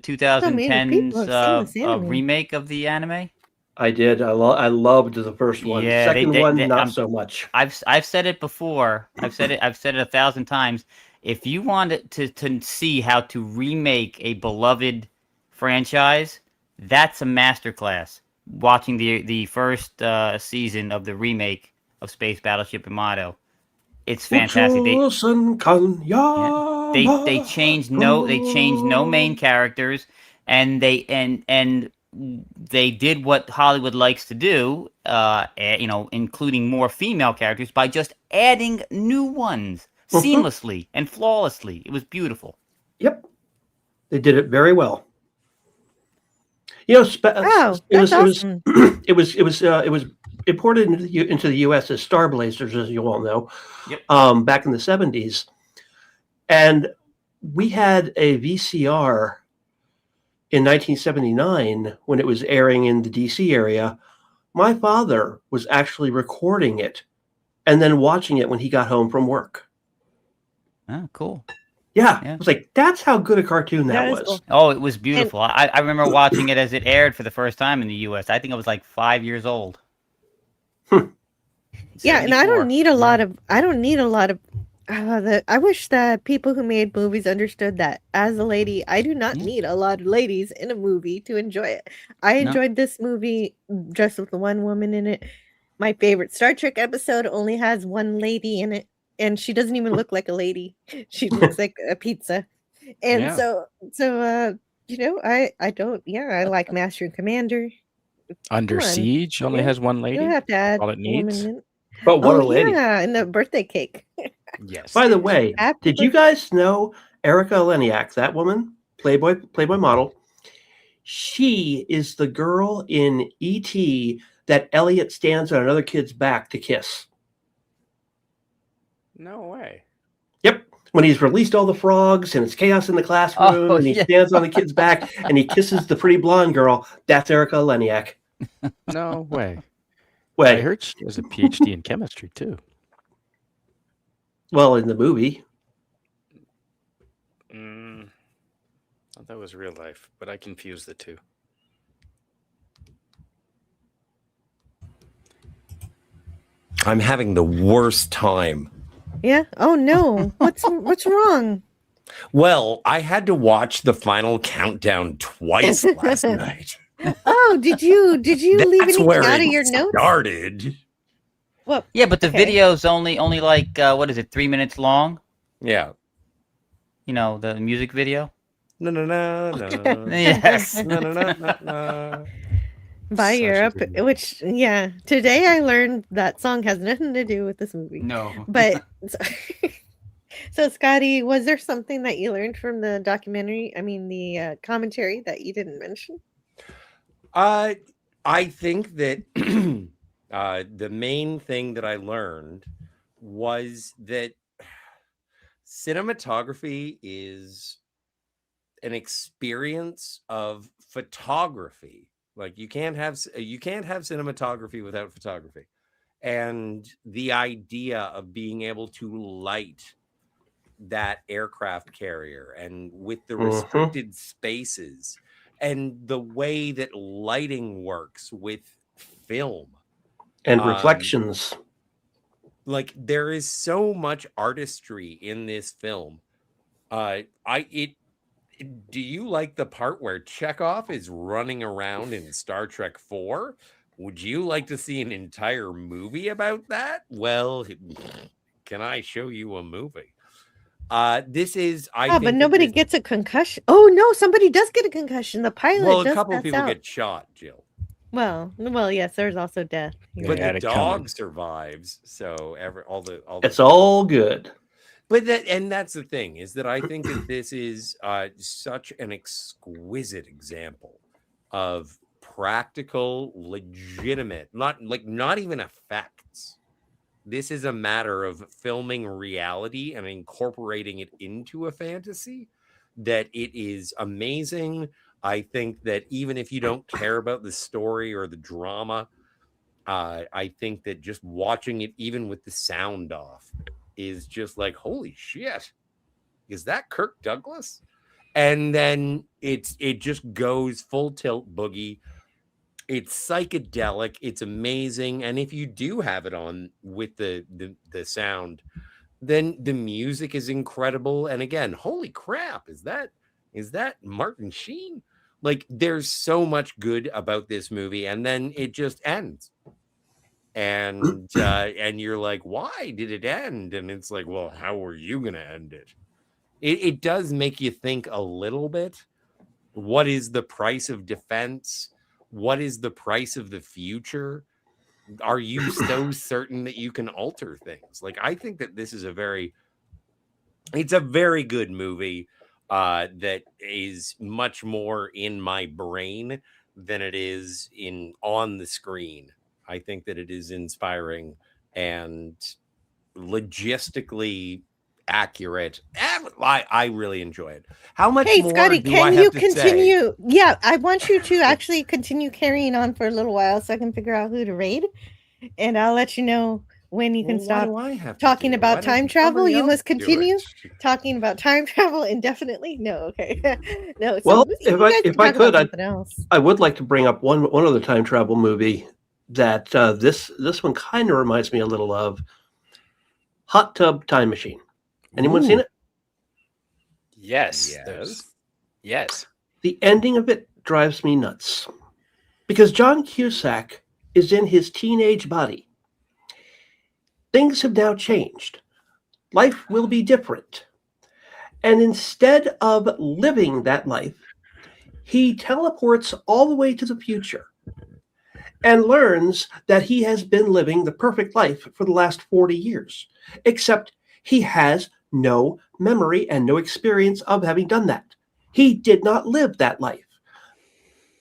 2010s remake of the anime? I did. I loved the first one. Yeah, Second one, not so much. I've said it before. I've said it 1,000 times. If you wanted to see how to remake a beloved franchise, that's a masterclass. Watching the first season of the remake of Space Battleship Yamato, it's fantastic. They changed no main characters, and they did what Hollywood likes to do, including more female characters by just adding new ones seamlessly and flawlessly. It was beautiful. Yep, they did it very well. You know, it was imported into the U.S. as Star Blazers, as you all know, back in the 70s, and we had a VCR in 1979 when it was airing in the D.C. area. My father was actually recording it and then watching it when he got home from work. Oh, cool. Yeah. I was like, that's how good a cartoon that was. Cool. Oh, it was beautiful. I remember watching it as it aired for the first time in the U.S. I think I was like 5 years old. Yeah, and I don't need a lot of. I wish that people who made movies understood that. As a lady, I do not need a lot of ladies in a movie to enjoy it. I enjoyed this movie just with the one woman in it. My favorite Star Trek episode only has one lady in it, and she doesn't even look like a lady. She looks like a pizza. And I don't. Yeah, I like Master and Commander. Under Siege only has one lady. You have to add all it needs. But what a lady! Yeah, and the birthday cake. Yes. By the way, did you guys know Erica Leniak, that woman, Playboy model? She is the girl in E.T. that Elliot stands on another kid's back to kiss. No way. Yep. When he's released all the frogs and it's chaos in the classroom and he stands on the kid's back and he kisses the pretty blonde girl, that's Erica Leniak. No way. I heard she has a PhD in chemistry too. Well, in the movie. Thought that was real life, but I confused the two. I'm having the worst time. Yeah. Oh no. What's wrong? Well, I had to watch the final countdown twice last night. Oh, did you leave anything out of your notes? Started. Well, yeah, but the video's only like what is it, 3 minutes long? Yeah. You know, the music video. No, no, no, no. Yes. No, no, no, no, no. By Such a Europe, good movie. which today I learned that song has nothing to do with this movie. No. But so Scotty, was there something that you learned from the documentary? I mean, the commentary that you didn't mention? I think that the main thing that I learned was that cinematography is an experience of photography. Like you can't have cinematography without photography. And the idea of being able to light that aircraft carrier and with the restricted spaces and the way that lighting works with film and reflections. Like there is so much artistry in this film. Do you like the part where Chekhov is running around in Star Trek 4? Would you like to see an entire movie about that? Well, can I show you a movie? This is but nobody gets a concussion. Oh no, somebody does get a concussion. The pilot well, a does couple of pass people out. get shot, Jill. Well, yes, there's also death. But the dog survives, so it's all good. But that's the thing, is that I think that this is such an exquisite example of practical, legitimate, not even effects. This is a matter of filming reality and incorporating it into a fantasy that it is amazing. I think that even if you don't care about the story or the drama, I think that just watching it, even with the sound off, is just like, holy shit, is that Kirk Douglas? And then it just goes full tilt boogie. It's psychedelic. It's amazing. And if you do have it on with the sound, then the music is incredible. And again, holy crap, is that Martin Sheen? Like, there's so much good about this movie, and then it just ends. And you're like, why did it end? And it's like, well, how are you gonna end it? It does make you think a little bit. What is the price of defense? What is the price of the future? Are you so certain that you can alter things? Like, I think that this is a very good movie that is much more in my brain than it is on the screen. I think that it is inspiring and logistically accurate. I really enjoy it. How much more Scotty, do I have to continue? say? Yeah, I want you to actually continue carrying on for a little while so I can figure out who to raid, and I'll let you know when you can stop talking about time travel. You must continue talking about time travel indefinitely. No, okay, no. Well, So if I could, I would like to bring up one other time travel movie that this one kind of reminds me a little of. Hot Tub Time Machine. Anyone seen it? Yes. Yes. The ending of it drives me nuts because John Cusack is in his teenage body. Things have now changed. Life will be different. And instead of living that life, he teleports all the way to the future and learns that he has been living the perfect life for the last 40 years, except he has no memory and no experience of having done that. He did not live that life.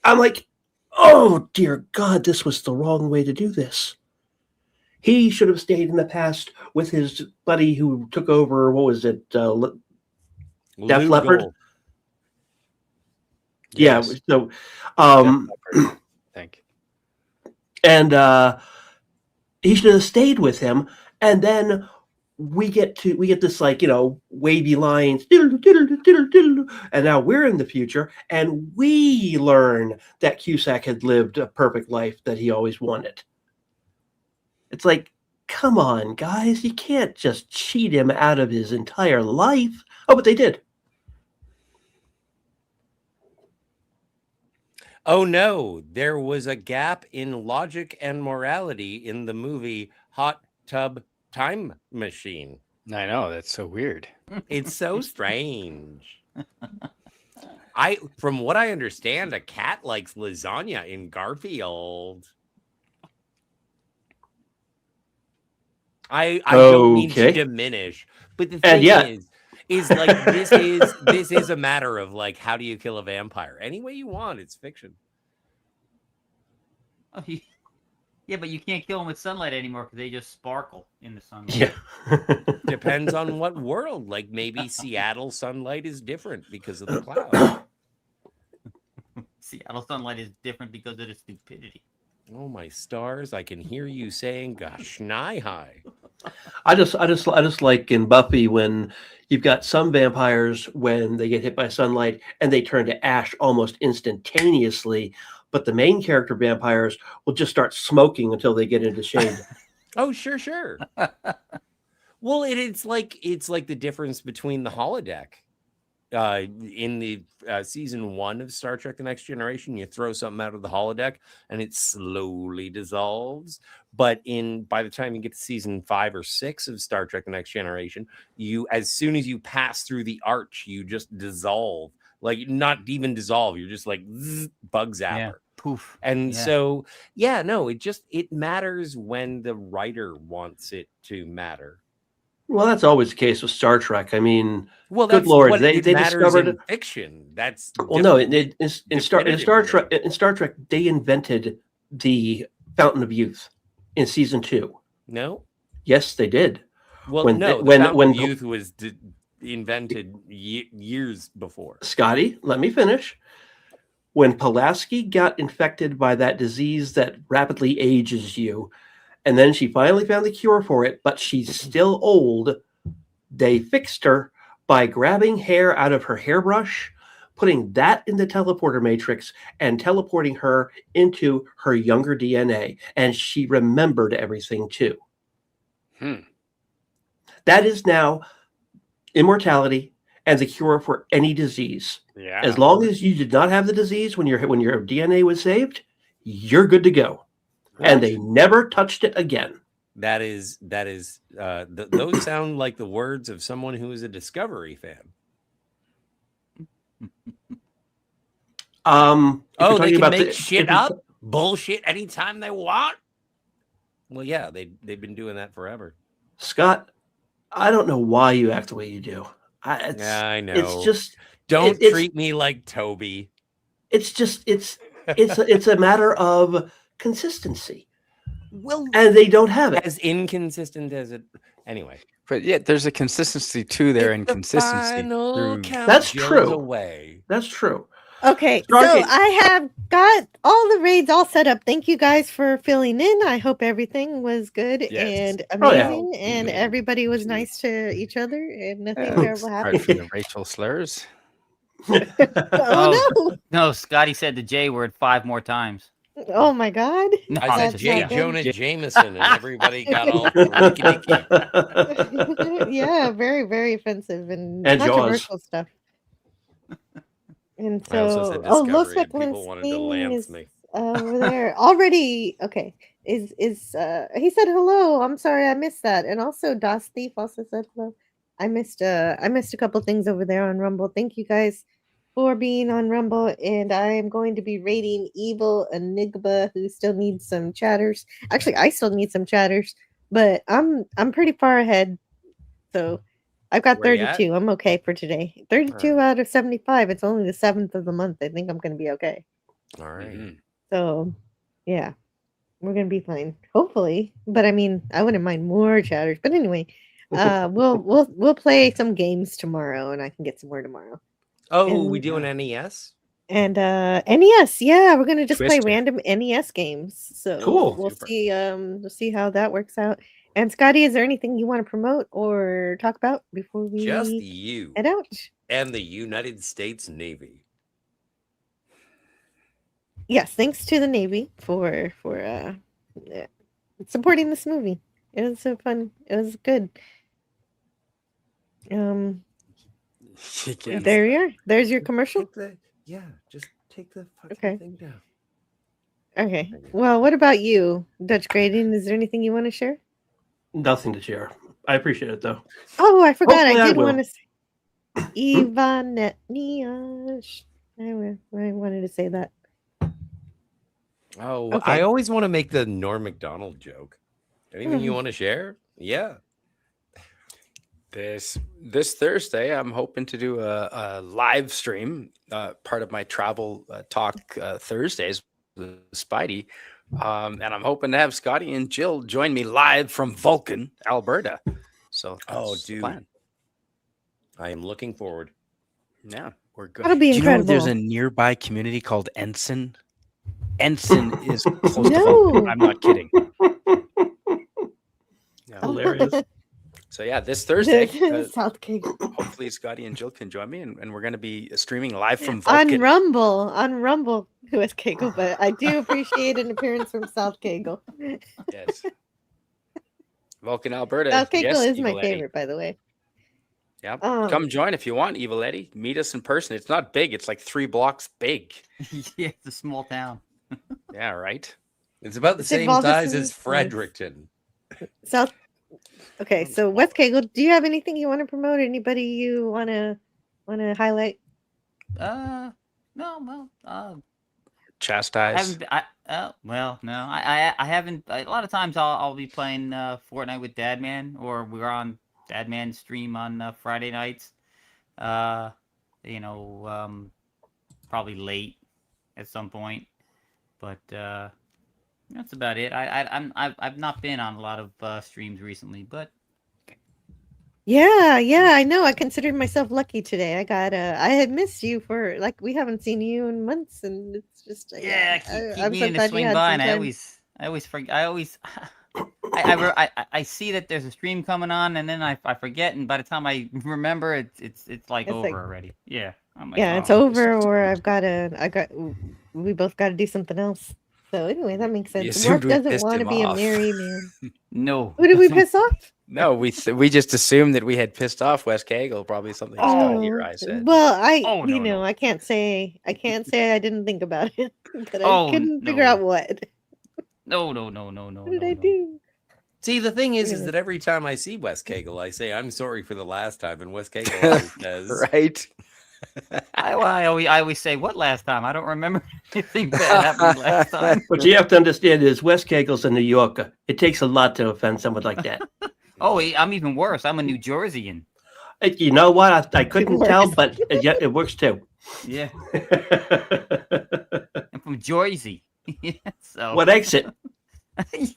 I'm like, oh, dear God, this was the wrong way to do this. He should have stayed in the past with his buddy who took over, what was it, Def Leppard? Yes. Yeah, so... Thank you. And he should have stayed with him, and then we get this, like, wavy lines, and now we're in the future, and we learn that Cusack had lived a perfect life that he always wanted. It's like, come on, guys, you can't just cheat him out of his entire life. Oh, but they did. Oh no, there was a gap in logic and morality in the movie Hot Tub Time Machine. I know, that's so weird. It's so strange. From what I understand, a cat likes lasagna in Garfield. I don't mean to diminish, but the thing is like this is a matter of like, how do you kill a vampire? Any way you want, it's fiction. Oh, yeah, but you can't kill them with sunlight anymore because they just sparkle in the sunlight. Yeah. Depends on what world. Like maybe Seattle sunlight is different because of the clouds. Seattle sunlight is different because of the stupidity. Oh my stars! I can hear you saying "Gosh, nye high." I just like in Buffy when you've got some vampires when they get hit by sunlight and they turn to ash almost instantaneously, but the main character vampires will just start smoking until they get into shade. Oh, sure. Well, it's like the difference between the holodeck. In the season 1 of Star Trek: The Next Generation, you throw something out of the holodeck and it slowly dissolves. But by the time you get to season 5 or 6 of Star Trek: The Next Generation, as soon as you pass through the arch, you just dissolve. Like not even dissolve, you're just like zzz, bug zapper. Yeah, poof. And so, it matters when the writer wants it to matter. Well, that's always the case with Star Trek. I mean, well, good Lord, they discovered in fiction. That's in Star Trek, they invented the Fountain of Youth in season 2. No. Yes, they did. Well, when Youth was invented years before. Scotty, let me finish. When Pulaski got infected by that disease that rapidly ages you, and then she finally found the cure for it, but she's still old, they fixed her by grabbing hair out of her hairbrush, putting that in the teleporter matrix, and teleporting her into her younger DNA. And she remembered everything too. That is now immortality and the cure for any disease. Yeah. As long as you did not have the disease when your DNA was saved, you're good to go. And they never touched it again. That is those sound like the words of someone who is a Discovery fan. They can make shit up, bullshit anytime they want. Well, yeah, they've been doing that forever. Scott, I don't know why you act the way you do. I know. It's just don't treat me like Toby. It's just it's a matter of consistency. Well, and they don't have it. As inconsistent as it anyway. But yeah, there's a consistency to their inconsistency. That's true. That's true. Okay, so I have got all the raids all set up. Thank you guys for filling in. I hope everything was good and amazing, and everybody was nice to each other, and nothing terrible happened. Apart from the racial slurs. No, Scotty said the J word 5 more times. Oh my God! No, I said J. Jonah Jameson, and everybody got all ricky-dicky. Yeah, very, very offensive and controversial stuff. And so, Los McLean is over there already. Okay, is he said hello? I'm sorry, I missed that. And also, Das Thief also said hello. I missed a couple things over there on Rumble. Thank you guys for being on Rumble, and I am going to be raiding Evil Enigma, who still needs some chatters. Actually, I still need some chatters, but I'm pretty far ahead. So I've got 32. I'm okay for today. 32 out of 75. It's only the 7th of the month. I think I'm going to be okay. All right. So, yeah, we're going to be fine, hopefully. But I mean, I wouldn't mind more chatters. But anyway, we'll play some games tomorrow, and I can get some more tomorrow. Oh, we doing NES? And NES, yeah, we're gonna just play random NES games. So cool. We'll see how that works out. And Scotty, is there anything you want to promote or talk about before we just you head out? And the United States Navy. Yes, thanks to the Navy for supporting this movie. It was so fun. It was good. There you are. There's your commercial. Just take the fucking thing down. Okay. Well, what about you, Dutch Grading? Is there anything you want to share? Nothing to share. I appreciate it though. Oh, I forgot. Hopefully I I did will. want to say Ivan Niash. I wanted to say that. Oh, Okay. I always want to make the Norm Macdonald joke. Anything you Mhm. want to share? Yeah. This Thursday, I'm hoping to do a live stream, part of my travel talk Thursdays with Spidey, and I'm hoping to have Scotty and Jill join me live from Vulcan, Alberta. So that's the dude, plan. I am looking forward. Yeah, we're good. That'll be Do you know there's incredible. a nearby community called Ensign? Ensign is close to No. Vulcan. I'm not kidding. Yeah. Hilarious. So yeah, this Thursday, South Kegel. hopefully Scotty and Jill can join me, and we're going to be streaming live from On Vulcan. Rumble, West Kegel, but I do appreciate an appearance from South Kegel. Yes. Vulcan, Alberta. South Kegel Yes, is my Evil Eddie. favorite, by the way. Yeah. Um, Come join if you want, Evil Eddie. Meet us in person. It's not big. It's like 3 blocks big. Yeah, it's a small town. Yeah, right. It's about the It's in same size Valdosta, as Fredericton. South. Okay, so West Kegel, do you have anything you want to promote? Anybody you wanna highlight? No, well, I Chastise. haven't. Well, no, I haven't. A lot of times I'll be playing Fortnite with Dadman, or we're on Dadman stream on Friday nights. You know, probably late at some point, but that's about it. I've not been on a lot of streams recently, but Yeah, I know. I considered myself lucky today. I had missed you for like we haven't seen you in months, and it's just yeah, keep I'm so meaning to glad you swing had by, some and time. I always forget. I see that there's a stream coming on, and then I forget, and by the time I remember, it's like It's over like- already. Yeah, I'm like, Yeah, it's oh. over, or we both got to do something else. So anyway, that makes You sense. assumed Work we doesn't pissed want to him be a off. merry man. No. Who did we piss off? No, we just assumed that we had pissed off West Kegel. Probably something Scotty or I said. Well, Oh, you no, know, no. I can't say I didn't think about it, but I Oh, couldn't figure no. out what. No. What did I do? See, the thing is Yeah. that every time I see West Kegel, I say, I'm sorry for the last time. And West Kegel always says, Right. I always say, what last time? I don't remember anything bad happened last time. What you have to understand is West Kegel's a New Yorker. It takes a lot to offend someone like that. Oh, I'm even worse. I'm a New Jerseyan. You know what? I couldn't works. tell, but yeah, it works too. Yeah. I'm from Jersey. Yeah, so. What exit?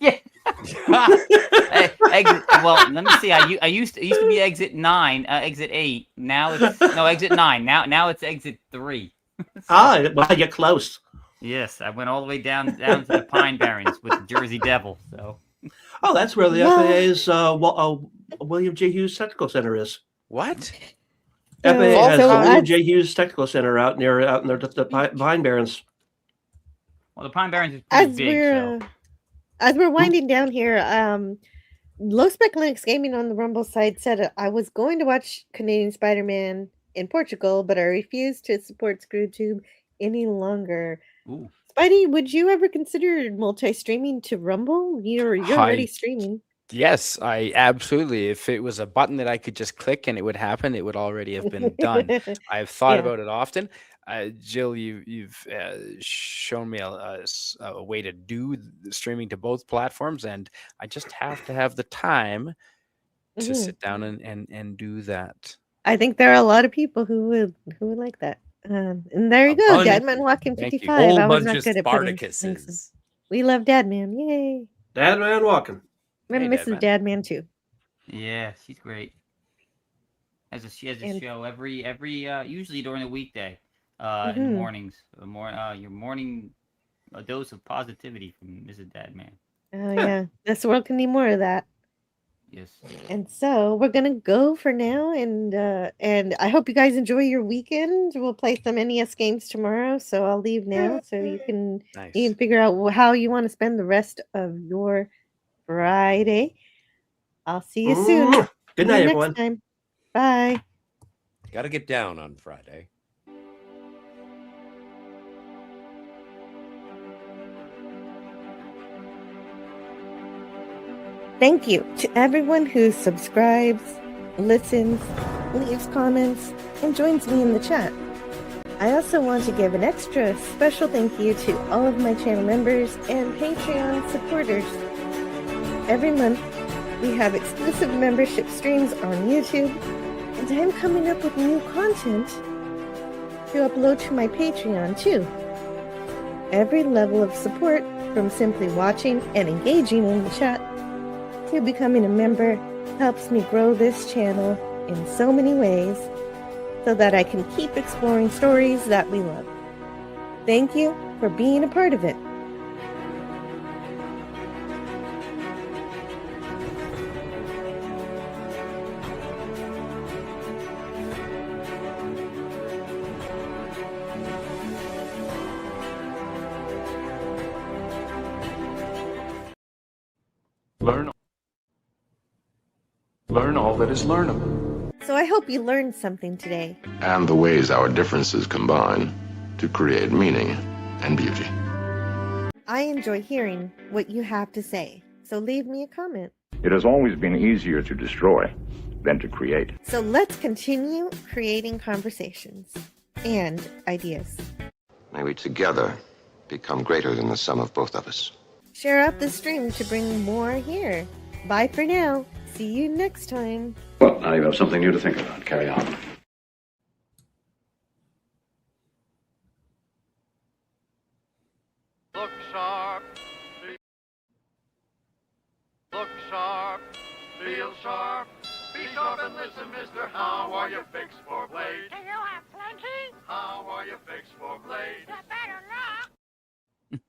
Yeah. Exit. Well, let me see. I used to be exit 9, exit 8. Now it's exit 9. Now it's exit 3. Well, you're close. Yes, I went all the way down to the Pine Barrens with the Jersey Devil. So. Oh, that's where the What? FAA's William J. Hughes Technical Center is. What? FAA has so William I- J. Hughes Technical Center out in the Pine Barrens. Well, the Pine Barrens is pretty As big. we're So. as we're winding down here, Low Spec Linux Gaming on the Rumble side said I was going to watch Canadian Spider-Man in Portugal, but I refused to support ScrewTube any longer. Ooh. Spidey, would you ever consider multi-streaming to Rumble? You're already I- streaming. Yes, I absolutely. If it was a button that I could just click and it would happen, it would already have been done. I've thought Yeah. about it often. Jill, you've shown me a way to do the streaming to both platforms, and I just have to have the time to Mhm. sit down and do that. I think there are a lot of people who would like that. And there you go, Dadman Walking Thank you. 55. whole I was bunch not of good at putting things in. Spartacuses. We love Dadman. Yay. Dad Man walking. We're Hey, Mrs. Dadman too. Yeah, she's great. She has a And- show every usually during the weekday, in the Mhm. mornings. Your morning a dose of positivity from Mrs. Dadman. Oh yeah, this world can need more of that. Yes. And so we're gonna go for now, and I hope you guys enjoy your weekend. We'll play some NES games tomorrow, so I'll leave now so you can Nice. figure out how you want to spend the rest of your Friday. I'll see you soon. Good See night, you next everyone. time. Bye. Got to get down on Friday. Thank you to everyone who subscribes, listens, leaves comments, and joins me in the chat. I also want to give an extra special thank you to all of my channel members and Patreon supporters. Every month, we have exclusive membership streams on YouTube, and I'm coming up with new content to upload to my Patreon too. Every level of support, from simply watching and engaging in the chat to becoming a member, helps me grow this channel in so many ways so that I can keep exploring stories that we love. Thank you for being a part of it. Learn all that is learnable. So I hope you learned something today. And the ways our differences combine to create meaning and beauty. I enjoy hearing what you have to say, so leave me a comment. It has always been easier to destroy than to create. So let's continue creating conversations and ideas. May we together become greater than the sum of both of us. Share out the stream to bring more here. Bye for now. See you next time. Well, now you have something new to think about. Carry on. Look sharp. Look sharp. Feel sharp. Be sharp and listen, mister. How are you fixed for blade? Do you have plenty? How are you fixed for blade? You better not.